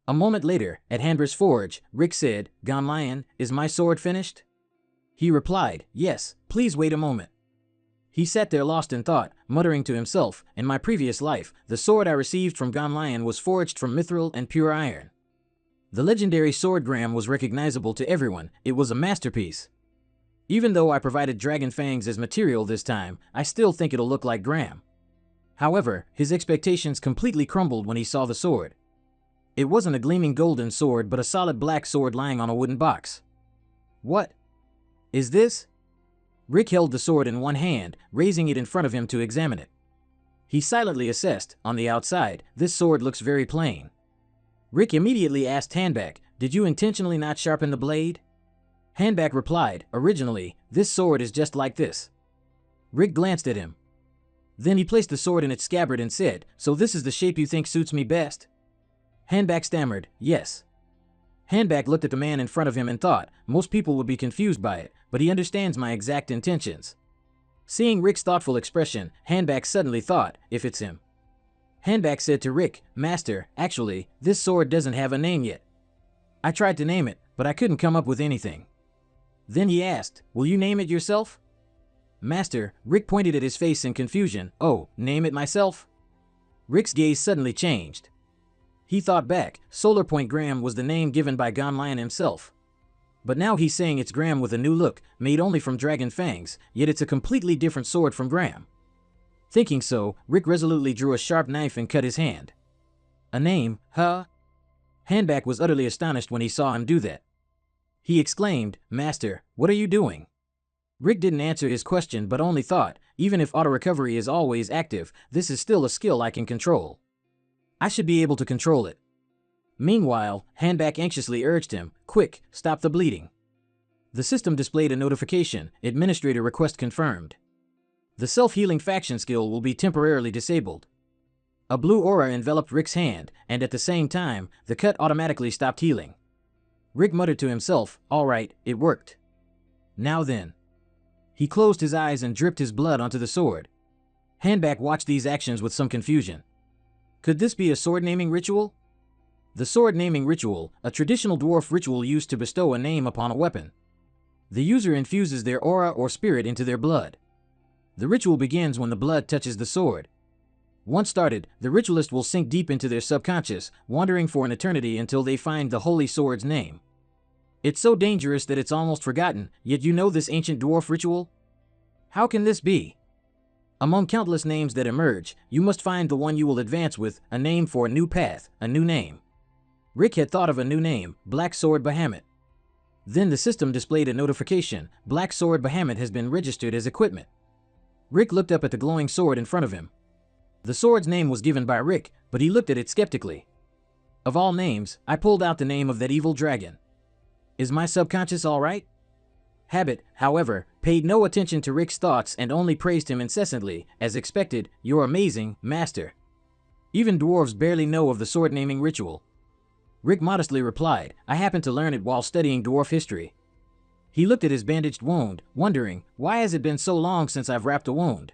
A moment later, at Hanbra's forge, Rick said, "Gonlion, is my sword finished?" He replied, "Yes, please wait a moment." He sat there lost in thought, muttering to himself, "In my previous life, the sword I received from Gonlion was forged from mithril and pure iron." The legendary sword Graham was recognizable to everyone. It was a masterpiece. Even though I provided dragon fangs as material this time, I still think it'll look like Graham. However, his expectations completely crumbled when he saw the sword. It wasn't a gleaming golden sword but a solid black sword lying on a wooden box. What is this? Rick held the sword in one hand, raising it in front of him to examine it. He silently assessed, on the outside, this sword looks very plain. Rick immediately asked Handback, did you intentionally not sharpen the blade? Handback replied, originally, this sword is just like this. Rick glanced at him. Then he placed the sword in its scabbard and said, so this is the shape you think suits me best? Handback stammered, yes. Handback looked at the man in front of him and thought, most people would be confused by it, but he understands my exact intentions. Seeing Rick's thoughtful expression, Handback suddenly thought, if it's him. Handback said to Rick, Master, actually, this sword doesn't have a name yet. I tried to name it, but I couldn't come up with anything. Then he asked, will you name it yourself? Master, Rick pointed at his face in confusion, oh, name it myself? Rick's gaze suddenly changed. He thought back, Solar Point Graham was the name given by Gonlion himself. But now he's saying it's Graham with a new look, made only from dragon fangs, yet it's a completely different sword from Graham. Thinking so, Rick resolutely drew a sharp knife and cut his hand. A name, huh? Handback was utterly astonished when he saw him do that. He exclaimed, Master, what are you doing? Rick didn't answer his question but only thought, even if auto-recovery is always active, this is still a skill I can control. I should be able to control it. Meanwhile, Handback anxiously urged him, quick, stop the bleeding. The system displayed a notification, administrator request confirmed. The self-healing faction skill will be temporarily disabled. A blue aura enveloped Rick's hand, and at the same time, the cut automatically stopped healing. Rick muttered to himself, all right, it worked. Now then. He closed his eyes and dripped his blood onto the sword. Handback watched these actions with some confusion. Could this be a sword naming ritual? The sword naming ritual, a traditional dwarf ritual used to bestow a name upon a weapon. The user infuses their aura or spirit into their blood. The ritual begins when the blood touches the sword. Once started, the ritualist will sink deep into their subconscious, wandering for an eternity until they find the holy sword's name. It's so dangerous that it's almost forgotten, yet you know this ancient dwarf ritual? How can this be? Among countless names that emerge, you must find the one you will advance with, a name for a new path, a new name. Rick had thought of a new name, Black Sword Bahamut. Then the system displayed a notification, Black Sword Bahamut has been registered as equipment. Rick looked up at the glowing sword in front of him. The sword's name was given by Rick, but he looked at it skeptically. Of all names, I pulled out the name of that evil dragon. Is my subconscious all right? Habit, however, paid no attention to Rick's thoughts and only praised him incessantly, as expected, you're amazing, master. Even dwarves barely know of the sword naming ritual. Rick modestly replied, I happened to learn it while studying dwarf history. He looked at his bandaged wound, wondering, why has it been so long since I've wrapped a wound?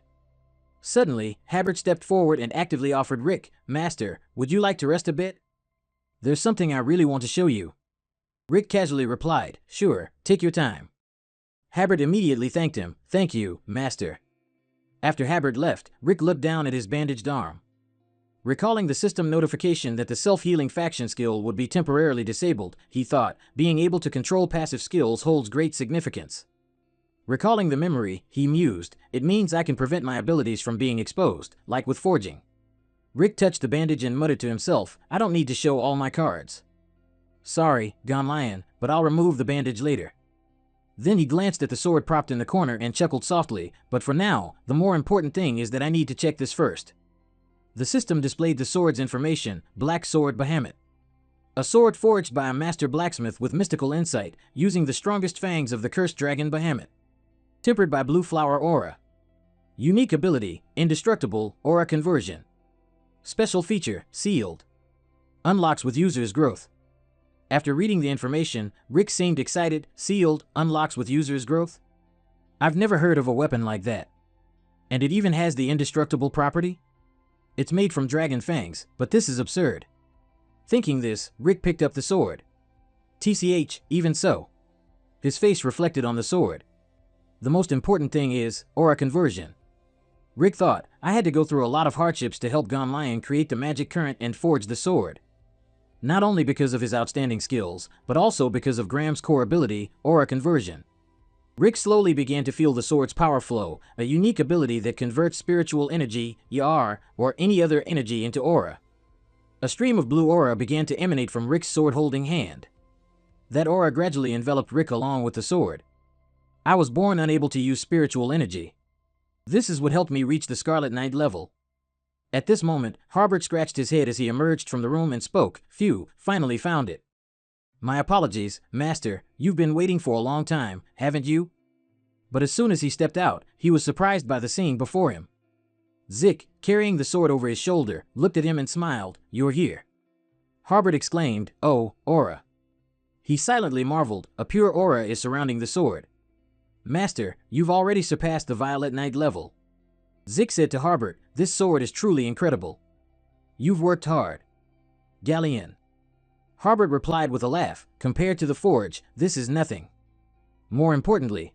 Suddenly, Habert stepped forward and actively offered Rick, Master, would you like to rest a bit? There's something I really want to show you. Rick casually replied, sure, take your time. Habert immediately thanked him, thank you, Master. After Habert left, Rick looked down at his bandaged arm. Recalling the system notification that the self-healing faction skill would be temporarily disabled, he thought, being able to control passive skills holds great significance. Recalling the memory, he mused, it means I can prevent my abilities from being exposed, like with forging. Rick touched the bandage and muttered to himself, I don't need to show all my cards. Sorry, Gonlion, but I'll remove the bandage later. Then he glanced at the sword propped in the corner and chuckled softly, but for now, the more important thing is that I need to check this first. The system displayed the sword's information, Black Sword Bahamut. A sword forged by a master blacksmith with mystical insight, using the strongest fangs of the cursed dragon Bahamut. Tempered by blue flower aura. Unique ability, indestructible, aura conversion. Special feature, sealed. Unlocks with user's growth. After reading the information, Rick seemed excited, sealed, unlocks with user's growth. I've never heard of a weapon like that. And it even has the indestructible property? It's made from dragon fangs, but this is absurd. Thinking this, Rick picked up the sword. TCH, even so. His face reflected on the sword. The most important thing is, aura conversion. Rick thought, I had to go through a lot of hardships to help Gonlion create the magic current and forge the sword. Not only because of his outstanding skills, but also because of Graham's core ability, aura conversion. Rick slowly began to feel the sword's power flow, a unique ability that converts spiritual energy, YAR, or any other energy into aura. A stream of blue aura began to emanate from Rick's sword-holding hand. That aura gradually enveloped Rick along with the sword. I was born unable to use spiritual energy. This is what helped me reach the Scarlet Knight level. At this moment, Harbert scratched his head as he emerged from the room and spoke. Phew, finally found it. My apologies, Master, you've been waiting for a long time, haven't you? But as soon as he stepped out, he was surprised by the scene before him. Zik, carrying the sword over his shoulder, looked at him and smiled. You're here. Harbert exclaimed, Oh, aura. He silently marveled. A pure aura is surrounding the sword. Master, you've already surpassed the Violet Knight level. Zik said to Harbert, this sword is truly incredible. You've worked hard. Galleon. Harbert replied with a laugh, compared to the forge, this is nothing. More importantly,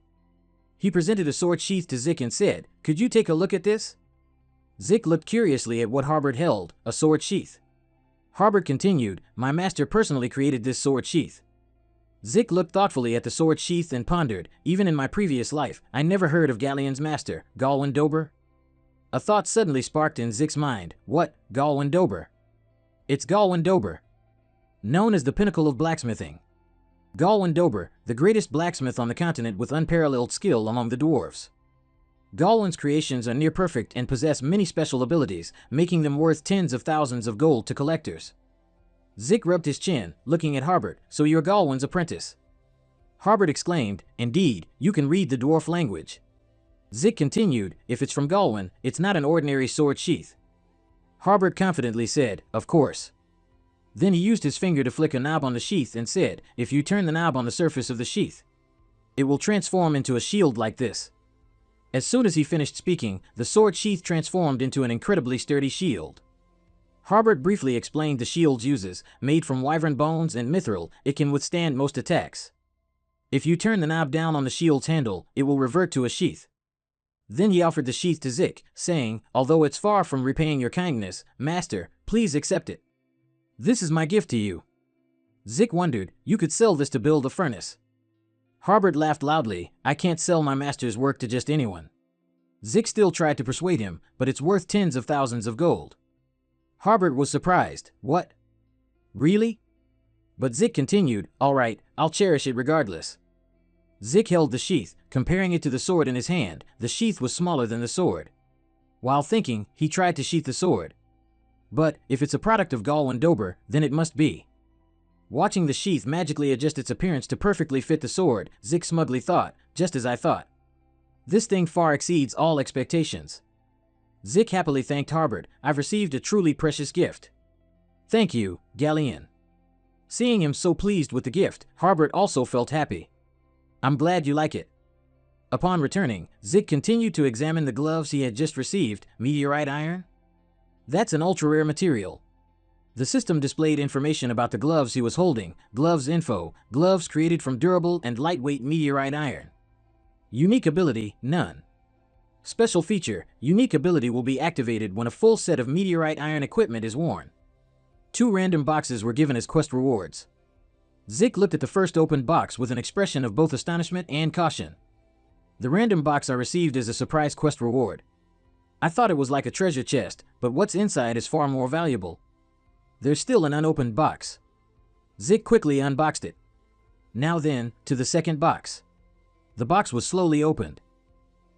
he presented a sword sheath to Zik and said, could you take a look at this? Zik looked curiously at what Harbert held, a sword sheath. Harbert continued, my master personally created this sword sheath. Zik looked thoughtfully at the sword sheath and pondered, even in my previous life, I never heard of Galleon's master, Galwin Dober. A thought suddenly sparked in Zik's mind, what, Galwin Dober? It's Galwin Dober. Known as the pinnacle of blacksmithing. Galwin Dober, the greatest blacksmith on the continent with unparalleled skill among the dwarves. Galwin's creations are near perfect and possess many special abilities, making them worth tens of thousands of gold to collectors. Zik rubbed his chin, looking at Harbert, so you're Galwin's apprentice. Harbert exclaimed, indeed, you can read the dwarf language. Zik continued, if it's from Galwin, it's not an ordinary sword sheath. Harbert confidently said, of course. Then he used his finger to flick a knob on the sheath and said, if you turn the knob on the surface of the sheath, it will transform into a shield like this. As soon as he finished speaking, the sword sheath transformed into an incredibly sturdy shield. Harbert briefly explained the shield's uses. Made from wyvern bones and mithril, it can withstand most attacks. If you turn the knob down on the shield's handle, it will revert to a sheath. Then he offered the sheath to Zik, saying, although it's far from repaying your kindness, Master, please accept it. This is my gift to you. Zik wondered, you could sell this to build a furnace. Harbert laughed loudly, I can't sell my master's work to just anyone. Zik still tried to persuade him, but it's worth tens of thousands of gold. Harbert was surprised, what? Really? But Zik continued, all right, I'll cherish it regardless. Zik held the sheath, comparing it to the sword in his hand. The sheath was smaller than the sword. While thinking, he tried to sheath the sword. But, if it's a product of Galwin Dober, then it must be. Watching the sheath magically adjust its appearance to perfectly fit the sword, Zik smugly thought, just as I thought. This thing far exceeds all expectations. Zik happily thanked Harbert, I've received a truly precious gift. Thank you, Galleon. Seeing him so pleased with the gift, Harbert also felt happy. I'm glad you like it. Upon returning, Zik continued to examine the gloves he had just received. Meteorite iron? That's an ultra-rare material. The system displayed information about the gloves he was holding. Gloves info, gloves created from durable and lightweight meteorite iron. Unique ability, none. Special feature, unique ability will be activated when a full set of meteorite iron equipment is worn. 2 random boxes were given as quest rewards. Zik looked at the first opened box with an expression of both astonishment and caution. The random box I received as a surprise quest reward. I thought it was like a treasure chest, but what's inside is far more valuable. There's still an unopened box. Zik quickly unboxed it. Now then, to the second box. The box was slowly opened.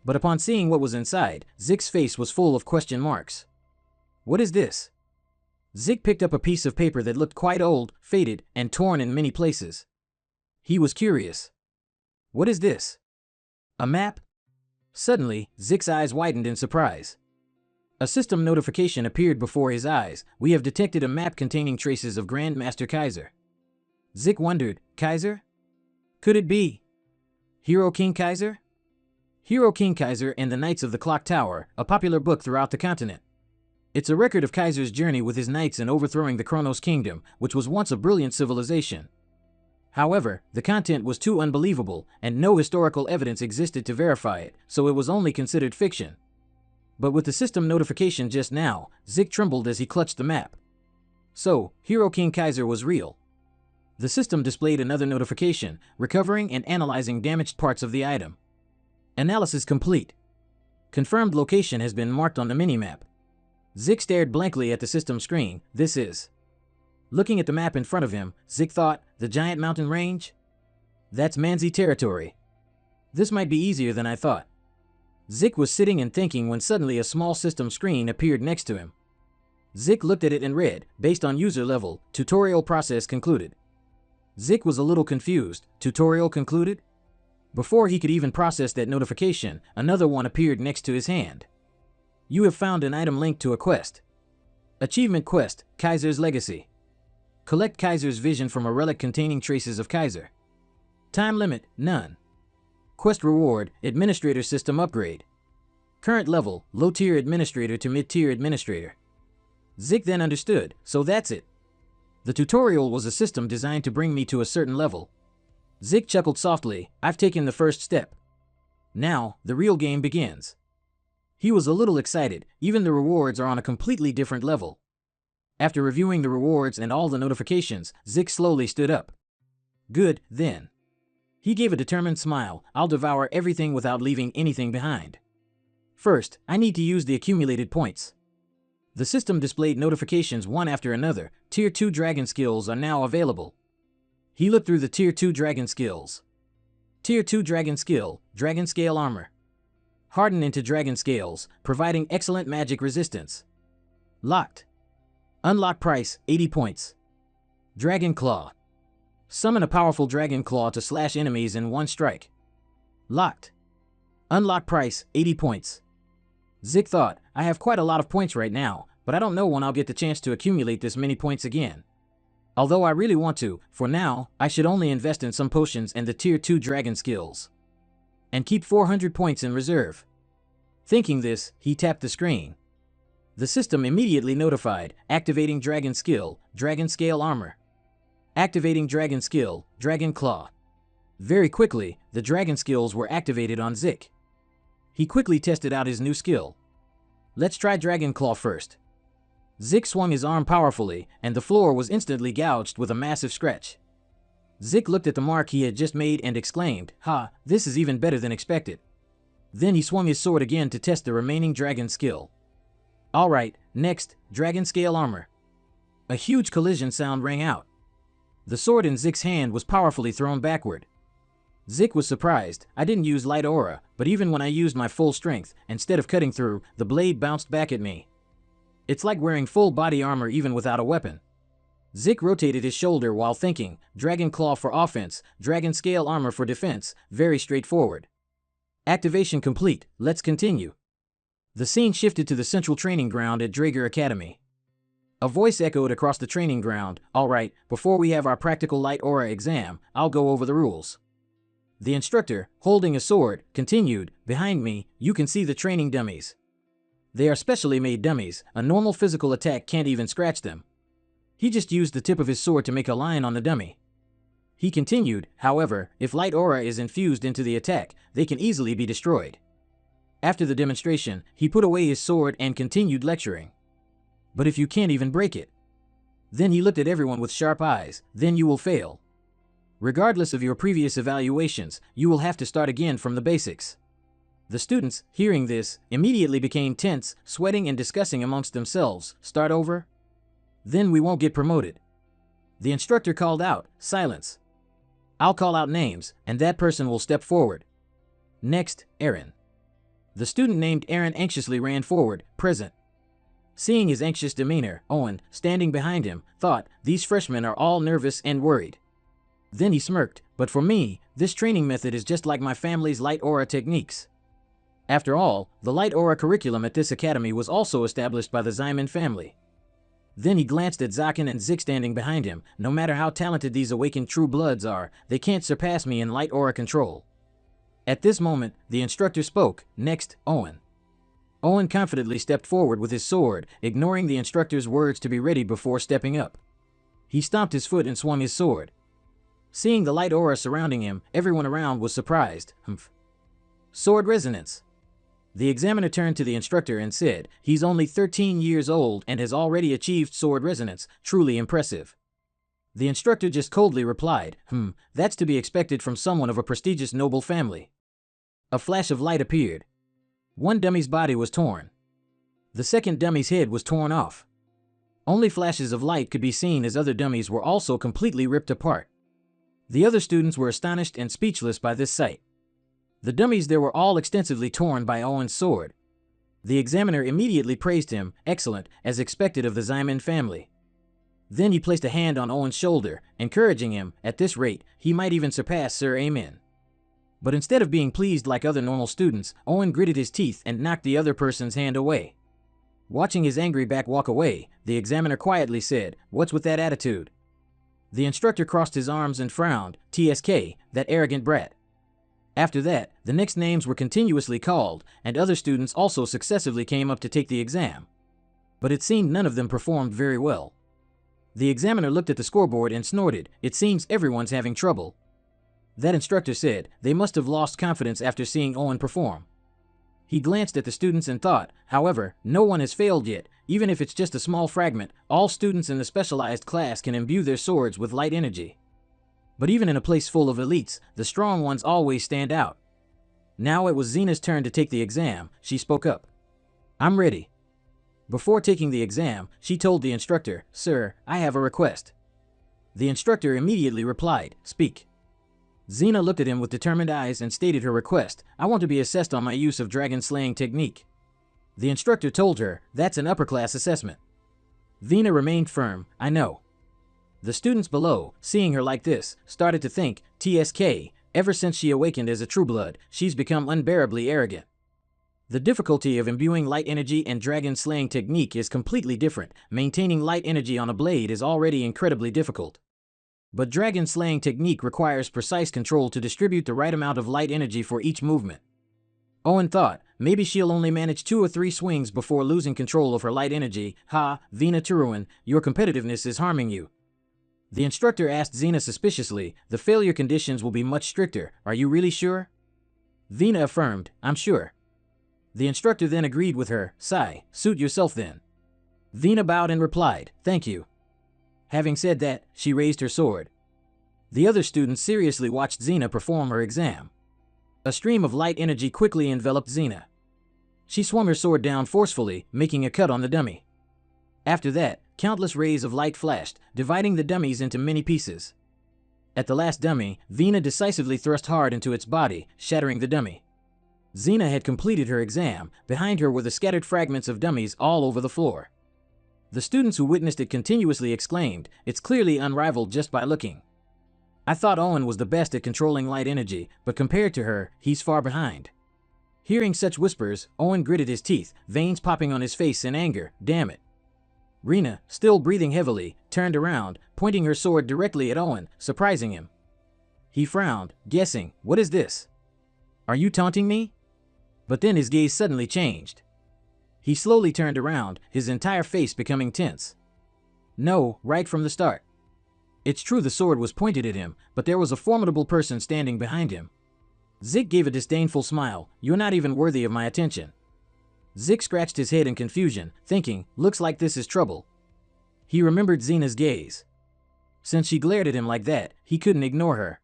But upon seeing what was inside, Zik's face was full of question marks. What is this? Zik picked up a piece of paper that looked quite old, faded, and torn in many places. He was curious. What is this? A map? Suddenly, Zik's eyes widened in surprise. A system notification appeared before his eyes. We have detected a map containing traces of Grandmaster Kaiser. Zik wondered, Kaiser? Could it be Hero King Kaiser? Hero King Kaiser and the Knights of the Clock Tower, a popular book throughout the continent. It's a record of Kaiser's journey with his knights in overthrowing the Kronos Kingdom, which was once a brilliant civilization. However, the content was too unbelievable, and no historical evidence existed to verify it, so it was only considered fiction. But with the system notification just now, Zik trembled as he clutched the map. So, Hero King Kaiser was real. The system displayed another notification, recovering and analyzing damaged parts of the item. Analysis complete. Confirmed location has been marked on the minimap. Zik stared blankly at the system screen. This is Looking at the map in front of him, Zik thought, the giant mountain range? That's Manzi territory. This might be easier than I thought. Zik was sitting and thinking when suddenly a small system screen appeared next to him. Zik looked at it and read, based on user level, tutorial process concluded. Zik was a little confused. Tutorial concluded? Before he could even process that notification, another one appeared next to his hand. You have found an item linked to a quest. Achievement quest, Kaiser's Legacy. Collect Kaiser's vision from a relic containing traces of Kaiser. Time limit, none. Quest reward, Administrator System Upgrade. Current level, low-tier administrator to mid-tier administrator. Zik then understood, so that's it. The tutorial was a system designed to bring me to a certain level. Zik chuckled softly, I've taken the first step. Now, the real game begins. He was a little excited, even the rewards are on a completely different level. After reviewing the rewards and all the notifications, Zik slowly stood up. Good, then. He gave a determined smile, I'll devour everything without leaving anything behind. First, I need to use the accumulated points. The system displayed notifications one after another. Tier 2 dragon skills are now available. He looked through the Tier 2 dragon skills. Tier 2 dragon skill, Dragon Scale Armor. Harden into dragon scales, providing excellent magic resistance. Locked. Unlock price, 80 points. Dragon Claw. Summon a powerful dragon claw to slash enemies in one strike. Locked. Unlock price, 80 points. Zik thought, I have quite a lot of points right now, but I don't know when I'll get the chance to accumulate this many points again. Although I really want to, for now, I should only invest in some potions and the Tier 2 dragon skills. And keep 400 points in reserve. Thinking this, he tapped the screen. The system immediately notified, activating dragon skill, Dragon Scale Armor. Activating dragon skill, Dragon Claw. Very quickly, the dragon skills were activated on Zik. He quickly tested out his new skill. Let's try Dragon Claw first. Zik swung his arm powerfully, and the floor was instantly gouged with a massive scratch. Zik looked at the mark he had just made and exclaimed, Ha, this is even better than expected. Then he swung his sword again to test the remaining dragon skill. Alright, next, Dragon Scale Armor. A huge collision sound rang out. The sword in Zik's hand was powerfully thrown backward. Zik was surprised. I didn't use light aura, but even when I used my full strength, instead of cutting through, the blade bounced back at me. It's like wearing full body armor even without a weapon. Zik rotated his shoulder while thinking, Dragon Claw for offense, Dragon Scale Armor for defense, very straightforward. Activation complete, let's continue. The scene shifted to the central training ground at Drager Academy. A voice echoed across the training ground, alright, before we have our practical light aura exam, I'll go over the rules. The instructor, holding a sword, continued, behind me, you can see the training dummies. They are specially made dummies, a normal physical attack can't even scratch them. He just used the tip of his sword to make a line on the dummy. He continued, however, if light aura is infused into the attack, they can easily be destroyed. After the demonstration, he put away his sword and continued lecturing. But if you can't even break it? Then he looked at everyone with sharp eyes, then you will fail. Regardless of your previous evaluations, you will have to start again from the basics. The students, hearing this, immediately became tense, sweating and discussing amongst themselves, start over? Then we won't get promoted. The instructor called out, silence. I'll call out names, and that person will step forward. Next, Aaron. The student named Aaron anxiously ran forward, present. Seeing his anxious demeanor, Owen, standing behind him, thought, these freshmen are all nervous and worried. Then he smirked, but for me, this training method is just like my family's light aura techniques. After all, the light aura curriculum at this academy was also established by the Zyman family. Then he glanced at Zakin and Zik standing behind him. No matter how talented these awakened true bloods are, they can't surpass me in light aura control. At this moment, the instructor spoke, next, Owen. Owen confidently stepped forward with his sword, ignoring the instructor's words to be ready before stepping up. He stomped his foot and swung his sword. Seeing the light aura surrounding him, everyone around was surprised. Humph. Sword resonance. The examiner turned to the instructor and said, he's only 13 years old and has already achieved sword resonance, truly impressive. The instructor just coldly replied, that's to be expected from someone of a prestigious noble family. A flash of light appeared. One dummy's body was torn. The second dummy's head was torn off. Only flashes of light could be seen as other dummies were also completely ripped apart. The other students were astonished and speechless by this sight. The dummies there were all extensively torn by Owen's sword. The examiner immediately praised him, excellent, as expected of the Ximen family. Then he placed a hand on Owen's shoulder, encouraging him, at this rate, he might even surpass Sir Amen. But instead of being pleased like other normal students, Owen gritted his teeth and knocked the other person's hand away. Watching his angry back walk away, the examiner quietly said, "What's with that attitude?" The instructor crossed his arms and frowned, "TSK, that arrogant brat." After that, the next names were continuously called, and other students also successively came up to take the exam. But it seemed none of them performed very well. The examiner looked at the scoreboard and snorted, "It seems everyone's having trouble." That instructor said, "They must have lost confidence after seeing Owen perform." He glanced at the students and thought, "However, no one has failed yet, even if it's just a small fragment. All students in the specialized class can imbue their swords with light energy. But even in a place full of elites, the strong ones always stand out." Now it was Xena's turn to take the exam. She spoke up. "I'm ready." Before taking the exam, she told the instructor, "Sir, I have a request." The instructor immediately replied, "Speak." Xena looked at him with determined eyes and stated her request, "I want to be assessed on my use of dragon-slaying technique." The instructor told her, "That's an upper-class assessment." Xena remained firm, "I know." The students below, seeing her like this, started to think, TSK, ever since she awakened as a trueblood, she's become unbearably arrogant. The difficulty of imbuing light energy and dragon-slaying technique is completely different. Maintaining light energy on a blade is already incredibly difficult. But dragon-slaying technique requires precise control to distribute the right amount of light energy for each movement. Owen thought, maybe she'll only manage 2 or 3 swings before losing control of her light energy. "Ha, Vina Turuan, your competitiveness is harming you." The instructor asked Xena suspiciously, "The failure conditions will be much stricter. Are you really sure?" Vina affirmed, "I'm sure." The instructor then agreed with her, "Sigh, suit yourself then." Vina bowed and replied, "Thank you." Having said that, she raised her sword. The other students seriously watched Xena perform her exam. A stream of light energy quickly enveloped Xena. She swung her sword down forcefully, making a cut on the dummy. After that, countless rays of light flashed, dividing the dummies into many pieces. At the last dummy, Vina decisively thrust hard into its body, shattering the dummy. Xena had completed her exam. Behind her were the scattered fragments of dummies all over the floor. The students who witnessed it continuously exclaimed, "It's clearly unrivaled just by looking. I thought Owen was the best at controlling light energy, but compared to her, he's far behind." Hearing such whispers, Owen gritted his teeth, veins popping on his face in anger. "Damn it." Rena, still breathing heavily, turned around, pointing her sword directly at Owen, surprising him. He frowned, guessing, "What is this? Are you taunting me?" But then his gaze suddenly changed. He slowly turned around, his entire face becoming tense. No, right from the start. It's true the sword was pointed at him, but there was a formidable person standing behind him. Zik gave a disdainful smile, "You're not even worthy of my attention." Zik scratched his head in confusion, thinking, "Looks like this is trouble." He remembered Xena's gaze. Since she glared at him like that, he couldn't ignore her.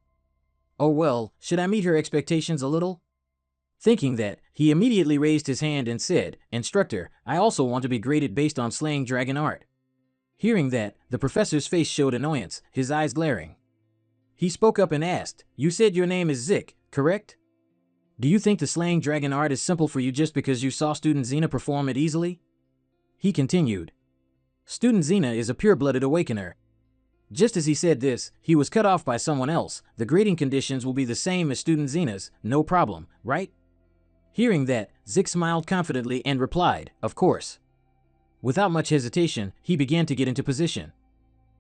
Oh well, should I meet her expectations a little? Thinking that, he immediately raised his hand and said, "Instructor, I also want to be graded based on slaying dragon art." Hearing that, the professor's face showed annoyance, his eyes glaring. He spoke up and asked, "You said your name is Zik, correct? Do you think the slaying dragon art is simple for you just because you saw student Xena perform it easily?" He continued, "Student Xena is a pure-blooded awakener." Just as he said this, he was cut off by someone else. "The grading conditions will be the same as student Xena's, no problem, right?" Hearing that, Zik smiled confidently and replied, "Of course." Without much hesitation, he began to get into position.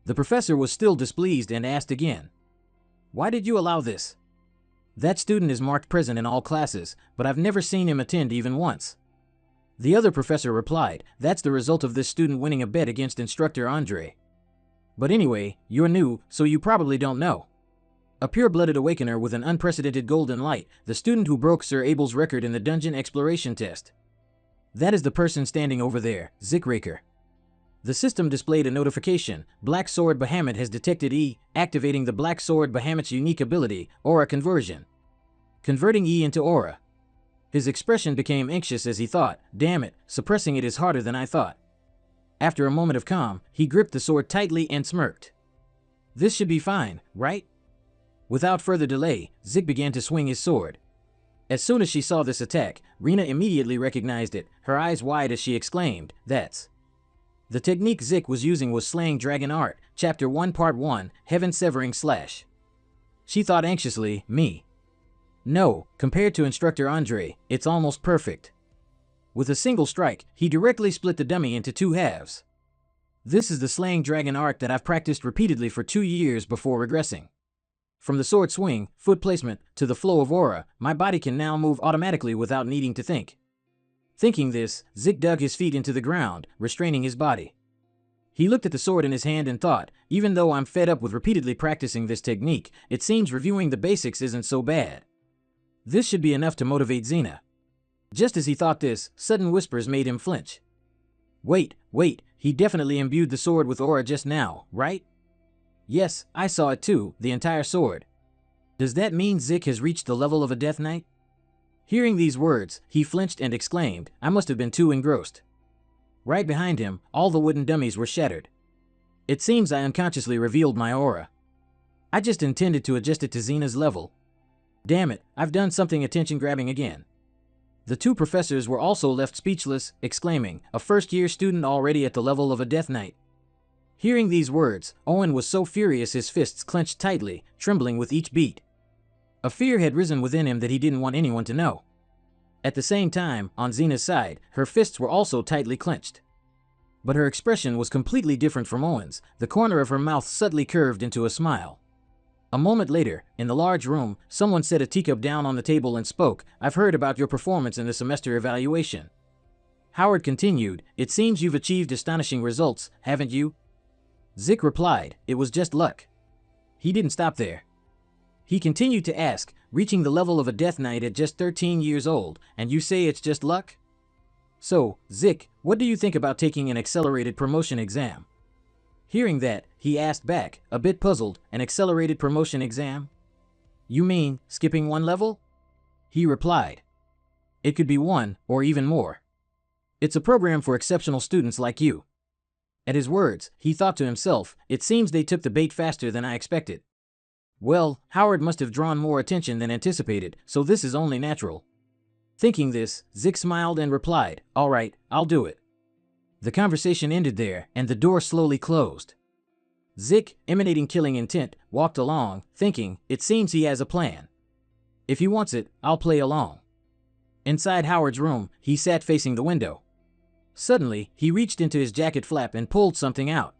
The professor was still displeased and asked again, "Why did you allow this? That student is marked present in all classes, but I've never seen him attend even once." The other professor replied, "That's the result of this student winning a bet against instructor Andre. But anyway, you're new, so you probably don't know. A pure-blooded awakener with an unprecedented golden light, the student who broke Sir Abel's record in the dungeon exploration test. That is the person standing over there, Zikraker." The system displayed a notification, "Black Sword Bahamut has detected E, activating the Black Sword Bahamut's unique ability, Aura Conversion. Converting E into Aura." His expression became anxious as he thought, "Damn it, suppressing it is harder than I thought." After a moment of calm, he gripped the sword tightly and smirked. This should be fine, right? Without further delay, Zik began to swing his sword. As soon as she saw this attack, Rina immediately recognized it, her eyes wide as she exclaimed, "That's..." The technique Zik was using was Slaying Dragon Art, Chapter 1 Part 1, Heaven Severing Slash. She thought anxiously, me. No, compared to Instructor Andre, it's almost perfect. With a single strike, he directly split the dummy into two halves. This is the Slaying Dragon Art that I've practiced repeatedly for 2 years before regressing. From the sword swing, foot placement, to the flow of aura, my body can now move automatically without needing to think. Thinking this, Zik dug his feet into the ground, restraining his body. He looked at the sword in his hand and thought, even though I'm fed up with repeatedly practicing this technique, it seems reviewing the basics isn't so bad. This should be enough to motivate Xena. Just as he thought this, sudden whispers made him flinch. Wait, he definitely imbued the sword with aura just now, right? Yes, I saw it too, the entire sword. Does that mean Zik has reached the level of a Death Knight? Hearing these words, he flinched and exclaimed, I must have been too engrossed. Right behind him, all the wooden dummies were shattered. It seems I unconsciously revealed my aura. I just intended to adjust it to Xena's level. Damn it, I've done something attention-grabbing again. The two professors were also left speechless, exclaiming, a first-year student already at the level of a Death Knight. Hearing these words, Owen was so furious his fists clenched tightly, trembling with each beat. A fear had risen within him that he didn't want anyone to know. At the same time, on Xena's side, her fists were also tightly clenched. But her expression was completely different from Owen's, the corner of her mouth subtly curved into a smile. A moment later, in the large room, someone set a teacup down on the table and spoke, I've heard about your performance in the semester evaluation. Howard continued, it seems you've achieved astonishing results, haven't you? Zik replied, it was just luck. He didn't stop there. He continued to ask, reaching the level of a Death Knight at just 13 years old, and you say it's just luck? So, Zik, what do you think about taking an accelerated promotion exam? Hearing that, he asked back, a bit puzzled, an accelerated promotion exam? You mean, skipping one level? He replied. It could be one, or even more. It's a program for exceptional students like you. At his words, he thought to himself, it seems they took the bait faster than I expected. Well, Howard must have drawn more attention than anticipated, so this is only natural. Thinking this, Zik smiled and replied, all right, I'll do it. The conversation ended there, and the door slowly closed. Zik, emanating killing intent, walked along, thinking, it seems he has a plan. If he wants it, I'll play along. Inside Howard's room, he sat facing the window. Suddenly, he reached into his jacket flap and pulled something out.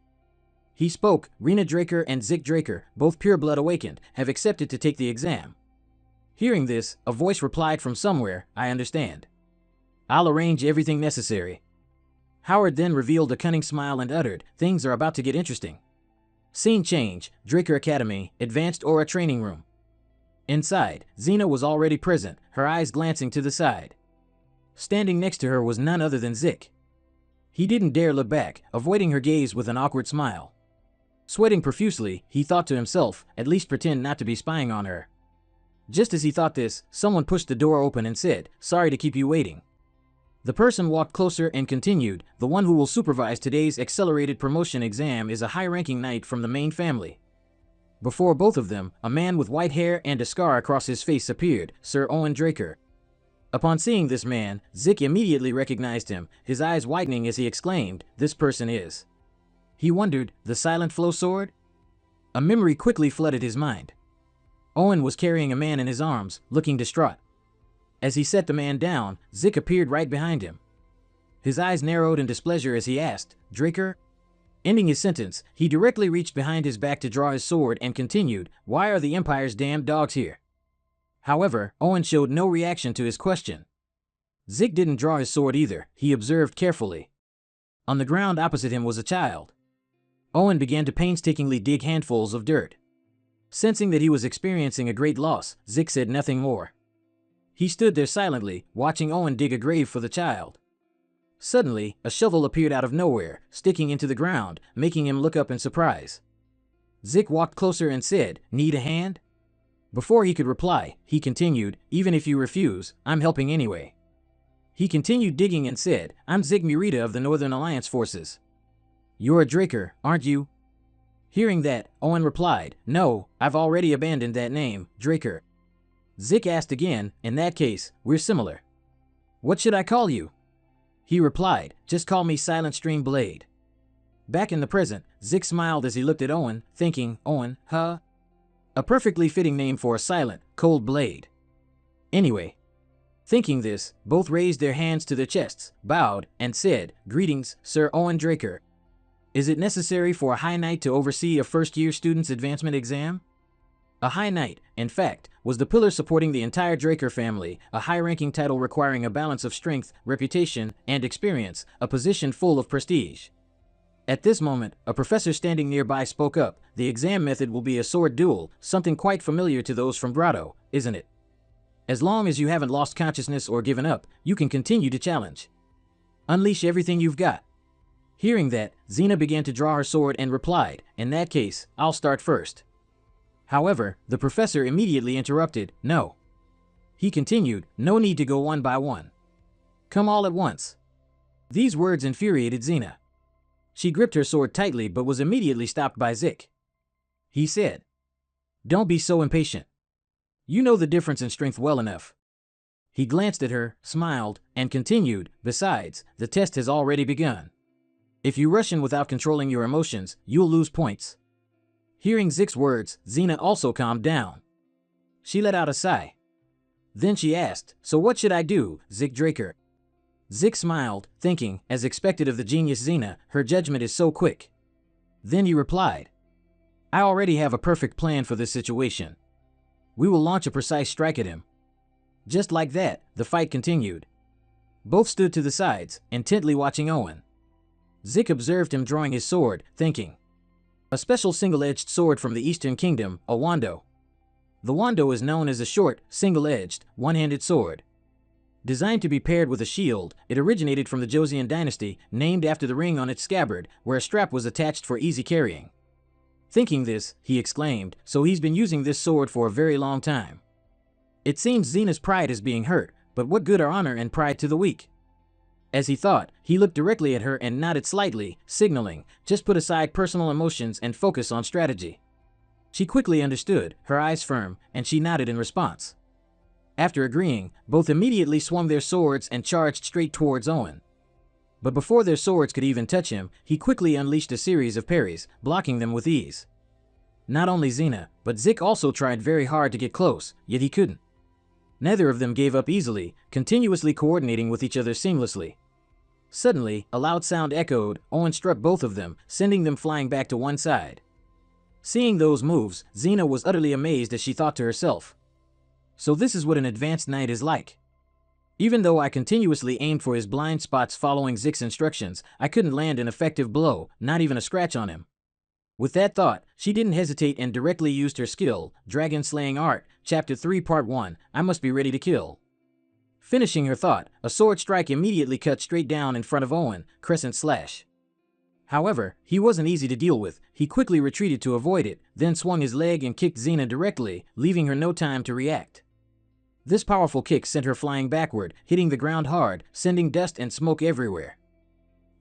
He spoke, Rena Draker and Zik Draker, both pure blood awakened, have accepted to take the exam. Hearing this, a voice replied from somewhere, I understand. I'll arrange everything necessary. Howard then revealed a cunning smile and uttered, things are about to get interesting. Scene change, Draker Academy, Advanced Aura Training Room. Inside, Xena was already present, her eyes glancing to the side. Standing next to her was none other than Zik. He didn't dare look back, avoiding her gaze with an awkward smile. Sweating profusely, he thought to himself, at least pretend not to be spying on her. Just as he thought this, someone pushed the door open and said, sorry to keep you waiting. The person walked closer and continued, the one who will supervise today's accelerated promotion exam is a high-ranking knight from the main family. Before both of them, a man with white hair and a scar across his face appeared, Sir Owen Draker. Upon seeing this man, Zik immediately recognized him, his eyes widening as he exclaimed, this person is. He wondered, the Silent Flow sword? A memory quickly flooded his mind. Owen was carrying a man in his arms, looking distraught. As he set the man down, Zik appeared right behind him. His eyes narrowed in displeasure as he asked, Draker? Ending his sentence, he directly reached behind his back to draw his sword and continued, why are the Empire's damned dogs here? However, Owen showed no reaction to his question. Zik didn't draw his sword either, he observed carefully. On the ground opposite him was a child. Owen began to painstakingly dig handfuls of dirt. Sensing that he was experiencing a great loss, Zik said nothing more. He stood there silently, watching Owen dig a grave for the child. Suddenly, a shovel appeared out of nowhere, sticking into the ground, making him look up in surprise. Zik walked closer and said, need a hand? Before he could reply, he continued, even if you refuse, I'm helping anyway. He continued digging and said, I'm Zig Murita of the Northern Alliance Forces. You're a Draker, aren't you? Hearing that, Owen replied, no, I've already abandoned that name, Draker. Zick asked again, in that case, we're similar. What should I call you? He replied, just call me Silent Stream Blade. Back in the present, Zick smiled as he looked at Owen, thinking, Owen, huh? A perfectly fitting name for a silent, cold blade. Anyway. Thinking this, both raised their hands to their chests, bowed, and said, greetings, Sir Owen Draker. Is it necessary for a High Knight to oversee a first-year student's advancement exam? A High Knight, in fact, was the pillar supporting the entire Draker family, a high-ranking title requiring a balance of strength, reputation, and experience, a position full of prestige. At this moment, a professor standing nearby spoke up, the exam method will be a sword duel, something quite familiar to those from Grotto, isn't it? As long as you haven't lost consciousness or given up, you can continue to challenge. Unleash everything you've got. Hearing that, Xena began to draw her sword and replied, in that case, I'll start first. However, the professor immediately interrupted, no. He continued, no need to go one by one. Come all at once. These words infuriated Xena. She gripped her sword tightly but was immediately stopped by Zick. He said, don't be so impatient. You know the difference in strength well enough. He glanced at her, smiled, and continued, besides, the test has already begun. If you rush in without controlling your emotions, you'll lose points. Hearing Zick's words, Xena also calmed down. She let out a sigh. Then she asked, so what should I do, Zick Draker? Zick smiled, thinking, as expected of the genius Xena, her judgment is so quick. Then he replied, I already have a perfect plan for this situation. We will launch a precise strike at him. Just like that, the fight continued. Both stood to the sides, intently watching Owen. Zick observed him drawing his sword, thinking. A special single-edged sword from the Eastern Kingdom, a wando. The wando is known as a short, single-edged, one-handed sword. Designed to be paired with a shield, it originated from the Joseon dynasty, named after the ring on its scabbard, where a strap was attached for easy carrying. Thinking this, he exclaimed, so he's been using this sword for a very long time. It seems Xena's pride is being hurt, but what good are honor and pride to the weak? As he thought, he looked directly at her and nodded slightly, signaling, just put aside personal emotions and focus on strategy. She quickly understood, her eyes firm, and she nodded in response. After agreeing, both immediately swung their swords and charged straight towards Owen. But before their swords could even touch him, he quickly unleashed a series of parries, blocking them with ease. Not only Xena, but Zick also tried very hard to get close, yet he couldn't. Neither of them gave up easily, continuously coordinating with each other seamlessly. Suddenly, a loud sound echoed, Owen struck both of them, sending them flying back to one side. Seeing those moves, Xena was utterly amazed as she thought to herself. So this is what an advanced knight is like. Even though I continuously aimed for his blind spots following Zick's instructions, I couldn't land an effective blow, not even a scratch on him. With that thought, she didn't hesitate and directly used her skill, Dragon Slaying Art, Chapter 3 Part 1, I must be ready to kill. Finishing her thought, a sword strike immediately cut straight down in front of Owen, crescent slash. However, he wasn't easy to deal with, he quickly retreated to avoid it, then swung his leg and kicked Xena directly, leaving her no time to react. This powerful kick sent her flying backward, hitting the ground hard, sending dust and smoke everywhere.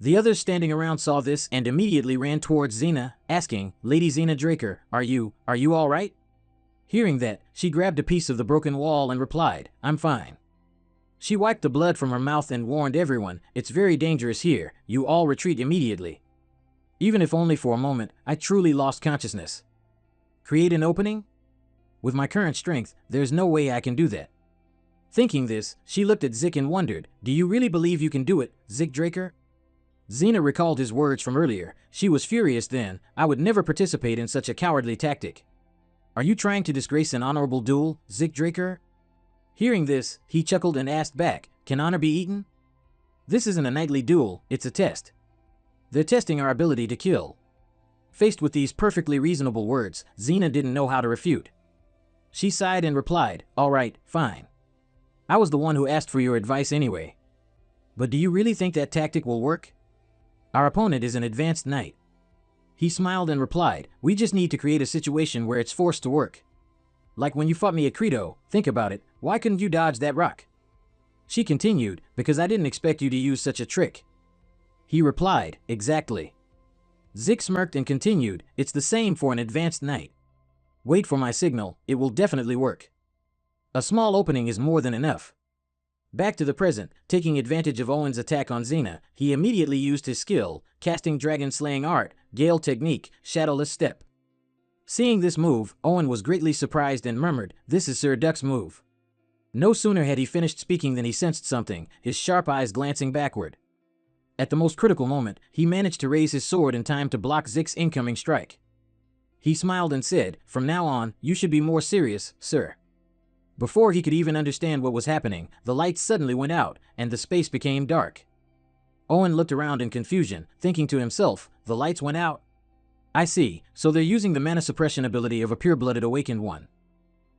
The others standing around saw this and immediately ran towards Xena, asking, Lady Xena Draker, are you all right? Hearing that, she grabbed a piece of the broken wall and replied, I'm fine. She wiped the blood from her mouth and warned everyone, it's very dangerous here, you all retreat immediately. Even if only for a moment, I truly lost consciousness. Create an opening? With my current strength, there's no way I can do that. Thinking this, she looked at Zick and wondered, do you really believe you can do it, Zick Draker? Xena recalled his words from earlier. She was furious then, I would never participate in such a cowardly tactic. Are you trying to disgrace an honorable duel, Zick Draker? Hearing this, he chuckled and asked back, can honor be eaten? This isn't a knightly duel, it's a test. They're testing our ability to kill. Faced with these perfectly reasonable words, Xena didn't know how to refute. She sighed and replied, all right, fine. I was the one who asked for your advice anyway. But do you really think that tactic will work? Our opponent is an advanced knight. He smiled and replied, we just need to create a situation where it's forced to work. Like when you fought me at Credo, think about it, why couldn't you dodge that rock? She continued, because I didn't expect you to use such a trick. He replied, exactly. Zik smirked and continued, "It's the same for an advanced knight. Wait for my signal, it will definitely work. A small opening is more than enough." Back to the present, taking advantage of Owen's attack on Xena, he immediately used his skill, casting dragon-slaying art, Gale technique, Shadowless Step. Seeing this move, Owen was greatly surprised and murmured, "This is Sir Duck's move." No sooner had he finished speaking than he sensed something, his sharp eyes glancing backward. At the most critical moment, he managed to raise his sword in time to block Zik's incoming strike. He smiled and said, "From now on, you should be more serious, sir." Before he could even understand what was happening, the lights suddenly went out, and the space became dark. Owen looked around in confusion, thinking to himself, "The lights went out? I see, so they're using the mana suppression ability of a pure-blooded awakened one."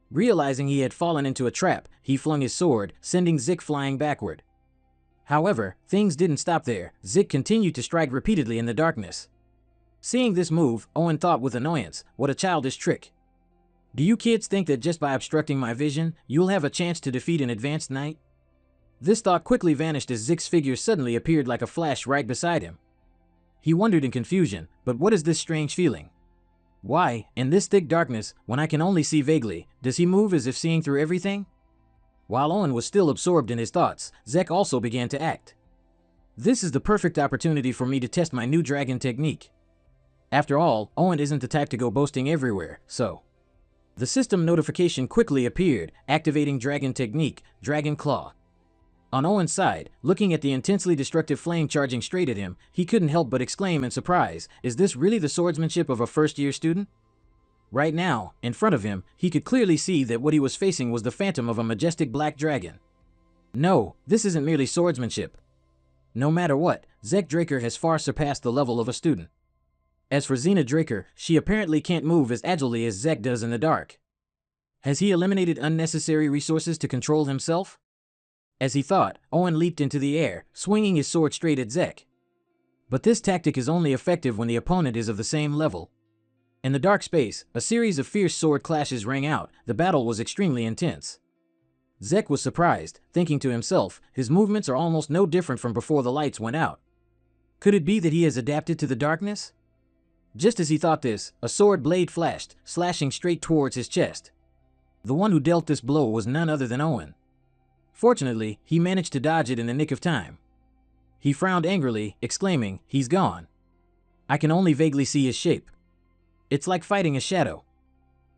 Realizing he had fallen into a trap, he flung his sword, sending Zik flying backward. However, things didn't stop there. Zik continued to strike repeatedly in the darkness. Seeing this move, Owen thought with annoyance, "What a childish trick. Do you kids think that just by obstructing my vision, you'll have a chance to defeat an advanced knight?" This thought quickly vanished as Zik's figure suddenly appeared like a flash right beside him. He wondered in confusion, but what is this strange feeling? Why, in this thick darkness, when I can only see vaguely, does he move as if seeing through everything? While Owen was still absorbed in his thoughts, Zek also began to act. "This is the perfect opportunity for me to test my new dragon technique. After all, Owen isn't the type to go boasting everywhere, so." The system notification quickly appeared, activating Dragon Technique, Dragon Claw. On Owen's side, looking at the intensely destructive flame charging straight at him, he couldn't help but exclaim in surprise, "Is this really the swordsmanship of a first-year student?" Right now, in front of him, he could clearly see that what he was facing was the phantom of a majestic black dragon. No, this isn't merely swordsmanship. No matter what, Zek Draker has far surpassed the level of a student. As for Xena Draker, she apparently can't move as agilely as Zek does in the dark. Has he eliminated unnecessary resources to control himself? As he thought, Owen leaped into the air, swinging his sword straight at Zek. But this tactic is only effective when the opponent is of the same level. In the dark space, a series of fierce sword clashes rang out. The battle was extremely intense. Zek was surprised, thinking to himself, his movements are almost no different from before the lights went out. Could it be that he has adapted to the darkness? Just as he thought this, a sword blade flashed, slashing straight towards his chest. The one who dealt this blow was none other than Owen. Fortunately, he managed to dodge it in the nick of time. He frowned angrily, exclaiming, "He's gone. I can only vaguely see his shape. It's like fighting a shadow."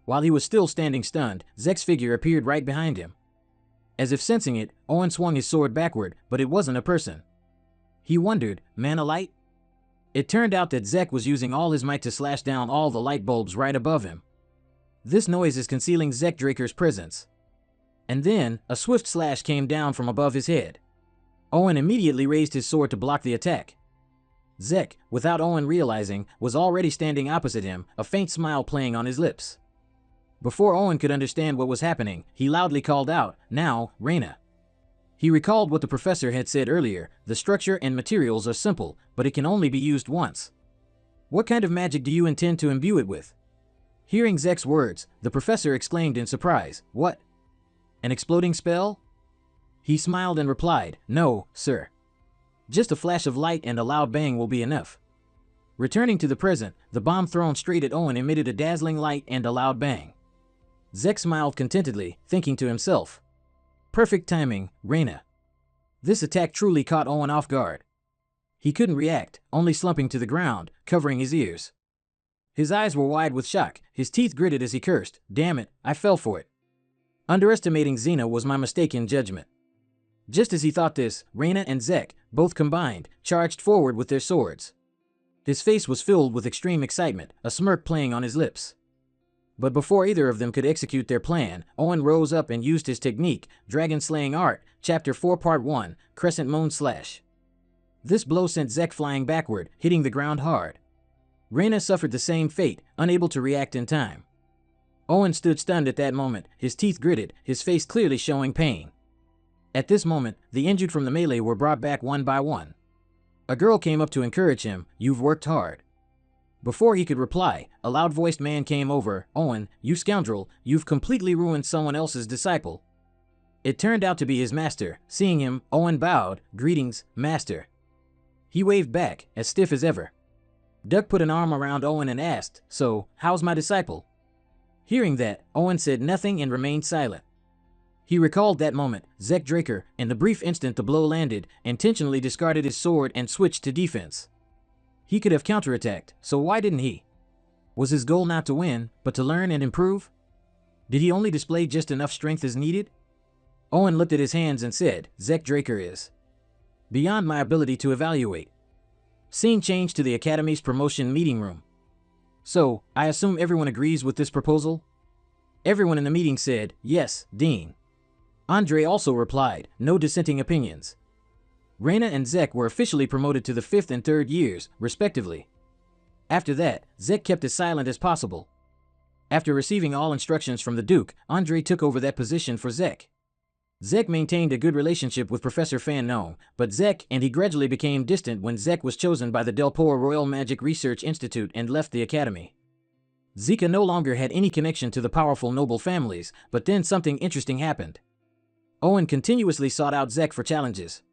While he was still standing stunned, Zek's figure appeared right behind him. As if sensing it, Owen swung his sword backward, but it wasn't a person. He wondered, "Man a light?" It turned out that Zek was using all his might to slash down all the light bulbs right above him. This noise is concealing Zek Draker's presence. And then, a swift slash came down from above his head. Owen immediately raised his sword to block the attack. Zek, without Owen realizing, was already standing opposite him, a faint smile playing on his lips. Before Owen could understand what was happening, he loudly called out, "Now, Reina." He recalled what the professor had said earlier, the structure and materials are simple, but it can only be used once. "What kind of magic do you intend to imbue it with?" Hearing Zek's words, the professor exclaimed in surprise, "What? An exploding spell?" He smiled and replied, "No, sir. Just a flash of light and a loud bang will be enough." Returning to the present, the bomb thrown straight at Owen emitted a dazzling light and a loud bang. Zek smiled contentedly, thinking to himself, "Perfect timing, Reina." This attack truly caught Owen off guard. He couldn't react, only slumping to the ground, covering his ears. His eyes were wide with shock, his teeth gritted as he cursed, "Damn it, I fell for it. Underestimating Xena was my mistake in judgment." Just as he thought this, Reina and Zek, both combined, charged forward with their swords. His face was filled with extreme excitement, a smirk playing on his lips. But before either of them could execute their plan, Owen rose up and used his technique, Dragon Slaying Art, Chapter 4 Part 1, Crescent Moon Slash. This blow sent Zek flying backward, hitting the ground hard. Reina suffered the same fate, unable to react in time. Owen stood stunned at that moment, his teeth gritted, his face clearly showing pain. At this moment, the injured from the melee were brought back one by one. A girl came up to encourage him, "You've worked hard." Before he could reply, a loud-voiced man came over, "Owen, you scoundrel, you've completely ruined someone else's disciple." It turned out to be his master. Seeing him, Owen bowed, "Greetings, master." He waved back, as stiff as ever. Duck put an arm around Owen and asked, "So, how's my disciple?" Hearing that, Owen said nothing and remained silent. He recalled that moment. Zek Draker, in the brief instant the blow landed, intentionally discarded his sword and switched to defense. He could have counterattacked, so why didn't he? Was his goal not to win, but to learn and improve? Did he only display just enough strength as needed? Owen looked at his hands and said, "Zek Draker is beyond my ability to evaluate." Scene changed to the Academy's promotion meeting room. "So, I assume everyone agrees with this proposal?" Everyone in the meeting said, "Yes, Dean." Andre also replied, "No dissenting opinions." Reina and Zek were officially promoted to the 5th and 3rd years, respectively. After that, Zek kept as silent as possible. After receiving all instructions from the Duke, Andre took over that position for Zek. Zek maintained a good relationship with Professor Fan Nong, but Zek and he gradually became distant when Zek was chosen by the Delpoa Royal Magic Research Institute and left the academy. Zika no longer had any connection to the powerful noble families, but then something interesting happened. Owen continuously sought out Zek for challenges.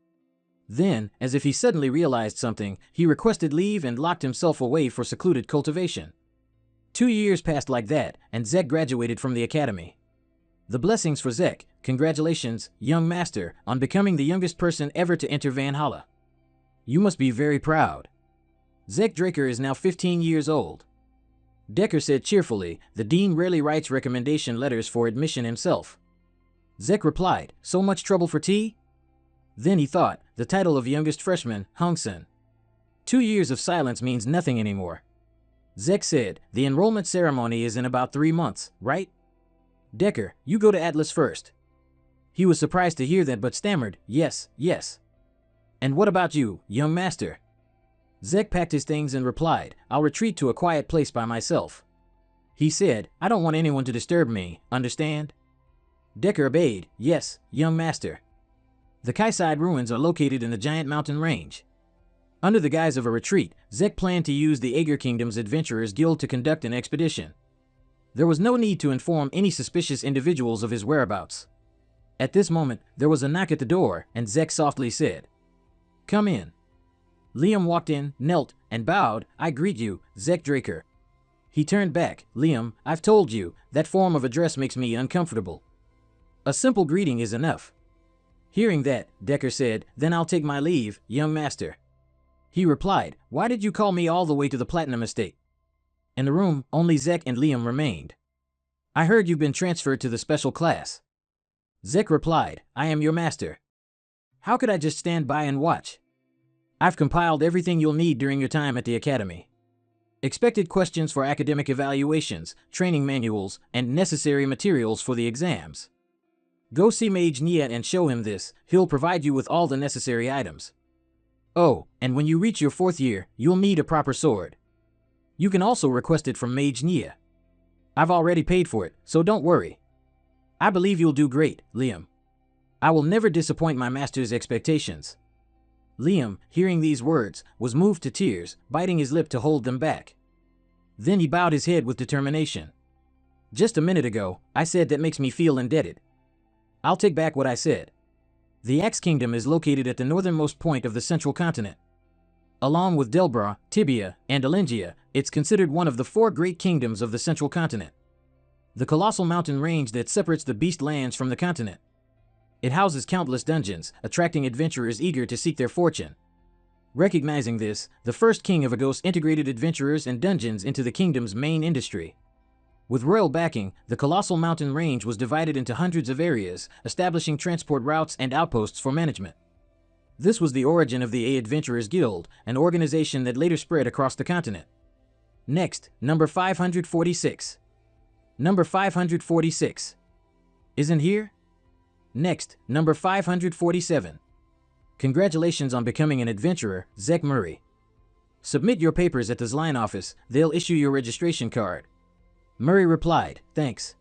Then, as if he suddenly realized something, he requested leave and locked himself away for secluded cultivation. 2 years passed like that, and Zek graduated from the academy. The blessings for Zek. Congratulations, young master, on becoming the youngest person ever to enter Valhalla. You must be very proud. Zek Draker is now 15 years old. Decker said cheerfully. The dean rarely writes recommendation letters for admission himself. Zek replied, "So much trouble for tea?" Then he thought, the title of youngest freshman, Hongsen. 2 years of silence means nothing anymore. Zek said, "The enrollment ceremony is in about 3 months, right?" Decker, you go to Atlas first. He was surprised to hear that but stammered, "Yes, yes." "And what about you, young master?" Zek packed his things and replied, "I'll retreat to a quiet place by myself." He said, "I don't want anyone to disturb me, understand?" Decker obeyed, "Yes, young master." The Kaiside ruins are located in the giant mountain range. Under the guise of a retreat, Zek planned to use the Aegir Kingdom's Adventurers Guild to conduct an expedition. There was no need to inform any suspicious individuals of his whereabouts. At this moment, there was a knock at the door, and Zek softly said, "Come in." Liam walked in, knelt, and bowed. "I greet you, Zek Draker." He turned back. "Liam, I've told you, that form of address makes me uncomfortable. A simple greeting is enough." Hearing that, Decker said, "Then I'll take my leave, young master." He replied, "Why did you call me all the way to the Platinum Estate?" In the room, only Zek and Liam remained. "I heard you've been transferred to the special class." Zek replied, "I am your master. How could I just stand by and watch? I've compiled everything you'll need during your time at the academy. Expected questions for academic evaluations, training manuals, and necessary materials for the exams. Go see Mage Niet and show him this. He'll provide you with all the necessary items. Oh, and when you reach your 4th year, you'll need a proper sword. You can also request it from Mage Niet. I've already paid for it, so don't worry. I believe you'll do great, Liam. I will never disappoint my master's expectations." Liam, hearing these words, was moved to tears, biting his lip to hold them back. Then he bowed his head with determination. "Just a minute ago, I said that makes me feel indebted. I'll take back what I said. The Axe Kingdom is located at the northernmost point of the central continent. Along with Delbra, Tibia, and Alingia, it's considered one of the 4 great kingdoms of the central continent. The colossal mountain range that separates the Beast Lands from the continent. It houses countless dungeons, attracting adventurers eager to seek their fortune. Recognizing this, the first king of Agos integrated adventurers and dungeons into the kingdom's main industry. With royal backing, the colossal mountain range was divided into hundreds of areas, establishing transport routes and outposts for management. This was the origin of the Adventurers Guild, an organization that later spread across the continent. Next, number 546. Number 546. Isn't here? Next, number 547. Congratulations on becoming an adventurer, Zek Murray. Submit your papers at the Zline office, they'll issue your registration card. Murray replied, "Thanks."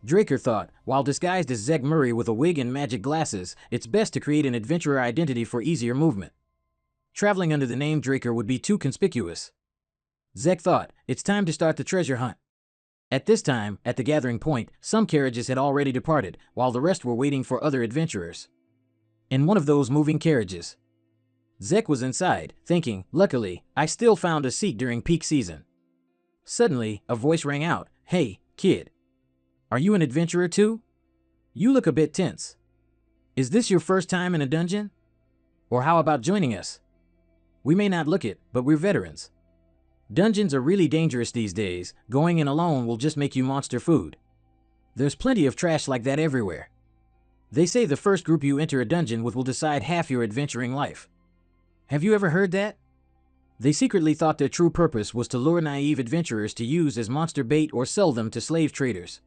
Draker thought, while disguised as Zek Murray with a wig and magic glasses, it's best to create an adventurer identity for easier movement. Traveling under the name Draker would be too conspicuous. Zek thought, it's time to start the treasure hunt. At this time, at the gathering point, some carriages had already departed, while the rest were waiting for other adventurers. In one of those moving carriages, Zek was inside, thinking, luckily, I still found a seat during peak season. Suddenly, a voice rang out, "Hey, kid. Are you an adventurer too? You look a bit tense. Is this your first time in a dungeon? Or how about joining us? We may not look it, but we're veterans. Dungeons are really dangerous these days. Going in alone will just make you monster food. There's plenty of trash like that everywhere. They say the first group you enter a dungeon with will decide half your adventuring life. Have you ever heard that?" They secretly thought their true purpose was to lure naive adventurers to use as monster bait or sell them to slave traders.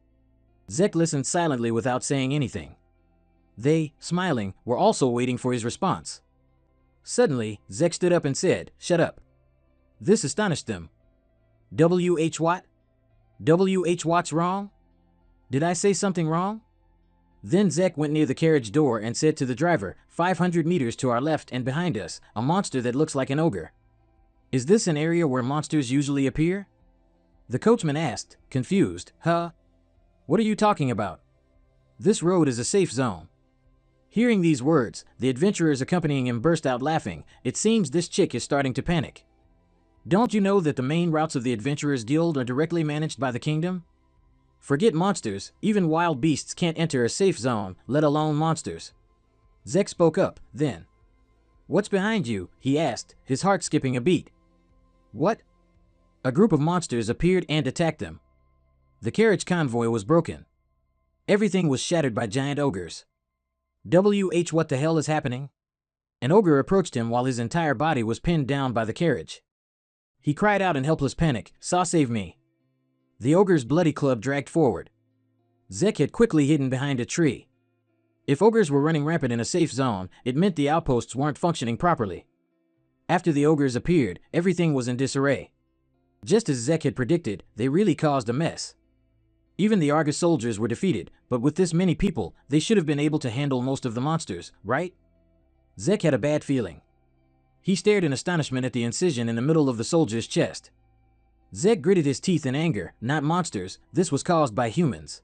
Zek listened silently without saying anything. They, smiling, were also waiting for his response. Suddenly, Zek stood up and said, "Shut up." This astonished them. "W.H. what? W.H. what's wrong? Did I say something wrong?" Then Zek went near the carriage door and said to the driver, 500 meters to our left and behind us, a monster that looks like an ogre. Is this an area where monsters usually appear? The coachman asked, confused, Huh? What are you talking about? This road is a safe zone. Hearing these words, the adventurers accompanying him burst out laughing. It seems this chick is starting to panic. Don't you know that the main routes of the Adventurers Guild are directly managed by the kingdom? Forget monsters, even wild beasts can't enter a safe zone, let alone monsters. Zek spoke up, then. What's behind you? He asked, his heart skipping a beat. What? A group of monsters appeared and attacked them. The carriage convoy was broken. Everything was shattered by giant ogres. W.H. What the hell is happening? An ogre approached him while his entire body was pinned down by the carriage. He cried out in helpless panic, Saw save me. The ogre's bloody club dragged forward. Zek had quickly hidden behind a tree. If ogres were running rampant in a safe zone, it meant the outposts weren't functioning properly. After the ogres appeared, everything was in disarray. Just as Zek had predicted, they really caused a mess. Even the Argus soldiers were defeated, but with this many people, they should have been able to handle most of the monsters, right? Zek had a bad feeling. He stared in astonishment at the incision in the middle of the soldier's chest. Zek gritted his teeth in anger, not monsters, this was caused by humans.